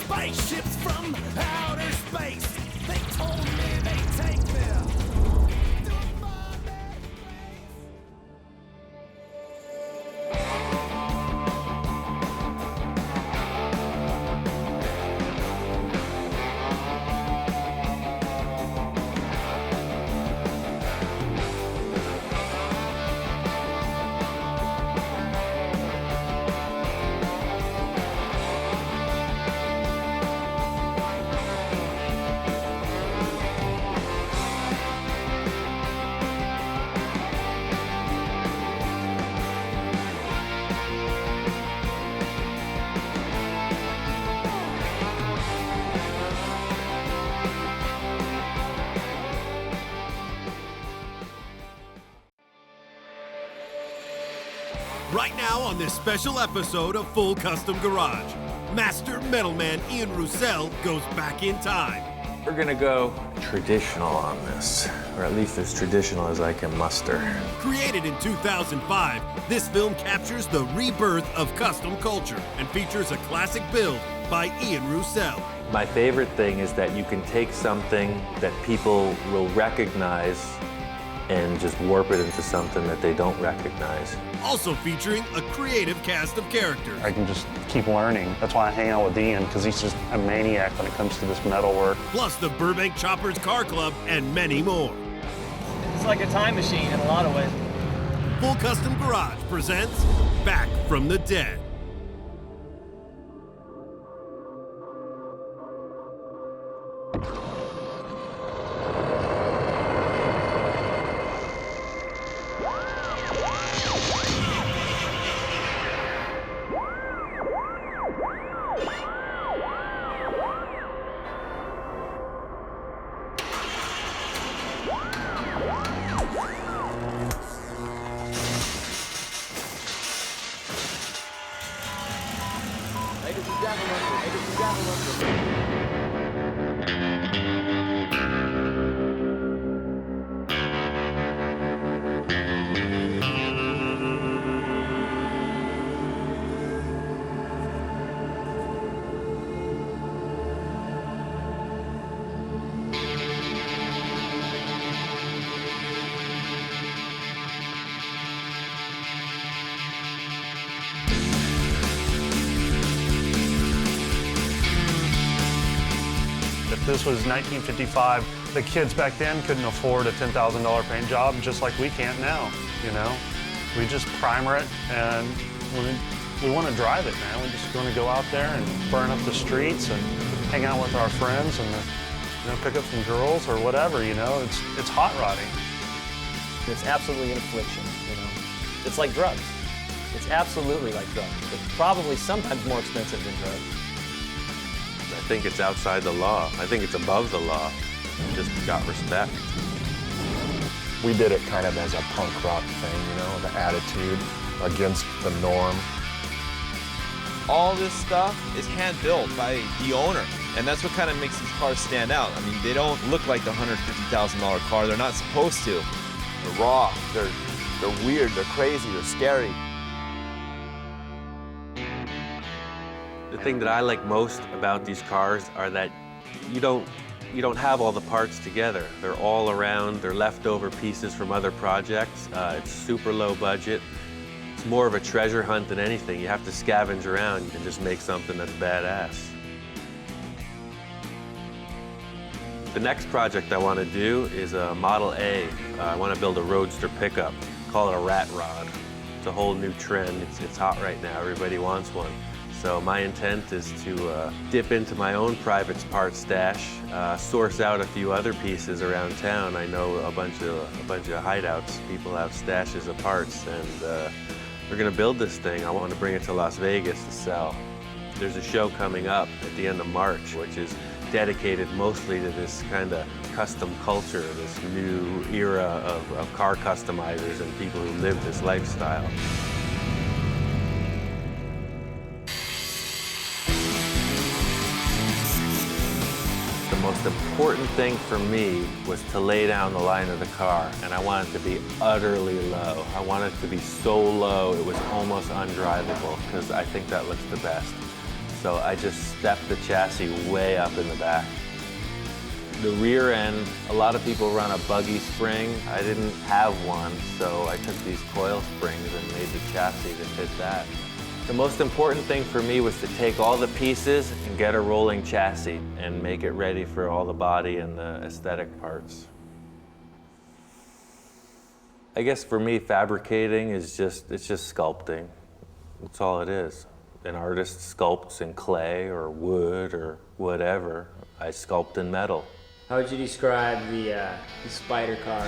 Spaceships from outer space. They told me they take me. Right now on this special episode of Full Custom Garage, Master Metalman Ian Roussel goes back in time. We're gonna go traditional on this, or at least as traditional as I can muster. Created in 2005, this film captures the rebirth of custom culture and features a classic build by Ian Roussel. My favorite thing is that you can take something that people will recognize and just warp it into something that they don't recognize. Also featuring a creative cast of characters. I can just keep learning. That's why I hang out with Ian, because he's just a maniac when it comes to this metal work. Plus the Burbank Choppers Car Club and many more. It's like a time machine in a lot of ways. Full Custom Garage presents Back from the Dead. This was 1955. The kids back then couldn't afford a $10,000 paint job, just like we can't now, you know? We just primer it, and we want to drive it, man. We just want to go out there and burn up the streets and hang out with our friends and pick up some girls or whatever, you know? It's hot rodding. It's absolutely an affliction, you know? It's like drugs. It's absolutely like drugs. It's probably sometimes more expensive than drugs. I think it's outside the law. I think it's above the law. Just got respect. We did it kind of as a punk rock thing, you know, the attitude against the norm. All this stuff is hand-built by the owner, and that's what kind of makes these cars stand out. I mean, they don't look like the $150,000 car. They're not supposed to. They're raw, they're weird, they're crazy, they're scary. The thing that I like most about these cars are that you don't have all the parts together. They're all around, they're leftover pieces from other projects. It's super low budget. It's more of a treasure hunt than anything. You have to scavenge around and just make something that's badass. The next project I want to do is a Model A. I want to build a roadster pickup. Call it a rat rod. It's a whole new trend. It's hot right now. Everybody wants one. So my intent is to dip into my own private parts stash, source out a few other pieces around town. I know a bunch of hideouts. People have stashes of parts, and we're gonna build this thing. I want to bring it to Las Vegas to sell. There's a show coming up at the end of March, which is dedicated mostly to this kind of custom culture, this new era of car customizers and people who live this lifestyle. The most important thing for me was to lay down the line of the car, and I want it to be utterly low. I want it to be so low it was almost undrivable, because I think that looks the best. So I just stepped the chassis way up in the back. The rear end, a lot of people run a buggy spring. I didn't have one, so I took these coil springs and made the chassis to fit that. The most important thing for me was to take all the pieces and get a rolling chassis and make it ready for all the body and the aesthetic parts. I guess for me, fabricating is just sculpting. That's all it is. An artist sculpts in clay or wood or whatever. I sculpt in metal. How would you describe the spider car?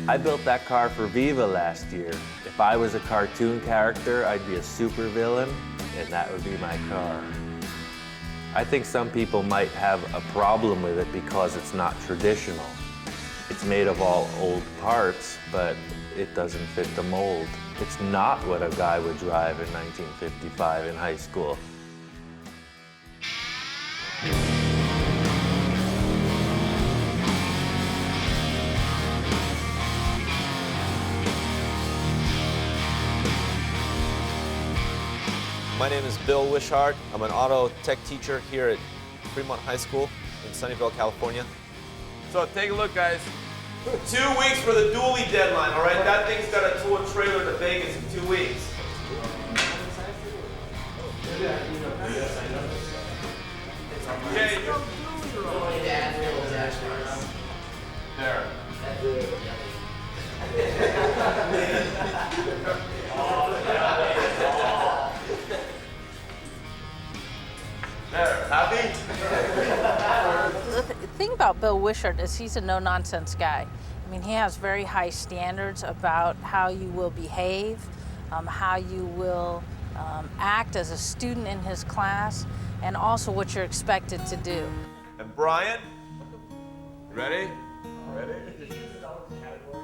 I built that car for Viva last year. If I was a cartoon character, I'd be a supervillain, and that would be my car. I think some people might have a problem with it because it's not traditional. It's made of all old parts, but it doesn't fit the mold. It's not what a guy would drive in 1955 in high school. My name is Bill Wishart. I'm an auto tech teacher here at Fremont High School in Sunnyvale, California. So take a look, guys. 2 weeks for the dually deadline, all right? That thing's got to tow a trailer to Vegas in 2 weeks. Okay. There. There, happy? The thing about Bill Wishart is he's a no-nonsense guy. I mean, he has very high standards about how you will behave, how you will act as a student in his class, and also what you're expected to do. And Brian, you ready? Ready?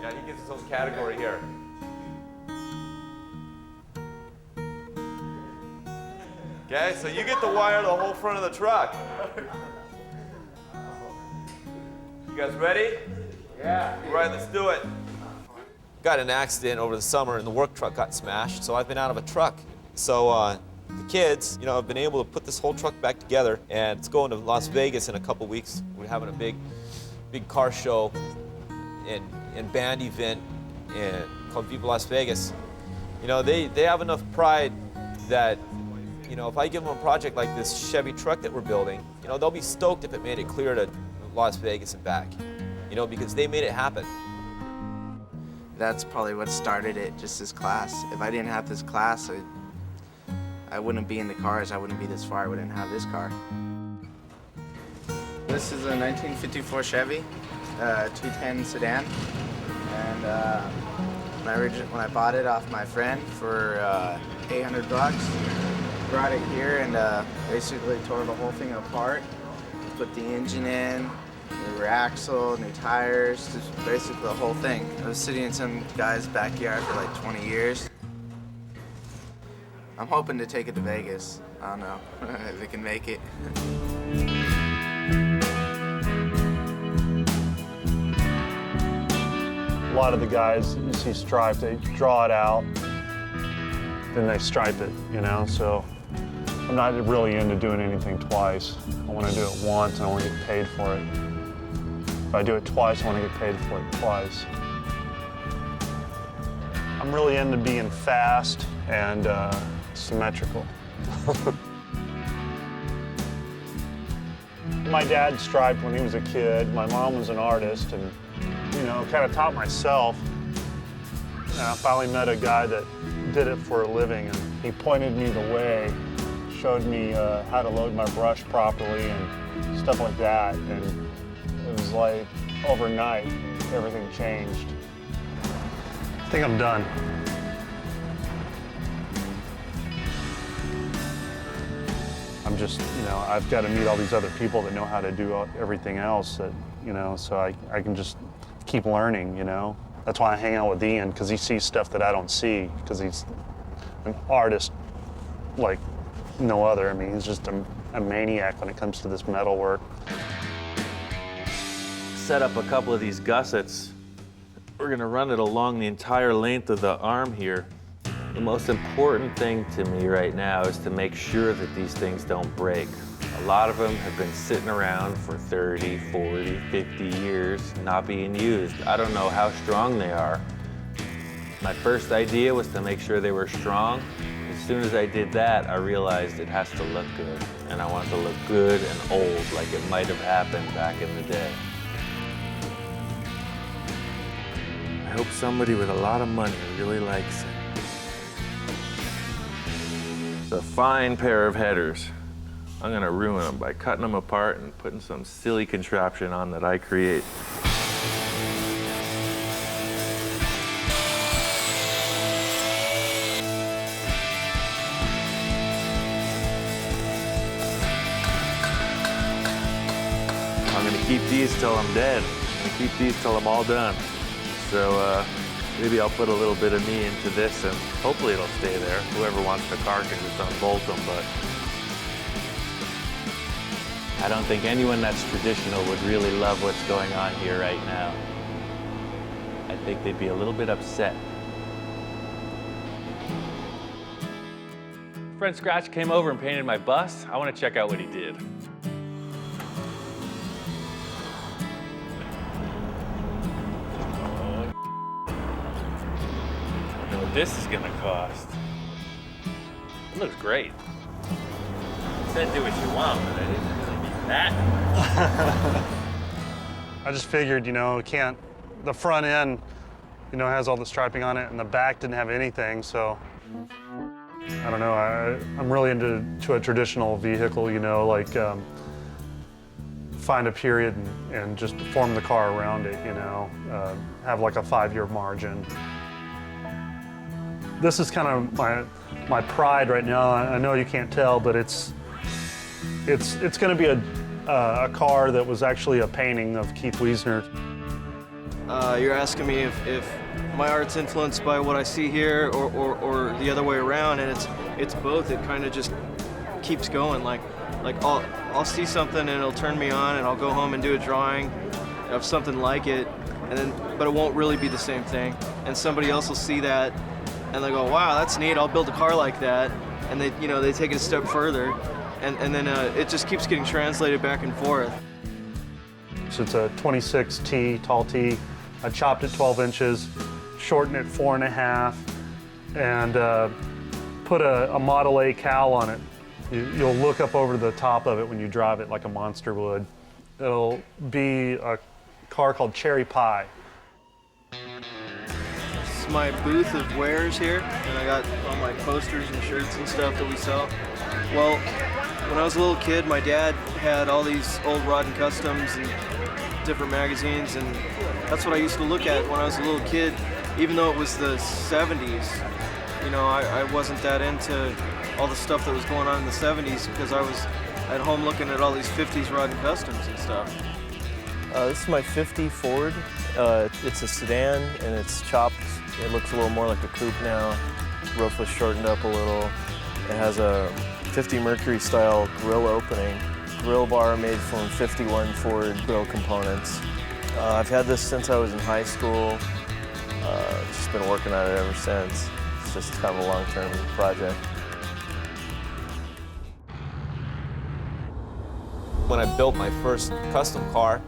Yeah, he gives his own category here. Okay, so you get to wire the whole front of the truck. You guys ready? Yeah. All right, let's do it. Got in an accident over the summer and the work truck got smashed, so I've been out of a truck. So the kids, you know, have been able to put this whole truck back together, and it's going to Las Vegas in a couple weeks. We're having a big car show and band event called Viva Las Vegas. You know, they have enough pride that, you know, if I give them a project like this Chevy truck that we're building, you know, they'll be stoked if it made it clear to Las Vegas and back, you know, because they made it happen. That's probably what started it, just this class. If I didn't have this class, I wouldn't be into cars. I wouldn't be this far. I wouldn't have this car. This is a 1954 Chevy, 210 sedan. And when I bought it off my friend for $800, brought it here and basically tore the whole thing apart. Put the engine in, new rear axle, new tires, just basically the whole thing. I was sitting in some guy's backyard for like 20 years. I'm hoping to take it to Vegas. I don't know if we can make it. A lot of the guys you see striped, they draw it out, then they stripe it, you know? So I'm not really into doing anything twice. I want to do it once and I want to get paid for it. If I do it twice, I want to get paid for it twice. I'm really into being fast and symmetrical. My dad striped when he was a kid. My mom was an artist, and you know, kind of taught myself. And I finally met a guy that did it for a living, and he pointed me the way, showed me how to load my brush properly and stuff like that. And it was like overnight, everything changed. I think I'm done. I'm just, you know, I've got to meet all these other people that know how to do everything else that, you know, so I can just keep learning, you know. That's why I hang out with Ian, because he sees stuff that I don't see, because he's an artist like no other. I mean, he's just a maniac when it comes to this metal work. Set up a couple of these gussets. We're gonna run it along the entire length of the arm here. The most important thing to me right now is to make sure that these things don't break. A lot of them have been sitting around for 30, 40, 50 years, not being used. I don't know how strong they are. My first idea was to make sure they were strong. As soon as I did that, I realized it has to look good. And I want it to look good and old, like it might have happened back in the day. I hope somebody with a lot of money really likes it. It's a fine pair of headers. I'm gonna ruin them by cutting them apart and putting some silly contraption on that I create. I'm gonna keep these till I'm dead. I'm gonna keep these till I'm all done. So maybe I'll put a little bit of me into this and hopefully it'll stay there. Whoever wants the car can just unbolt them, but I don't think anyone that's traditional would really love what's going on here right now. I think they'd be a little bit upset. Friend Scratch came over and painted my bus. I want to check out what he did. This is gonna cost. It looks great. You said do what you want, but I didn't really mean that. I just figured, you know, the front end, you know, has all the striping on it, and the back didn't have anything, so I don't know. I'm really into a traditional vehicle, you know, like find a period and just form the car around it, you know, have like a 5-year margin. This is kind of my pride right now. I know you can't tell, but it's going to be a car that was actually a painting of Keith Wiesner. You're asking me if my art's influenced by what I see here or the other way around, and it's both. It kind of just keeps going. Like I'll see something and it'll turn me on, and I'll go home and do a drawing of something like it, but it won't really be the same thing. And somebody else will see that, and they go, "Wow, that's neat. I'll build a car like that." And they take it a step further, and then it just keeps getting translated back and forth. So it's a 26T, tall T. I chopped it 12 inches, shortened it 4.5, and put a Model A cowl on it. You'll look up over the top of it when you drive it like a monster would. it'll be a car called Cherry Pie. This is my booth of wares here, and I got all my posters and shirts and stuff that we sell. Well, when I was a little kid, my dad had all these old Rod and Customs and different magazines, and that's what I used to look at when I was a little kid, even though it was the 70s. You know, I wasn't that into all the stuff that was going on in the 70s because I was at home looking at all these 50s Rod and Customs and stuff. This is my 50 Ford. It's a sedan and it's chopped. It looks a little more like a coupe now. Roof was shortened up a little. It has a 50 Mercury style grill opening. Grill bar made from 51 Ford grill components. I've had this since I was in high school. Just been working on it ever since. It's just kind of a long-term project. When I built my first custom car,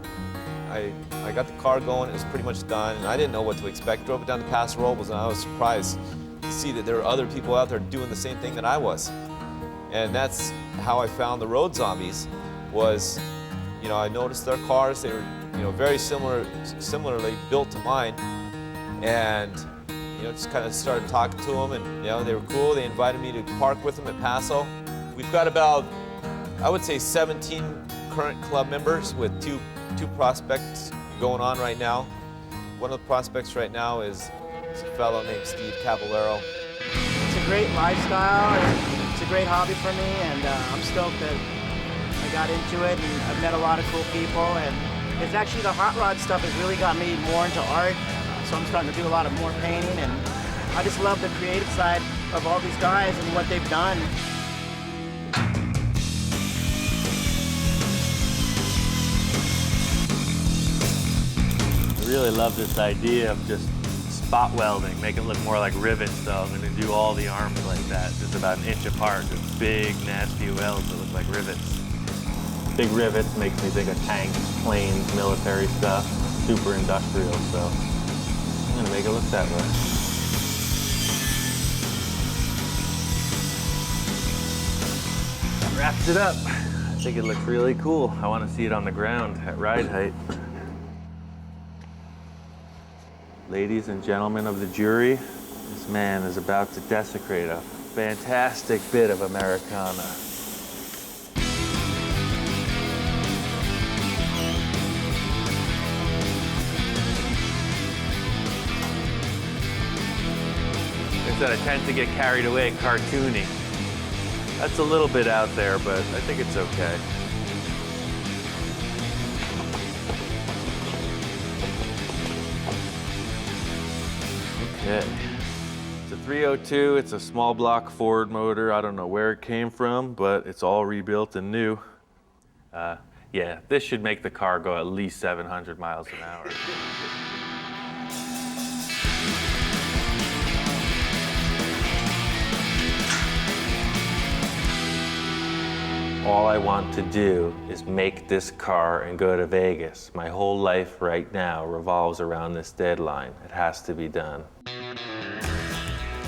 I got the car going, it was pretty much done, and I didn't know what to expect. Drove it down to Paso Robles, and I was surprised to see that there were other people out there doing the same thing that I was. And that's how I found the Road Zombies, was, you know, I noticed their cars, they were, you know, very similarly built to mine, and, you know, just kind of started talking to them, and, you know, they were cool. They invited me to park with them at Paso. We've got about, I would say, 17 current club members with two prospects going on right now. One of the prospects right now is a fellow named Steve Caballero. It's a great lifestyle, it's a great hobby for me, and I'm stoked that I got into it, and I've met a lot of cool people, and it's actually the hot rod stuff has really got me more into art, so I'm starting to do a lot of more painting, and I just love the creative side of all these guys and what they've done. I really love this idea of just spot welding, make it look more like rivets, so I'm going to do all the arms like that, just about an inch apart, just big, nasty welds that look like rivets. Big rivets makes me think of tanks, planes, military stuff, super industrial, so I'm going to make it look that way. That wraps it up. I think it looks really cool. I want to see it on the ground at ride height. Ladies and gentlemen of the jury, this man is about to desecrate a fantastic bit of Americana. I tend to get carried away cartoony. That's a little bit out there, but I think it's okay. Okay. It's a 302, it's a small block Ford motor. I don't know where it came from, but it's all rebuilt and new. Yeah, this should make the car go at least 700 miles an hour. All I want to do is make this car and go to Vegas. My whole life right now revolves around this deadline. It has to be done.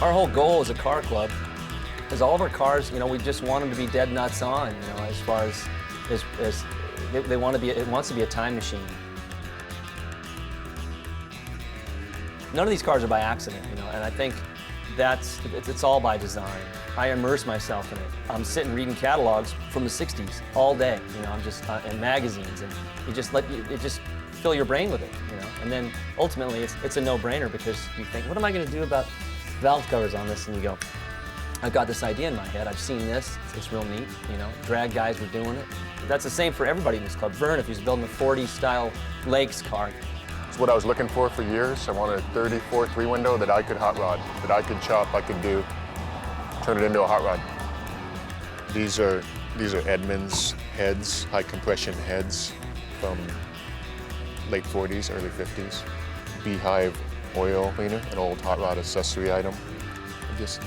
Our whole goal as a car club is all of our cars, you know, we just want them to be dead nuts on, you know, as far as they want to be, it wants to be a time machine. None of these cars are by accident, you know, and I think it's all by design. I immerse myself in it. I'm sitting reading catalogs from the 60s all day, you know, I'm just, and magazines, and it just fill your brain with it, you know, and then ultimately it's a no-brainer because you think, what am I going to do about valve covers on this? And you go, I've got this idea in my head, I've seen this, it's real neat, you know, drag guys were doing it. That's the same for everybody in this club. Vern, if he's building a 40-style Lakes car. It's what I was looking for years. I wanted a 34 three-window that I could hot rod, that I could chop, I could do, turn it into a hot rod. These are Edmunds heads, high compression heads from late 40s, early 50s. Beehive oil cleaner, an old hot rod accessory item.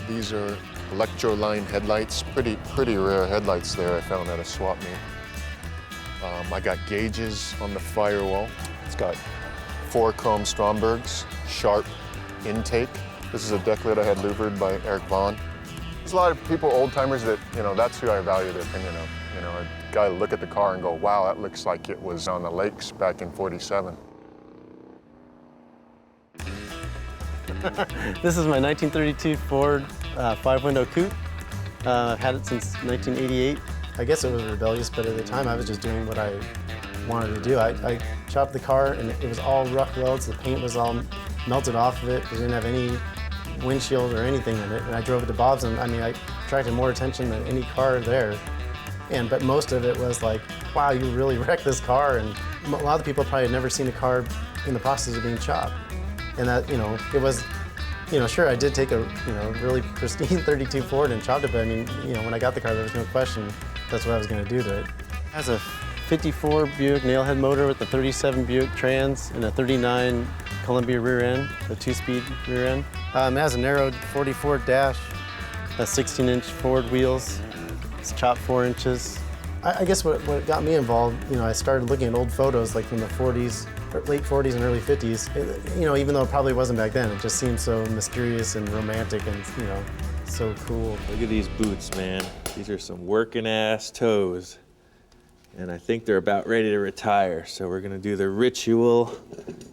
These are electro-line headlights, pretty rare headlights there I found at a swap meet. I got gauges on the firewall. It's got 4 chrome Strombergs, sharp intake. This is a deck lid I had louvered by Eric Vaughn. There's a lot of people, old timers, that, that's who I value their opinion of. A guy look at the car and go, wow, that looks like it was on the lakes back in '47. This is my 1932 Ford 5-window coupe. I've had it since 1988. I guess it was rebellious, but at the time I was just doing what I wanted to do. I chopped the car and it was all rough welds. The paint was all melted off of it. It didn't have any windshield or anything in it. And I drove it to Bob's, and I attracted more attention than any car there. But most of it was like, wow, you really wrecked this car. And a lot of people probably had never seen a car in the process of being chopped. And that, it was, sure, I did take a, really pristine 32 Ford and chopped it, but when I got the car, there was no question that's what I was going to do to it. It has a 54 Buick nailhead motor with a 37 Buick trans and a 39 Columbia rear end, a 2-speed rear end. It has a narrowed 44 dash, a 16-inch Ford wheels. It's chopped 4 inches. I guess what got me involved, I started looking at old photos like from the 40s, late 40s and early 50s. Even though it probably wasn't back then, it just seemed so mysterious and romantic and, so cool. Look at these boots, man. These are some working ass toes. And I think they're about ready to retire. So we're gonna do the ritual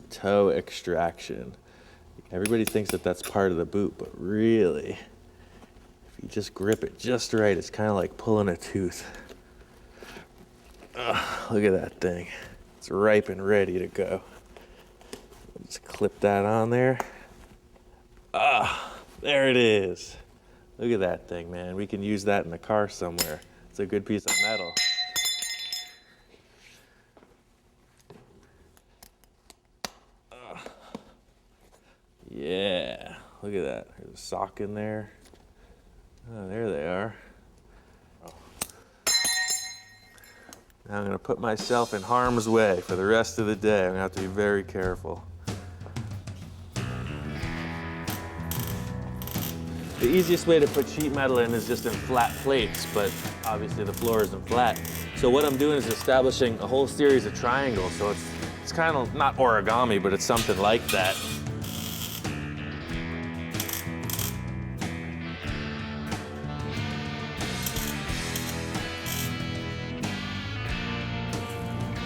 toe extraction. Everybody thinks that that's part of the boot, but really, if you just grip it just right, it's kind of like pulling a tooth. Look at that thing. It's ripe and ready to go. Just clip that on there. There it is. Look at that thing, man. We can use that in the car somewhere. It's a good piece of metal. Yeah, look at that. There's a sock in there. Oh, there they are. Now I'm gonna put myself in harm's way for the rest of the day. I'm gonna have to be very careful. The easiest way to put sheet metal in is just in flat plates, but obviously the floor isn't flat. So what I'm doing is establishing a whole series of triangles. So it's kind of not origami, but it's something like that.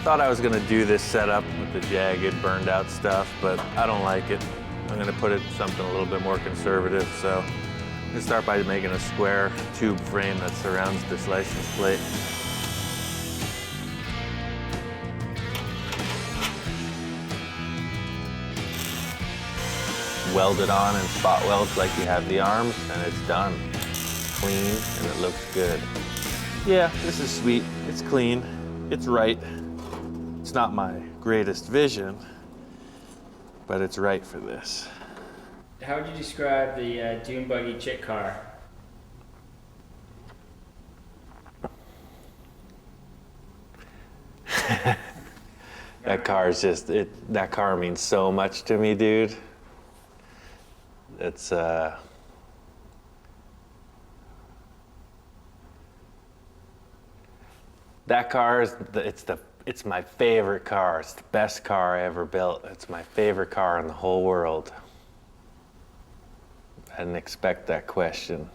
Thought I was gonna do this setup with the jagged, burned out stuff, but I don't like it. I'm gonna put it in something a little bit more conservative, so I'm gonna start by making a square tube frame that surrounds this license plate. Weld it on and spot weld like you have the arms, and it's done. Clean, and it looks good. Yeah, this is sweet. It's clean. It's right. It's not my greatest vision, but it's right for this. How would you describe the dune buggy chick car? That car is just, that car means so much to me, dude. It's, that car is, it's my favorite car. It's the best car I ever built. It's my favorite car in the whole world. I didn't expect that question.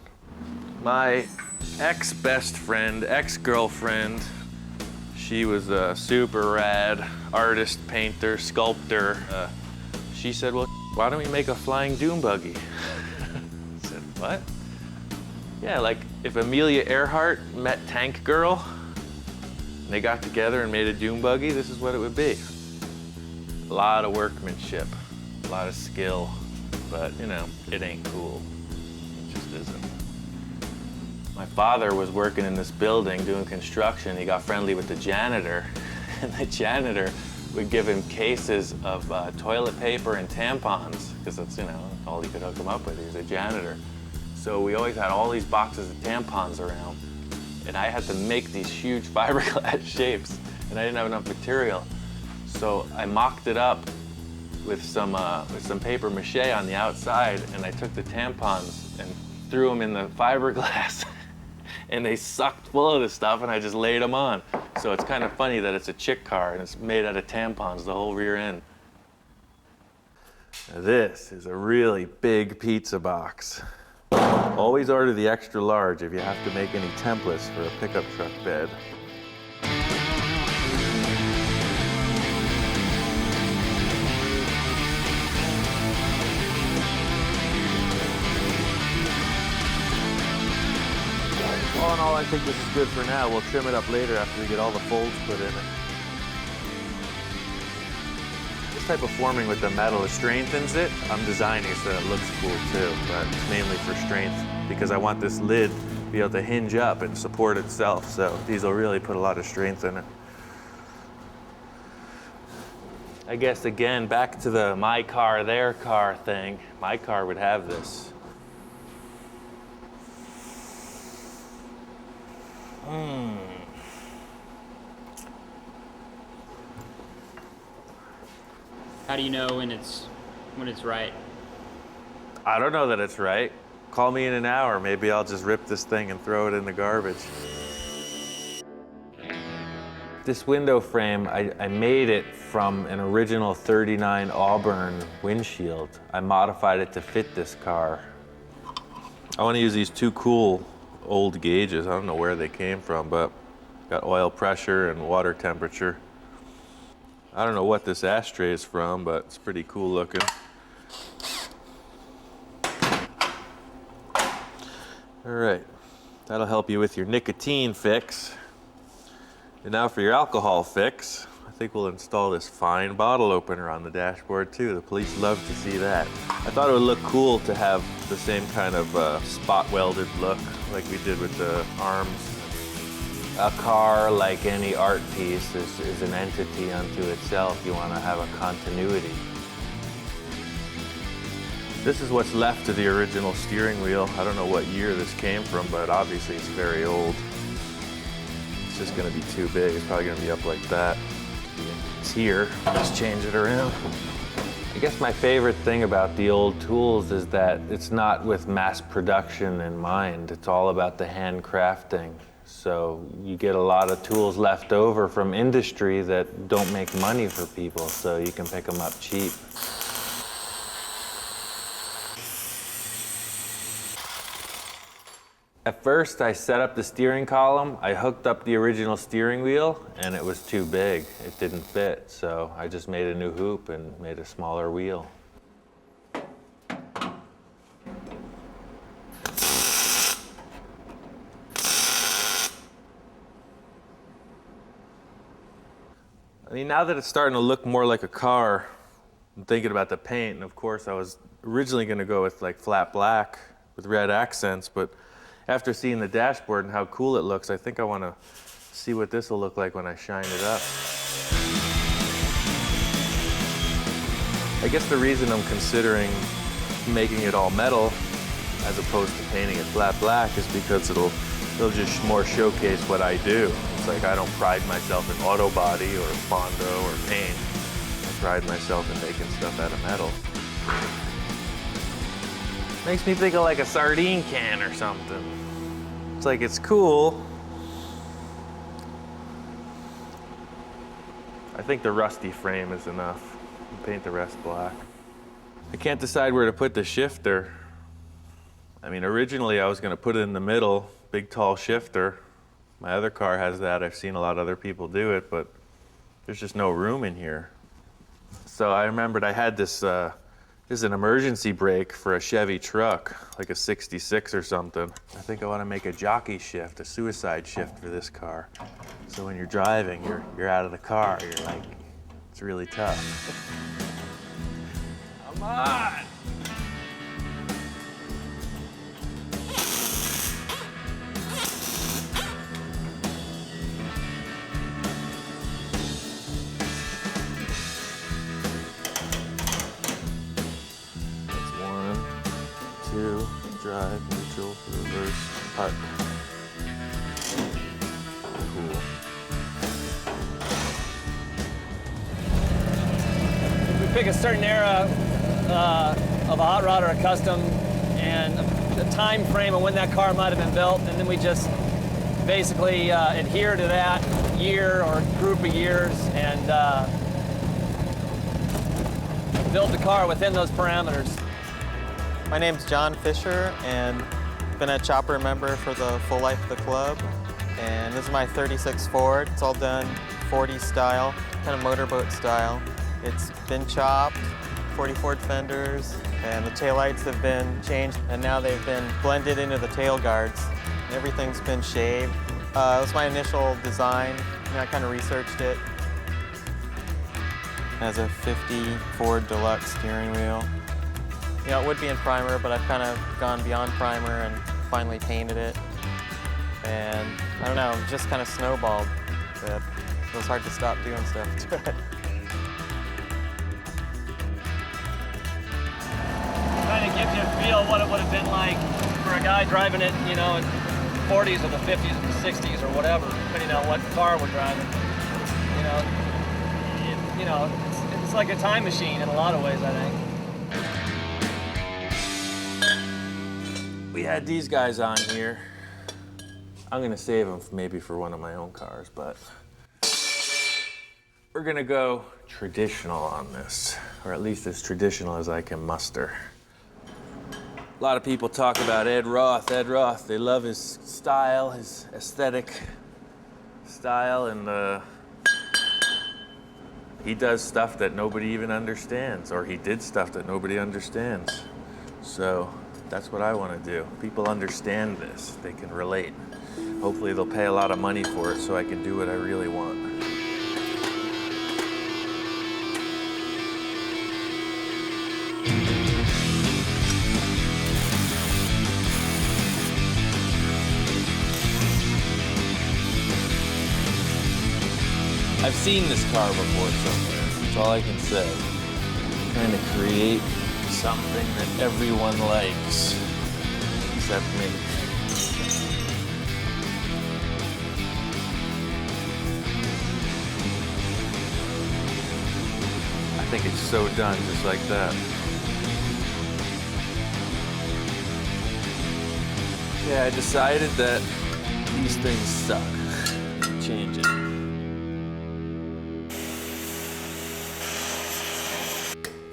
My ex-best friend, ex-girlfriend, she was a super rad artist, painter, sculptor. She said, well, why don't we make a flying dune buggy? I said, what? Yeah, like if Amelia Earhart met Tank Girl, and they got together and made a dune buggy, this is what it would be. A lot of workmanship, a lot of skill, but it ain't cool. It just isn't. My father was working in this building doing construction. He got friendly with the janitor, and the janitor would give him cases of toilet paper and tampons, because that's, all he could hook him up with. He was a janitor. So we always had all these boxes of tampons around, and I had to make these huge fiberglass shapes, and I didn't have enough material. So I mocked it up with some paper mache on the outside, and I took the tampons and threw them in the fiberglass, and they sucked full of this stuff, and I just laid them on. So it's kind of funny that it's a chick car, and it's made out of tampons, the whole rear end. Now this is a really big pizza box. Always order the extra large if you have to make any templates for a pickup truck bed. All in all, I think this is good for now. We'll trim it up later after we get all the folds put in it. This type of forming with the metal, it strengthens it. I'm designing it so that it looks cool too, but it's mainly for strength because I want this lid to be able to hinge up and support itself. So these will really put a lot of strength in it. I guess again, back to the my car, their car thing. My car would have this. How do you know when it's right? I don't know that it's right. Call me in an hour. Maybe I'll just rip this thing and throw it in the garbage. This window frame, I made it from an original 39 Auburn windshield. I modified it to fit this car. I want to use these two cool old gauges. I don't know where they came from, but got oil pressure and water temperature. I don't know what this ashtray is from, but it's pretty cool looking. All right, that'll help you with your nicotine fix. And now for your alcohol fix, I think we'll install this fine bottle opener on the dashboard too. The police love to see that. I thought it would look cool to have the same kind of spot welded look like we did with the arms. A car, like any art piece, is an entity unto itself. You want to have a continuity. This is what's left of the original steering wheel. I don't know what year this came from, but obviously it's very old. It's just going to be too big. It's probably going to be up like that. It's here. Let's change it around. I guess my favorite thing about the old tools is that it's not with mass production in mind. It's all about the handcrafting. So you get a lot of tools left over from industry that don't make money for people, so you can pick them up cheap. At first, I set up the steering column. I hooked up the original steering wheel, and it was too big. It didn't fit, so I just made a new hoop and made a smaller wheel. I mean, now that it's starting to look more like a car, I'm thinking about the paint, and of course I was originally going to go with like flat black with red accents, but after seeing the dashboard and how cool it looks, I think I want to see what this will look like when I shine it up. I guess the reason I'm considering making it all metal as opposed to painting it flat black is because it'll just more showcase what I do. It's like I don't pride myself in auto body or Fondo or paint. I pride myself in making stuff out of metal. Makes me think of like a sardine can or something. It's like it's cool. I think the rusty frame is enough. Paint the rest black. I can't decide where to put the shifter. I mean, originally I was going to put it in the middle, big tall shifter. My other car has that. I've seen a lot of other people do it, but there's just no room in here. So I remembered I had this, this is an emergency brake for a Chevy truck, like a 66 or something. I think I want to make a jockey shift, a suicide shift for this car. So when you're driving, you're out of the car. You're like, it's really tough. Come on! Two, drive, neutral, reverse, park. Cool. We pick a certain era of a hot rod or a custom and the time frame of when that car might have been built, and then we just basically adhere to that year or group of years and build the car within those parameters. My name's John Fisher, and been a chopper member for the full life of the club. And this is my 36 Ford. It's all done 40 style, kind of motorboat style. It's been chopped, 40 Ford fenders, and the taillights have been changed, and now they've been blended into the tail guards. Everything's been shaved. It was my initial design, and I kind of researched it. It has a 50 Ford Deluxe steering wheel. You know, it would be in primer, but I've kind of gone beyond primer and finally painted it. And I don't know, it just kind of snowballed. It was hard to stop doing stuff to it. Kind of gives you a feel of what it would have been like for a guy driving it, you know, in the 40s or the 50s or the 60s or whatever, depending on what car we're driving. You know, it's like a time machine in a lot of ways, I think. We had these guys on here. I'm gonna save them maybe for one of my own cars, but we're gonna go traditional on this, or at least as traditional as I can muster. A lot of people talk about Ed Roth. They love his style, his aesthetic style, and he does stuff that nobody even understands, or he did stuff that nobody understands. So that's what I want to do. People understand this, they can relate. Hopefully they'll pay a lot of money for it so I can do what I really want. I've seen this car before somewhere. That's all I can say. I'm trying to create something that everyone likes, except me. I think it's so done, just like that. Yeah, I decided that these things suck. Change it.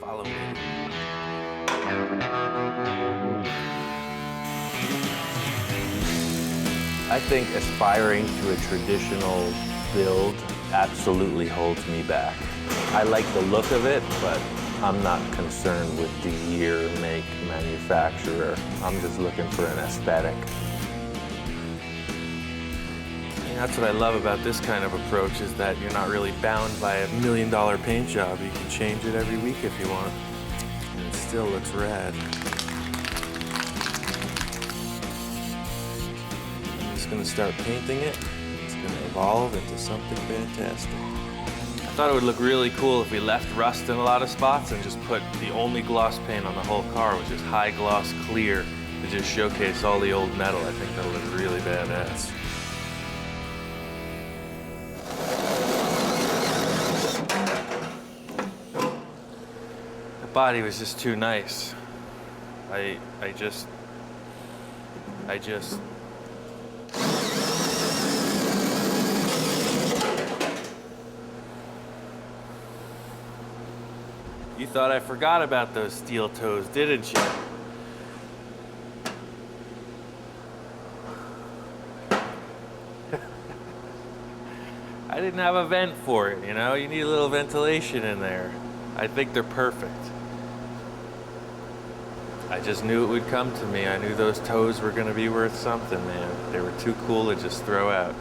Follow me. I think aspiring to a traditional build absolutely holds me back. I like the look of it, but I'm not concerned with the year, make, manufacturer. I'm just looking for an aesthetic. And that's what I love about this kind of approach, is that you're not really bound by $1 million paint job. You can change it every week if you want. And it still looks rad. I'm just gonna start painting it. It's gonna evolve into something fantastic. I thought it would look really cool if we left rust in a lot of spots and just put the only gloss paint on the whole car, which is high gloss clear, to just showcase all the old metal. I think that'll look really badass. The body was just too nice. I just You thought I forgot about those steel toes, didn't you? I didn't have a vent for it, you know? You need a little ventilation in there. I think they're perfect. I just knew it would come to me. I knew those toes were gonna be worth something, man. They were too cool to just throw out.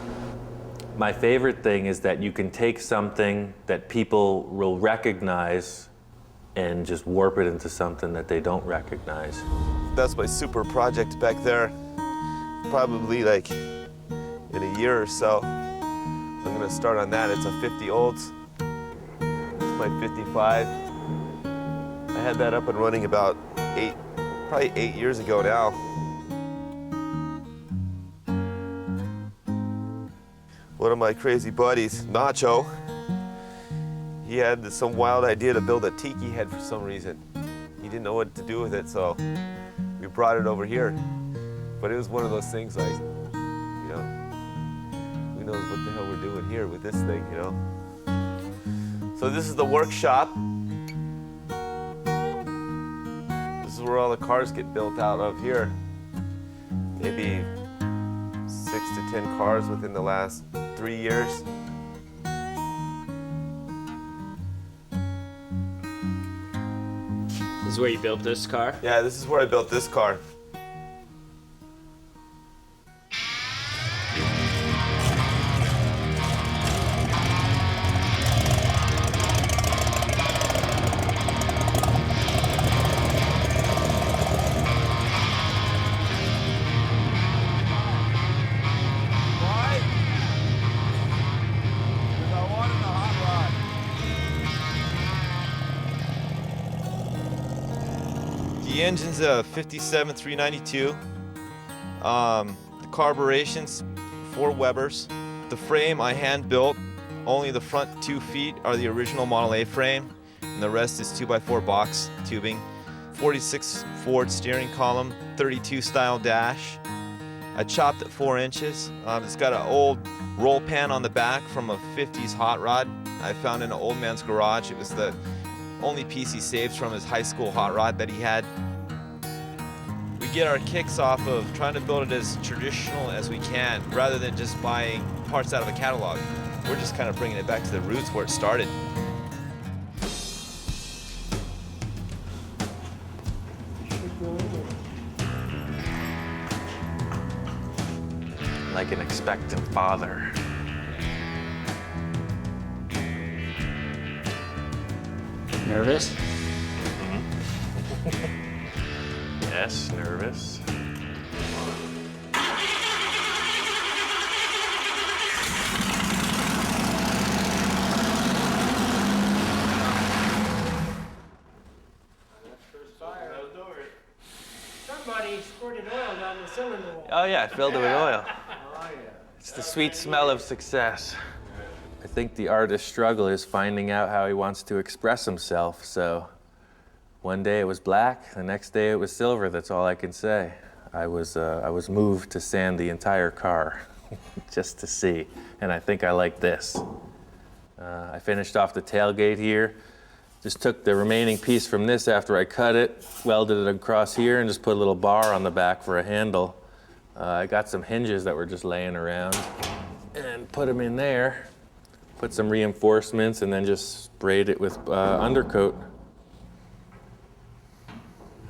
My favorite thing is that you can take something that people will recognize and just warp it into something that they don't recognize. That's my super project back there. Probably like in a year or so, I'm gonna start on that. It's a 50 olds. It's my 55. I had that up and running about probably 8 years ago now. One of my crazy buddies, Nacho, he had some wild idea to build a tiki head for some reason. He didn't know what to do with it, so we brought it over here. But it was one of those things like, you know, who knows what the hell we're doing here with this thing, you know? So this is the workshop. This is is where all the cars get built out of here. Maybe 6 to 10 cars within the last 3 years. This is where you built this car? Yeah, this is where I built this car. The engine's a 57 392. The carburetion's 4 Webers. The frame I hand built. Only the front 2 feet are the original Model A frame, and the rest is 2x4 box tubing. 46 Ford steering column, 32 style dash. I chopped at 4 inches. It's got an old roll pan on the back from a 50s hot rod I found in an old man's garage. It was the only piece he saved from his high school hot rod that he had. We get our kicks off of trying to build it as traditional as we can, rather than just buying parts out of a catalog. We're just kind of bringing it back to the roots where it started. Like an expectant father. Nervous? Yes, nervous. Somebody squirted oil down the cylinder wall. Oh yeah, I filled it with oil. It's the sweet smell of success. I think the artist's struggle is finding out how he wants to express himself, so one day it was black, the next day it was silver, that's all I can say. I was moved to sand the entire car, just to see, and I think I like this. I finished off the tailgate here, just took the remaining piece from this after I cut it, welded it across here, and just put a little bar on the back for a handle. I got some hinges that were just laying around, and put them in there. Put some reinforcements and then just sprayed it with undercoat.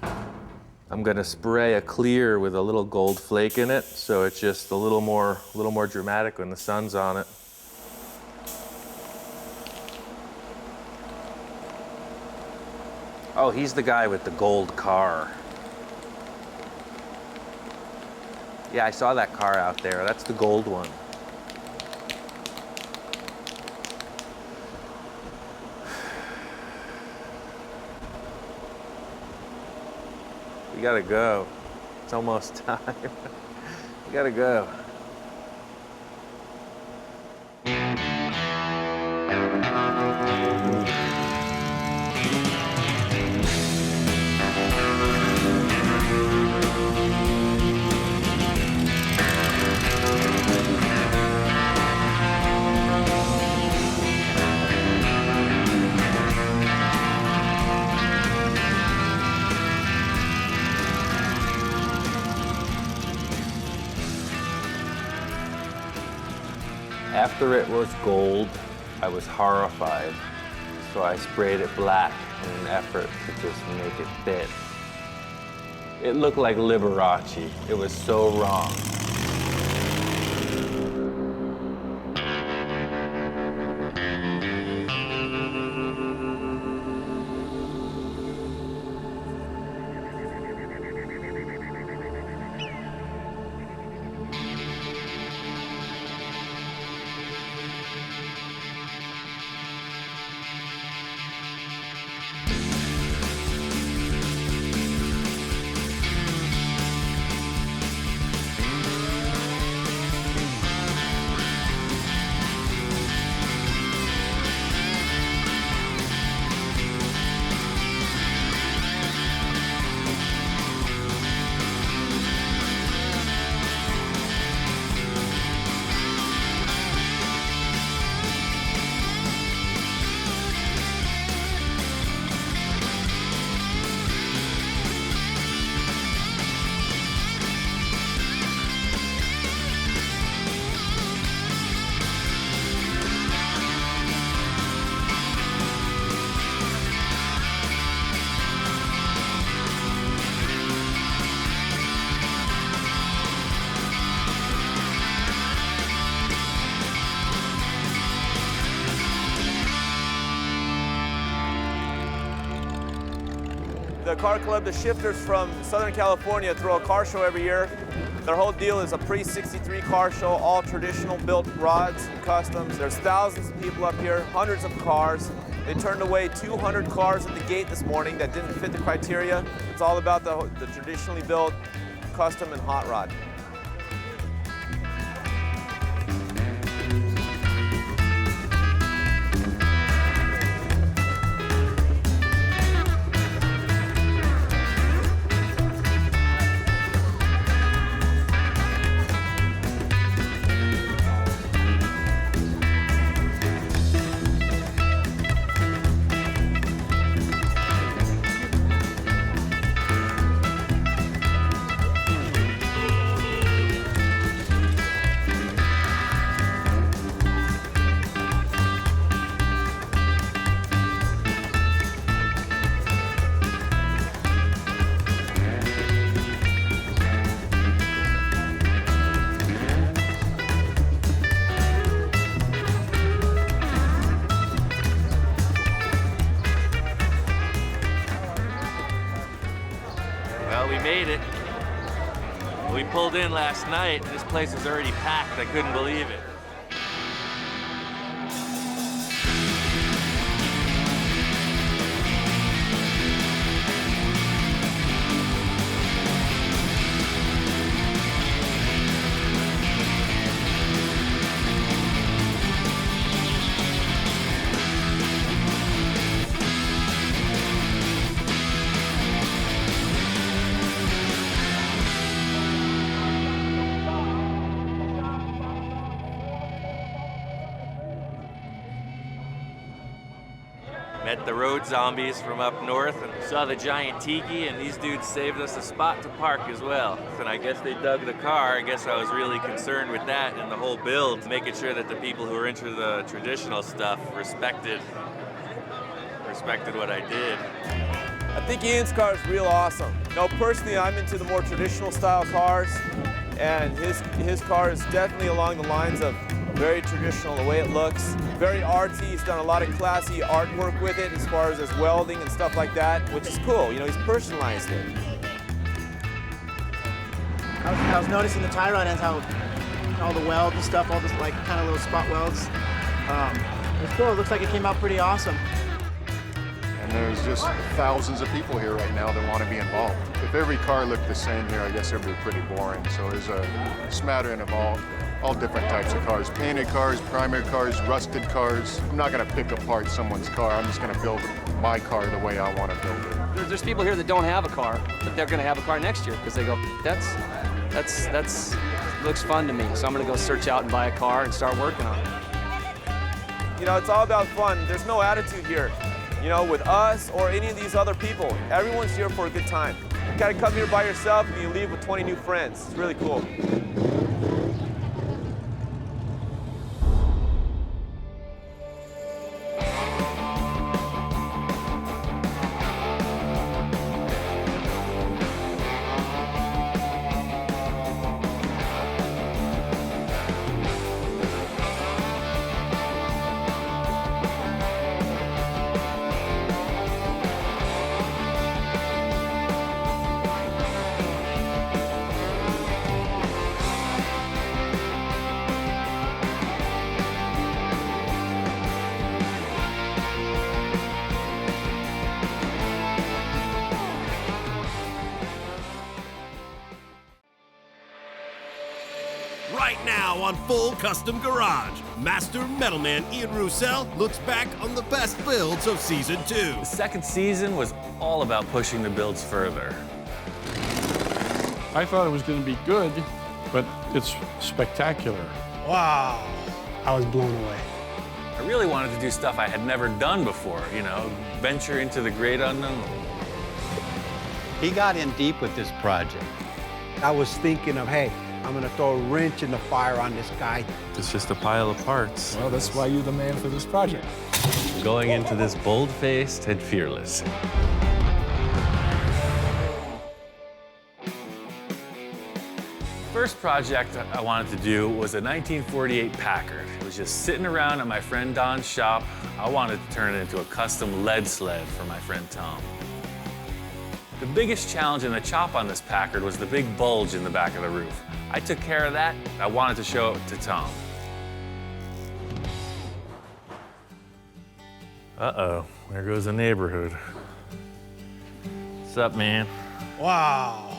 I'm gonna spray a clear with a little gold flake in it, so it's just a little more dramatic when the sun's on it. Oh, he's the guy with the gold car. Yeah, I saw that car out there. That's the gold one. We gotta go. It's almost time. We gotta go. After it was gold, I was horrified, so I sprayed it black in an effort to just make it fit. It looked like Liberace. It was so wrong. The car club, the Shifters from Southern California, throw a car show every year. Their whole deal is a pre-63 car show, all traditional built rods and customs. There's thousands of people up here, hundreds of cars. They turned away 200 cars at the gate this morning that didn't fit the criteria. It's all about the traditionally built custom and hot rod. Well, we made it. We pulled in last night. This place was already packed. I couldn't believe it. Met the road zombies from up north and saw the giant tiki, and these dudes saved us a spot to park as well. And I guess they dug the car. I guess I was really concerned with that and the whole build, making sure that the people who were into the traditional stuff respected what I did. I think Ian's car is real awesome. No, personally, I'm into the more traditional style cars, and his car is definitely along the lines of very traditional, the way it looks. Very artsy. He's done a lot of classy artwork with it as far as his welding and stuff like that, which is cool. You know, he's personalized it. I was noticing the tie rod ends, how all the welds and stuff, all this like kind of little spot welds. It's cool. It looks like it came out pretty awesome. And there's just thousands of people here right now that want to be involved. If every car looked the same here, I guess it would be pretty boring. So there's a smattering of all different types of cars. Painted cars, primer cars, rusted cars. I'm not going to pick apart someone's car. I'm just going to build my car the way I want to build it. There's people here that don't have a car, but they're going to have a car next year because they go, that's looks fun to me. So I'm going to go search out and buy a car and start working on it. You know, it's all about fun. There's no attitude here. You know, with us or any of these other people, everyone's here for a good time. You gotta come here by yourself and you leave with 20 new friends. It's really cool. Right now on Full Custom Garage, Master Metalman Ian Roussel looks back on the best builds of Season 2. The second season was all about pushing the builds further. I thought it was going to be good, but it's spectacular. Wow. I was blown away. I really wanted to do stuff I had never done before, you know, venture into the great unknown. He got in deep with this project. I was thinking of, hey, I'm gonna throw a wrench in the fire on this guy. It's just a pile of parts. Well, that's why you're the man for this project. Going into this bold-faced and fearless. First project I wanted to do was a 1948 Packard. It was just sitting around at my friend Don's shop. I wanted to turn it into a custom lead sled for my friend Tom. The biggest challenge in the chop on this Packard was the big bulge in the back of the roof. I took care of that. I wanted to show it to Tom. Uh-oh, there goes the neighborhood. What's up, man? Wow.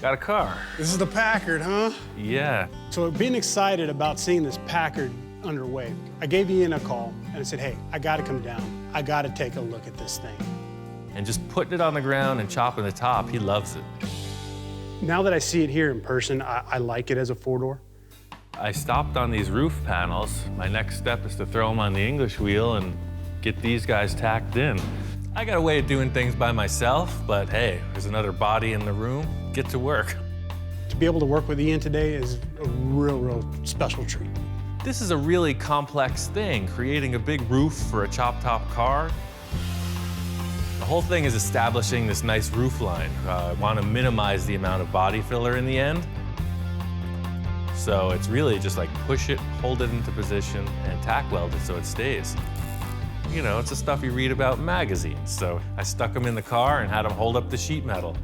Got a car. This is the Packard, huh? Yeah. So being excited about seeing this Packard underway, I gave Ian a call and I said, hey, I gotta come down. I gotta take a look at this thing. And just putting it on the ground and chopping the top, he loves it. Now that I see it here in person, I like it as a four-door. I stopped on these roof panels. My next step is to throw them on the English wheel and get these guys tacked in. I got a way of doing things by myself, but hey, there's another body in the room. Get to work. To be able to work with Ian today is a real special treat. This is a really complex thing, creating a big roof for a chop-top car. The whole thing is establishing this nice roof line. I want to minimize the amount of body filler in the end. So it's really just like push it, hold it into position, and tack weld it so it stays. You know, it's the stuff you read about in magazines. So I stuck them in the car and had them hold up the sheet metal.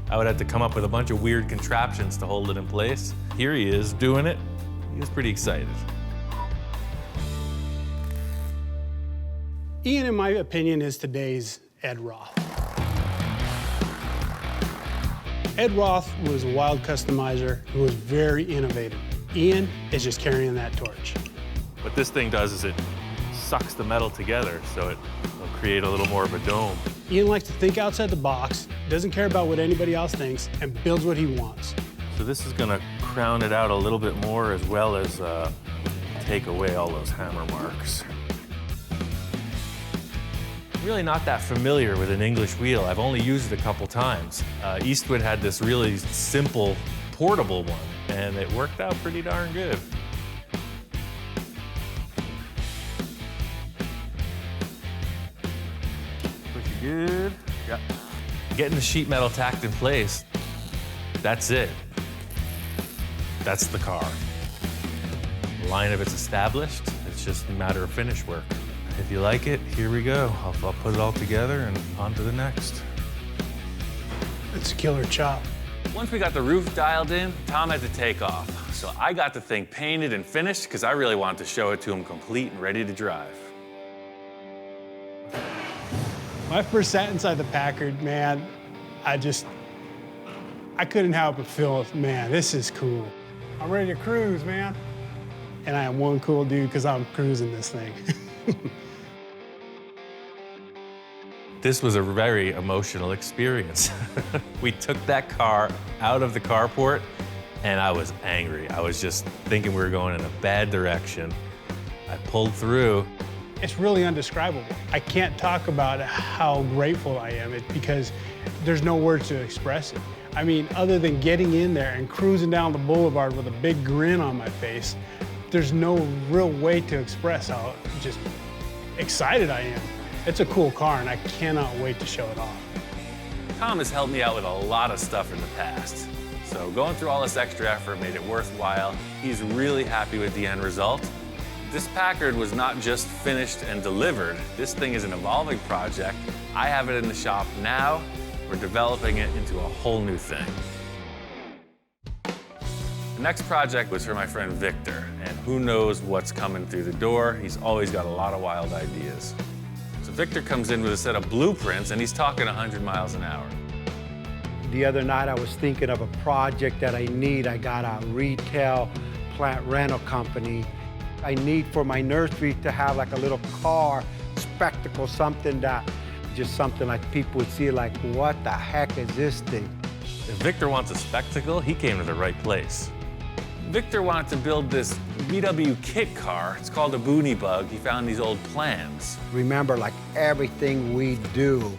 I would have to come up with a bunch of weird contraptions to hold it in place. Here he is doing it. He was pretty excited. Ian, in my opinion, is today's Ed Roth. Ed Roth was a wild customizer who was very innovative. Ian is just carrying that torch. What this thing does is it sucks the metal together, so it will create a little more of a dome. Ian likes to think outside the box, doesn't care about what anybody else thinks, and builds what he wants. So this is gonna crown it out a little bit more, as well as take away all those hammer marks. I'm really not that familiar with an English wheel. I've only used it a couple times. Eastwood had this really simple, portable one, and it worked out pretty darn good. Pretty good. Yeah. Getting the sheet metal tacked in place, that's it. That's the car. The line of it's established. It's just a matter of finish work. If you like it, here we go. I'll put it all together and on to the next. It's a killer chop. Once we got the roof dialed in, Tom had to take off. So I got the thing painted and finished because I really wanted to show it to him complete and ready to drive. When I first sat inside the Packard, man, I couldn't help but feel, man, this is cool. I'm ready to cruise, man. And I am one cool dude because I'm cruising this thing. This was a very emotional experience. We took that car out of the carport and I was angry. I was just thinking we were going in a bad direction. I pulled through. It's really undescribable. I can't talk about how grateful I am because there's no words to express it. I mean, other than getting in there and cruising down the boulevard with a big grin on my face, there's no real way to express how just excited I am. It's a cool car and I cannot wait to show it off. Tom has helped me out with a lot of stuff in the past. So going through all this extra effort made it worthwhile. He's really happy with the end result. This Packard was not just finished and delivered. This thing is an evolving project. I have it in the shop now. We're developing it into a whole new thing. The next project was for my friend Victor, and who knows what's coming through the door. He's always got a lot of wild ideas. So Victor comes in with a set of blueprints, and he's talking 100 miles an hour. The other night I was thinking of a project that I need. I got a retail plant rental company. I need for my nursery to have like a little car spectacle, something like people would see like, what the heck is this thing? If Victor wants a spectacle, he came to the right place. Victor wanted to build this VW kit car. It's called a Boonie Bug. He found these old plans. Remember, like everything we do,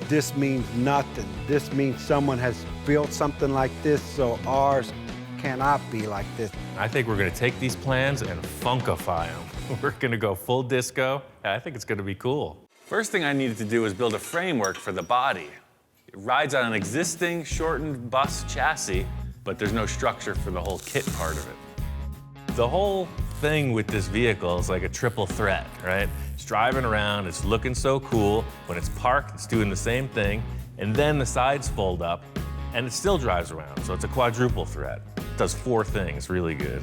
this means nothing. This means someone has built something like this, so ours cannot be like this. I think we're gonna take these plans and funkify them. We're gonna go full disco. I think it's gonna be cool. First thing I needed to do was build a framework for the body. It rides on an existing shortened bus chassis, but there's no structure for the whole kit part of it. The whole thing with this vehicle is like a triple threat, right? It's driving around, it's looking so cool. When it's parked, it's doing the same thing. And then the sides fold up, and it still drives around. So it's a quadruple threat. It does 4 things really good.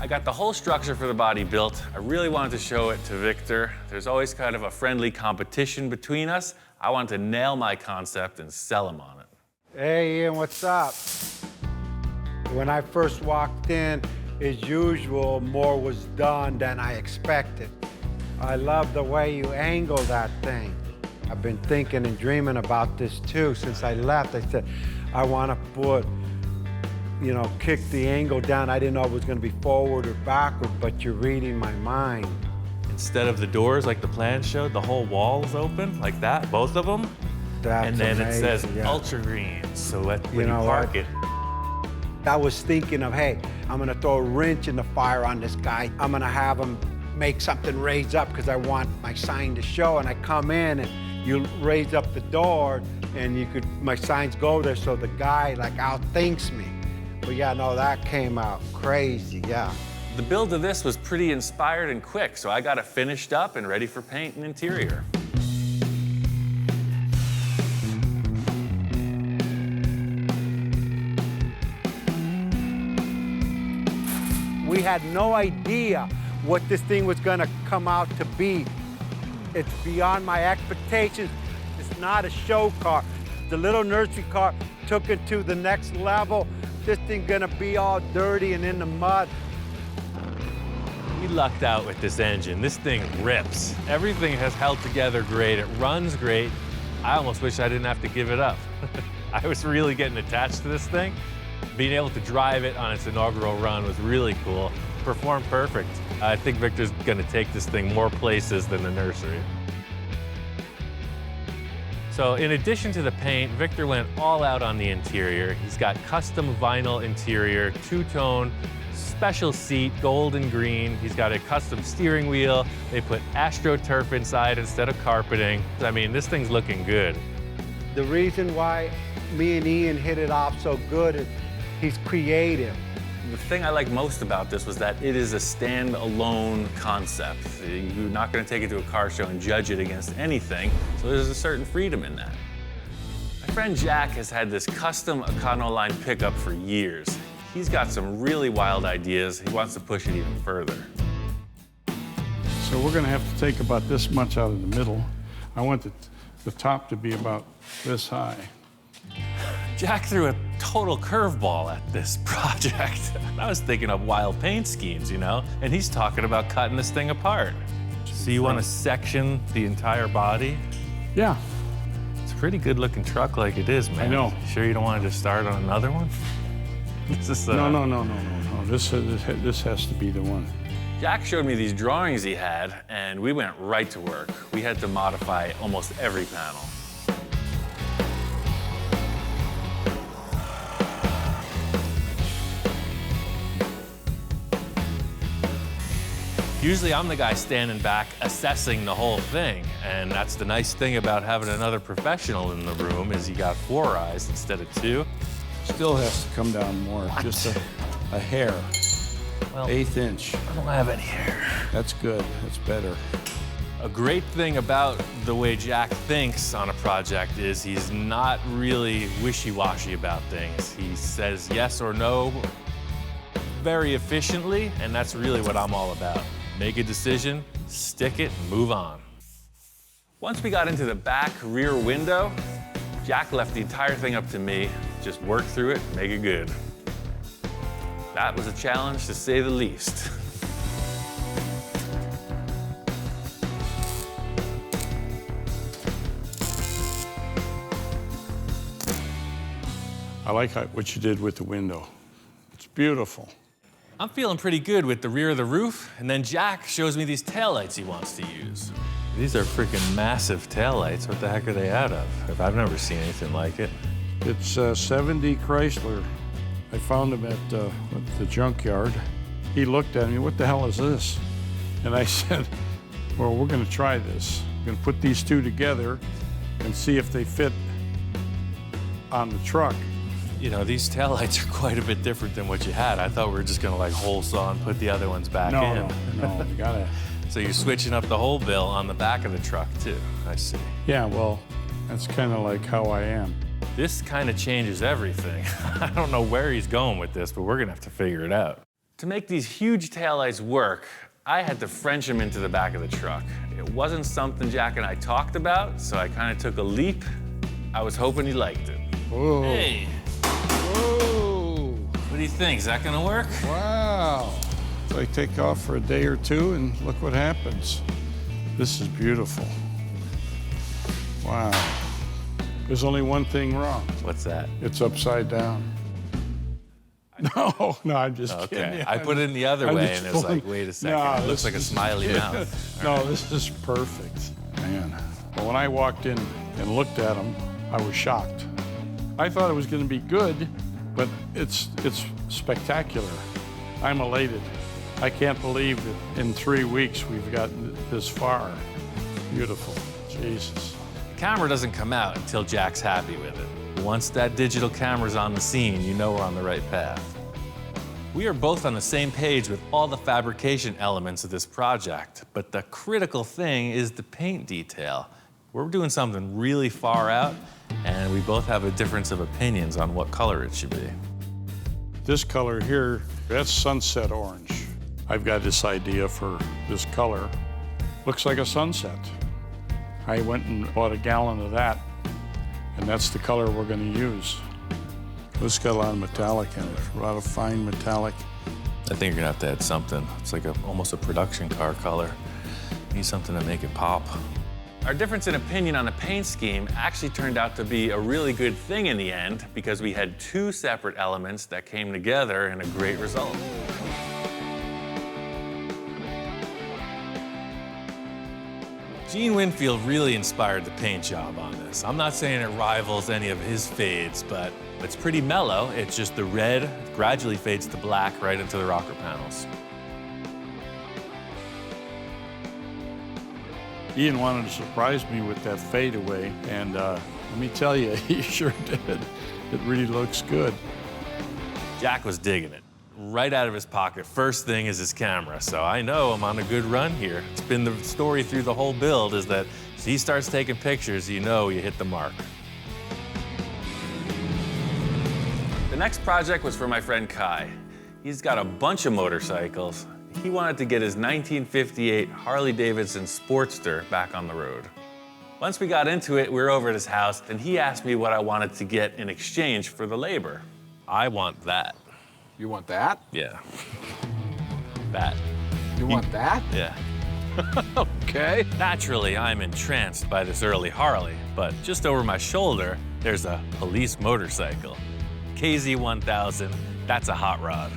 I got the whole structure for the body built. I really wanted to show it to Victor. There's always kind of a friendly competition between us. I wanted to nail my concept and sell him on it. Hey, Ian, what's up? When I first walked in, as usual, more was done than I expected. I love the way you angle that thing. I've been thinking and dreaming about this too since I left. I said, I want to put, you know, kick the angle down. I didn't know it was going to be forward or backward, but you're reading my mind. Instead of the doors like the plan showed, the whole wall is open like that, both of them. That's and then amazing, it says yeah. ultra green, so when you park it. I was thinking of, hey, I'm gonna throw a wrench in the fire on this guy. I'm gonna have him make something raise up because I want my sign to show. And I come in and you raise up the door and my signs go there so the guy like outthinks me. But yeah, no, that came out crazy, yeah. The build of this was pretty inspired and quick, so I got it finished up and ready for paint and interior. We had no idea what this thing was gonna come out to be. It's beyond my expectations. It's not a show car. The little nursery car took it to the next level. This thing gonna be all dirty and in the mud. We lucked out with this engine. This thing rips. Everything has held together great. It runs great. I almost wish I didn't have to give it up. I was really getting attached to this thing. Being able to drive it on its inaugural run was really cool. Performed perfect. I think Victor's gonna take this thing more places than the nursery. So in addition to the paint, Victor went all out on the interior. He's got custom vinyl interior, 2-tone, special seat, gold and green. He's got a custom steering wheel. They put AstroTurf inside instead of carpeting. I mean, this thing's looking good. The reason why me and Ian hit it off so good is he's creative. The thing I like most about this was that it is a stand-alone concept. You're not going to take it to a car show and judge it against anything, so there's a certain freedom in that. My friend Jack has had this custom Econoline pickup for years. He's got some really wild ideas. He wants to push it even further. So we're going to have to take about this much out of the middle. I want the top to be about this high. Jack threw a total curveball at this project. I was thinking of wild paint schemes, you know, and he's talking about cutting this thing apart. So you want to section the entire body? Yeah. It's a pretty good looking truck like it is, man. I know. Sure you don't want to just start on another one? This is, No. This has to be the one. Jack showed me these drawings he had, and we went right to work. We had to modify almost every panel. Usually I'm the guy standing back assessing the whole thing, and that's the nice thing about having another professional in the room is you got 4 eyes instead of 2. Still has to come down more, just a hair. Well, 1/8 inch. I don't have any hair. That's good, that's better. A great thing about the way Jack thinks on a project is he's not really wishy-washy about things. He says yes or no very efficiently, and that's really what I'm all about. Make a decision, stick it, and move on. Once we got into the back rear window, Jack left the entire thing up to me. Just work through it, make it good. That was a challenge, to say the least. I like what you did with the window. It's beautiful. I'm feeling pretty good with the rear of the roof, and then Jack shows me these taillights he wants to use. These are freaking massive taillights. What the heck are they out of? I've never seen anything like it. It's 70 Chrysler. I found them at the junkyard. He looked at me, what the hell is this? And I said, well, we're gonna try this. We're gonna put these two together and see if they fit on the truck. You know, these taillights are quite a bit different than what you had. I thought we were just gonna like hole saw and put the other ones back in. No, you gotta. So you're switching up the whole bill on the back of the truck too, I see. Yeah, well, that's kind of like how I am. This kind of changes everything. I don't know where he's going with this, but we're gonna have to figure it out. To make these huge taillights work, I had to French them into the back of the truck. It wasn't something Jack and I talked about, so I kind of took a leap. I was hoping he liked it. Whoa. Hey. Whoa. What do you think? Is that gonna work? Wow. So I take off for a day or two and look what happens. This is beautiful. Wow. There's only one thing wrong. What's that? It's upside down. No, I'm just kidding. Okay, Yeah, I put it in the other I'm way, just and it was like, fooling. wait a second, No, it looks like a smiley mouth. No, this is perfect, man. But when I walked in and looked at them, I was shocked. I thought it was going to be good, but it's spectacular. I'm elated. I can't believe that in 3 weeks we've gotten this far. Beautiful, Jesus. The camera doesn't come out until Jack's happy with it. Once that digital camera's on the scene, you know we're on the right path. We are both on the same page with all the fabrication elements of this project, but the critical thing is the paint detail. We're doing something really far out, and we both have a difference of opinions on what color it should be. This color here, that's sunset orange. I've got this idea for this color. Looks like a sunset. I went and bought a gallon of that, and that's the color we're going to use. This got a lot of metallic in it, a lot of fine metallic. I think you're gonna have to add something. It's like almost a production car color. Need something to make it pop. Our difference in opinion on the paint scheme actually turned out to be a really good thing in the end because we had two separate elements that came together in a great result. Gene Winfield really inspired the paint job on this. I'm not saying it rivals any of his fades, but it's pretty mellow. It's just the red gradually fades to black right into the rocker panels. Ian wanted to surprise me with that fadeaway, and let me tell you, he sure did. It really looks good. Jack was digging it. Right out of his pocket, first thing is his camera, so I know I'm on a good run here. It's been the story through the whole build is that if he starts taking pictures, you know you hit the mark. The next project was for my friend Kai. He's got a bunch of motorcycles. He wanted to get his 1958 Harley-Davidson Sportster back on the road. Once we got into it, we were over at his house, and he asked me what I wanted to get in exchange for the labor. I want that. You want that? Yeah. That. You want that? Yeah. Okay. Naturally, I'm entranced by this early Harley, but just over my shoulder, there's a police motorcycle. KZ1000, that's a hot rod.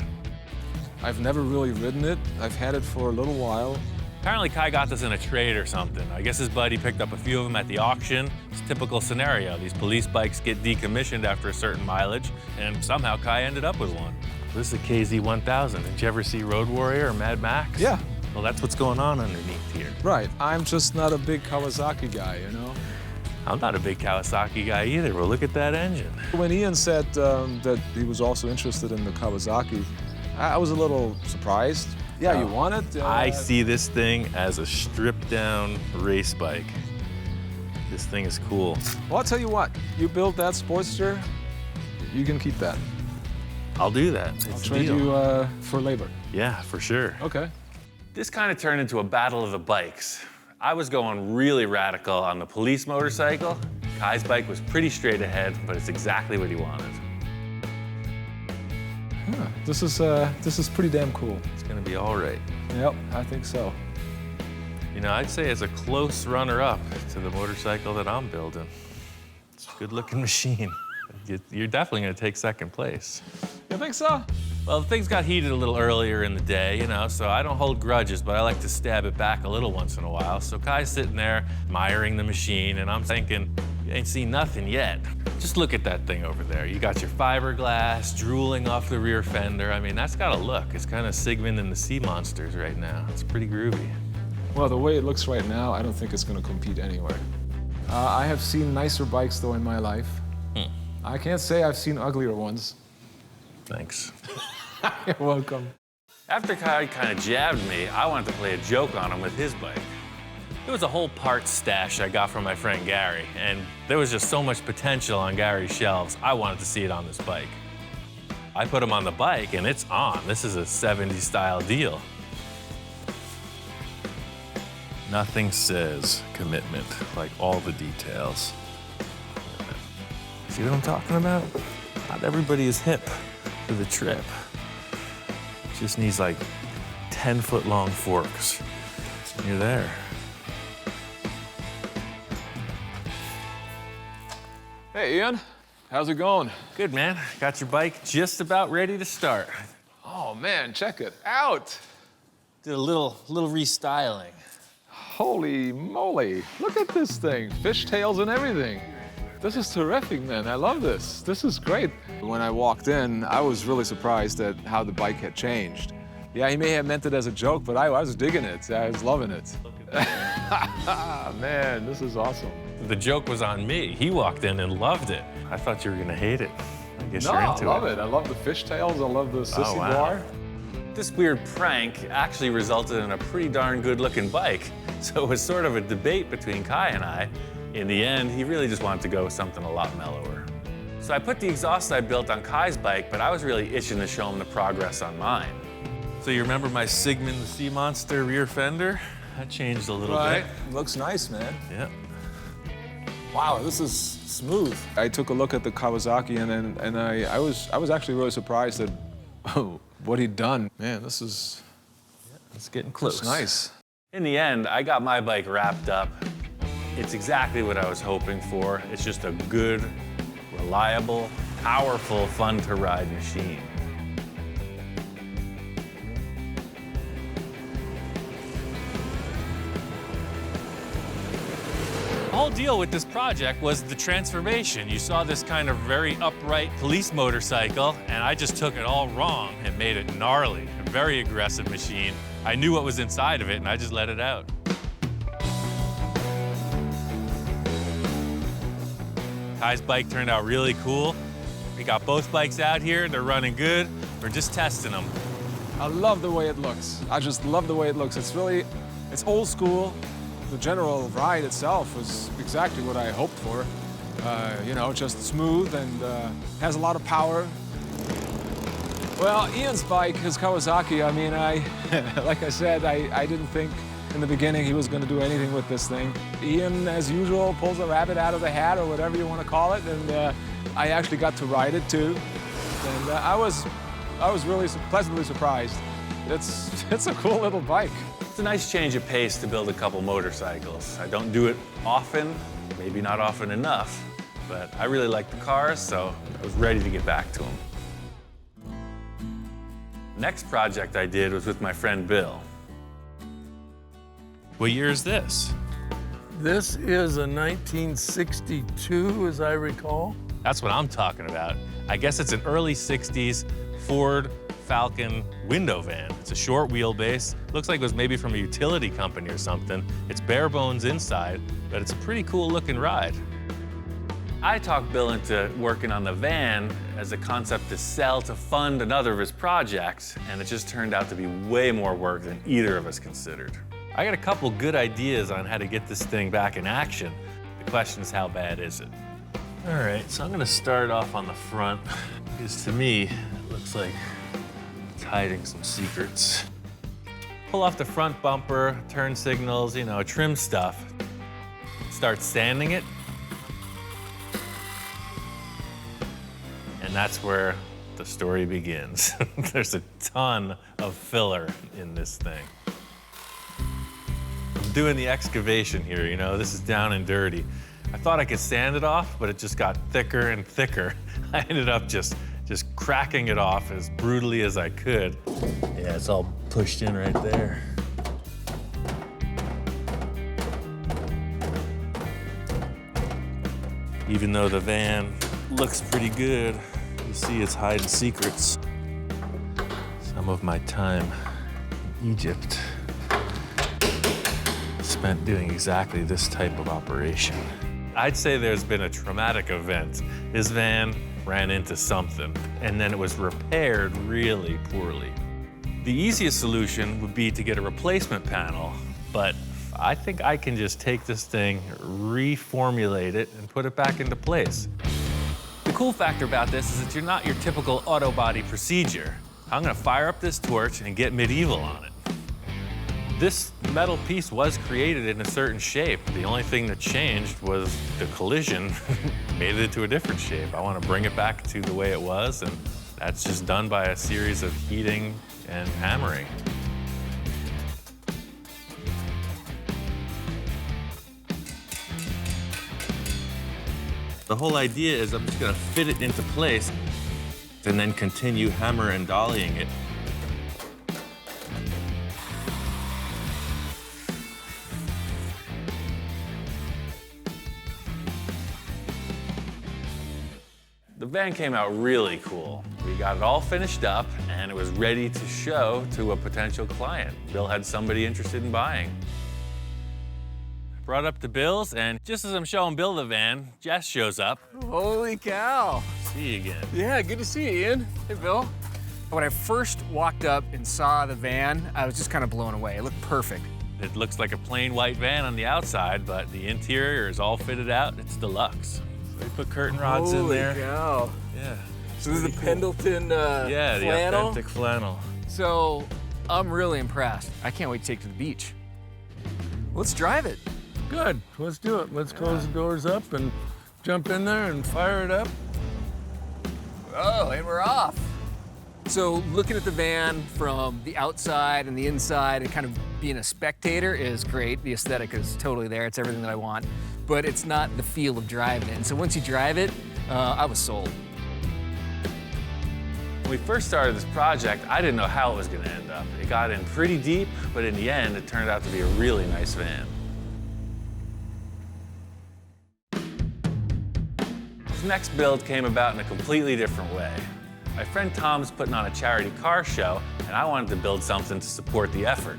I've never really ridden it. I've had it for a little while. Apparently Kai got this in a trade or something. I guess his buddy picked up a few of them at the auction. It's a typical scenario. These police bikes get decommissioned after a certain mileage, and somehow Kai ended up with one. This is a KZ1000. Did you ever see Road Warrior or Mad Max? Yeah. Well, that's what's going on underneath here. Right. I'm just not a big Kawasaki guy, you know? I'm not a big Kawasaki guy either. Well, look at that engine. When Ian said that he was also interested in the Kawasaki, I was a little surprised. Yeah, you want it? I see this thing as a stripped-down race bike. This thing is cool. Well, I'll tell you what. You build that Sportster, you can keep that. I'll do that. I'll trade you for labor. Yeah, for sure. Okay. This kind of turned into a battle of the bikes. I was going really radical on the police motorcycle. Kai's bike was pretty straight ahead, but it's exactly what he wanted. Huh. This is pretty damn cool. It's gonna be all right. Yep, I think so. You know, I'd say it's a close runner-up to the motorcycle that I'm building. It's a good-looking machine. You're definitely gonna take second place. You think so? Well, things got heated a little earlier in the day, you know, so I don't hold grudges, but I like to stab it back a little once in a while. So Kai's sitting there admiring the machine, and I'm thinking, you ain't seen nothing yet. Just look at that thing over there. You got your fiberglass drooling off the rear fender. I mean, that's got a look. It's kind of Sigmund and the Sea Monsters right now. It's pretty groovy. Well, the way it looks right now, I don't think it's going to compete anywhere. I have seen nicer bikes, though, in my life. I can't say I've seen uglier ones. Thanks. You're welcome. After Kai kind of jabbed me, I wanted to play a joke on him with his bike. It was a whole parts stash I got from my friend Gary, and there was just so much potential on Gary's shelves, I wanted to see it on this bike. I put him on the bike, and it's on. This is a 70s style deal. Nothing says commitment like all the details. See what I'm talking about? Not everybody is hip to the trip. Just needs like 10-foot long forks. And you're there. Hey, Ian. How's it going? Good, man. Got your bike just about ready to start. Oh, man, check it out. Did a little restyling. Holy moly. Look at this thing. Fishtails and everything. This is terrific, man. I love this. This is great. When I walked in, I was really surprised at how the bike had changed. Yeah, he may have meant it as a joke, but I was digging it. I was loving it. Man, this is awesome. The joke was on me. He walked in and loved it. I thought you were gonna hate it. I guess you're into it. No, I love it. I love the fishtails. I love the sissy bar. This weird prank actually resulted in a pretty darn good-looking bike. So it was sort of a debate between Kai and I. In the end, he really just wanted to go with something a lot mellower. So I put the exhaust I built on Kai's bike, but I was really itching to show him the progress on mine. So you remember my Sigmund the Sea Monster rear fender? That changed a little bit. Looks nice, man. Yeah. Wow, this is smooth. I took a look at the Kawasaki, and I was actually really surprised at what he'd done. Man, this is it's getting close. It's nice. In the end, I got my bike wrapped up. It's exactly what I was hoping for. It's just a good, reliable, powerful, fun-to-ride machine. The whole deal with this project was the transformation. You saw this kind of very upright police motorcycle, and I just took it all wrong and made it gnarly, a very aggressive machine. I knew what was inside of it, and I just let it out. Kai's bike turned out really cool. We got both bikes out here. They're running good. We're just testing them. I love the way it looks. I just love the way it looks. It's old school. The general ride itself was exactly what I hoped for. You know, just smooth and has a lot of power. Well, Ian's bike, his Kawasaki, I mean, like I said, I didn't think in the beginning he was going to do anything with this thing. Ian, as usual, pulls a rabbit out of the hat or whatever you want to call it, and I actually got to ride it too. And I was really pleasantly surprised. It's a cool little bike. It's a nice change of pace to build a couple motorcycles. I don't do it often, maybe not often enough, but I really like the cars, so I was ready to get back to them. Next project I did was with my friend Bill. What year is this? This is a 1962, as I recall. That's what I'm talking about. I guess it's an early 60s Ford Falcon window van. It's a short wheelbase. Looks like it was maybe from a utility company or something. It's bare bones inside, but it's a pretty cool looking ride. I talked Bill into working on the van as a concept to sell to fund another of his projects, and it just turned out to be way more work than either of us considered. I got a couple good ideas on how to get this thing back in action. The question is, how bad is it? All right, so I'm gonna start off on the front, because to me, it looks like it's hiding some secrets. Pull off the front bumper, turn signals, you know, trim stuff. Start sanding it. And that's where the story begins. There's a ton of filler in this thing. I'm doing the excavation here, you know, this is down and dirty. I thought I could sand it off, but it just got thicker and thicker. I ended up just cracking it off as brutally as I could. Yeah, it's all pushed in right there. Even though the van looks pretty good, you see it's hiding secrets. Some of my time in Egypt spent doing exactly this type of operation. I'd say there's been a traumatic event. His van ran into something, and then it was repaired really poorly. The easiest solution would be to get a replacement panel, but I think I can just take this thing, reformulate it, and put it back into place. The cool factor about this is that you're not your typical auto body procedure. I'm gonna fire up this torch and get medieval on it. This metal piece was created in a certain shape. The only thing that changed was the collision made it into a different shape. I want to bring it back to the way it was, and that's just done by a series of heating and hammering. The whole idea is I'm just going to fit it into place and then continue hammer and dollying it. The van came out really cool. We got it all finished up, and it was ready to show to a potential client. Bill had somebody interested in buying. Brought up to Bill's, and just as I'm showing Bill the van, Jess shows up. Holy cow. See you again. Yeah, good to see you, Ian. Hey, Bill. When I first walked up and saw the van, I was just kind of blown away. It looked perfect. It looks like a plain white van on the outside, but the interior is all fitted out. It's deluxe. We put curtain rods in there. Holy cow. Yeah. So this is the Pendleton yeah, the flannel? authentic flannel. So I'm really impressed. I can't wait to take it to the beach. Let's drive it. Good, let's do it. Let's close the doors up and jump in there and fire it up. Oh, and we're off. So looking at the van from the outside and the inside and kind of being a spectator is great. The aesthetic is totally there. It's everything that I want. But it's not the feel of driving it. And so once you drive it, I was sold. When we first started this project, I didn't know how it was going to end up. It got in pretty deep, but in the end, it turned out to be a really nice van. This next build came about in a completely different way. My friend Tom's putting on a charity car show, and I wanted to build something to support the effort.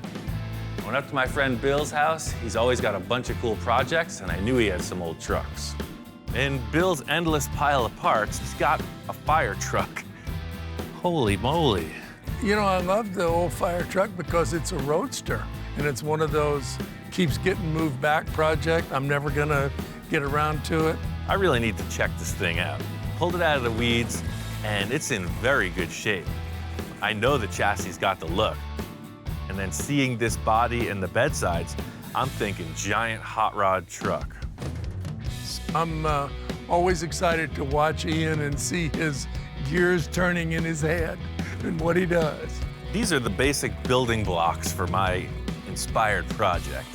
I went up to my friend Bill's house. He's always got a bunch of cool projects, and I knew he had some old trucks. In Bill's endless pile of parts, he's got a fire truck. Holy moly. You know, I love the old fire truck because it's a roadster, and it's one of those keeps getting moved back project. I'm never gonna get around to it. I really need to check this thing out. Pulled it out of the weeds, and it's in very good shape. I know the chassis got the look. And then seeing this body and the bedsides, I'm thinking giant hot rod truck. I'm always excited to watch Ian and see his gears turning in his head and what he does. These are the basic building blocks for my inspired project.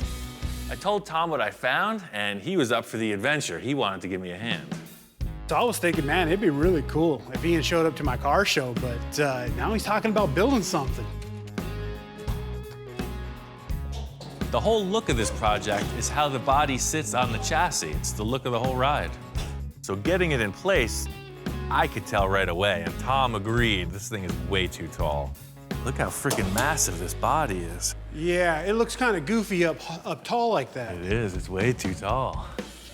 I told Tom what I found, and he was up for the adventure. He wanted to give me a hand. So I was thinking, man, it'd be really cool if Ian showed up to my car show, but now he's talking about building something. The whole look of this project is how the body sits on the chassis. It's the look of the whole ride. So getting it in place, I could tell right away, and Tom agreed, this thing is way too tall. Look how freaking massive this body is. Yeah, it looks kind of goofy up tall like that. It is, it's way too tall.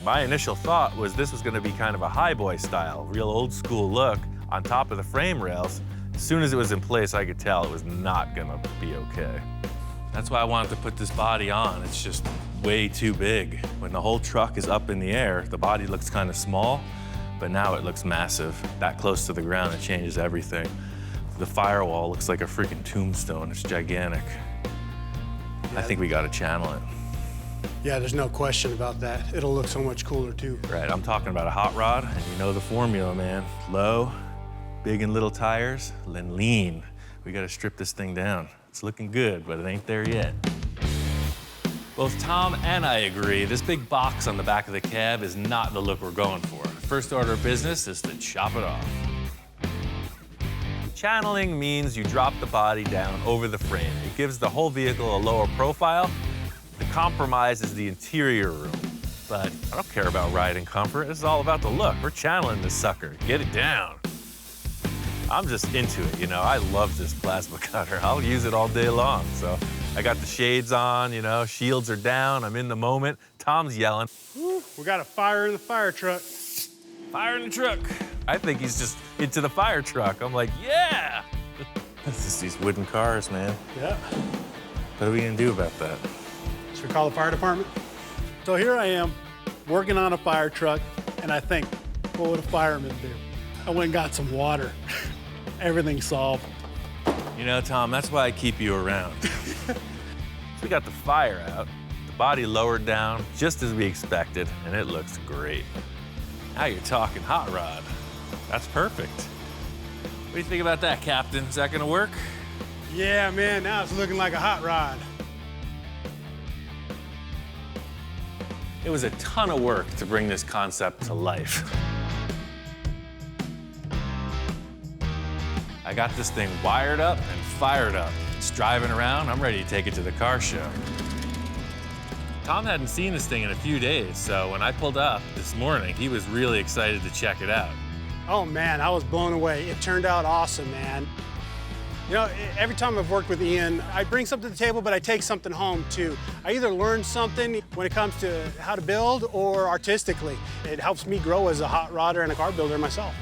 My initial thought was this was gonna be kind of a highboy style, real old school look on top of the frame rails. As soon as it was in place, I could tell it was not gonna be okay. That's why I wanted to put this body on. It's just way too big. When the whole truck is up in the air, the body looks kind of small, but now it looks massive. That close to the ground, it changes everything. The firewall looks like a freaking tombstone. It's gigantic. I think we gotta channel it. Yeah, there's no question about that. It'll look so much cooler too. Right, I'm talking about a hot rod, and you know the formula, man. Low, big and little tires, then lean. We gotta strip this thing down. It's looking good, but it ain't there yet. Both Tom and I agree, this big box on the back of the cab is not the look we're going for. The first order of business is to chop it off. Channeling means you drop the body down over the frame. It gives the whole vehicle a lower profile. The compromise is the interior room. But I don't care about ride and comfort. This is all about the look. We're channeling this sucker. Get it down. I'm just into it, you know. I love this plasma cutter. I'll use it all day long. So I got the shades on, you know, shields are down, I'm in the moment. Tom's yelling. Woo, we got a fire in the fire truck. Fire in the truck. I think he's just into the fire truck. I'm like, yeah! It's just these wooden cars, man. Yeah. What are we gonna do about that? Should we call the fire department? So here I am, working on a fire truck, and I think, what would a fireman do? I went and got some water. Everything's solved. You know, Tom, that's why I keep you around. So we got the fire out, the body lowered down, just as we expected, and it looks great. Now you're talking hot rod. That's perfect. What do you think about that, Captain? Is that gonna work? Yeah, man, now it's looking like a hot rod. It was a ton of work to bring this concept to life. I got this thing wired up and fired up. It's driving around, I'm ready to take it to the car show. Tom hadn't seen this thing in a few days, so when I pulled up this morning, he was really excited to check it out. Oh man, I was blown away. It turned out awesome, man. You know, every time I've worked with Ian, I bring something to the table, but I take something home too. I either learn something when it comes to how to build or artistically. It helps me grow as a hot rodder and a car builder myself.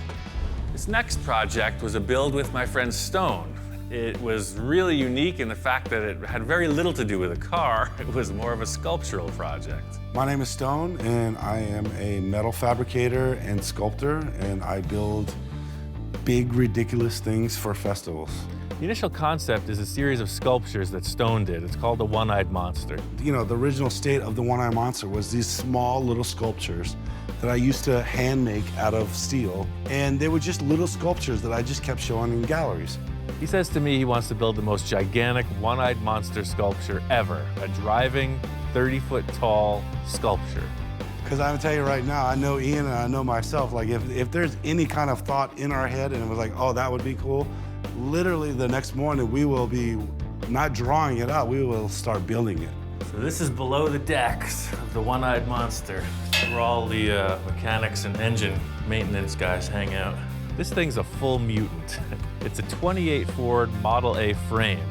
This next project was a build with my friend Stone. It was really unique in the fact that it had very little to do with a car. It was more of a sculptural project. My name is Stone, and I am a metal fabricator and sculptor, and I build big, ridiculous things for festivals. The initial concept is a series of sculptures that Stone did. It's called the One-Eyed Monster. You know, the original state of the One-Eyed Monster was these small little sculptures that I used to hand make out of steel, and they were just little sculptures that I just kept showing in galleries. He says to me he wants to build the most gigantic one-eyed monster sculpture ever, a driving 30-foot tall sculpture. Because I'm gonna tell you right now, I know Ian and I know myself, like if there's any kind of thought in our head and it was like, oh, that would be cool, literally the next morning we will be not drawing it out, we will start building it. So this is below the decks of the One-Eyed Monster, where all the mechanics and engine maintenance guys hang out. This thing's a full mutant. It's a 28 Ford Model A frame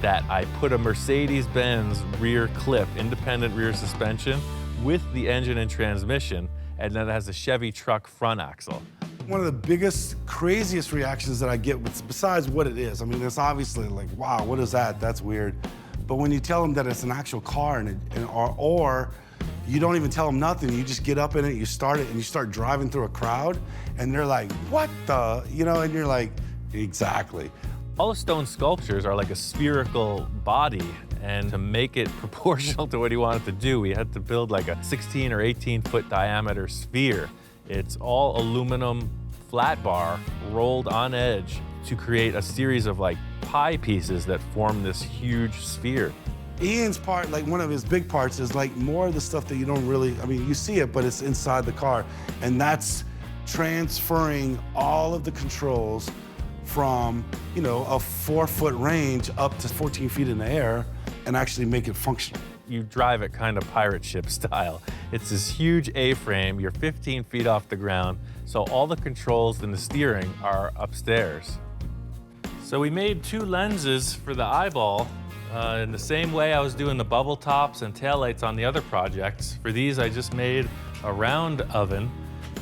that I put a Mercedes-Benz rear clip, independent rear suspension, with the engine and transmission, and then it has a Chevy truck front axle. One of the biggest, craziest reactions that I get, besides what it is, I mean, it's obviously like, wow, what is that? That's weird. But when you tell them that it's an actual car, or you don't even tell them nothing, you just get up in it, you start it, and you start driving through a crowd, and they're like, what the, you know, and you're like, exactly. All the Stone sculptures are like a spherical body, and to make it proportional to what he wanted to do, we had to build like a 16 or 18 foot diameter sphere. It's all aluminum flat bar rolled on edge to create a series of like pie pieces that form this huge sphere. Ian's part, like one of his big parts, is like more of the stuff that you don't really, I mean, you see it, but it's inside the car. And that's transferring all of the controls from, you know, a 4-foot range up to 14 feet in the air and actually make it functional. You drive it kind of pirate ship style. It's this huge A-frame, you're 15 feet off the ground, so all the controls and the steering are upstairs. So we made 2 lenses for the eyeball. In the same way I was doing the bubble tops and taillights on the other projects. For these, I just made a round oven.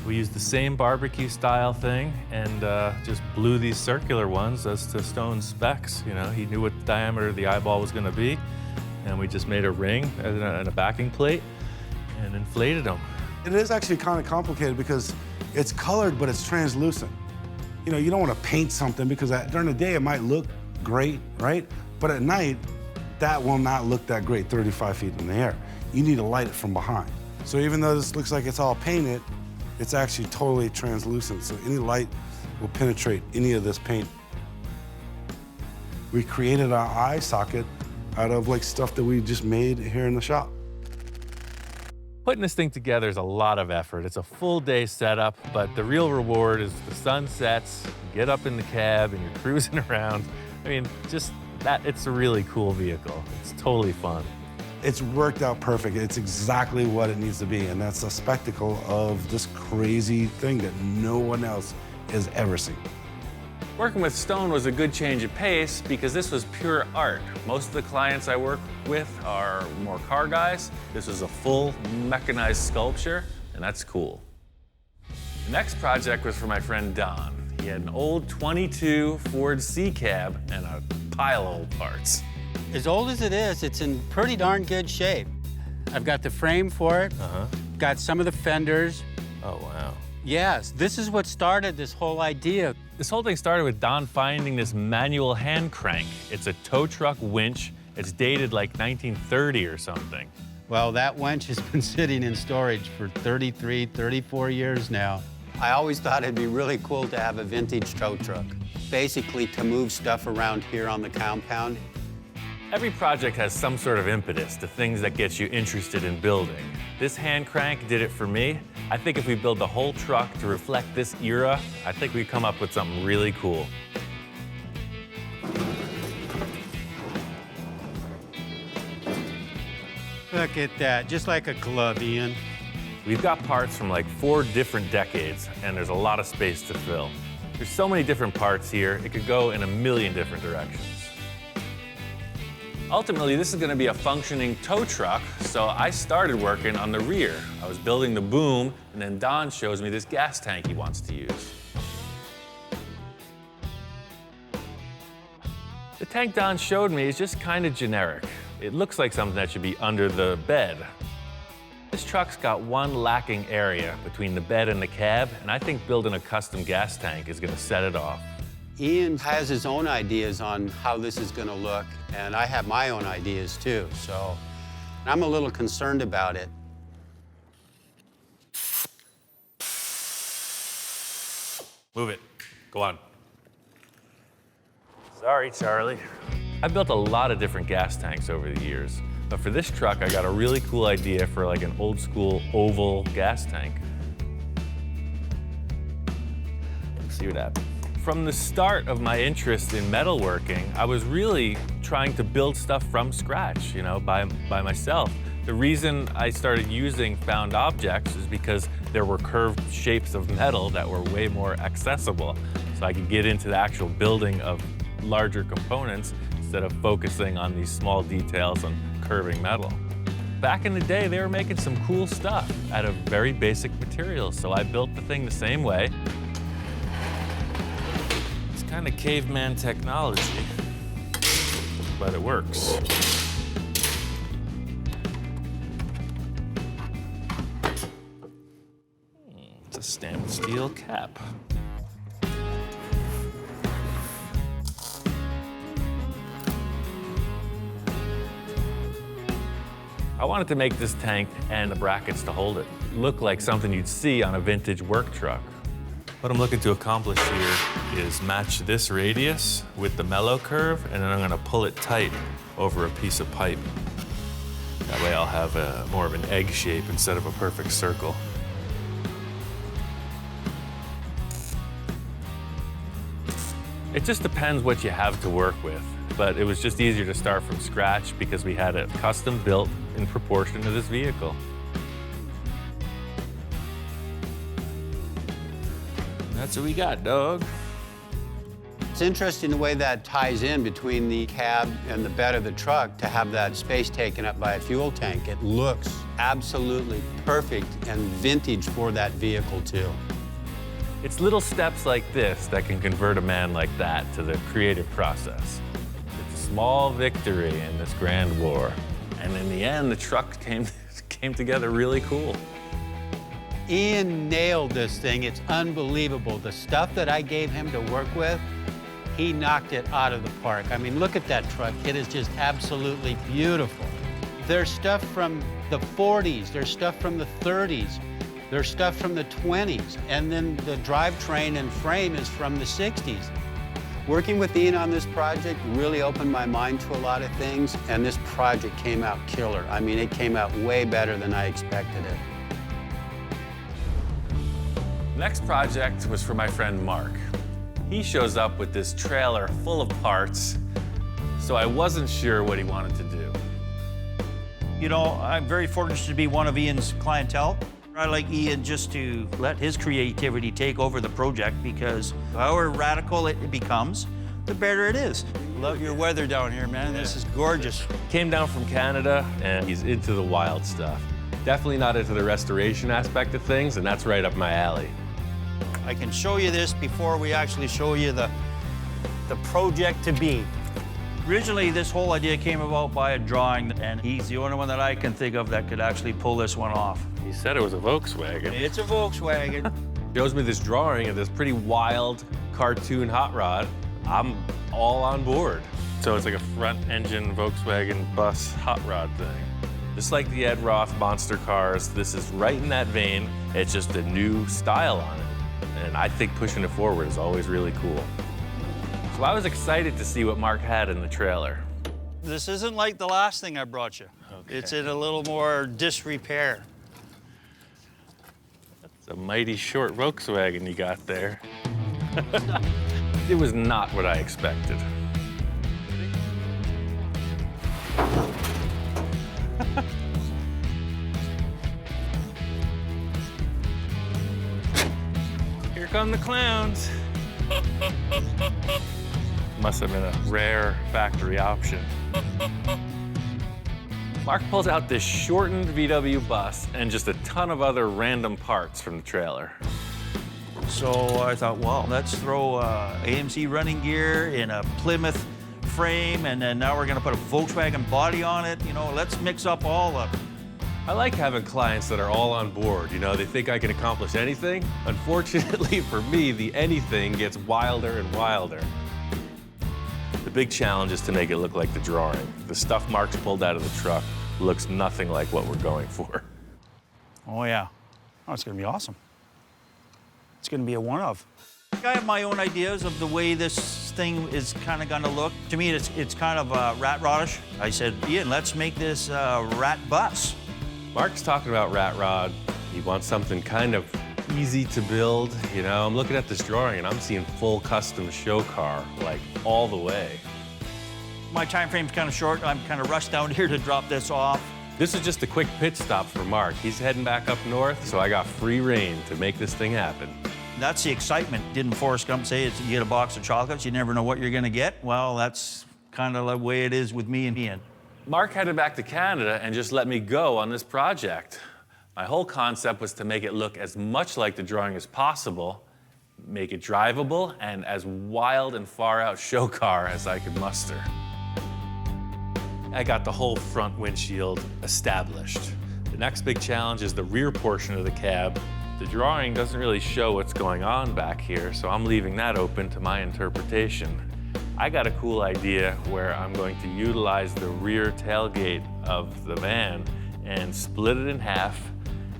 We used the same barbecue style thing and just blew these circular ones as to Stone's specs. You know, he knew what the diameter of the eyeball was gonna be, and we just made a ring and a backing plate and inflated them. It is actually kind of complicated because it's colored, but it's translucent. You know, you don't want to paint something because during the day it might look great, right? But at night, that will not look that great 35 feet in the air. You need to light it from behind. So even though this looks like it's all painted, it's actually totally translucent, so any light will penetrate any of this paint. We created our eye socket out of like stuff that we just made here in the shop. Putting this thing together is a lot of effort. It's a full day setup, but the real reward is the sun sets, you get up in the cab and you're cruising around. I mean, just that, it's a really cool vehicle. It's totally fun. It's worked out perfect. It's exactly what it needs to be, and that's a spectacle of this crazy thing that no one else has ever seen. Working with stone was a good change of pace because this was pure art. Most of the clients I work with are more car guys. This was a full mechanized sculpture, and that's cool. The next project was for my friend Don. He had an old 22 Ford C-Cab and a pile of old parts. As old as it is, it's in pretty darn good shape. I've got the frame for it, got some of the fenders. Oh, wow. Yes, this is what started this whole idea. This whole thing started with Don finding this manual hand crank. It's a tow truck winch. It's dated like 1930 or something. Well, that winch has been sitting in storage for 33, 34 years now. I always thought it'd be really cool to have a vintage tow truck, basically to move stuff around here on the compound. Every project has some sort of impetus to things that get you interested in building. This hand crank did it for me. I think if we build the whole truck to reflect this era, I think we come up with something really cool. Look at that, just like a glove, Ian. We've got parts from like 4 different decades, and there's a lot of space to fill. There's so many different parts here, it could go in a million different directions. Ultimately, this is going to be a functioning tow truck, so I started working on the rear. I was building the boom, and then Don shows me this gas tank he wants to use. The tank Don showed me is just kind of generic. It looks like something that should be under the bed. This truck's got one lacking area between the bed and the cab, and I think building a custom gas tank is going to set it off. Ian has his own ideas on how this is going to look, and I have my own ideas too, so I'm a little concerned about it. Move it. Go on. Sorry, Charlie. I've built a lot of different gas tanks over the years, but for this truck, I got a really cool idea for like an old school oval gas tank. Let's see what happens. From the start of my interest in metalworking, I was really trying to build stuff from scratch, you know, by myself. The reason I started using found objects is because there were curved shapes of metal that were way more accessible, so I could get into the actual building of larger components instead of focusing on these small details on curving metal. Back in the day, they were making some cool stuff out of very basic materials, so I built the thing the same way. Kind of caveman technology, but it works. It's a stamped steel cap. I wanted to make this tank and the brackets to hold it look like something you'd see on a vintage work truck. What I'm looking to accomplish here is match this radius with the mellow curve, and then I'm going to pull it tight over a piece of pipe. That way I'll have more of an egg shape instead of a perfect circle. It just depends what you have to work with, but it was just easier to start from scratch because we had it custom built in proportion to this vehicle. That's what we got, dog. It's interesting the way that ties in between the cab and the bed of the truck to have that space taken up by a fuel tank. It looks absolutely perfect and vintage for that vehicle, too. It's little steps like this that can convert a man like that to the creative process. It's a small victory in this grand war. And in the end, the truck came together really cool. Ian nailed this thing. It's unbelievable. The stuff that I gave him to work with, he knocked it out of the park. I mean, look at that truck. It is just absolutely beautiful. There's stuff from the 40s. There's stuff from the 30s. There's stuff from the 20s. And then the drivetrain and frame is from the 60s. Working with Ian on this project really opened my mind to a lot of things, and this project came out killer. I mean, it came out way better than I expected it. Next project was for my friend Mark. He shows up with this trailer full of parts, so I wasn't sure what he wanted to do. You know, I'm very fortunate to be one of Ian's clientele. I like Ian just to let his creativity take over the project, because however radical it becomes, the better it is. Love your weather down here, man. This is gorgeous. Came down from Canada, and he's into the wild stuff. Definitely not into the restoration aspect of things, and that's right up my alley. I can show you this before we actually show you the project to be. Originally, this whole idea came about by a drawing, and he's the only one that I can think of that could actually pull this one off. He said it was a Volkswagen. It's a Volkswagen. Shows me this drawing of this pretty wild cartoon hot rod. I'm all on board. So it's like a front-engine Volkswagen bus hot rod thing. Just like the Ed Roth monster cars, this is right in that vein. It's just a new style on it. And I think pushing it forward is always really cool. So I was excited to see what Mark had in the trailer. This isn't like the last thing I brought you. Okay. It's in a little more disrepair. It's a mighty short Volkswagen you got there. It was not what I expected. Here come the clowns. Must have been a rare factory option. Mark pulls out this shortened VW bus and just a ton of other random parts from the trailer. So I thought, well, let's throw AMC running gear in a Plymouth frame, and then now we're gonna put a Volkswagen body on it. You know, let's mix up all of it. I like having clients that are all on board. You know, they think I can accomplish anything. Unfortunately for me, the anything gets wilder and wilder. The big challenge is to make it look like the drawing. The stuff Mark's pulled out of the truck looks nothing like what we're going for. Oh, yeah. Oh, it's gonna be awesome. It's gonna be a one-of. I have my own ideas of the way this thing is kind of gonna look. To me, it's kind of rat rodish. I said, Ian, let's make this rat bus. Mark's talking about rat rod. He wants something kind of easy to build. You know, I'm looking at this drawing and I'm seeing full custom show car, like all the way. My time frame's kind of short. I'm kind of rushed down here to drop this off. This is just a quick pit stop for Mark. He's heading back up north, so I got free reign to make this thing happen. That's the excitement. Didn't Forrest Gump say you get a box of chocolates, you never know what you're gonna get? Well, that's kind of the way it is with me and Ian. Mark headed back to Canada and just let me go on this project. My whole concept was to make it look as much like the drawing as possible, make it drivable, and as wild and far out show car as I could muster. I got the whole front windshield established. The next big challenge is the rear portion of the cab. The drawing doesn't really show what's going on back here, so I'm leaving that open to my interpretation. I got a cool idea where I'm going to utilize the rear tailgate of the van and split it in half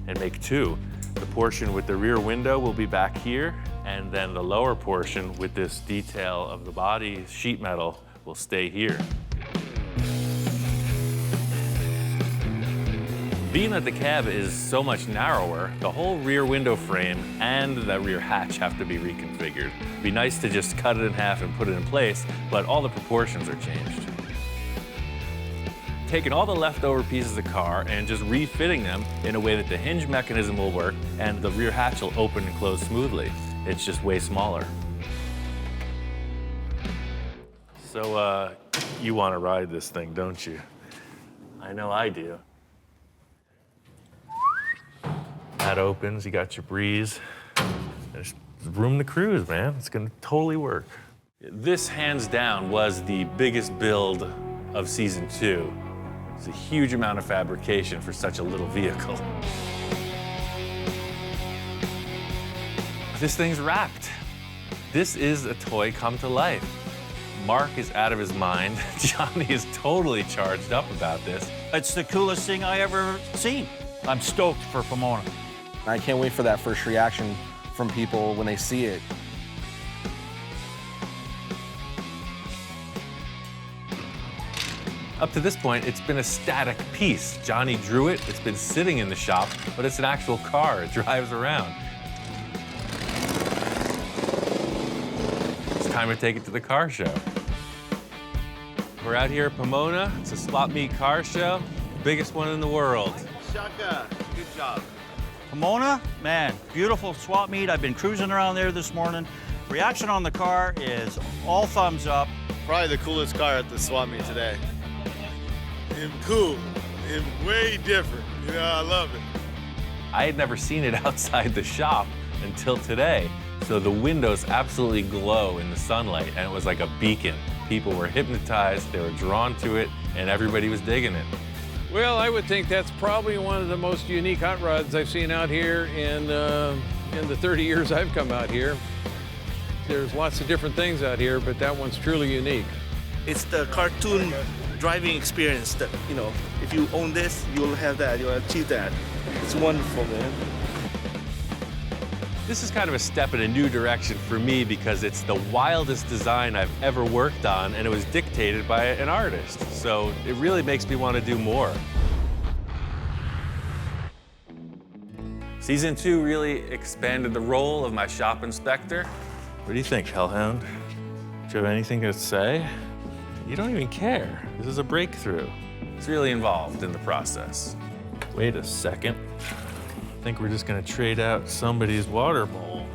and make two. The portion with the rear window will be back here, and then the lower portion with this detail of the body sheet metal will stay here. Being that the cab is so much narrower, the whole rear window frame and the rear hatch have to be reconfigured. It'd be nice to just cut it in half and put it in place, but all the proportions are changed. Taking all the leftover pieces of the car and just refitting them in a way that the hinge mechanism will work and the rear hatch will open and close smoothly. It's just way smaller. So, you want to ride this thing, don't you? I know I do. That opens, you got your breeze. There's room to cruise, man. It's gonna totally work. This, hands down, was the biggest build of season 2. It's a huge amount of fabrication for such a little vehicle. This thing's wrapped. This is a toy come to life. Mark is out of his mind. Johnny is totally charged up about this. It's the coolest thing I ever seen. I'm stoked for Pomona. I can't wait for that first reaction from people when they see it. Up to this point, it's been a static piece. Johnny drew it, it's been sitting in the shop, but it's an actual car, it drives around. It's time to take it to the car show. We're out here at Pomona, it's a swap meet car show, biggest one in the world. Shaka, good job. Pomona, man, beautiful swap meet. I've been cruising around there this morning. Reaction on the car is all thumbs up. Probably the coolest car at the swap meet today. It's cool. It's way different. You know, I love it. I had never seen it outside the shop until today. So the windows absolutely glow in the sunlight, and it was like a beacon. People were hypnotized, they were drawn to it, and everybody was digging it. Well, I would think that's probably one of the most unique hot rods I've seen out here in the 30 years I've come out here. There's lots of different things out here, but that one's truly unique. It's the cartoon driving experience that, you know, if you own this, you'll have that, you'll achieve that. It's wonderful, man. This is kind of a step in a new direction for me because it's the wildest design I've ever worked on, and it was dictated by an artist. So it really makes me want to do more. Season 2 really expanded the role of my shop inspector. What do you think, Hellhound? Do you have anything to say? You don't even care. This is a breakthrough. It's really involved in the process. Wait a second. I think we're just gonna trade out somebody's water bowl.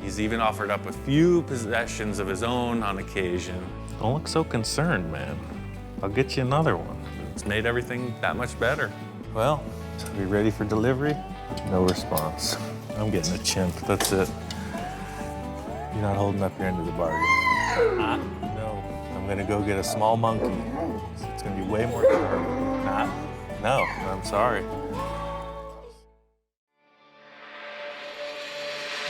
He's even offered up a few possessions of his own on occasion. Don't look so concerned, man. I'll get you another one. It's made everything that much better. Well, are we ready for delivery? No response. I'm getting a chimp, that's it. You're not holding up your end of the bargain. No, I'm gonna go get a small monkey. It's gonna be way more sharp. No, I'm sorry.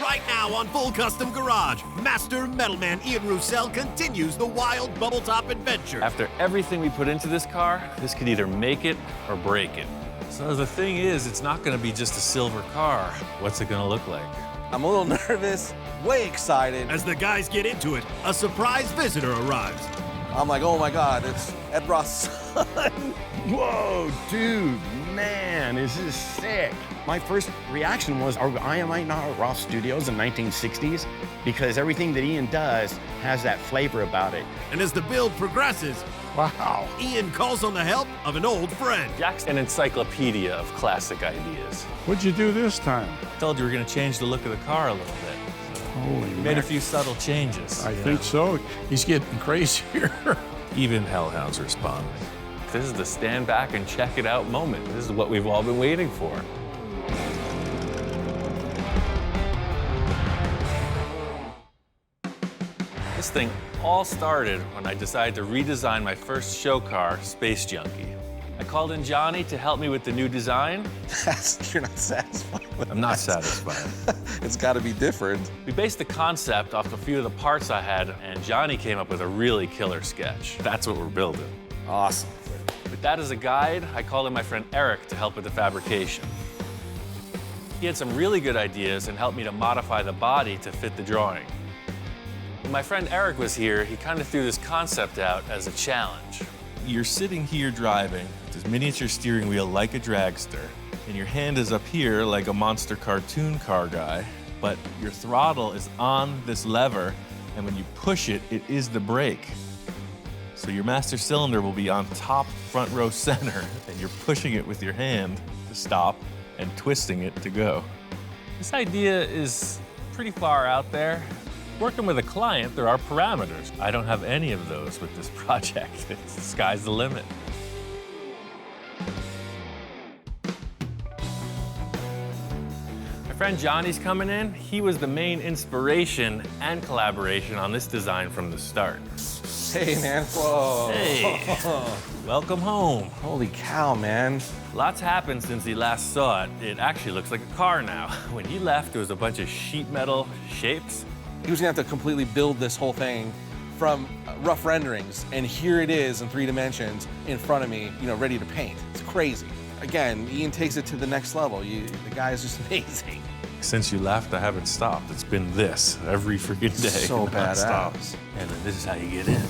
Right now on Full Custom Garage, Master Metalman Ian Roussel continues the wild bubble top adventure. After everything we put into this car, this could either make it or break it. So the thing is, it's not gonna be just a silver car. What's it gonna look like? I'm a little nervous, way excited. As the guys get into it, a surprise visitor arrives. I'm like, oh my God, it's Ed Ross' son. Whoa, dude, man, this is sick. My first reaction was, am I not at Ross Studios in 1960s? Because everything that Ian does has that flavor about it. And as the build progresses, wow, Ian calls on the help of an old friend. Jack's an encyclopedia of classic ideas. What'd you do this time? I told you we're gonna change the look of the car a little bit. Holy Made a few subtle changes. I think so. He's getting crazier. Even Hellhound's responding. This is the stand back and check it out moment. This is what we've all been waiting for. This thing all started when I decided to redesign my first show car, Space Junkie. I called in Johnny to help me with the new design. You're not satisfied with I'm not satisfied. It's got to be different. We based the concept off a few of the parts I had, and Johnny came up with a really killer sketch. That's what we're building. Awesome. With that as a guide, I called in my friend Eric to help with the fabrication. He had some really good ideas and helped me to modify the body to fit the drawing. When my friend Eric was here, he kind of threw this concept out as a challenge. You're sitting here driving with this miniature steering wheel like a dragster, and your hand is up here like a monster cartoon car guy, but your throttle is on this lever, and when you push it, it is the brake. So your master cylinder will be on top front row center, and you're pushing it with your hand to stop and twisting it to go. This idea is pretty far out there. Working with a client, there are parameters. I don't have any of those with this project. The sky's the limit. My friend Johnny's coming in. He was the main inspiration and collaboration on this design from the start. Hey, man. Whoa. Hey. Welcome home. Holy cow, man. Lots happened since he last saw it. It actually looks like a car now. When he left, there was a bunch of sheet metal shapes. He was gonna have to completely build this whole thing from rough renderings, and here it is in 3 dimensions in front of me, you know, ready to paint. It's crazy. Again, Ian takes it to the next level. The guy is just amazing. Since you left, I haven't stopped. It's been this every freaking day. So non-stop. badass. And then this is how you get in.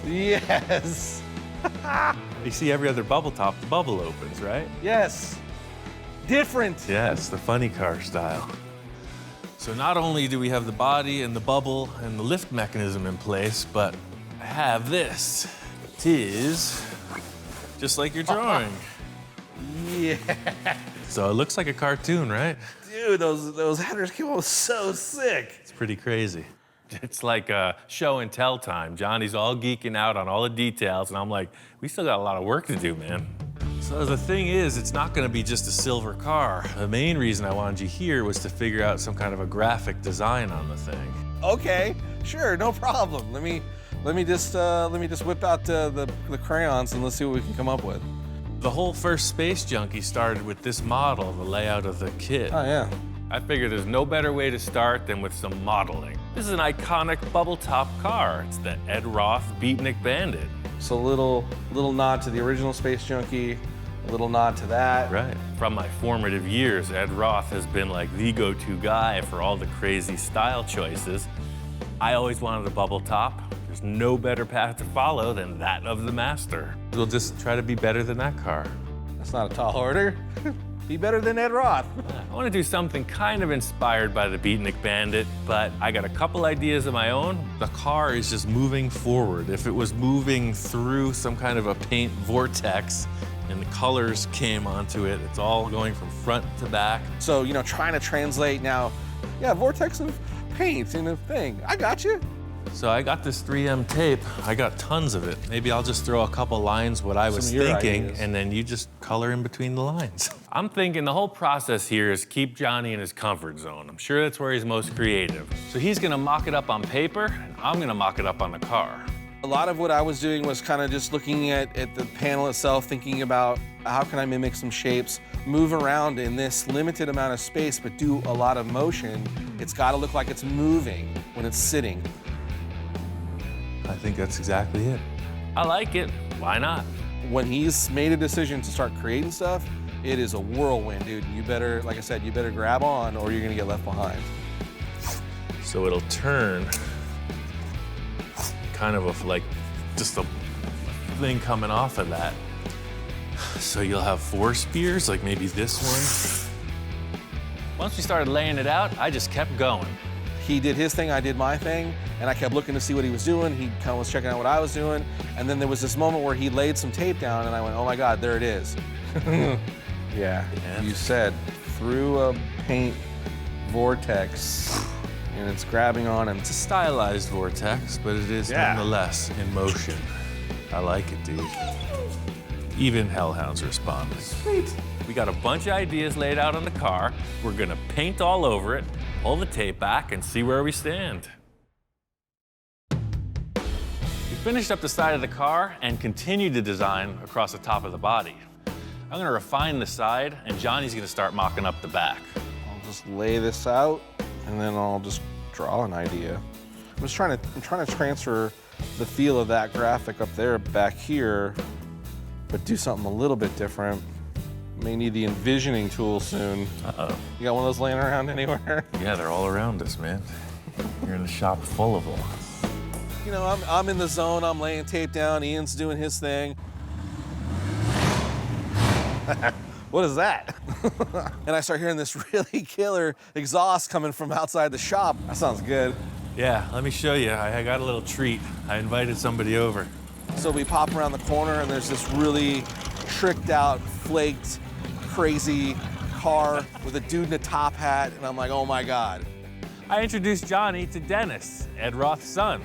Yes. You see every other bubble top, the bubble opens, right? Yes. Different. Yes, the funny car style. So not only do we have the body and the bubble and the lift mechanism in place, but I have this. It is just like your drawing. Yes. So it looks like a cartoon, right? Dude, those headers came out so sick. It's pretty crazy. It's like a show and tell time. Johnny's all geeking out on all the details, and I'm like, we still got a lot of work to do, man. So the thing is, it's not gonna be just a silver car. The main reason I wanted you here was to figure out some kind of a graphic design on the thing. Okay, sure, no problem. Let me just whip out the crayons and let's see what we can come up with. The whole first Space Junkie started with this model, the layout of the kit. Oh yeah. I figured there's no better way to start than with some modeling. This is an iconic bubble top car. It's the Ed Roth Beatnik Bandit. So a little nod to the original Space Junkie, a little nod to that. Right. From my formative years, Ed Roth has been like the go-to guy for all the crazy style choices. I always wanted a bubble top. There's no better path to follow than that of the master. We'll just try to be better than that car. That's not a tall order. Be better than Ed Roth. I want to do something kind of inspired by the Beatnik Bandit, but I got a couple ideas of my own. The car is just moving forward. If it was moving through some kind of a paint vortex and the colors came onto it, it's all going from front to back. So, you know, trying to translate now, yeah, vortex of paint in a thing. I got you. So I got this 3M tape. I got tons of it. Maybe I'll just throw a couple lines what I was thinking, and then you just color in between the lines. I'm thinking the whole process here is keep Johnny in his comfort zone. I'm sure that's where he's most creative. So he's gonna mock it up on paper, and I'm gonna mock it up on the car. A lot of what I was doing was kind of just looking at the panel itself, thinking about how can I mimic some shapes, move around in this limited amount of space, but do a lot of motion. It's gotta look like it's moving when it's sitting. I think that's exactly it. I like it. Why not? When he's made a decision to start creating stuff, it is a whirlwind, dude. You better, like I said, you better grab on or you're gonna get left behind. So it'll turn kind of like just a thing coming off of that. So you'll have 4 spears, like maybe this one. Once we started laying it out, I just kept going. He did his thing, I did my thing, and I kept looking to see what he was doing. He kind of was checking out what I was doing, and then there was this moment where he laid some tape down, and I went, oh my God, there it is. Yeah, you said through a paint vortex, and it's grabbing on him. It's a stylized vortex, but it is nonetheless in motion. I like it, dude. Even Hellhound's responding. Sweet. We got a bunch of ideas laid out on the car. We're gonna paint all over it, pull the tape back, and see where we stand. We finished up the side of the car and continued to design across the top of the body. I'm gonna refine the side, and Johnny's gonna start mocking up the back. I'll just lay this out, and then I'll just draw an idea. I'm trying to transfer the feel of that graphic up there back here, but do something a little bit different. May need the envisioning tool soon. Uh-oh. You got one of those laying around anywhere? Yeah, they're all around us, man. You're in a shop full of them. You know, I'm in the zone, I'm laying tape down, Ian's doing his thing. What is that? And I start hearing this really killer exhaust coming from outside the shop. That sounds good. Yeah, let me show you. I got a little treat. I invited somebody over. So we pop around the corner and there's this really tricked out, flaked, crazy car with a dude in a top hat, and I'm like, oh my God. I introduced Johnny to Dennis, Ed Roth's son.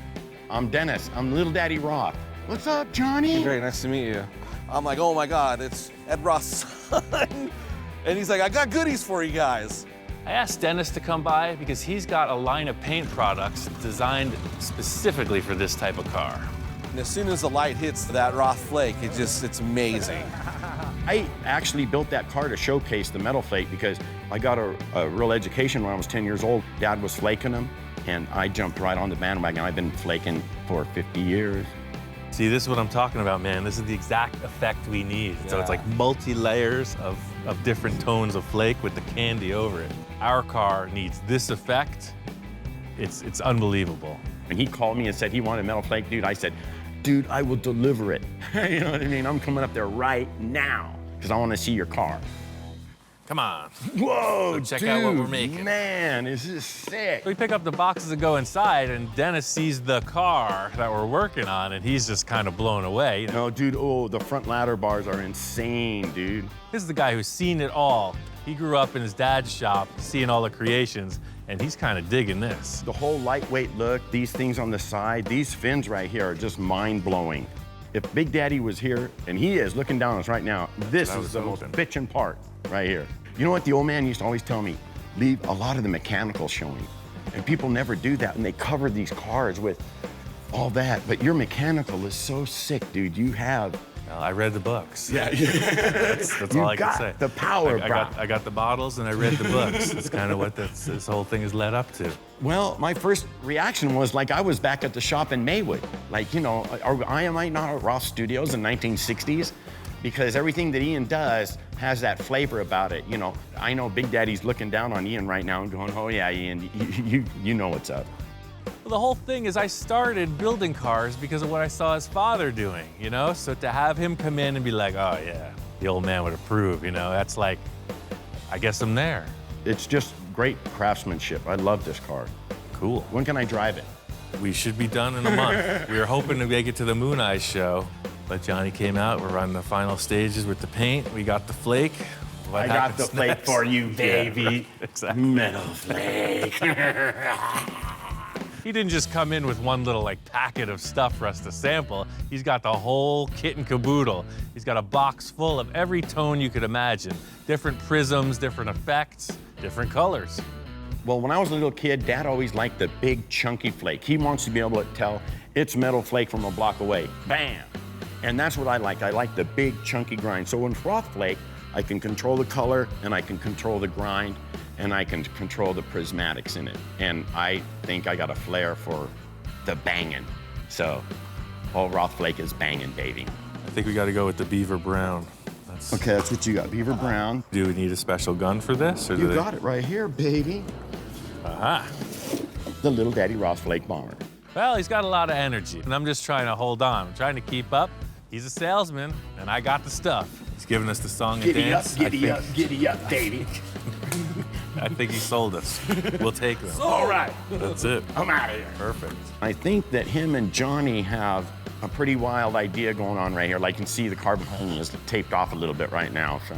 I'm Dennis. I'm Little Daddy Roth. What's up, Johnny? Great, nice to meet you. I'm like, oh my God, it's Ed Roth's son. And he's like, I got goodies for you guys. I asked Dennis to come by because he's got a line of paint products designed specifically for this type of car. And as soon as the light hits that Roth flake, it's amazing. I actually built that car to showcase the metal flake because I got a real education when I was 10 years old. Dad was flaking them, and I jumped right on the bandwagon. I've been flaking for 50 years. See, this is what I'm talking about, man. This is the exact effect we need. So it's like multi-layers of different tones of flake with the candy over it. Our car needs this effect. It's unbelievable. And he called me and said he wanted metal flake, dude. I said, dude, I will deliver it. You know what I mean? I'm coming up there right now because I want to see your car. Come on. Whoa, So check dude, out what we're making. Man, this is sick. We pick up the boxes and go inside, and Dennis sees the car that we're working on, and he's just kind of blown away. No, dude, oh, the front ladder bars are insane, dude. This is the guy who's seen it all. He grew up in his dad's shop, seeing all the creations, and he's kind of digging this. The whole lightweight look, these things on the side, these fins right here are just mind-blowing. If Big Daddy was here, and he is looking down on us right now, this is the most bitchin' part right here. You know what the old man used to always tell me? Leave a lot of the mechanical showing. And people never do that, and they cover these cars with all that. But your mechanical is so sick, dude. You have... Well, I read the books. Yeah. That's all I can say. The power, bro. I got the bottles and I read the books. That's kind of what this whole thing has led up to. Well, my first reaction was like I was back at the shop in Maywood. Like, you know, I might not at Ross Studios in 1960s because everything that Ian does has that flavor about it. You know, I know Big Daddy's looking down on Ian right now and going, oh yeah, Ian, you know what's up. Well, the whole thing is I started building cars because of what I saw his father doing, you know? So to have him come in and be like, oh yeah, the old man would approve, you know? That's like, I guess I'm there. It's just great craftsmanship. I love this car. Cool. When can I drive it? We should be done in a month. We were hoping to make it to the Moon Eyes show, but Johnny came out. We're on the final stages with the paint. We got the flake. What I got the flake next? for you, baby. Yeah, exactly. Metal flake. He didn't just come in with one little like packet of stuff for us to sample. He's got the whole kit and caboodle. He's got a box full of every tone you could imagine. Different prisms, different effects, different colors. Well, when I was a little kid, Dad always liked the big chunky flake. He wants to be able to tell it's metal flake from a block away. Bam! And that's what I like. I like the big chunky grind. So in froth flake, I can control the color and I can control the grind and I can control the prismatics in it. And I think I got a flair for the banging. So all Roth flake is banging, baby. I think we got to go with the beaver brown. Okay, that's what you got, beaver brown. Do we need a special gun for this? Or You got it right here, baby. Aha. The Little Daddy Roth flake bomber. Well, he's got a lot of energy, and I'm just trying to hold on. I'm trying to keep up. He's a salesman, and I got the stuff. He's giving us the song and dance. Giddy up, baby. I think he sold us. We'll take them. All right. That's it. I'm out of here. Perfect. I think that him and Johnny have a pretty wild idea going on right here. Like you can see the carbon hole is taped off a little bit right now, so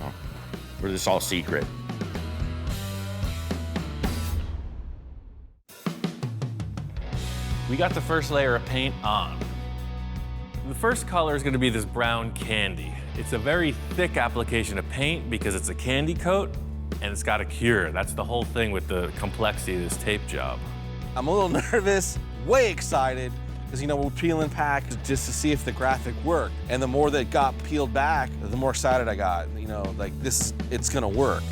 we're just all secret. We got the first layer of paint on. The first color is going to be this brown candy. It's a very thick application of paint because it's a candy coat and it's got a cure. That's the whole thing with the complexity of this tape job. I'm a little nervous, way excited, because you know we're peeling pack just to see if the graphic worked. And the more that got peeled back, the more excited I got. You know, like this, it's gonna work.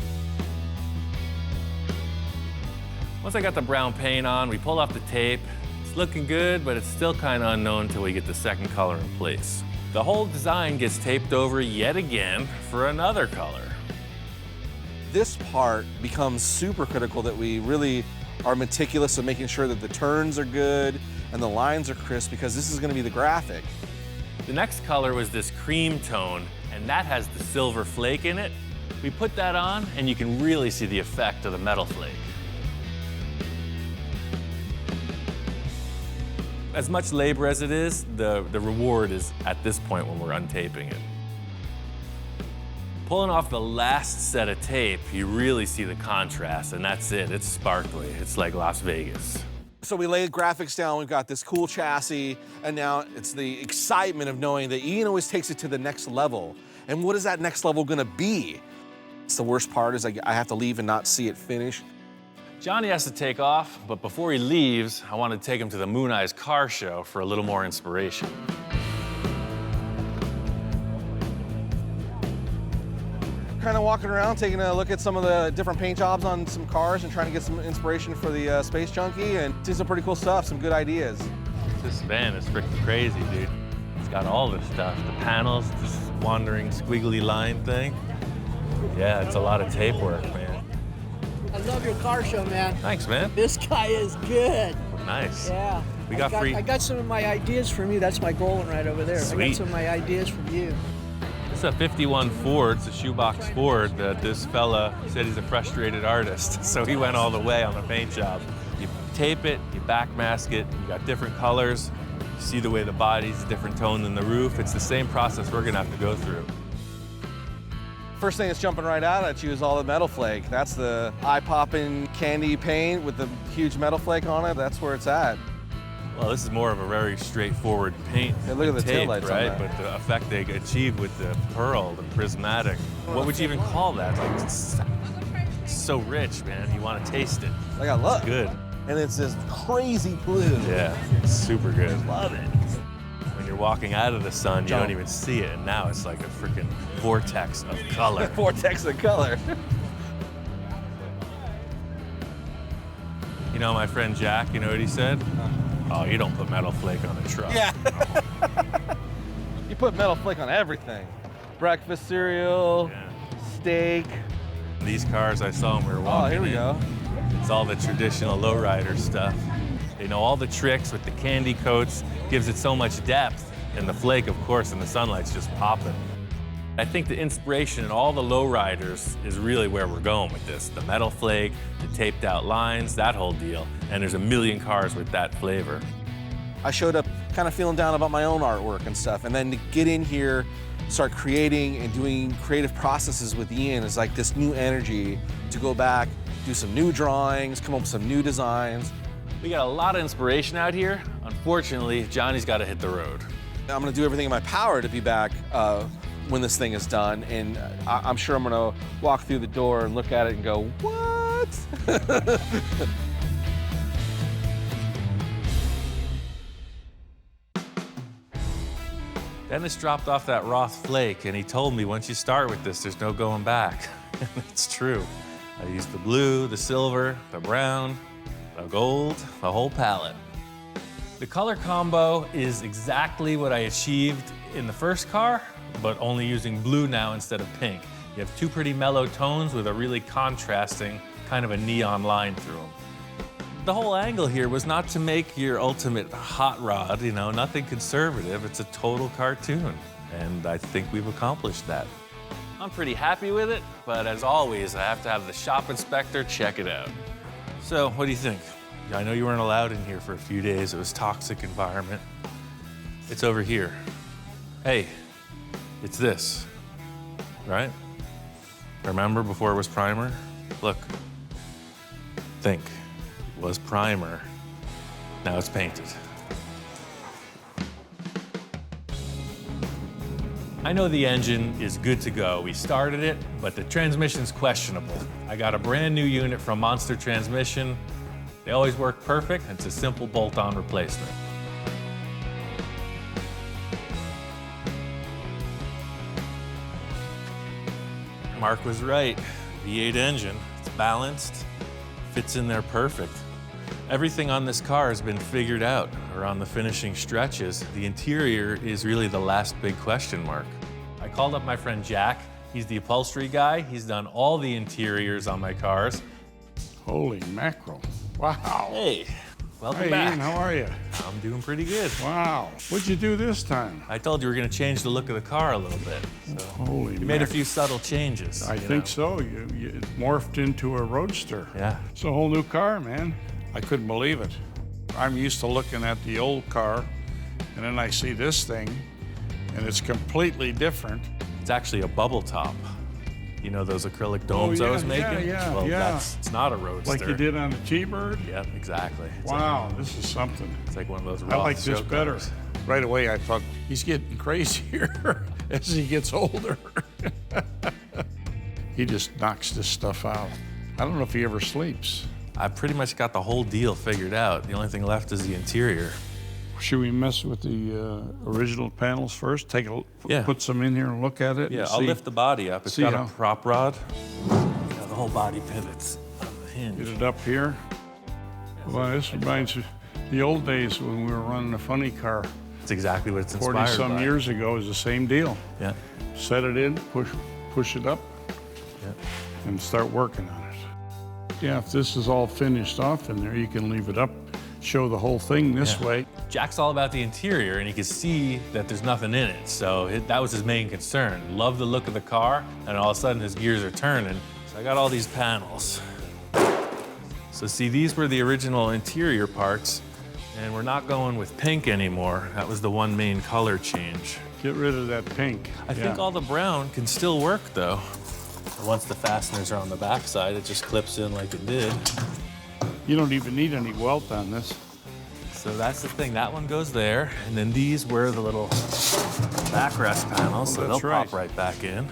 Once I got the brown paint on, we pulled off the tape. It's looking good, but it's still kind of unknown until we get the second color in place. The whole design gets taped over yet again for another color. This part becomes super critical that we really are meticulous in making sure that the turns are good and the lines are crisp because this is gonna be the graphic. The next color was this cream tone, and that has the silver flake in it. We put that on, and you can really see the effect of the metal flake. As much labor as it is, the reward is at this point when we're untaping it. Pulling off the last set of tape, you really see the contrast, and that's it. It's sparkly. It's like Las Vegas. So we laid graphics down, we've got this cool chassis, and now it's the excitement of knowing that Ian always takes it to the next level. And what is that next level gonna be? It's the worst part is I have to leave and not see it finish. Johnny has to take off, but before he leaves, I want to take him to the Moon Eyes car show for a little more inspiration. Kind of walking around, taking a look at some of the different paint jobs on some cars and trying to get some inspiration for the Space Junkie and see some pretty cool stuff, some good ideas. This van is freaking crazy, dude. It's got all this stuff. The panels, this wandering squiggly line thing. Yeah, it's a lot of tape work, man. I love your car show, man. Thanks, man. This guy is good. Nice. Yeah. We got free. I got some of my ideas from you. That's my Golden right over there. Sweet. I got some of my ideas from you. This is a 51 Ford, it's a shoebox Ford that this fella said he's a frustrated artist, so he went all the way on the paint job. You tape it, you backmask it, you got different colors, you see the way the body's a different tone than the roof. It's the same process we're gonna have to go through. First thing that's jumping right out at you is all the metal flake. That's the eye-popping candy paint with the huge metal flake on it. That's where it's at. Well, this is more of a very straightforward paint. Yeah, look at the tape, taillights on right? that. But the effect they achieve with the pearl, the prismatic, what would you even call that? Like, it's so rich, man. You want to taste it. I got look. It's good. And it's this crazy blue. Yeah, it's super good. Love it. When you're walking out of the sun, you Jump. don't even see it, and now it's like a freaking vortex of color. Vortex of color. You know, my friend Jack, you know what he said? Oh, you don't put metal flake on a truck. Yeah. You put metal flake on everything. Breakfast cereal, steak. These cars, I saw when we were walking Oh, here we in. go. It's all the traditional lowrider stuff. They know all the tricks with the candy coats, gives it so much depth. And the flake, of course, in the sunlight's just popping. I think the inspiration in all the lowriders is really where we're going with this. The metal flake, the taped out lines, that whole deal. And there's a million cars with that flavor. I showed up kind of feeling down about my own artwork and stuff. And then to get in here, start creating and doing creative processes with Ian is like this new energy to go back, do some new drawings, come up with some new designs. We got a lot of inspiration out here. Unfortunately, Johnny's got to hit the road. I'm gonna do everything in my power to be back when this thing is done. And I'm sure I'm gonna walk through the door and look at it and go, what? Dennis dropped off that Roth flake, and he told me once you start with this, there's no going back. It's true. I used the blue, the silver, the brown, the gold, the whole palette. The color combo is exactly what I achieved in the first car, but only using blue now instead of pink. You have two pretty mellow tones with a really contrasting kind of a neon line through them. The whole angle here was not to make your ultimate hot rod, you know, nothing conservative. It's a total cartoon, and I think we've accomplished that. I'm pretty happy with it, but as always, I have to have the shop inspector check it out. So, what do you think? I know you weren't allowed in here for a few days. It was a toxic environment. It's over here. Hey, it's this, right? Remember before it was primer? Look, think. It was primer. Now it's painted. I know the engine is good to go. We started it, but the transmission's questionable. I got a brand new unit from Monster Transmission. They always work perfect. It's a simple bolt-on replacement. Mark was right. V8 engine, it's balanced, fits in there perfect. Everything on this car has been figured out around the finishing stretches. The interior is really the last big question mark. I called up my friend Jack. He's the upholstery guy. He's done all the interiors on my cars. Holy mackerel. Wow. Hey, welcome Hey, back. Ian, how are you? I'm doing pretty good. Wow. What'd you do this time? I told you we're going to change the look of the car a little bit. So Holy you made a mackerel. few subtle changes. I you think know. so. You morphed into a roadster. Yeah. It's a whole new car, man. I couldn't believe it. I'm used to looking at the old car, and then I see this thing, and it's completely different. It's actually a bubble top. You know those acrylic domes I was making? Yeah, well, yeah. it's not a roadster. Like you did on the T-Bird? Yep, exactly. It's Wow, this is something. It's like one of those I Roth like this show better. cars. Right away, I thought, he's getting crazier as he gets older. He just knocks this stuff out. I don't know if he ever sleeps. I pretty much got the whole deal figured out. The only thing left is the interior. Should we mess with the original panels first? Take a put some in here and look at it. Yeah, and I'll see. lift the body up. It's see got how- a prop rod. You know, the whole body pivots on the hinge. Get it up here. Well, this reminds me the old days when we were running a funny car. It's exactly what it's inspired 40-some by. years ago is the same deal. Yeah. Set it in, push it up, Yeah. and start working on it. Yeah, if this is all finished off in there, you can leave it up, show the whole thing this Yeah. way. Jack's all about the interior, and he could see that there's nothing in it, so that was his main concern. Loved the look of the car, and all of a sudden his gears are turning. So I got all these panels. So see, these were the original interior parts, and we're not going with pink anymore. That was the one main color change. Get rid of that pink. I think all the brown can still work, though. Once the fasteners are on the back side, it just clips in like it did. You don't even need any welt on this. So that's the thing, that one goes there, and then these were the little backrest panels, so they'll pop right back in.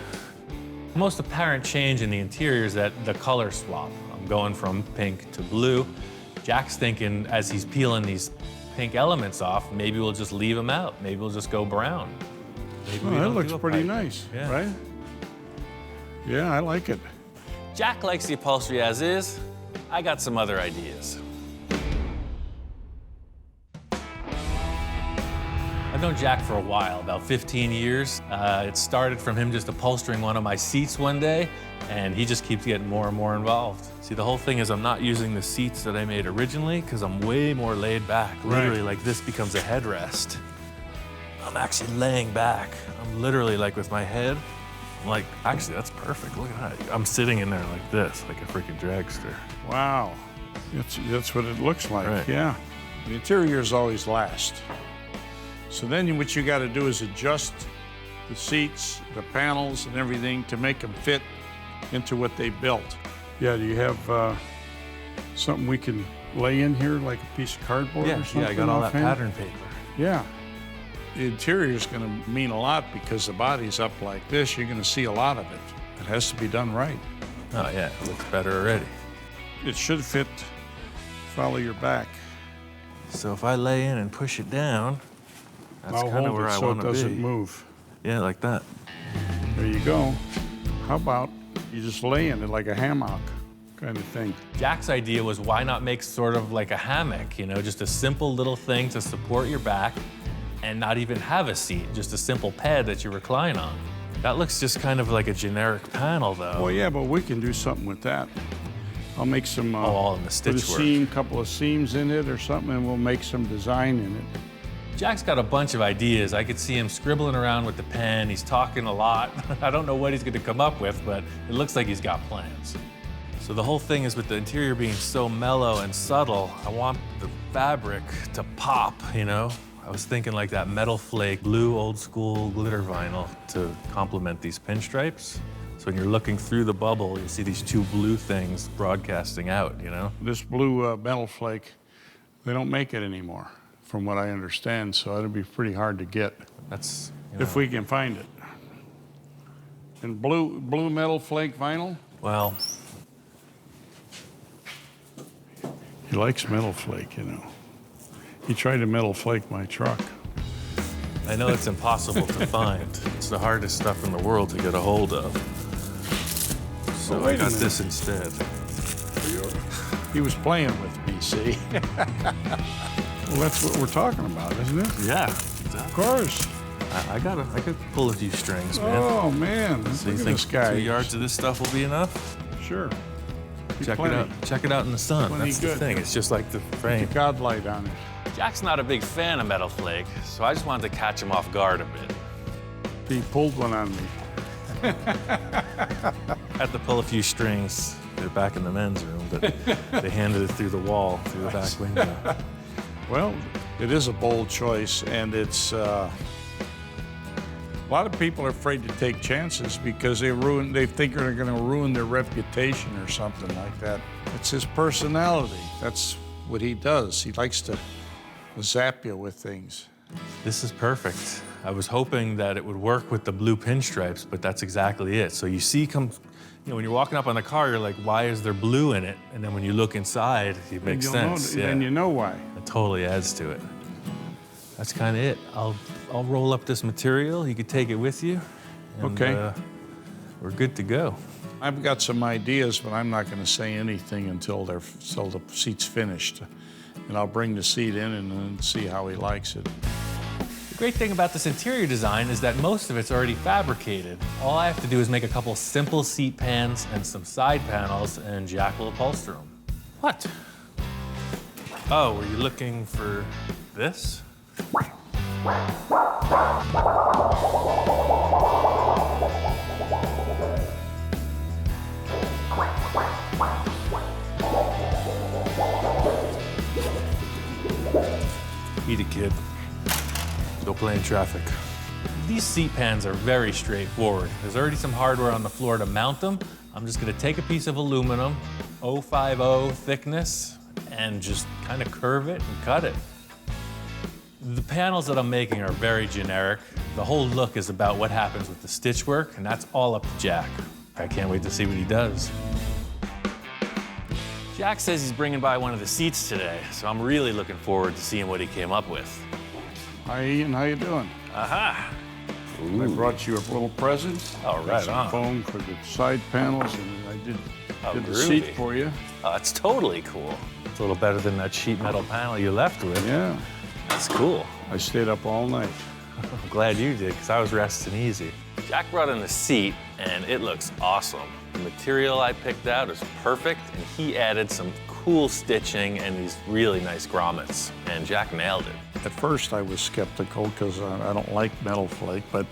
The most apparent change in the interior is that the color swap. I'm going from pink to blue. Jack's thinking, as he's peeling these pink elements off, maybe we'll just leave them out. Maybe we'll just go brown. Maybe that looks pretty nice, right? Yeah, I like it. Jack likes the upholstery as is. I got some other ideas. I've known Jack for a while, about 15 years. It started from him just upholstering one of my seats one day, and he just keeps getting more and more involved. See, the whole thing is I'm not using the seats that I made originally because I'm way more laid back. Literally, like this becomes a headrest. I'm actually laying back. I'm literally like with my head. I'm like, actually, that's perfect. Look at that. I'm sitting in there like this, like a freaking dragster. Wow, that's what it looks like, Right. yeah. The interior is always last. So then what you got to do is adjust the seats, the panels, and everything to make them fit into what they built. Yeah, do you have something we can lay in here, like a piece of cardboard or something? Yeah, I got all that offhand? pattern paper. Yeah. The interior is going to mean a lot because the body's up like this. You're going to see a lot of it. It has to be done right. Oh yeah, it looks better already. It should fit, follow your back. So if I lay in and push it down, that's I'll kind of hold where it I so want it to be. doesn't move. Yeah, like that. There you go. How about you just lay in it like a hammock kind of thing? Jack's idea was why not make sort of like a hammock, you know, just a simple little thing to support your back and not even have a seat, just a simple pad that you recline on. That looks just kind of like a generic panel, though. Well, yeah, but we can do something with that. I'll make some all in the stitch put a work. seam, couple of seams in it or something, and we'll make some design in it. Jack's got a bunch of ideas. I could see him scribbling around with the pen. He's talking a lot. I don't know what he's going to come up with, but it looks like he's got plans. So the whole thing is with the interior being so mellow and subtle, I want the fabric to pop, you know? I was thinking like that metal flake, blue old school glitter vinyl to complement these pinstripes. So when you're looking through the bubble, you see these two blue things broadcasting out, you know? This blue metal flake, they don't make it anymore, from what I understand, so it'll be pretty hard to get. That's, if we can find it. And blue metal flake vinyl? Well, he likes metal flake, you know. He tried to metal flake my truck. I know it's impossible to find. It's the hardest stuff in the world to get a hold of. So Oh, I wait a got minute. this instead. He was playing with BC. Well, that's what we're talking about, isn't it? Yeah. Of course. I could pull a few strings, man. Oh, man. So you Look at think this guy. 2 yards of this stuff will be enough? Sure. Check Plenty. it out. Check it out in the sun. Plenty That's the good. thing. It's just like the frame. Put the God light on it. Jack's not a big fan of metal flake, so I just wanted to catch him off guard a bit. He pulled one on me. Had to pull a few strings. They're back in the men's room, but they handed it through the wall, through the back window. Well, it is a bold choice, and it's a lot of people are afraid to take chances because they think they're going to ruin their reputation or something like that. It's his personality. That's what he does. He likes to zap you with things. This is perfect. I was hoping that it would work with the blue pinstripes, but that's exactly it. So you see, when you're walking up on the car, you're like, why is there blue in it? And then when you look inside, it makes sense. Then you know why. It totally adds to it. That's kind of it. I'll roll up this material. You could take it with you. And, Okay. We're good to go. I've got some ideas, but I'm not going to say anything until the seat's finished. And I'll bring the seat in and then see how he likes it. The great thing about this interior design is that most of it's already fabricated. All I have to do is make a couple simple seat pans and some side panels, and Jack will upholster them. What? Oh, were you looking for this? Eat it, kid. Go play in traffic. These seat pans are very straightforward. There's already some hardware on the floor to mount them. I'm just gonna take a piece of aluminum, 050 thickness, and just kind of curve it and cut it. The panels that I'm making are very generic. The whole look is about what happens with the stitch work, and that's all up to Jack. I can't wait to see what he does. Jack says he's bringing by one of the seats today, so I'm really looking forward to seeing what he came up with. Hi, Ian. How you doing? Aha! I brought you a little present. Oh, right some on. foam for the side panels, and I did the groovy. seat for you. Oh, that's totally cool. It's a little better than that sheet metal panel you left with. Yeah. That's cool. I stayed up all night. I'm glad you did, because I was resting easy. Jack brought in the seat, and it looks awesome. The material I picked out is perfect, and he added some cool stitching and these really nice grommets, and Jack nailed it. At first, I was skeptical because I don't like metal flake, but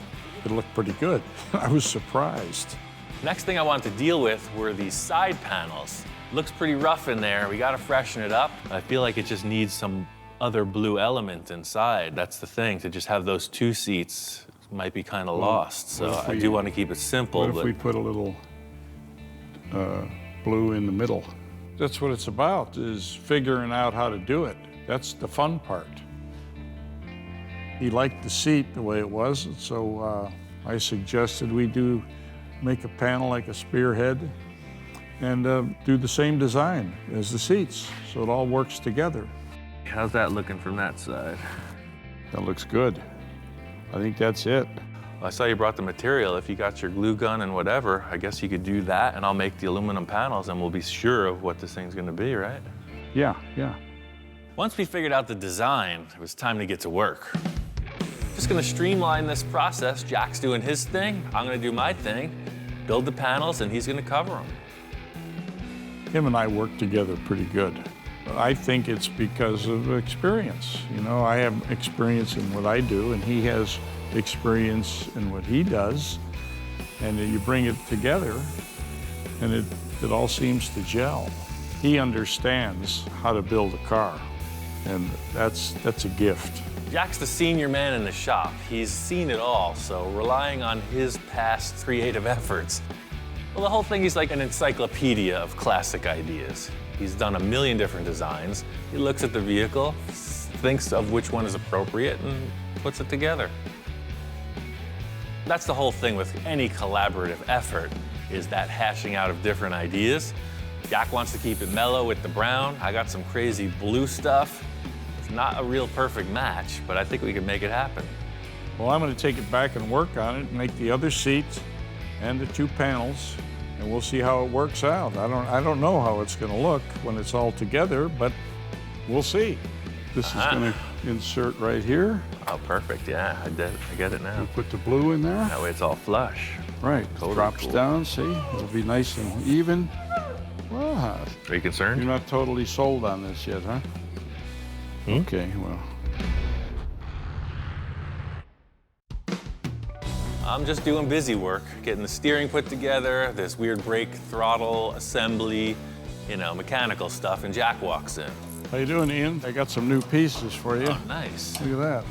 it looked pretty good. I was surprised. Next thing I wanted to deal with were these side panels. Looks pretty rough in there. We gotta freshen it up. I feel like it just needs some other blue element inside. That's the thing, to just have those two seats might be kind of lost. So I do want to keep it simple. What if we put a little blue in the middle? That's what it's about, is figuring out how to do it. That's the fun part. He liked the seat the way it was, and so I suggested we make a panel like a spearhead and do the same design as the seats, so it all works together. How's that looking from that side? That looks good. I think that's it. I saw you brought the material. If you got your glue gun and whatever, I guess you could do that, and I'll make the aluminum panels, and we'll be sure of what this thing's gonna be, right? Yeah, yeah. Once we figured out the design, it was time to get to work. Just gonna streamline this process. Jack's doing his thing, I'm gonna do my thing, build the panels, and he's gonna cover them. Him and I work together pretty good. I think it's because of experience. You know, I have experience in what I do, and he has experience in what he does, and you bring it together, and it all seems to gel. He understands how to build a car, and that's a gift. Jack's the senior man in the shop. He's seen it all, so relying on his past creative efforts. Well, the whole thing is like an encyclopedia of classic ideas. He's done a million different designs. He looks at the vehicle, thinks of which one is appropriate, and puts it together. That's the whole thing with any collaborative effort, is that hashing out of different ideas. Jack wants to keep it mellow with the brown. I got some crazy blue stuff. It's not a real perfect match, but I think we can make it happen. Well, I'm going to take it back and work on it, make the other seat and the two panels, and we'll see how it works out. I don't know how it's going to look when it's all together, but we'll see. This is going to insert right here. Oh, perfect. Yeah, I get it now. You put the blue in there. That way it's all flush. Right. Totally Drops cool. down. See, it'll be nice and even. Wow. Are you concerned? You're not totally sold on this yet, huh? Okay. Well. I'm just doing busy work, getting the steering put together, this weird brake throttle assembly, mechanical stuff, and Jack walks in. How you doing, Ian? I got some new pieces for you. Oh, nice. Look at that.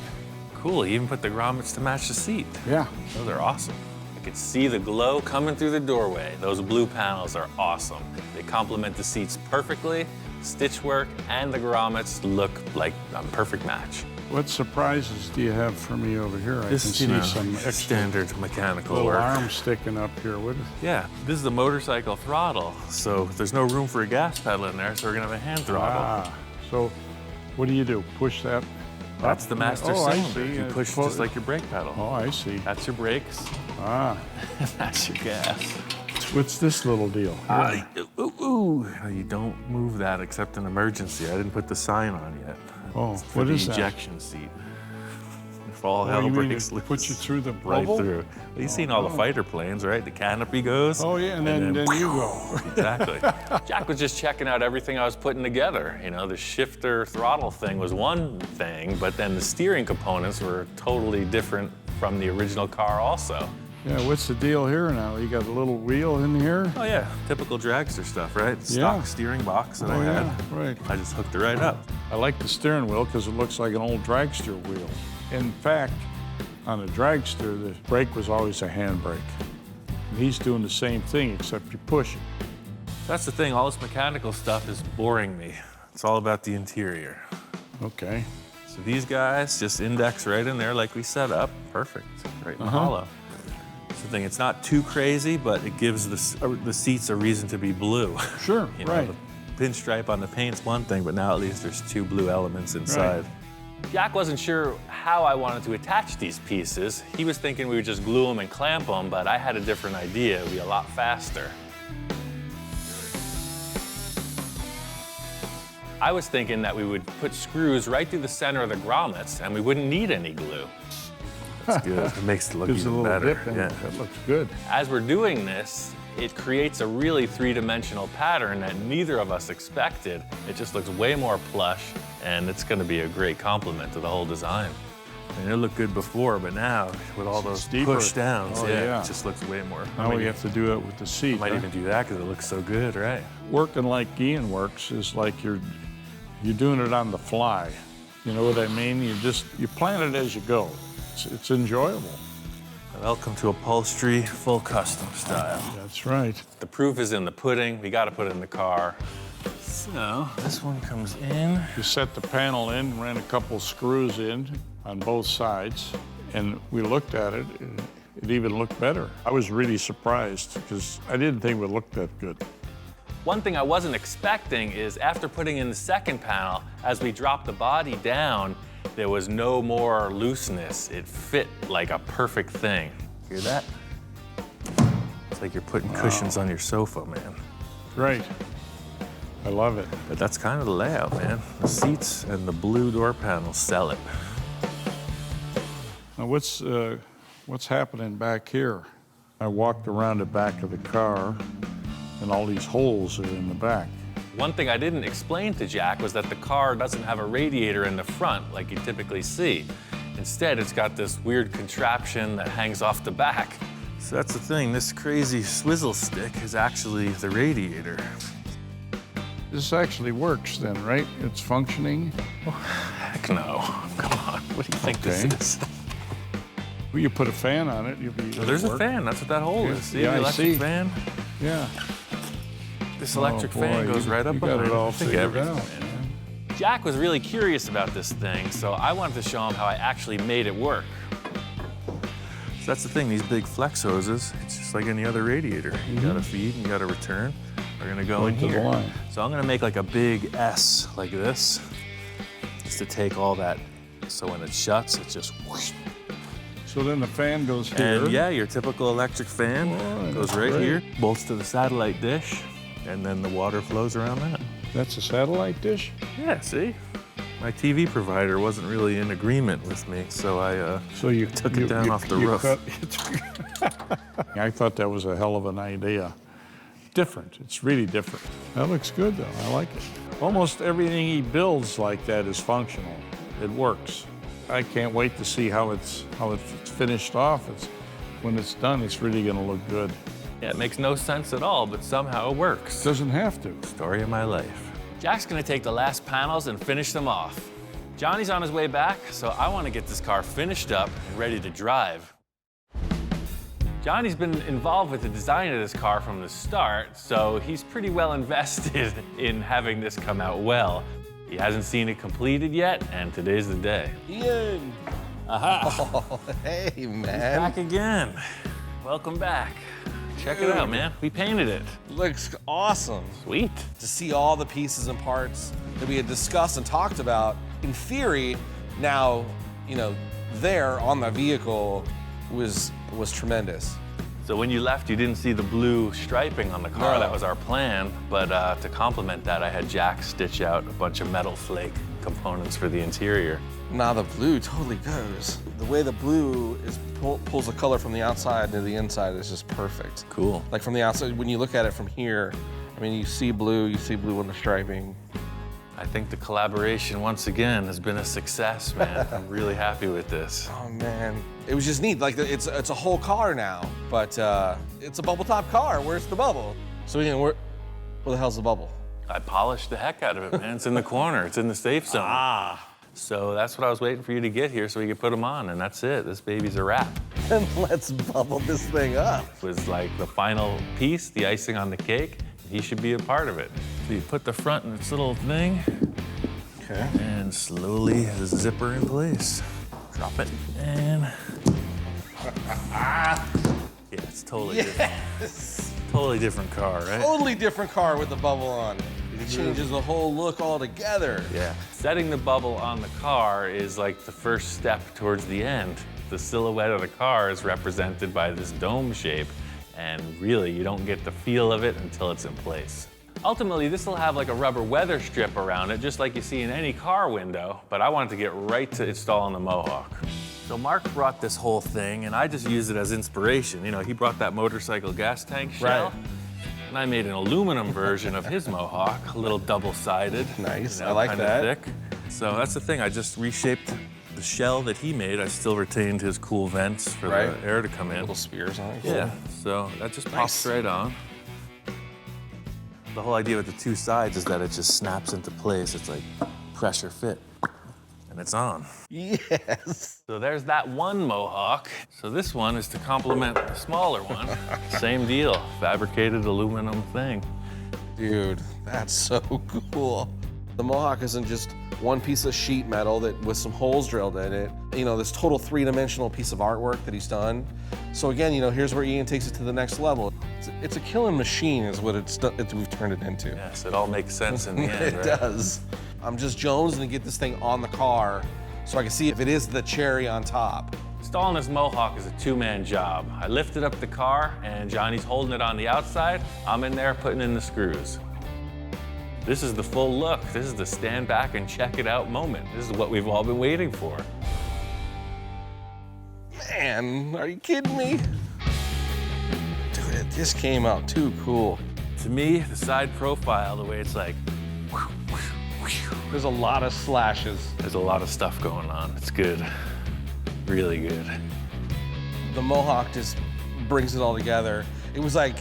Cool, you even put the grommets to match the seat. Yeah. Those are awesome. I could see the glow coming through the doorway. Those blue panels are awesome. They complement the seats perfectly. Stitch work and the grommets look like a perfect match. What surprises do you have for me over here? I can see some extra standard mechanical little work. arms sticking up here. What is Yeah, this is a motorcycle throttle, so there's no room for a gas pedal in there, so we're gonna have a hand throttle. Ah, so what do? Push that? That's the master I cylinder. see. You push just like your brake pedal. Oh, I see. That's your brakes. Ah. That's your gas. What's this little deal? You don't move that except in emergency. I didn't put the sign on yet. Oh, It's for what the is that? ejection seat. all hell you mean breaks it loose. puts you through the right bubble? through. Well, you've seen all the fighter planes, right? The canopy goes. Oh yeah, and then you go. Exactly. Jack was just checking out everything I was putting together. You know, the shifter throttle thing was one thing, but then the steering components were totally different from the original car also. Yeah, what's the deal here now? You got a little wheel in here? Oh yeah, typical dragster stuff, right? Stock steering box that I had. Yeah, right. I just hooked it right up. I like the steering wheel because it looks like an old dragster wheel. In fact, on a dragster, the brake was always a handbrake. And he's doing the same thing, except you push it. That's the thing, all this mechanical stuff is boring me. It's all about the interior. Okay. So these guys just index right in there like we set up. Perfect, right in the hollow. That's the thing, it's not too crazy, but it gives the seats a reason to be blue. Sure, You know, right. The pinstripe on the paint's one thing, but now at least there's 2 blue elements inside. Jack wasn't sure how I wanted to attach these pieces. He was thinking we would just glue them and clamp them, but I had a different idea. It would be a lot faster. I was thinking that we would put screws right through the center of the grommets and we wouldn't need any glue. That's good. It makes it look Gives a even little better. dip in it. That looks good. As we're doing this, it creates a really three-dimensional pattern that neither of us expected. It just looks way more plush, and it's going to be a great complement to the whole design. And it looked good before, but now with all those push downs, it just looks way more. Now we have to do it with the seat. I might even do that because it looks so good, right? Working like Ian works is like you're doing it on the fly. You know what I mean? You plan it as you go. It's enjoyable. Welcome to upholstery, full custom style. That's right. The proof is in the pudding. We got to put it in the car. So this one comes in. You set the panel in, ran a couple screws in on both sides, and we looked at it. It even looked better. I was really surprised because I didn't think it would look that good. One thing I wasn't expecting is after putting in the second panel, as we dropped the body down, there was no more looseness. It fit like a perfect thing. Hear that? It's like you're putting cushions on your sofa, man. Right. I love it. But that's kind of the layout, man. The seats and the blue door panels sell it. Now what's happening back here? I walked around the back of the car, and all these holes are in the back. One thing I didn't explain to Jack was that the car doesn't have a radiator in the front like you typically see. Instead, it's got this weird contraption that hangs off the back. So that's the thing, this crazy swizzle stick is actually the radiator. This actually works then, right? It's functioning? Oh, heck no. Come on, what do you think this is? Well, you put a fan on it, you'll be. So there's a fan, that's what that hole is. See, yeah, the electric I see. fan? Yeah. This electric fan boy, goes right up you behind got it all I think figured everything, out. man. Jack was really curious about this thing, so I wanted to show him how I actually made it work. So that's the thing, these big flex hoses, it's just like any other radiator. You gotta feed and you gotta return. We're gonna go in to the here. line. So I'm gonna make like a big S like this, just to take all that, so when it shuts, it just whoosh. So then the fan goes here. And yeah, your typical electric fan goes right here, bolts to the satellite dish, and then the water flows around that. That's a satellite dish? Yeah, see? My TV provider wasn't really in agreement with me, so I took it down off the roof. I thought that was a hell of an idea. Different, it's really different. That looks good though, I like it. Almost everything he builds like that is functional. It works. I can't wait to see how it's finished off. When it's done, it's really gonna look good. Yeah, it makes no sense at all, but somehow it works. Doesn't have to. Story of my life. Jack's gonna take the last panels and finish them off. Johnny's on his way back, so I wanna get this car finished up and ready to drive. Johnny's been involved with the design of this car from the start, so he's pretty well invested in having this come out well. He hasn't seen it completed yet, and today's the day. Ian! Aha! Oh, hey, man. Back again. Welcome back. Check it out, man. We painted it. Looks awesome. Sweet. To see all the pieces and parts that we had discussed and talked about, in theory, now, there on the vehicle was tremendous. So when you left, you didn't see the blue striping on the car. No. That was our plan. But to complement that, I had Jack stitch out a bunch of metal flake components for the interior. Nah, the blue totally goes. The way the blue is pulls the color from the outside to the inside is just perfect. Cool. Like from the outside, when you look at it from here, I mean, you see blue on the striping. I think the collaboration, once again, has been a success, man. I'm really happy with this. Oh, man. It was just neat. Like, it's a whole car now, but it's a bubble top car. Where's the bubble? So, you know, where the hell's the bubble? I polished the heck out of it, man. It's in the corner. It's in the safe zone. Ah. So that's what I was waiting for you to get here so we could put them on, and that's it. This baby's a wrap. And let's bubble this thing up. It was like the final piece, the icing on the cake. He should be a part of it. So you put the front in its little thing. Okay. And slowly zipper in place. Drop it, and... yeah, it's totally different. Totally different car, right? Totally different car with the bubble on it. It changes the whole look altogether. Yeah. Setting the bubble on the car is like the first step towards the end. The silhouette of the car is represented by this dome shape, and really, you don't get the feel of it until it's in place. Ultimately, this will have like a rubber weather strip around it, just like you see in any car window, but I wanted to get right to installing the Mohawk. So Mark brought this whole thing, and I just used it as inspiration. You know, he brought that motorcycle gas tank shell, and I made an aluminum version of his Mohawk, a little double-sided. Nice, you know, I like kinda that. thick. So that's the thing, I just reshaped the shell that he made. I still retained his cool vents for the air to come in. Little spears on it. Yeah, so that just pops right on. The whole idea with the two sides is that it just snaps into place. It's like pressure fit, and it's on. Yes. So there's that one Mohawk. So this one is to complement the smaller one. Same deal, fabricated aluminum thing. Dude, that's so cool. The Mohawk isn't just one piece of sheet metal that with some holes drilled in it. You know, this total three-dimensional piece of artwork that he's done. So again, you know, here's where Ian takes it to the next level. It's a killing machine is what we've turned it into. Yes, it all makes sense in the end, It does. I'm just jonesing to get this thing on the car so I can see if it is the cherry on top. Installing this Mohawk is a two-man job. I lifted up the car, and Johnny's holding it on the outside. I'm in there putting in the screws. This is the full look. This is the stand back and check it out moment. This is what we've all been waiting for. Man, are you kidding me? Dude, this came out too cool. To me, the side profile, the way it's like, there's a lot of slashes. There's a lot of stuff going on. It's good, really good. The Mohawk just brings it all together. It was like,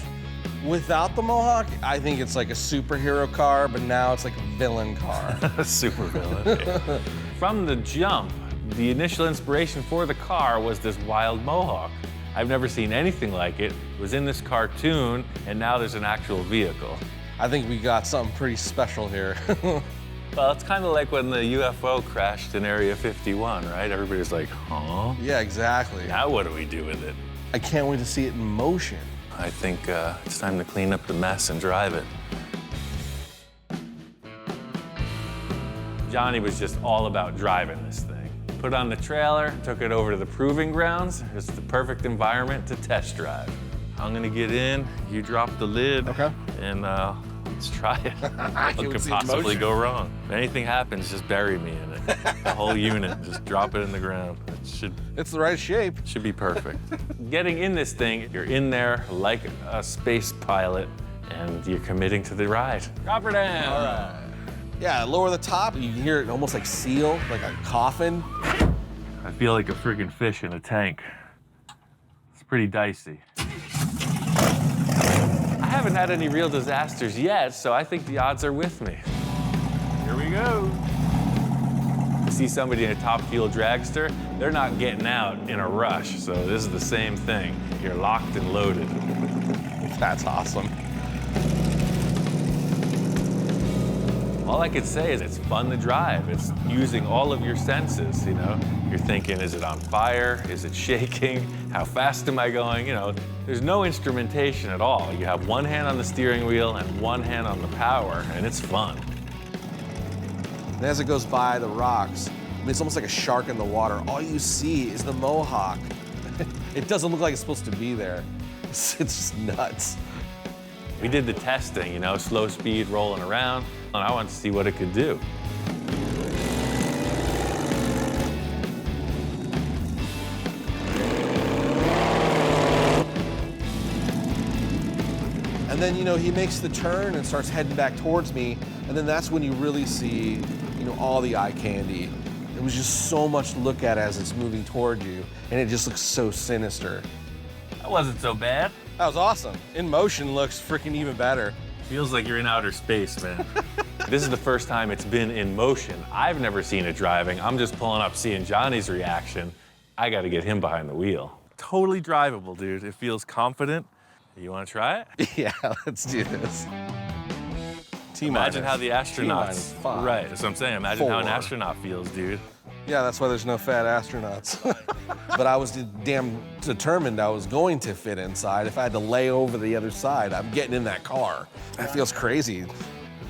without the Mohawk, I think it's like a superhero car, but now it's like a villain car. A super villain. Yeah. From the jump, the initial inspiration for the car was this wild Mohawk. I've never seen anything like it. It was in this cartoon, and now there's an actual vehicle. I think we got something pretty special here. Well, it's kind of like when the UFO crashed in Area 51, right? Everybody's like, huh? Yeah, exactly. Now what do we do with it? I can't wait to see it in motion. I think it's time to clean up the mess and drive it. Johnny was just all about driving this thing. Put on the trailer, took it over to the proving grounds. It's the perfect environment to test drive. I'm gonna get in, you drop the lid, and let's try it. What could possibly go wrong? If anything happens, just bury me in it. The whole unit, just drop it in the ground. It's the right shape. Should be perfect. Getting in this thing, you're in there like a space pilot, and you're committing to the ride. Drop her down. All right. Yeah, lower the top. You can hear it almost like seal, like a coffin. I feel like a friggin' fish in a tank. It's pretty dicey. I haven't had any real disasters yet, so I think the odds are with me. Here we go. You see somebody in a top fuel dragster, they're not getting out in a rush, so this is the same thing. You're locked and loaded. That's awesome. All I could say is it's fun to drive. It's using all of your senses, you know? You're thinking, is it on fire? Is it shaking? How fast am I going? You know, there's no instrumentation at all. You have one hand on the steering wheel and one hand on the power, and it's fun. And as it goes by the rocks, I mean, it's almost like a shark in the water. All you see is the Mohawk. It doesn't look like it's supposed to be there. It's just nuts. We did the testing, you know, slow speed rolling around, and I wanted to see what it could do. And then, you know, he makes the turn and starts heading back towards me. And then that's when you really see, you know, all the eye candy. It was just so much to look at as it's moving toward you. And it just looks so sinister. That wasn't so bad. That was awesome. In motion looks freaking even better. Feels like you're in outer space, man. This is the first time it's been in motion. I've never seen it driving. I'm just pulling up, seeing Johnny's reaction. I got to get him behind the wheel. Totally drivable, dude. It feels confident. You want to try it? Yeah, let's do this. Imagine how the astronauts. T-5. Right, that's what I'm saying. Imagine how an 4. astronaut feels, dude. Yeah, that's why there's no fat astronauts. But I was damn determined I was going to fit inside. If I had to lay over the other side, I'm getting in that car. That feels crazy.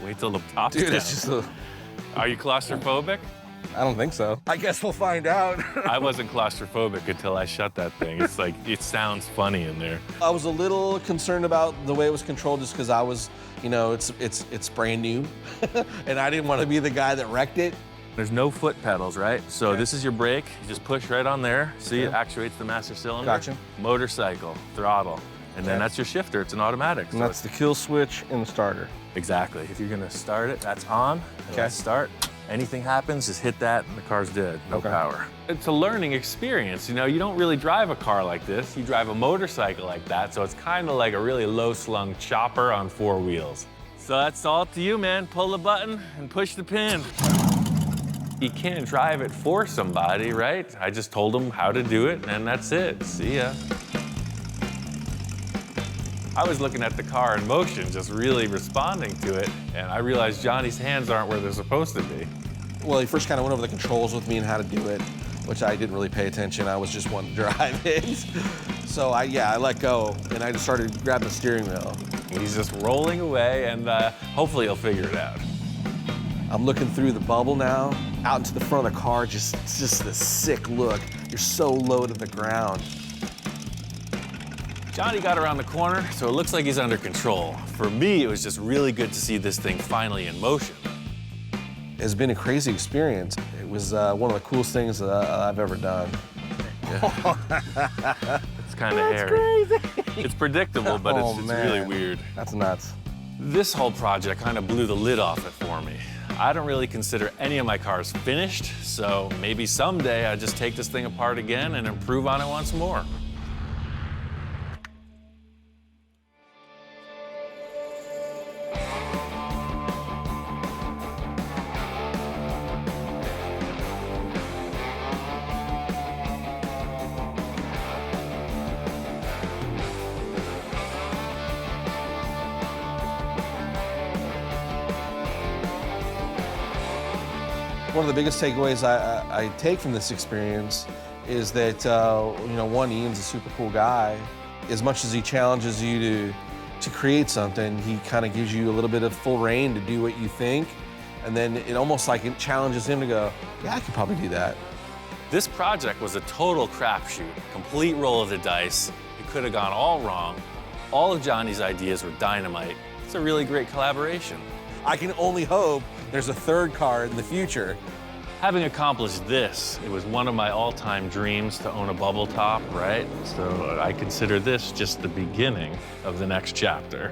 Wait till the top's Dude, down. it's just a... Are you claustrophobic? I don't think so. I guess we'll find out. I wasn't claustrophobic until I shut that thing. It's like, it sounds funny in there. I was a little concerned about the way it was controlled just because I was, you know, it's brand new. And I didn't want to be the guy that wrecked it. There's no foot pedals, right? So this is your brake. You just push right on there. See, it actuates the master cylinder. Gotcha. Motorcycle, throttle. And then that's your shifter. It's an automatic. And that's the kill switch and the starter. Exactly. If you're gonna start it, that's on. Okay. Start. Anything happens, just hit that and the car's dead. No power. It's a learning experience. You know, you don't really drive a car like this. You drive a motorcycle like that, so it's kind of like a really low-slung chopper on 4 wheels. So that's all up to you, man. Pull the button and push the pin. You can't drive it for somebody, right? I just told them how to do it, and that's it. See ya. I was looking at the car in motion, just really responding to it, and I realized Johnny's hands aren't where they're supposed to be. Well, he first kind of went over the controls with me and how to do it, which I didn't really pay attention. I was just wanting to drive it. So I let go, and I just started grabbing the steering wheel. He's just rolling away, and hopefully he'll figure it out. I'm looking through the bubble now, out into the front of the car, it's just this sick look. You're so low to the ground. Johnny got around the corner, so it looks like he's under control. For me, it was just really good to see this thing finally in motion. It's been a crazy experience. It was one of the coolest things that I've ever done. Yeah. It's kind of hairy. Crazy. It's predictable, but it's really weird. That's nuts. This whole project kind of blew the lid off it for me. I don't really consider any of my cars finished, so maybe someday I just take this thing apart again and improve on it once more. One of the biggest takeaways I take from this experience is that, you know, one, Ian's a super cool guy. As much as he challenges you to create something, he kind of gives you a little bit of full reign to do what you think. And then it almost like it challenges him to go, yeah, I could probably do that. This project was a total crapshoot, complete roll of the dice. It could have gone all wrong. All of Johnny's ideas were dynamite. It's a really great collaboration. I can only hope there's a third car in the future. Having accomplished this, it was one of my all-time dreams to own a bubble top, right? So I consider this just the beginning of the next chapter.